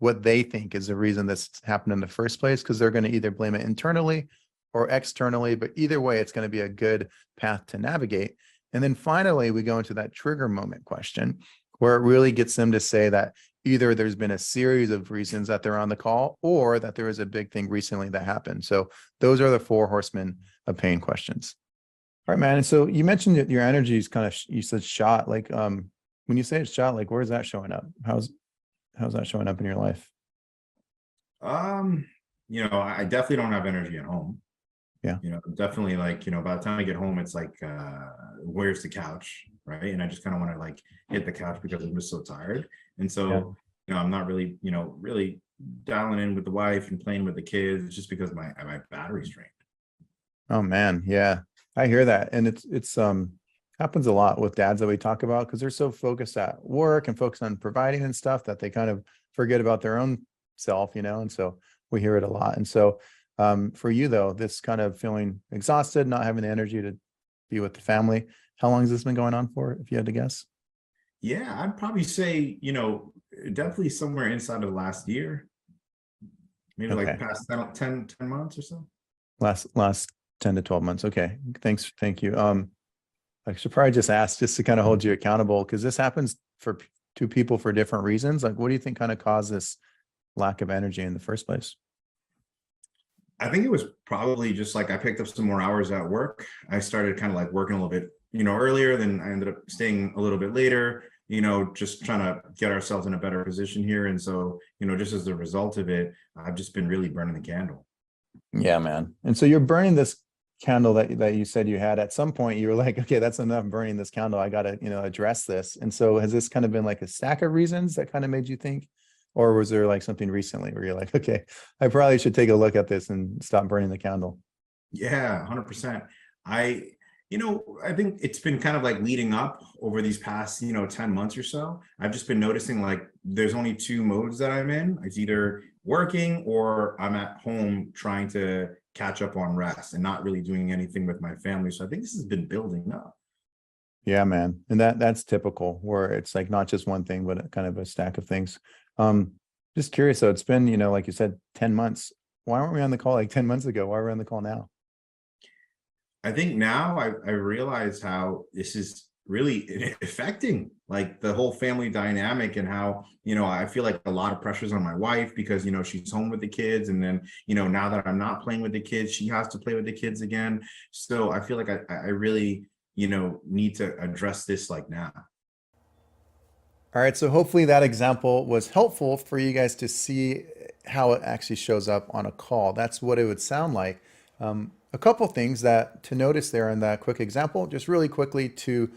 what they think is the reason this happened in the first place, because they're going to either blame it internally or externally, but either way, it's going to be a good path to navigate. And then finally, we go into that trigger moment question, where it really gets them to say that either there's been a series of reasons that they're on the call or that there was a big thing recently that happened. So those are the 4 horsemen of pain questions. All right, man. And so you mentioned that your energy is kind of, you said shot, like, when you say it's shot, like, where's that showing up? How's that showing up in your life? I definitely don't have energy at home. Yeah. Definitely like, by the time I get home, it's like, where's the couch? Right. And I just kind of want to like hit the couch because I'm just so tired. And so, I'm not really, really dialing in with the wife and playing with the kids just because my battery's drained. Oh man. Yeah. I hear that. And it's happens a lot with dads that we talk about, because they're so focused at work and focused on providing and stuff that they kind of forget about their own self, and so we hear it a lot. And so for you though, this kind of feeling exhausted, not having the energy to be with the family, how long has this been going on for, if you had to guess? Yeah, I'd probably say, definitely somewhere inside of the last year, maybe Okay. like past 10 months or so. Last 10 to 12 months. Okay. Thanks. Thank you. I should probably just ask just to kind of hold you accountable, because this happens for 2 people for different reasons. Like, what do you think kind of caused this lack of energy in the first place? I think it was probably just like I picked up some more hours at work. I started kind of like working a little bit, earlier, then I ended up staying a little bit later, just trying to get ourselves in a better position here. And so, just as a result of it, I've just been really burning the candle. Yeah, man. And so you're burning this candle that you said you had. At some point you were like, okay, that's enough burning this candle. I got to, address this. And so has this kind of been like a stack of reasons that kind of made you think, or was there like something recently where you're like, okay, I probably should take a look at this and stop burning the candle? Yeah, 100%. I, I think it's been kind of like leading up over these past, 10 months or so. I've just been noticing like there's only 2 modes that I'm in. It's either working or I'm at home trying to catch up on rest and not really doing anything with my family. So I think this has been building up. Yeah, man. And that's typical, where it's like not just one thing, but kind of a stack of things. Um, just curious though, it's been, like you said, 10 months. Why weren't we on the call like 10 months ago? Why are we on the call now? I think now I realize how this is really affecting like the whole family dynamic, and how, I feel like a lot of pressures on my wife because, she's home with the kids. And then, now that I'm not playing with the kids, she has to play with the kids again. So I feel like I really, need to address this like now. All right, so hopefully that example was helpful for you guys to see how it actually shows up on a call. That's what it would sound like. A couple things that to notice there in that quick example, just really quickly to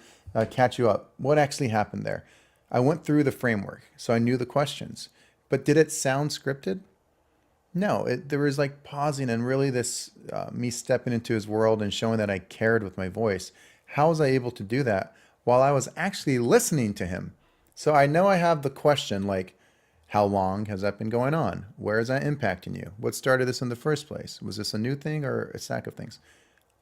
catch you up. What actually happened there? I went through the framework, so I knew the questions, but did it sound scripted? No, there was like pausing and really this me stepping into his world and showing that I cared with my voice. How was I able to do that while I was actually listening to him? So I know I have the question like, how long has that been going on? Where is that impacting you? What started this in the first place? Was this a new thing or a stack of things?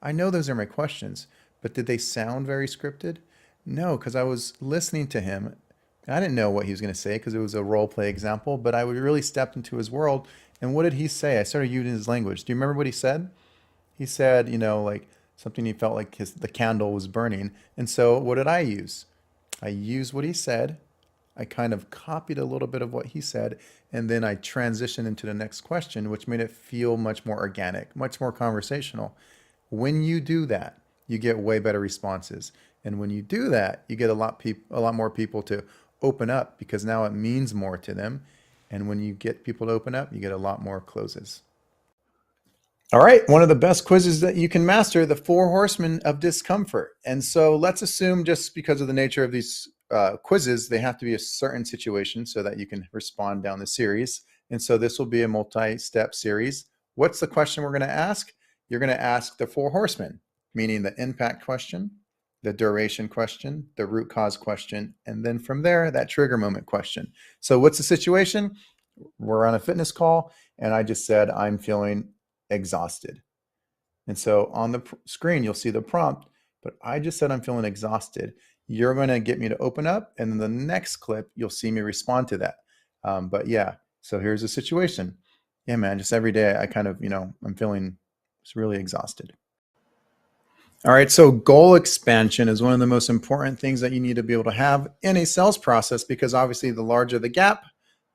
I know those are my questions, but did they sound very scripted? No, because I was listening to him. I didn't know what he was going to say because it was a role play example, but I would really stepped into his world. And what did he say? I started using his language. Do you remember what he said? He said, like something he felt like the candle was burning. And so what did I use? I used what he said. I kind of copied a little bit of what he said, and then I transitioned into the next question, which made it feel much more organic, much more conversational. When you do that, you get way better responses. And when you do that, you get a lot more people to open up, because now it means more to them. And when you get people to open up, you get a lot more closes. All right, one of the best quizzes that you can master, the four horsemen of discomfort. And so let's assume, just because of the nature of these quizzes, they have to be a certain situation so that you can respond down the series. And so this will be a multi-step series. What's the question we're going to ask? You're going to ask the four horsemen, meaning the impact question, the duration question, the root cause question, and then from there, that trigger moment question. So what's the situation? We're on a fitness call, and I just said, I'm feeling exhausted. And so on the screen, you'll see the prompt, but I just said I'm feeling exhausted. You're going to get me to open up, and in the next clip, you'll see me respond to that. But yeah, so here's the situation. Yeah, man, just every day I kind of, I'm feeling just really exhausted. All right, so goal expansion is one of the most important things that you need to be able to have in a sales process, because obviously the larger the gap,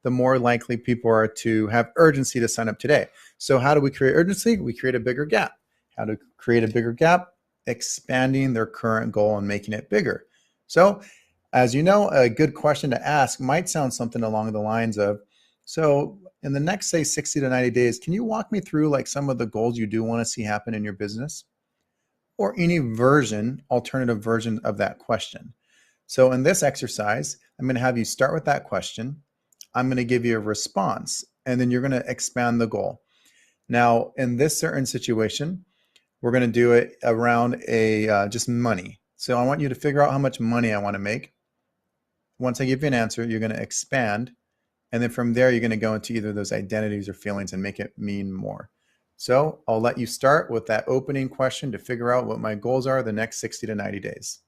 the more likely people are to have urgency to sign up today. So how do we create urgency? We create a bigger gap. How to create a bigger gap? Expanding their current goal and making it bigger. So as you know, a good question to ask might sound something along the lines of, so in the next, say, 60 to 90 days, can you walk me through like some of the goals you do want to see happen in your business? Or any alternative version of that question. So in this exercise, I'm going to have you start with that question. I'm going to give you a response, and then you're going to expand the goal. Now, in this certain situation, we're going to do it around just money. So I want you to figure out how much money I want to make. Once I give you an answer, you're going to expand. And then from there, you're going to go into either those identities or feelings and make it mean more. So I'll let you start with that opening question to figure out what my goals are the next 60 to 90 days.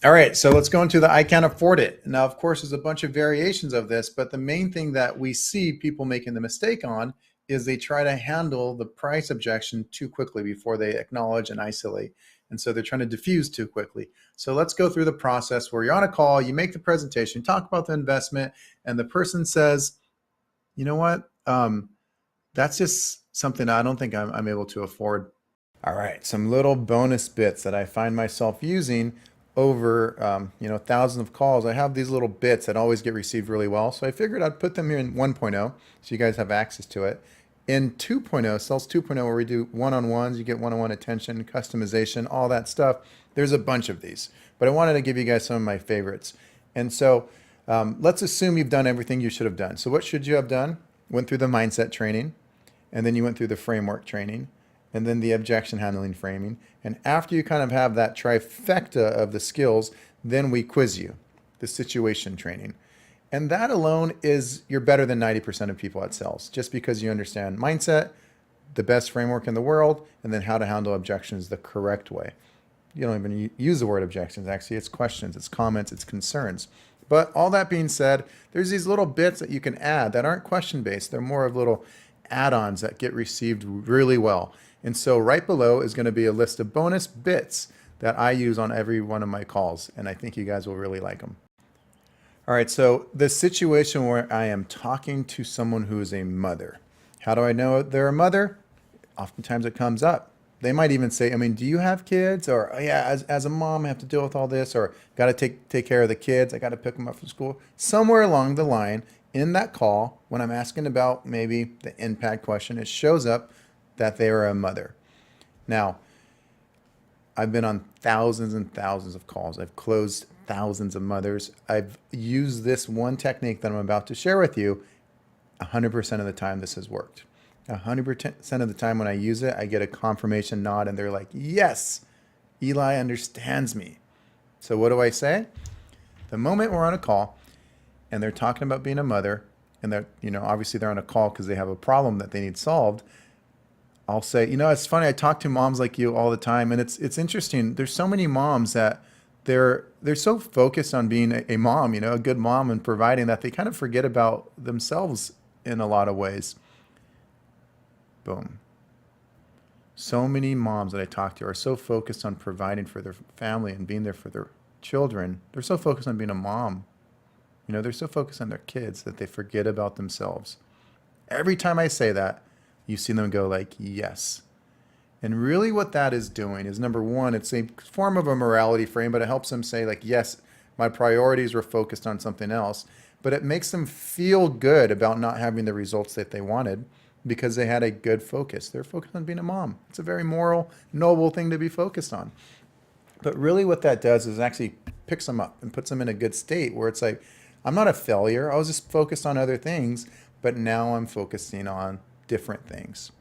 All right, so let's go into the I can't afford it. Now, of course, there's a bunch of variations of this, but the main thing that we see people making the mistake on is they try to handle the price objection too quickly before they acknowledge and isolate. And so they're trying to diffuse too quickly. So let's go through the process where you're on a call, you make the presentation, talk about the investment, and the person says, you know what? That's just something I don't think I'm able to afford. All right, some little bonus bits that I find myself using over thousands of calls. I have these little bits that always get received really well. So I figured I'd put them here in 1.0 so you guys have access to it. In 2.0, Sales 2.0, where we do one-on-ones, you get one-on-one attention, customization, all that stuff. There's a bunch of these, but I wanted to give you guys some of my favorites. And so let's assume you've done everything you should have done. So what should you have done? Went through the mindset training, and then you went through the framework training, and then the objection handling framing. And after you kind of have that trifecta of the skills, then we quiz you, the situation training. And that alone is, you're better than 90% of people at sales, just because you understand mindset, the best framework in the world, and then how to handle objections the correct way. You don't even use the word objections. Actually, it's questions, it's comments, it's concerns. But all that being said, there's these little bits that you can add that aren't question-based. They're more of little add-ons that get received really well. And so right below is going to be a list of bonus bits that I use on every one of my calls. And I think you guys will really like them. All right, so the situation where I am talking to someone who is a mother. How do I know they're a mother? Oftentimes it comes up. They might even say, do you have kids? Or, oh, yeah, as a mom, I have to deal with all this. Or, got to take care of the kids. I got to pick them up from school. Somewhere along the line in that call, when I'm asking about maybe the impact question, it shows up that they are a mother. Now, I've been on thousands and thousands of calls. I've closed thousands of mothers. I've used this one technique that I'm about to share with you. 100% of the time this has worked. 100% of the time when I use it, I get a confirmation nod and they're like, yes, Eli understands me. So what do I say? The moment we're on a call and they're talking about being a mother, and they're, obviously they're on a call because they have a problem that they need solved, I'll say, it's funny, I talk to moms like you all the time, and it's interesting. There's so many moms that they're so focused on being a mom, a good mom and providing, that they kind of forget about themselves in a lot of ways. Boom. So many moms that I talk to are so focused on providing for their family and being there for their children. They're so focused on being a mom. They're so focused on their kids that they forget about themselves. Every time I say that, you see them go like, yes. And really what that is doing is, number one, it's a form of a morality frame, but it helps them say like, yes, my priorities were focused on something else, but it makes them feel good about not having the results that they wanted. because they had a good focus. They're focused on being a mom. It's a very moral, noble thing to be focused on. But really what that does is actually picks them up and puts them in a good state where it's like, I'm not a failure. I was just focused on other things, but now I'm focusing on different things.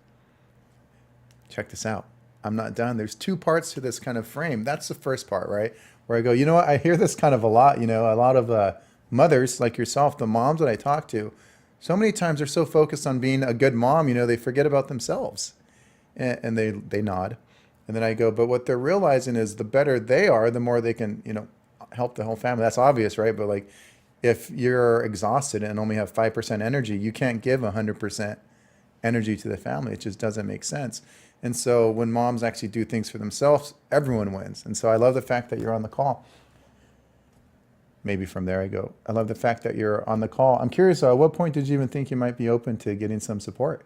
Check this out. I'm not done. There's two parts to this kind of frame. That's the first part, right? Where I go, you know what? I hear this kind of a lot, a lot of mothers like yourself, the moms that I talk to, so many times they're so focused on being a good mom, they forget about themselves, and they nod. And then I go, but what they're realizing is the better they are, the more they can, help the whole family. That's obvious, right? But like, if you're exhausted and only have 5% energy, you can't give 100% energy to the family. It just doesn't make sense. And so when moms actually do things for themselves, everyone wins. And so I love the fact that you're on the call. Maybe from there I go, I love the fact that you're on the call. I'm curious, at what point did you even think you might be open to getting some support?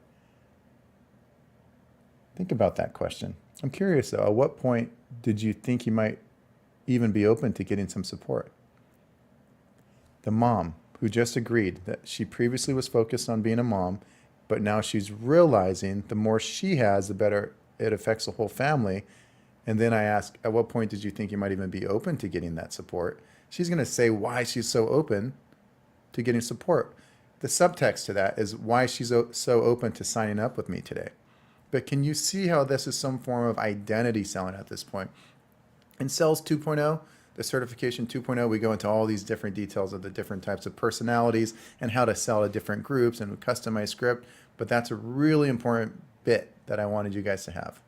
Think about that question. I'm curious though, at what point did you think you might even be open to getting some support? The mom who just agreed that she previously was focused on being a mom, but now she's realizing the more she has, the better it affects the whole family. And then I ask, at what point did you think you might even be open to getting that support? She's going to say why she's so open to getting support. The subtext to that is why she's so open to signing up with me today. But can you see how this is some form of identity selling at this point? In Sales 2.0, the certification 2.0, we go into all these different details of the different types of personalities and how to sell to different groups and customize script. But that's a really important bit that I wanted you guys to have.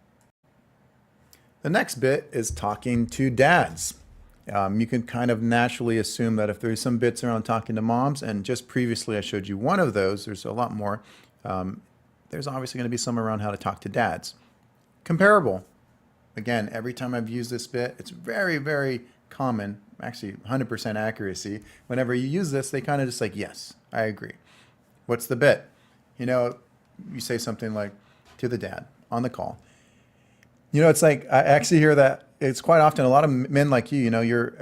The next bit is talking to dads. You can kind of naturally assume that if there's some bits around talking to moms, and just previously I showed you one of those, there's a lot more. There's obviously going to be some around how to talk to dads. Comparable. Again, every time I've used this bit, it's very, very common, actually 100% accuracy. Whenever you use this, they kind of just like, yes, I agree. What's the bit? You say something like to the dad on the call. It's like, I actually hear that it's quite often a lot of men like you're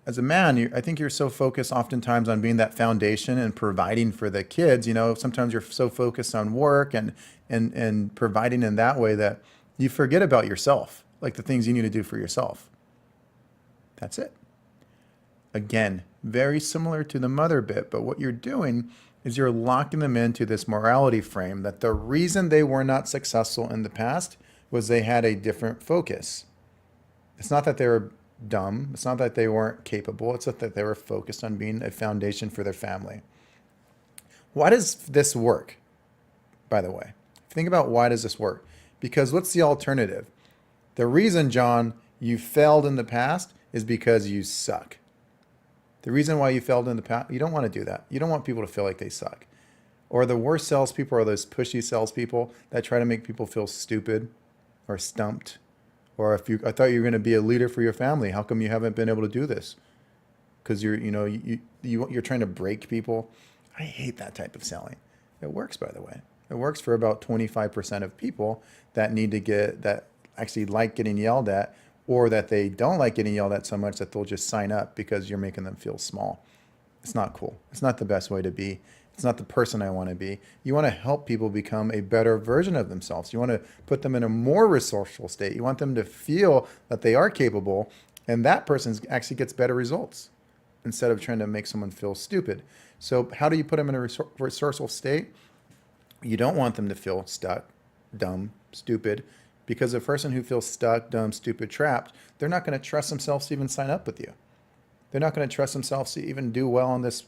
as a man, I think you're so focused oftentimes on being that foundation and providing for the kids. Sometimes you're so focused on work and providing in that way that you forget about yourself, like the things you need to do for yourself. That's it. Again, very similar to the mother bit, but what you're doing is you're locking them into this morality frame that the reason they were not successful in the past was they had a different focus. It's not that they were dumb. It's not that they weren't capable. It's that they were focused on being a foundation for their family. Why does this work, by the way? Think about why does this work? Because what's the alternative? The reason, John, you failed in the past is because you suck. The reason why you failed in the past, you don't want to do that. You don't want people to feel like they suck. Or the worst salespeople are those pushy salespeople that try to make people feel stupid or stumped. Or I thought you were going to be a leader for your family. How come you haven't been able to do this? Because you're trying to break people. I hate that type of selling. It works, by the way. It works for about 25% of people that actually like getting yelled at, or that they don't like getting yelled at so much that they'll just sign up because you're making them feel small. It's not cool. It's not the best way to be. It's not the person I want to be. You want to help people become a better version of themselves. You want to put them in a more resourceful state. You want them to feel that they are capable, and that person actually gets better results instead of trying to make someone feel stupid. So how do you put them in a resourceful state? You don't want them to feel stuck, dumb, stupid, because a person who feels stuck, dumb, stupid, trapped, they're not going to trust themselves to even sign up with you. They're not going to trust themselves to even do well on this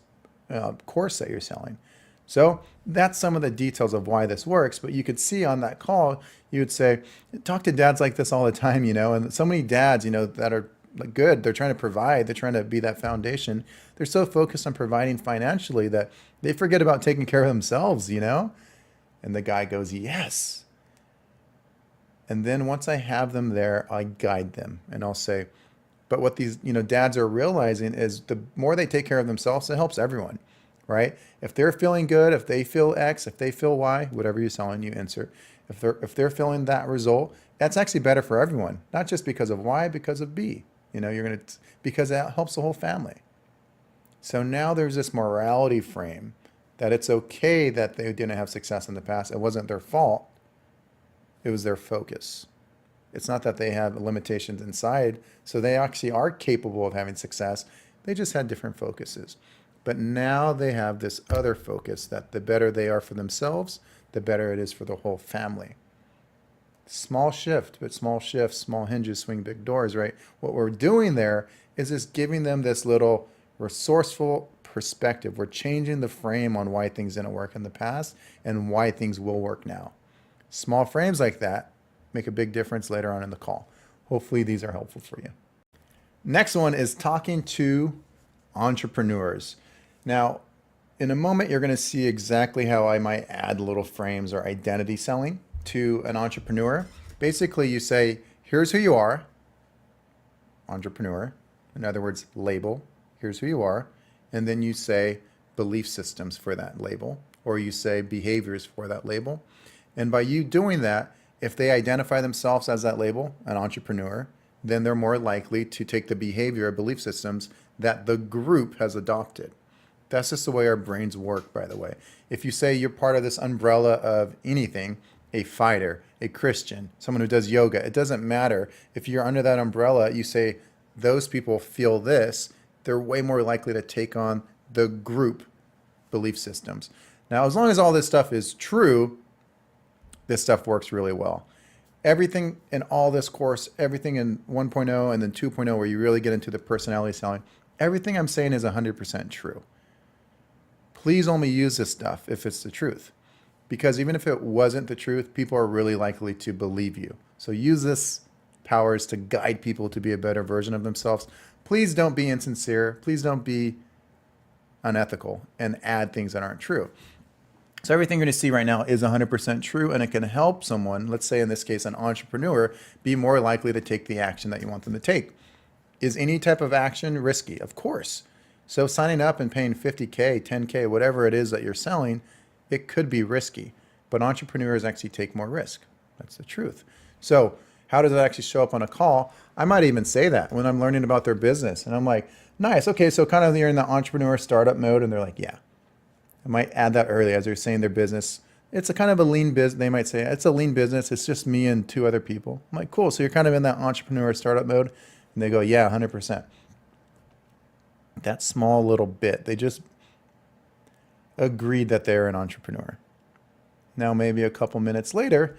course that you're selling. So that's some of the details of why this works. But you could see on that call, you would say, talk to dads like this all the time, and so many dads, that are good. They're trying to provide. They're trying to be that foundation. They're so focused on providing financially that they forget about taking care of themselves, And the guy goes, yes. And then once I have them there, I guide them and I'll say, but what these, dads are realizing is the more they take care of themselves, it helps everyone, right? If they're feeling good, if they feel X, if they feel Y, whatever you're selling, you insert. If they're feeling that result, that's actually better for everyone, not just because of Y, because of B. Because that helps the whole family. So now there's this morality frame that it's okay that they didn't have success in the past. It wasn't their fault. It was their focus. It's not that they have limitations inside, so they actually are capable of having success. They just had different focuses. But now they have this other focus that the better they are for themselves, the better it is for the whole family. Small shift, but small shifts, small hinges swing big doors, right? What we're doing there is just giving them this little resourceful perspective. We're changing the frame on why things didn't work in the past and why things will work now. Small frames like that make a big difference later on in the call. Hopefully these are helpful for you. Next one is talking to entrepreneurs. Now, in a moment, you're going to see exactly how I might add little frames or identity selling to an entrepreneur. Basically, you say, here's who you are, entrepreneur. In other words, label, here's who you are. And then you say belief systems for that label, or you say behaviors for that label. And by you doing that, if they identify themselves as that label, an entrepreneur, then they're more likely to take the behavior or belief systems that the group has adopted. That's just the way our brains work, by the way. If you say you're part of this umbrella of anything, a fighter, a Christian, someone who does yoga, it doesn't matter. If you're under that umbrella, you say those people feel this, they're way more likely to take on the group belief systems. Now, as long as all this stuff is true, this stuff works really well. Everything in all this course, everything in 1.0 and then 2.0, where you really get into the personality selling, everything I'm saying is 100% true. Please only use this stuff if it's the truth. Because even if it wasn't the truth, people are really likely to believe you. So use this powers to guide people to be a better version of themselves. Please don't be insincere. Please don't be unethical and add things that aren't true. So everything you're going to see right now is 100% true, and it can help someone, let's say in this case an entrepreneur, be more likely to take the action that you want them to take. Is any type of action risky? Of course. So signing up and paying 50K, 10K, whatever it is that you're selling, it could be risky. But entrepreneurs actually take more risk. That's the truth. So how does it actually show up on a call? I might even say that when I'm learning about their business. And I'm like, nice, okay, so kind of you're in the entrepreneur startup mode, and they're like, yeah. I might add that early as they're saying their business. It's a kind of a lean business. They might say, it's a lean business. It's just me and two other people. I'm like, cool. So you're kind of in that entrepreneur startup mode. And they go, yeah, 100%. That small little bit, they just agreed that they're an entrepreneur. Now, maybe a couple minutes later,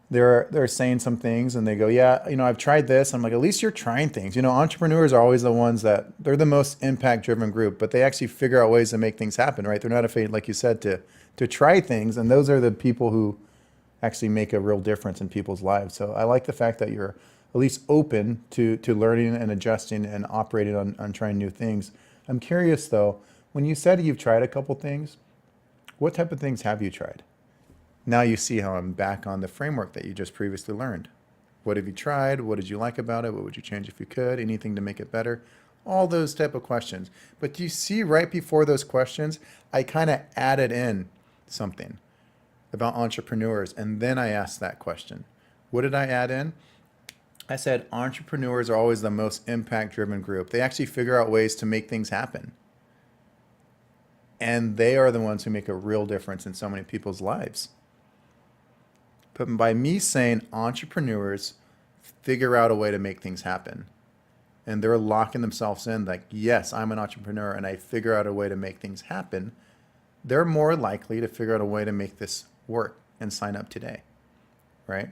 they're saying some things and they go, yeah, I've tried this. I'm like, at least you're trying things. Entrepreneurs are always the ones that they're the most impact driven group, but they actually figure out ways to make things happen, right? They're not afraid, like you said, to try things. And those are the people who actually make a real difference in people's lives. So I like the fact that you're at least open to learning and adjusting and operating on trying new things. I'm curious though, when you said you've tried a couple things, what type of things have you tried? Now you see how I'm back on the framework that you just previously learned. What have you tried? What did you like about it? What would you change if you could? Anything to make it better? All those type of questions. But do you see right before those questions, I kind of added in something about entrepreneurs, and then I asked that question. What did I add in? I said entrepreneurs are always the most impact-driven group. They actually figure out ways to make things happen. And they are the ones who make a real difference in so many people's lives. But by me saying entrepreneurs figure out a way to make things happen, and they're locking themselves in like, yes, I'm an entrepreneur and I figure out a way to make things happen, they're more likely to figure out a way to make this work and sign up today, right?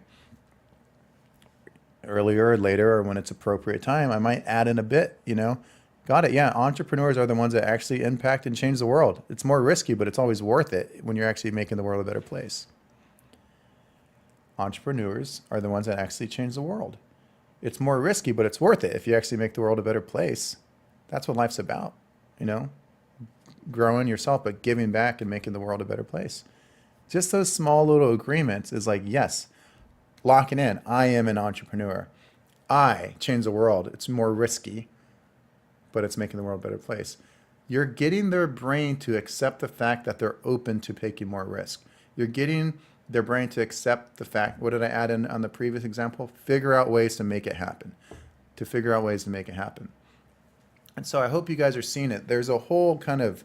Earlier or later, or when it's appropriate time, I might add in a bit, got it. Yeah, entrepreneurs are the ones that actually impact and change the world. It's more risky, but it's always worth it when you're actually making the world a better place. Entrepreneurs are the ones that actually change the world. It's more risky, but it's worth it if you actually make the world a better place. That's what life's about, growing yourself, but giving back and making the world a better place. Just those small little agreements is like, yes, locking in, I am an entrepreneur. I change the world. It's more risky, but it's making the world a better place. You're getting their brain to accept the fact that they're open to taking more risk. You're getting their brain to accept the fact, what did I add in on the previous example? Figure out ways to make it happen. To figure out ways to make it happen. And so I hope you guys are seeing it. There's a whole kind of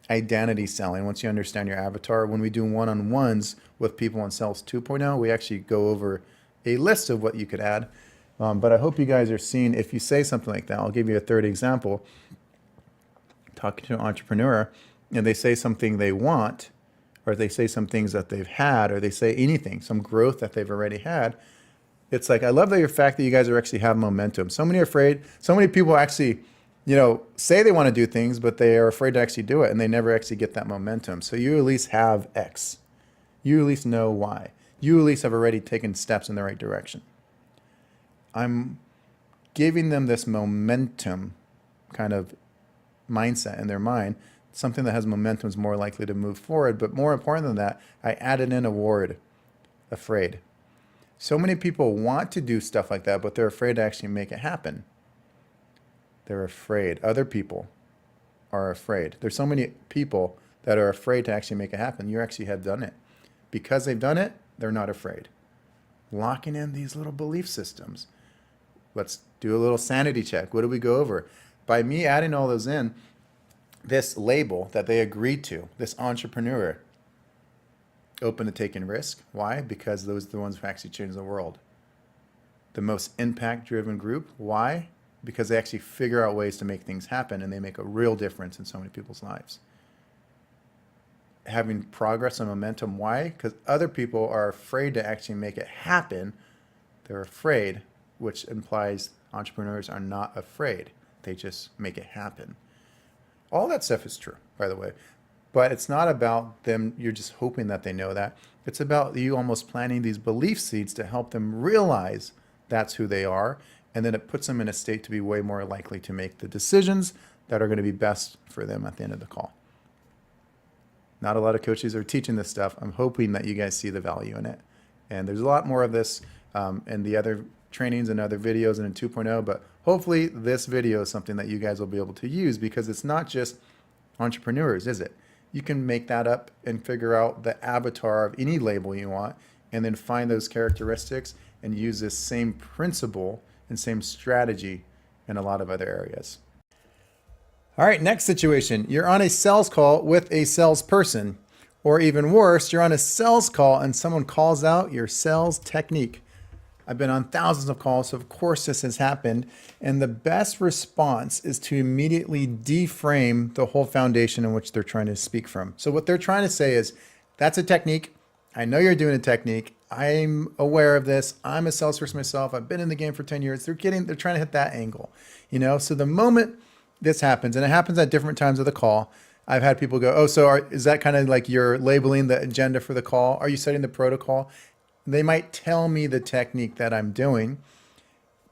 identity selling. Once you understand your avatar, when we do one-on-ones with people on Sales 2.0, we actually go over a list of what you could add. But I hope you guys are seeing, if you say something like that, I'll give you a third example. Talking to an entrepreneur and they say something they want, or they say some things that they've had, or they say anything, some growth that they've already had. It's like, I love the fact that you guys are actually have momentum. So many people actually, say they want to do things, but they are afraid to actually do it and they never actually get that momentum. So you at least have X. You at least know why. You at least have already taken steps in the right direction. I'm giving them this momentum kind of mindset in their mind. Something that has momentum is more likely to move forward. But more important than that, I added in a word, afraid. So many people want to do stuff like that, but they're afraid to actually make it happen. They're afraid. Other people are afraid. There's so many people that are afraid to actually make it happen. You actually have done it. Because they've done it, they're not afraid. Locking in these little belief systems. Let's do a little sanity check. What do we go over? By me adding all those in, this label that they agreed to, this entrepreneur, open to taking risk. Why? Because those are the ones who actually change the world. The most impact-driven group. Why? Because they actually figure out ways to make things happen and they make a real difference in so many people's lives. Having progress and momentum. Why? Because other people are afraid to actually make it happen. They're afraid, which implies entrepreneurs are not afraid. They just make it happen. All that stuff is true, by the way. But it's not about them, you're just hoping that they know that. It's about you almost planting these belief seeds to help them realize that's who they are. And then it puts them in a state to be way more likely to make the decisions that are going to be best for them at the end of the call. Not a lot of coaches are teaching this stuff. I'm hoping that you guys see the value in it. And there's a lot more of this in the other trainings and other videos and in 2.0, but hopefully this video is something that you guys will be able to use because it's not just entrepreneurs, is it? You can make that up and figure out the avatar of any label you want and then find those characteristics and use this same principle and same strategy in a lot of other areas. All right, next situation. You're on a sales call with a salesperson, or even worse, you're on a sales call and someone calls out your sales technique. I've been on thousands of calls, so of course this has happened. And the best response is to immediately deframe the whole foundation in which they're trying to speak from. So what they're trying to say is, that's a technique. I know you're doing a technique. I'm aware of this. I'm a salesperson myself. I've been in the game for 10 years. They're trying to hit that angle, So the moment this happens, and it happens at different times of the call, I've had people go, oh, so is that kind of like you're labeling the agenda for the call? Are you setting the protocol? They might tell me the technique that I'm doing.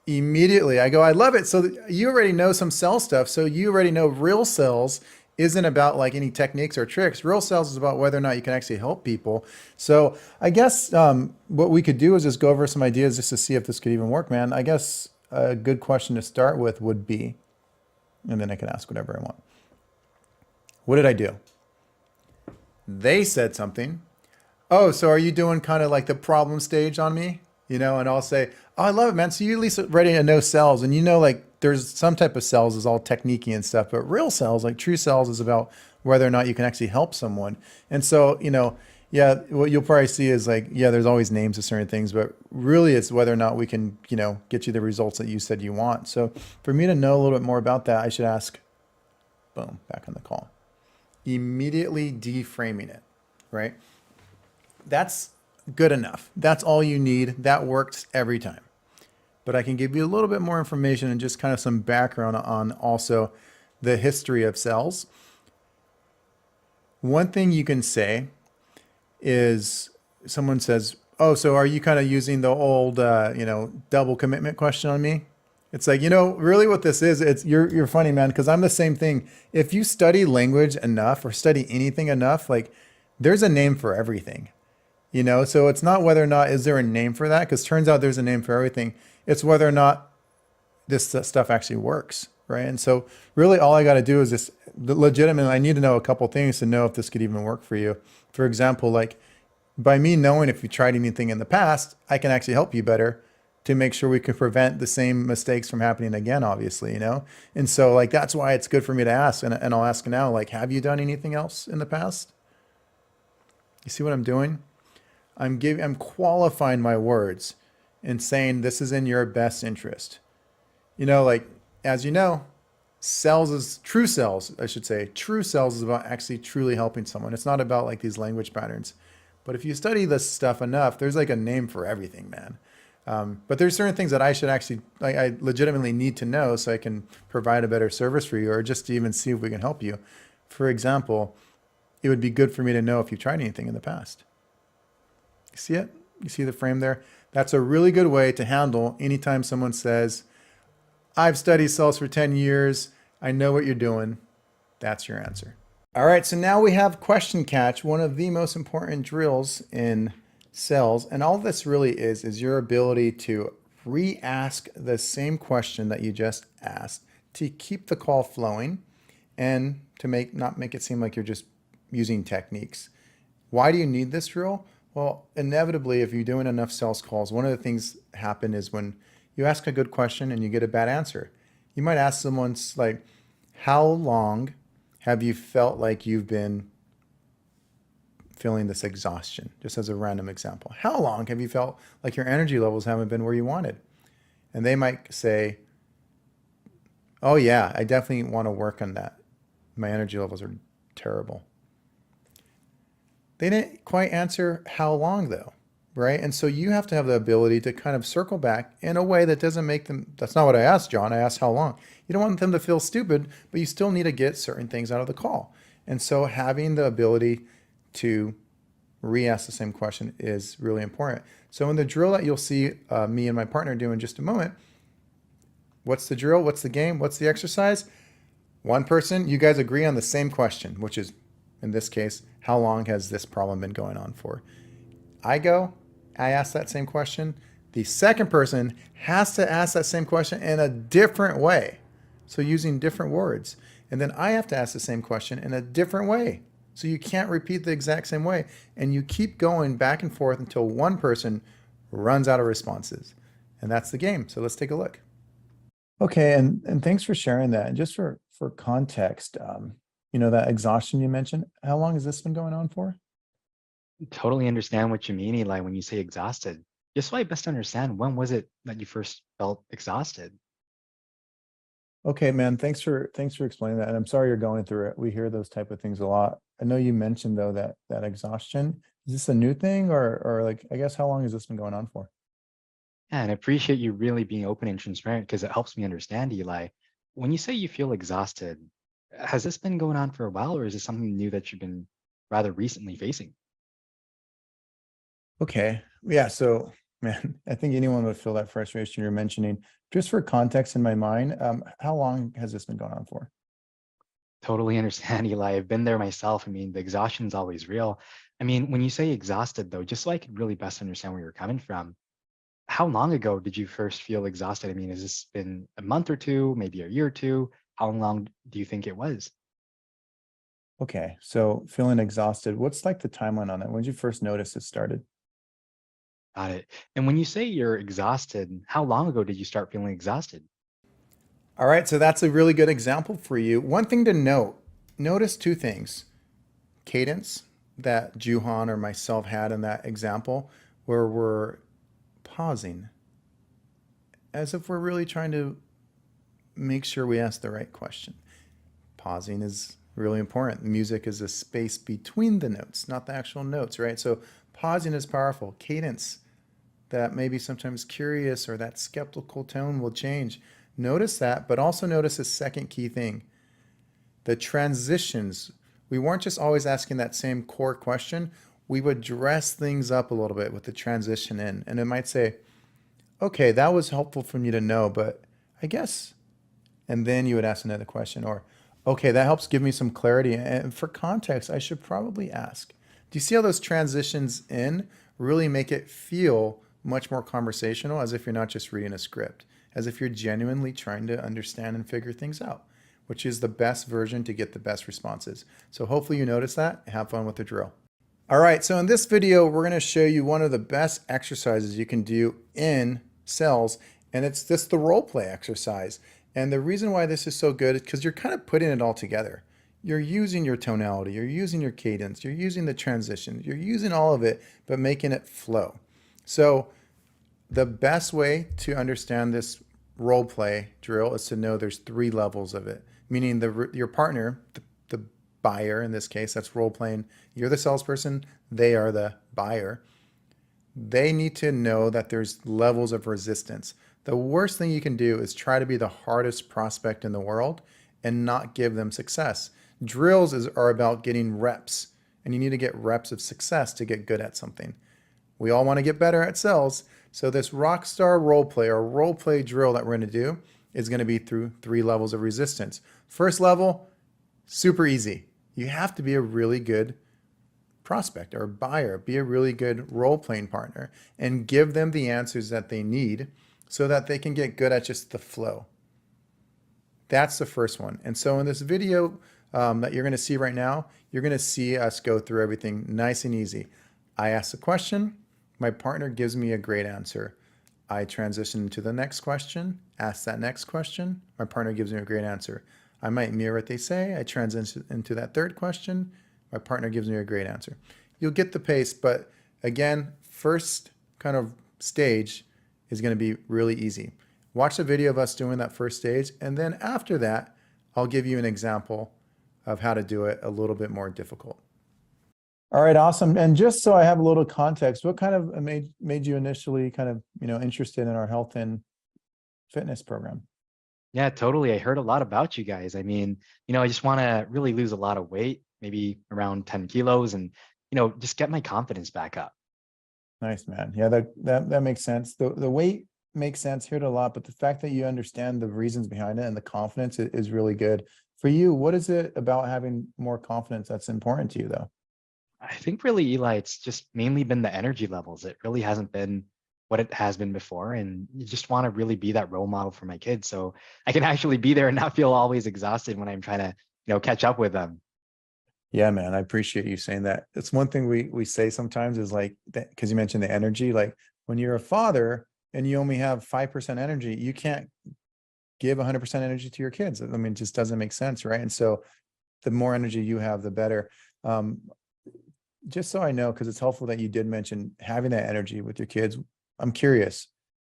Immediately I go, I love it. So you already know some sales stuff. So you already know real sales isn't about like any techniques or tricks. Real sales is about whether or not you can actually help people. So I guess what we could do is just go over some ideas just to see if this could even work, man. I guess a good question to start with would be, and then I can ask whatever I want. What did I do? They said something. Oh, so are you doing kind of like the problem stage on me? And I'll say, oh, I love it, man. So you at least ready to know sales. And like there's some type of sales is all techniquey and stuff, but real sales, like true sales is about whether or not you can actually help someone. And so, yeah, what you'll probably see is like, yeah, there's always names of certain things, but really it's whether or not we can, get you the results that you said you want. So for me to know a little bit more about that, I should ask, boom, back on the call. Immediately deframing it, right? That's good enough. That's all you need. That works every time. But I can give you a little bit more information and just kind of some background on also the history of sales. One thing you can say is someone says, oh, so are you kind of using the old, double commitment question on me? It's like, really what this is, you're funny, man, because I'm the same thing. If you study language enough or study anything enough, like there's a name for everything. So it's not whether or not is there a name for that, because turns out there's a name for everything. It's whether or not this stuff actually works, right? And so really all I got to do is just legitimately, I need to know a couple things to know if this could even work for you. For example, like by me knowing if you tried anything in the past, I can actually help you better to make sure we can prevent the same mistakes from happening again, obviously, you know? And so like, that's why it's good for me to ask. And I'll ask now, like, have you done anything else in the past? You see what I'm doing? I'm qualifying my words and saying this is in your best interest. You know, like, as you know, true sales, I should say, true sales is about actually truly helping someone. It's not about like these language patterns. But if you study this stuff enough, there's like a name for everything, man. But there's certain things that I should actually, like, I legitimately need to know so I can provide a better service for you, or just to even see if we can help you. For example, it would be good for me to know if you've tried anything in the past. You see it? You see the frame there? That's a really good way to handle anytime someone says, I've studied sales for 10 years. I know what you're doing. That's your answer. All right, so now we have question catch, one of the most important drills in sales. And all this really is your ability to re-ask the same question that you just asked to keep the call flowing and to not make it seem like you're just using techniques. Why do you need this drill? Well, inevitably, if you're doing enough sales calls, one of the things happen is when you ask a good question and you get a bad answer. You might ask someone like, how long have you felt like you've been feeling this exhaustion? Just as a random example. How long have you felt like your energy levels haven't been where you wanted? And they might say, oh yeah, I definitely want to work on that. My energy levels are terrible. They didn't quite answer how long though, right? And so you have to have the ability to kind of circle back in a way that doesn't make them, that's not what I asked, John. I asked how long. You don't want them to feel stupid, but you still need to get certain things out of the call. And so having the ability to re-ask the same question is really important. So in the drill that you'll see me and my partner do in just a moment, what's the drill? What's the game? What's the exercise? One person, you guys agree on the same question, which is, in this case, how long has this problem been going on for? I ask that same question. The second person has to ask that same question in a different way. So using different words. And then I have to ask the same question in a different way. So you can't repeat the exact same way. And you keep going back and forth until one person runs out of responses. And that's the game. So let's take a look. Okay, and thanks for sharing that. And just for context, you know, that exhaustion you mentioned, how long has this been going on for? Totally understand what you mean, Eli, when you say exhausted. Just so I best understand, when was it that you first felt exhausted? Okay, man, thanks for explaining that. And I'm sorry you're going through it. We hear those type of things a lot. I know you mentioned though that exhaustion. Is this a new thing or like, I guess how long has this been going on for? Yeah, and I appreciate you really being open and transparent because it helps me understand, Eli. When you say you feel exhausted, has this been going on for a while, or is it something new that you've been rather recently facing? Okay. Yeah. So, man, I think anyone would feel that frustration you're mentioning. Just for context in my mind, how long has this been going on for? Totally understand, Eli. I've been there myself. I mean, the exhaustion's always real. I mean, when you say exhausted, though, just so I could really best understand where you're coming from, how long ago did you first feel exhausted? I mean, has this been a month or two, maybe a year or two? How long do you think it was? Okay. So feeling exhausted, what's like the timeline on that? When did you first notice it started? Got it. And when you say you're exhausted, how long ago did you start feeling exhausted? All right. So that's a really good example for you. One thing to notice two things. Cadence that Juhan or myself had in that example, where we're pausing as if we're really trying to make sure we ask the right question. Pausing is really important. Music is a space between the notes, not the actual notes, right? So pausing is powerful. Cadence, that maybe sometimes curious or that skeptical tone will change. Notice that, but also notice a second key thing. The transitions. We weren't just always asking that same core question. We would dress things up a little bit with the transition in. And it might say, okay, that was helpful for me to know, but I guess, and then you would ask another question, or, okay, that helps give me some clarity. And for context, I should probably ask. Do you see how those transitions in really make it feel much more conversational, as if you're not just reading a script, as if you're genuinely trying to understand and figure things out, which is the best version to get the best responses. So hopefully you notice that. Have fun with the drill. All right, so in this video, we're going to show you one of the best exercises you can do in sales, and it's this the role play exercise. And the reason why this is so good is because you're kind of putting it all together. You're using your tonality, you're using your cadence, you're using the transition, you're using all of it, but making it flow. So the best way to understand this role play drill is to know there's 3 levels of it, meaning your partner, the buyer in this case, that's role playing. You're the salesperson, they are the buyer. They need to know that there's levels of resistance. The worst thing you can do is try to be the hardest prospect in the world and not give them success. Drills are about getting reps, and you need to get reps of success to get good at something. We all want to get better at sales. So this rock star role play or role play drill that we're going to do is going to be through 3 levels of resistance. First level, super easy. You have to be a really good prospect or buyer, be a really good role playing partner, and give them the answers that they need so that they can get good at just the flow. That's the first one. And so in this video that you're going to see right now, you're going to see us go through everything nice and easy. I ask a question, my partner gives me a great answer. I transition to the next question, ask that next question, my partner gives me a great answer. I might mirror what they say, I transition into that third question, my partner gives me a great answer. You'll get the pace, but again, first kind of stage is going to be really easy. Watch the video of us doing that first stage, and then after that, I'll give you an example of how to do it a little bit more difficult. All right, awesome. And just so I have a little context, what kind of made you initially kind of, interested in our health and fitness program? Yeah, totally. I heard a lot about you guys. I mean, I just want to really lose a lot of weight, maybe around 10 kilos, and, just get my confidence back up. Nice, man. Yeah, that makes sense. The weight makes sense, heard a lot, but the fact that you understand the reasons behind it and the confidence is really good. For you, what is it about having more confidence that's important to you, though? I think really, Eli, it's just mainly been the energy levels. It really hasn't been what it has been before. And you just want to really be that role model for my kids. So I can actually be there and not feel always exhausted when I'm trying to, catch up with them. Yeah, man, I appreciate you saying that. It's one thing we say sometimes is like, because you mentioned the energy, like when you're a father and you only have 5% energy, you can't give 100% energy to your kids. I mean, it just doesn't make sense, right? And so the more energy you have, the better. Just so I know, because it's helpful that you did mention having that energy with your kids. I'm curious,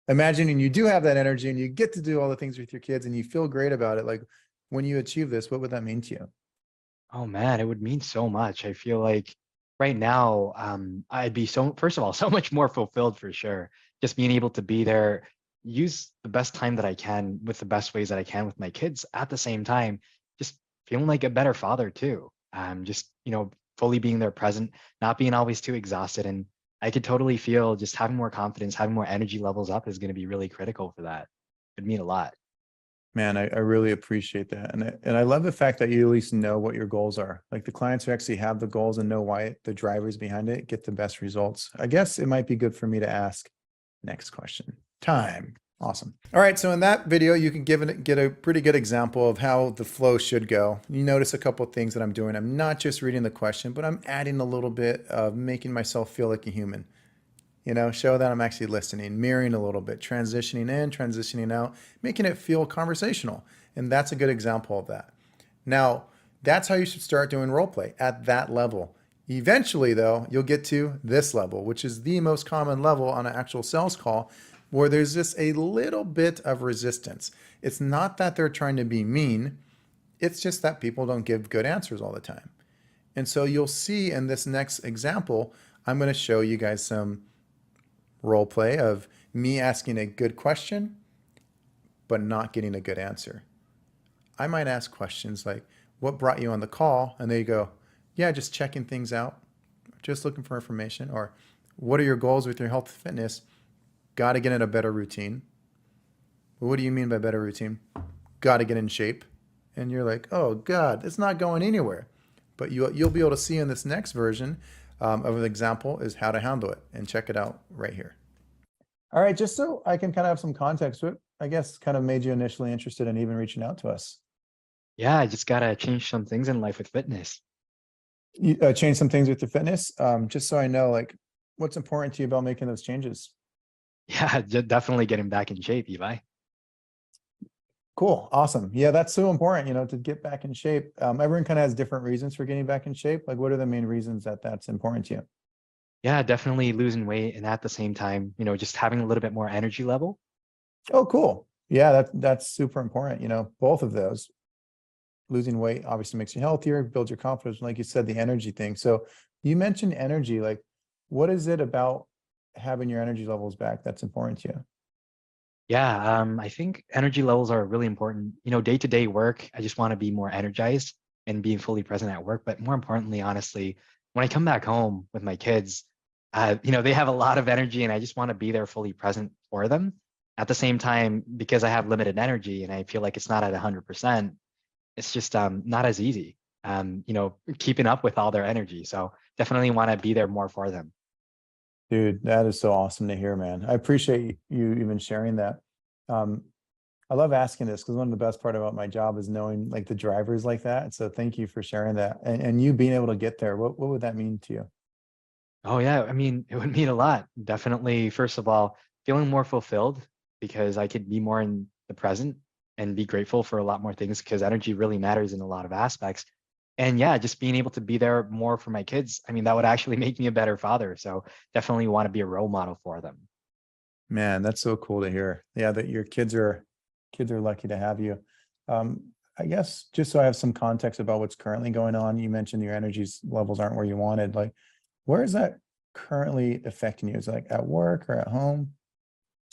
imagining you do have that energy and you get to do all the things with your kids and you feel great about it. Like when you achieve this, what would that mean to you? Oh man, it would mean so much. I feel like right now, I'd be first of all, so much more fulfilled for sure. Just being able to be there, use the best time that I can with the best ways that I can with my kids at the same time, just feeling like a better father too. Just, fully being there present, not being always too exhausted. And I could totally feel just having more confidence, having more energy levels up is going to be really critical for that. It'd mean a lot. Man, I really appreciate that. And I love the fact that you at least know what your goals are. Like the clients who actually have the goals and know why the drivers behind it get the best results. I guess it might be good for me to ask next question. Time. Awesome. All right. So in that video, you can get a pretty good example of how the flow should go. You notice a couple of things that I'm doing. I'm not just reading the question, but I'm adding a little bit of making myself feel like a human. Show that I'm actually listening, mirroring a little bit, transitioning in, transitioning out, making it feel conversational. And that's a good example of that. Now, that's how you should start doing role play at that level. Eventually, though, you'll get to this level, which is the most common level on an actual sales call, where there's just a little bit of resistance. It's not that they're trying to be mean. It's just that people don't give good answers all the time. And so you'll see in this next example, I'm going to show you guys some role play of me asking a good question, but not getting a good answer. I might ask questions like, what brought you on the call? And they go, yeah, just checking things out, just looking for information. Or what are your goals with your health and fitness? Got to get in a better routine. Well, what do you mean by better routine? Got to get in shape. And you're like, oh God, it's not going anywhere. But you'll be able to see in this next version of an example is how to handle it, and check it out right here. All right, just so I can kind of have some context, what I guess kind of made you initially interested in even reaching out to us? Yeah, I just got to change some things in life with fitness. You change some things with your fitness, just so I know, like, what's important to you about making those changes? Yeah, definitely getting back in shape, Eli. Cool. Awesome. Yeah, that's so important, to get back in shape. Everyone kind of has different reasons for getting back in shape. Like, what are the main reasons that that's important to you? Yeah, definitely losing weight and at the same time, just having a little bit more energy level. Oh, cool. Yeah, that's super important. Both of those. Losing weight obviously makes you healthier, builds your confidence, like you said, the energy thing. So you mentioned energy. Like, what is it about having your energy levels back that's important to you? Yeah, I think energy levels are really important. Day-to-day work, I just want to be more energized and being fully present at work. But more importantly, honestly, when I come back home with my kids, they have a lot of energy and I just want to be there fully present for them. At the same time, because I have limited energy and I feel like it's not at 100%, it's just not as easy, keeping up with all their energy. So definitely want to be there more for them. Dude, that is so awesome to hear, man. I appreciate you even sharing that. Um, I love asking this because one of the best part about my job is knowing like the drivers like that. So thank you for sharing that. And you being able to get there. What would that mean to you? Oh yeah, I mean, it would mean a lot. Definitely, first of all, feeling more fulfilled because I could be more in the present and be grateful for a lot more things because energy really matters in a lot of aspects. And yeah, just being able to be there more for my kids. I mean, that would actually make me a better father. So definitely want to be a role model for them. Man, that's so cool to hear. Yeah, that your kids are lucky to have you. Um, I guess just so I have some context about what's currently going on, you mentioned your levels aren't where you wanted. Like, where is that currently affecting you? Is it like at work or at home?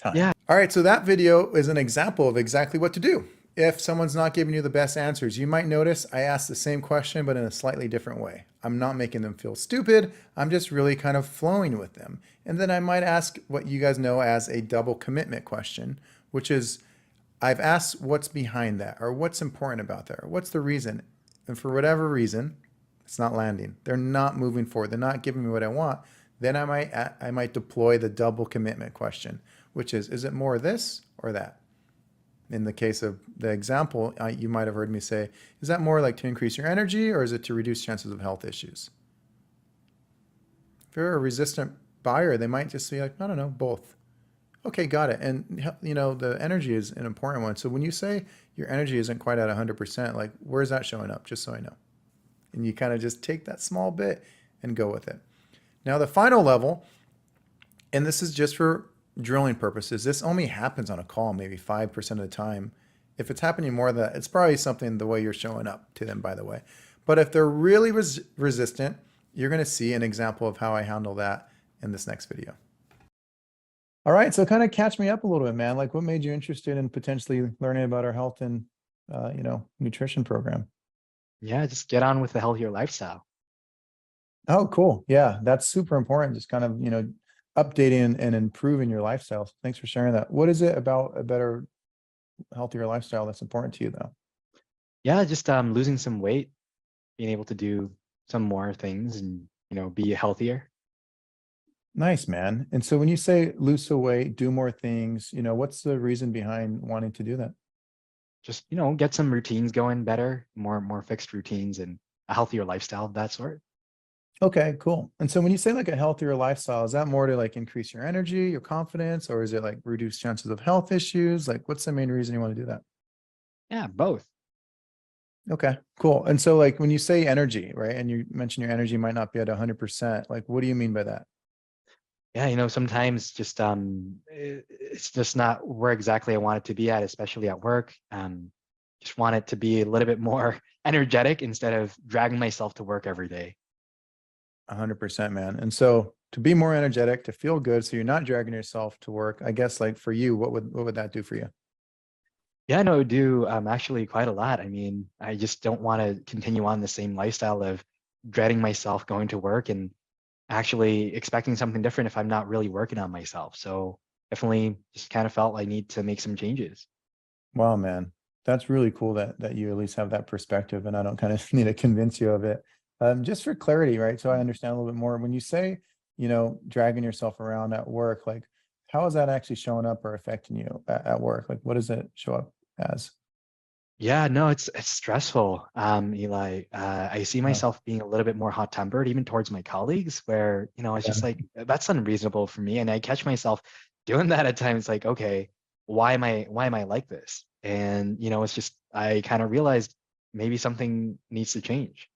Time. Yeah, All right, so that video is an example of exactly what to do. If someone's not giving you the best answers, you might notice I asked the same question, but in a slightly different way. I'm not making them feel stupid. I'm just really kind of flowing with them. And then I might ask what you guys know as a double commitment question, which is I've asked what's behind that or what's important about that or what's the reason. And for whatever reason, it's not landing. They're not moving forward. They're not giving me what I want. Then I might deploy the double commitment question, which is it more this or that? In the case of the example, you might have heard me say, is that more like to increase your energy or is it to reduce chances of health issues? If you're a resistant buyer, they might just be like, I don't know, both. Okay, got it. And the energy is an important one. So when you say your energy isn't quite at 100%, like where's that showing up? Just so I know. And you kind of just take that small bit and go with it. Now the final level, and this is just for drilling purposes, this only happens on a call maybe 5% of the time. If it's happening more than that, it's probably something the way you're showing up to them, by the way. But if they're really resistant, you're going to see an example of how I handle that in this next video. All right, so kind of catch me up a little bit, man. Like what made you interested in potentially learning about our health and nutrition program? yeah, just get on with the healthier lifestyle. Oh, cool. Yeah, that's super important. Just kind of, updating and improving your lifestyle. So thanks for sharing that. What is it about a better, healthier lifestyle that's important to you, though? Yeah, just losing some weight, being able to do some more things and be healthier. Nice, man. And so when you say lose some weight, do more things, what's the reason behind wanting to do that? Just get some routines going better, more fixed routines and a healthier lifestyle of that sort. Okay, cool. And so when you say like a healthier lifestyle, is that more to like increase your energy, your confidence, or is it like reduce chances of health issues? Like what's the main reason you want to do that? Yeah, both. Okay, cool. And so like when you say energy, right? And you mentioned your energy might not be at 100%, like what do you mean by that? Yeah, sometimes just it's just not where exactly I want it to be at, especially at work. Just want it to be a little bit more energetic instead of dragging myself to work every day. 100%, man. And so to be more energetic, to feel good, so you're not dragging yourself to work, I guess like for you, what would that do for you? Yeah, no, I do actually quite a lot. I mean, I just don't want to continue on the same lifestyle of dreading myself going to work and actually expecting something different if I'm not really working on myself. So definitely just kind of felt I need to make some changes. Wow, man. That's really cool that you at least have that perspective and I don't kind of need to convince you of it. Just for clarity, right? So I understand a little bit more. When you say, dragging yourself around at work, like how is that actually showing up or affecting you at work? Like what does it show up as? Yeah, no, it's stressful, Eli. I see Yeah. myself being a little bit more hot-tempered, even towards my colleagues, where, it's just like that's unreasonable for me. And I catch myself doing that at times, like, okay, why am I like this? And it's just I kind of realized maybe something needs to change.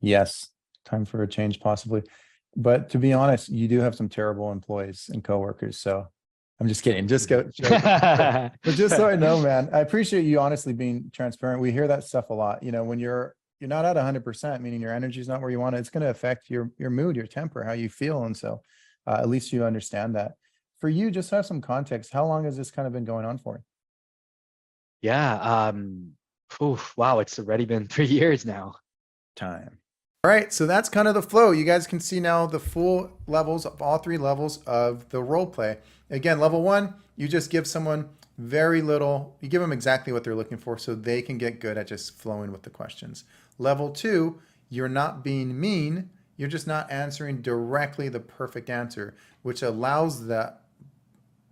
Yes, time for a change possibly. But to be honest, you do have some terrible employees and coworkers. So I'm just kidding. Just go joking. But just so I know, man, I appreciate you honestly being transparent. We hear that stuff a lot. When you're not at 100%, meaning your energy is not where you want it, it's going to affect your mood, your temper, how you feel. And so at least you understand that. For you, just have some context. How long has this kind of been going on for? Yeah. Wow, it's already been 3 years now. Time. All right, so that's kind of the flow. You guys can see now the full levels of all 3 levels of the role play. Again, level 1, you just give someone very little, you give them exactly what they're looking for so they can get good at just flowing with the questions. Level 2, you're not being mean, you're just not answering directly the perfect answer, which allows that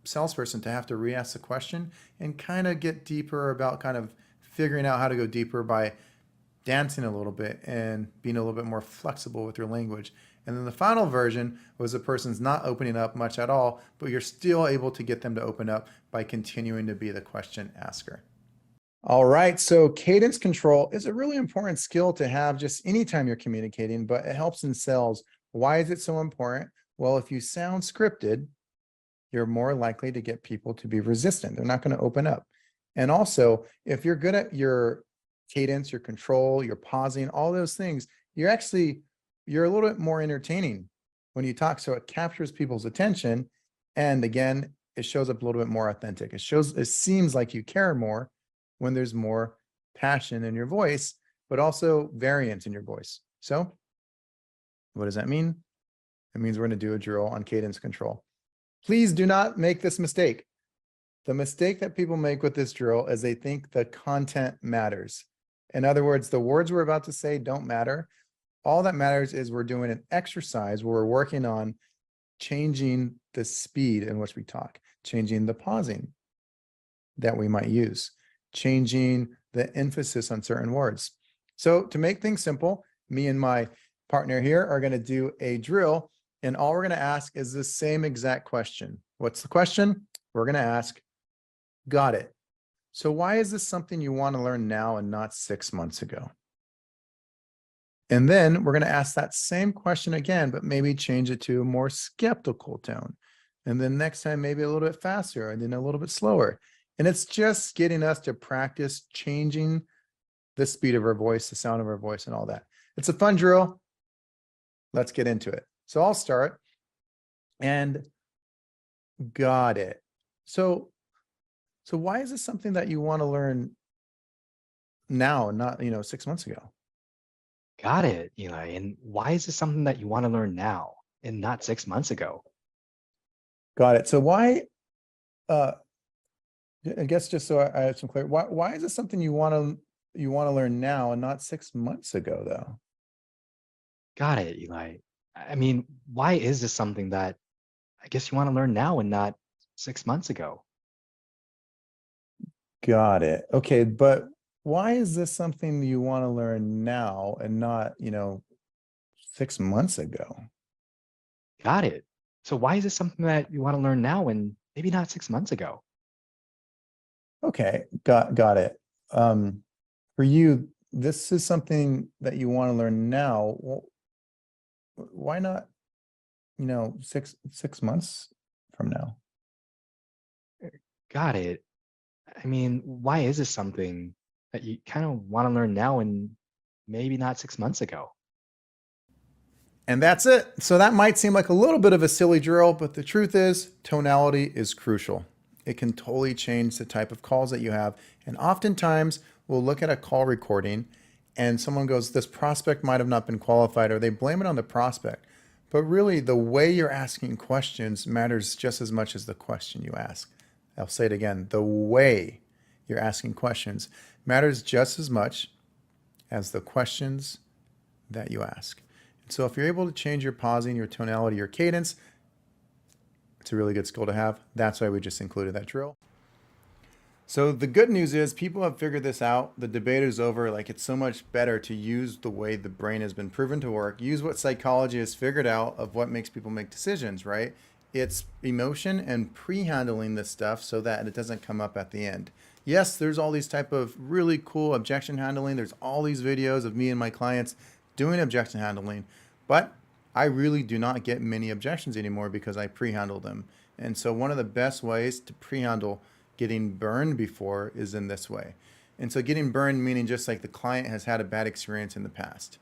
salesperson to have to re-ask the question and kind of get deeper about kind of figuring out how to go deeper by dancing a little bit and being a little bit more flexible with your language. And then the final version was the person's not opening up much at all, but you're still able to get them to open up by continuing to be the question asker. All right, so cadence control is a really important skill to have just anytime you're communicating, but it helps in sales. Why is it so important? Well, if you sound scripted, you're more likely to get people to be resistant. They're not going to open up. And also, if you're good at your cadence, your control, your pausing, all those things, you're a little bit more entertaining when you talk. So it captures people's attention. And again, it shows up a little bit more authentic. It seems like you care more when there's more passion in your voice, but also variance in your voice. So what does that mean? It means we're going to do a drill on cadence control. Please do not make this mistake. The mistake that people make with this drill is they think the content matters. In other words, the words we're about to say don't matter. All that matters is we're doing an exercise where we're working on changing the speed in which we talk, changing the pausing that we might use, changing the emphasis on certain words. So to make things simple, me and my partner here are going to do a drill, and all we're going to ask is the same exact question. What's the question? We're going to ask, got it. So why is this something you want to learn now and not 6 months ago? And then we're going to ask that same question again, but maybe change it to a more skeptical tone. And then next time, maybe a little bit faster and then a little bit slower. And it's just getting us to practice changing the speed of our voice, the sound of our voice, and all that. It's a fun drill. Let's get into it. So I'll start. And got it. So why is this something that you want to learn now, not 6 months ago? Got it, Eli. And why is this something that you want to learn now and not 6 months ago? Got it. So why? I guess just so I have some clarity, why is this something you want to learn now and not 6 months ago, though? Got it, Eli. I mean, why is this something that I guess you want to learn now and not 6 months ago? Got it. Okay, but why is this something you want to learn now and not 6 months ago? Got it. So why is this something that you want to learn now and maybe not 6 months ago? Okay, got it. For you, this is something that you want to learn now. Well, why not, 6 months from now? Got it. I mean, why is this something that you kind of want to learn now and maybe not 6 months ago? And that's it. So that might seem like a little bit of a silly drill, but the truth is tonality is crucial. It can totally change the type of calls that you have. And oftentimes we'll look at a call recording and someone goes, this prospect might have not been qualified, or they blame it on the prospect. But really the way you're asking questions matters just as much as the question you ask. I'll say it again. The way you're asking questions matters just as much as the questions that you ask. So if you're able to change your pausing, your tonality, your cadence, it's a really good skill to have. That's why we just included that drill. So the good news is people have figured this out. The debate is over. Like, it's so much better to use the way the brain has been proven to work. Use what psychology has figured out of what makes people make decisions, right? it's emotion and pre-handling this stuff so that it doesn't come up at the end. Yes, there's all these type of really cool objection handling. There's all these videos of me and my clients doing objection handling, but I really do not get many objections anymore because I pre-handle them. And so one of the best ways to pre-handle getting burned before is in this way. And so getting burned meaning just like the client has had a bad experience in the past.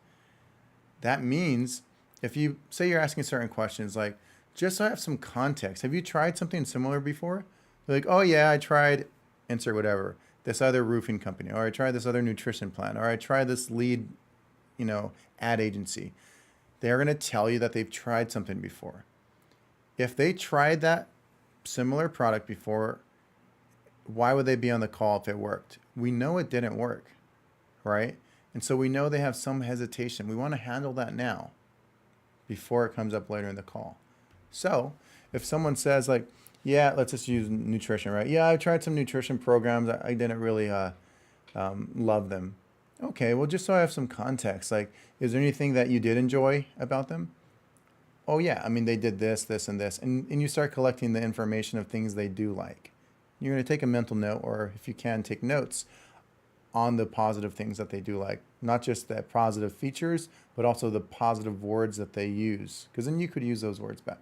That means if you say you're asking certain questions like, just so I have some context, have you tried something similar before? They're like, oh yeah, I tried insert whatever, this other roofing company, or I tried this other nutrition plan, or I tried this lead, ad agency. They're going to tell you that they've tried something before. If they tried that similar product before, why would they be on the call if it worked? We know it didn't work, right? And so we know they have some hesitation. We want to handle that now before it comes up later in the call. So if someone says like, yeah, let's just use nutrition, right? Yeah, I tried some nutrition programs. I didn't really love them. Okay, well, just so I have some context, like, is there anything that you did enjoy about them? Oh yeah, I mean, they did this, this, and this. And you start collecting the information of things they do like. You're going to take a mental note, or if you can, take notes on the positive things that they do like. Not just the positive features, but also the positive words that they use. Because then you could use those words back.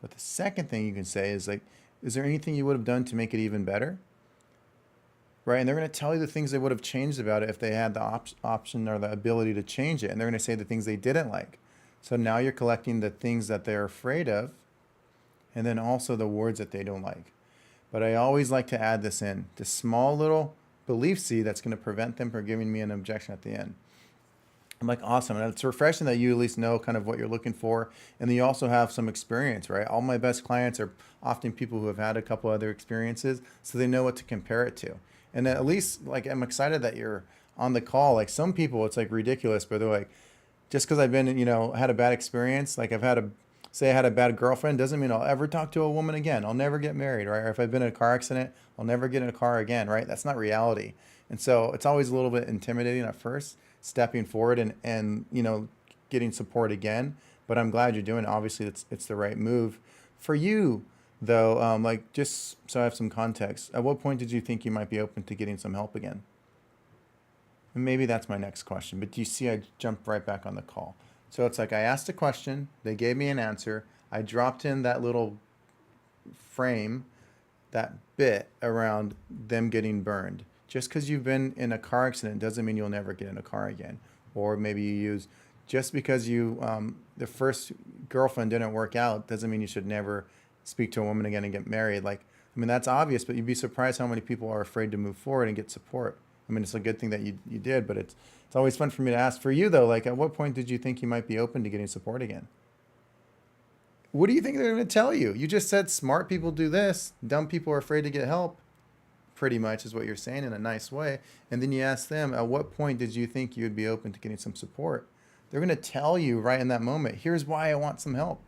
But the second thing you can say is like, is there anything you would have done to make it even better? Right? And they're going to tell you the things they would have changed about it if they had the option or the ability to change it. And they're going to say the things they didn't like. So now you're collecting the things that they're afraid of, and then also the words that they don't like. But I always like to add this in, this small little belief seed that's going to prevent them from giving me an objection at the end. I'm like, awesome. And it's refreshing that you at least know kind of what you're looking for. And then you also have some experience, right? All my best clients are often people who have had a couple other experiences, so they know what to compare it to. And at least, like, I'm excited that you're on the call. Like, some people, it's like ridiculous, but they're like, just because I've been, had a bad experience, like say I had a bad girlfriend, doesn't mean I'll ever talk to a woman again. I'll never get married, right? Or if I've been in a car accident, I'll never get in a car again, right? That's not reality. And so it's always a little bit intimidating at first, stepping forward and getting support again. But I'm glad you're doing it. Obviously, it's the right move for you, though. Like, just so I have some context, at what point did you think you might be open to getting some help again? And maybe that's my next question. But do you see I jumped right back on the call? So it's like I asked a question, they gave me an answer. I dropped in that little frame, that bit around them getting burned. Just because you've been in a car accident doesn't mean you'll never get in a car again. Or maybe you use, just because the first girlfriend didn't work out doesn't mean you should never speak to a woman again and get married. Like, I mean, that's obvious, but you'd be surprised how many people are afraid to move forward and get support. I mean, it's a good thing that you did, but it's always fun for me to ask. For you, though, like, at what point did you think you might be open to getting support again? What do you think they're going to tell you? You just said smart people do this, dumb people are afraid to get help, pretty much is what you're saying in a nice way. And then you ask them, at what point did you think you would be open to getting some support? They're going to tell you right in that moment, here's why I want some help,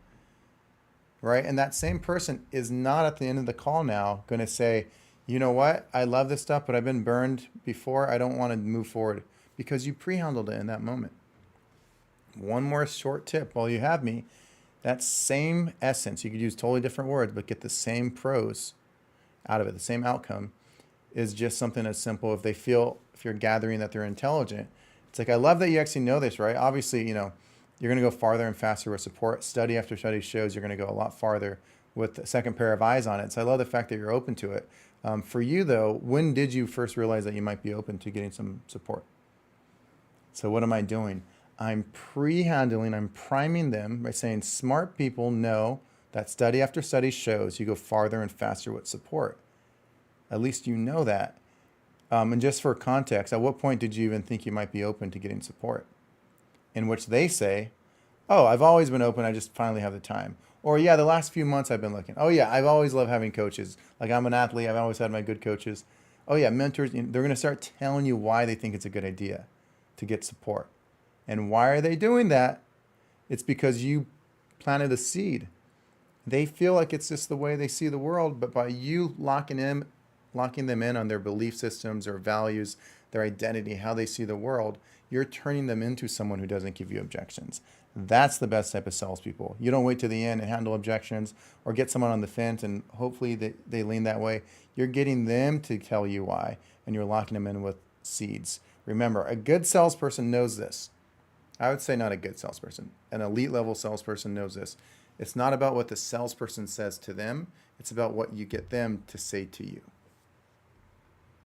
right? And that same person is not at the end of the call now going to say, you know what, I love this stuff, but I've been burned before. I don't want to move forward, because you pre-handled it in that moment. One more short tip while you have me. That same essence, you could use totally different words, but get the same pros out of it, the same outcome, is just something as simple. If you're gathering that they're intelligent, it's like, I love that you actually know this, right? Obviously, you're going to go farther and faster with support. Study after study shows you're going to go a lot farther with a second pair of eyes on it. So I love the fact that you're open to it. For you, though, when did you first realize that you might be open to getting some support? So what am I doing? I'm pre-handling, I'm priming them by saying smart people know that study after study shows you go farther and faster with support. At least you know that. And just for context, at what point did you even think you might be open to getting support? In which they say, oh, I've always been open, I just finally have the time. Or, yeah, the last few months I've been looking. Oh, yeah, I've always loved having coaches. Like, I'm an athlete, I've always had my good coaches. Oh, yeah, mentors, they're going to start telling you why they think it's a good idea to get support. And why are they doing that? It's because you planted a seed. They feel like it's just the way they see the world, but by you locking them in on their belief systems or values, their identity, how they see the world, you're turning them into someone who doesn't give you objections. That's the best type of salespeople. You don't wait to the end and handle objections or get someone on the fence and hopefully they lean that way. You're getting them to tell you why, and you're locking them in with seeds. Remember, a good salesperson knows this. I would say not a good salesperson. An elite level salesperson knows this. It's not about what the salesperson says to them. It's about what you get them to say to you.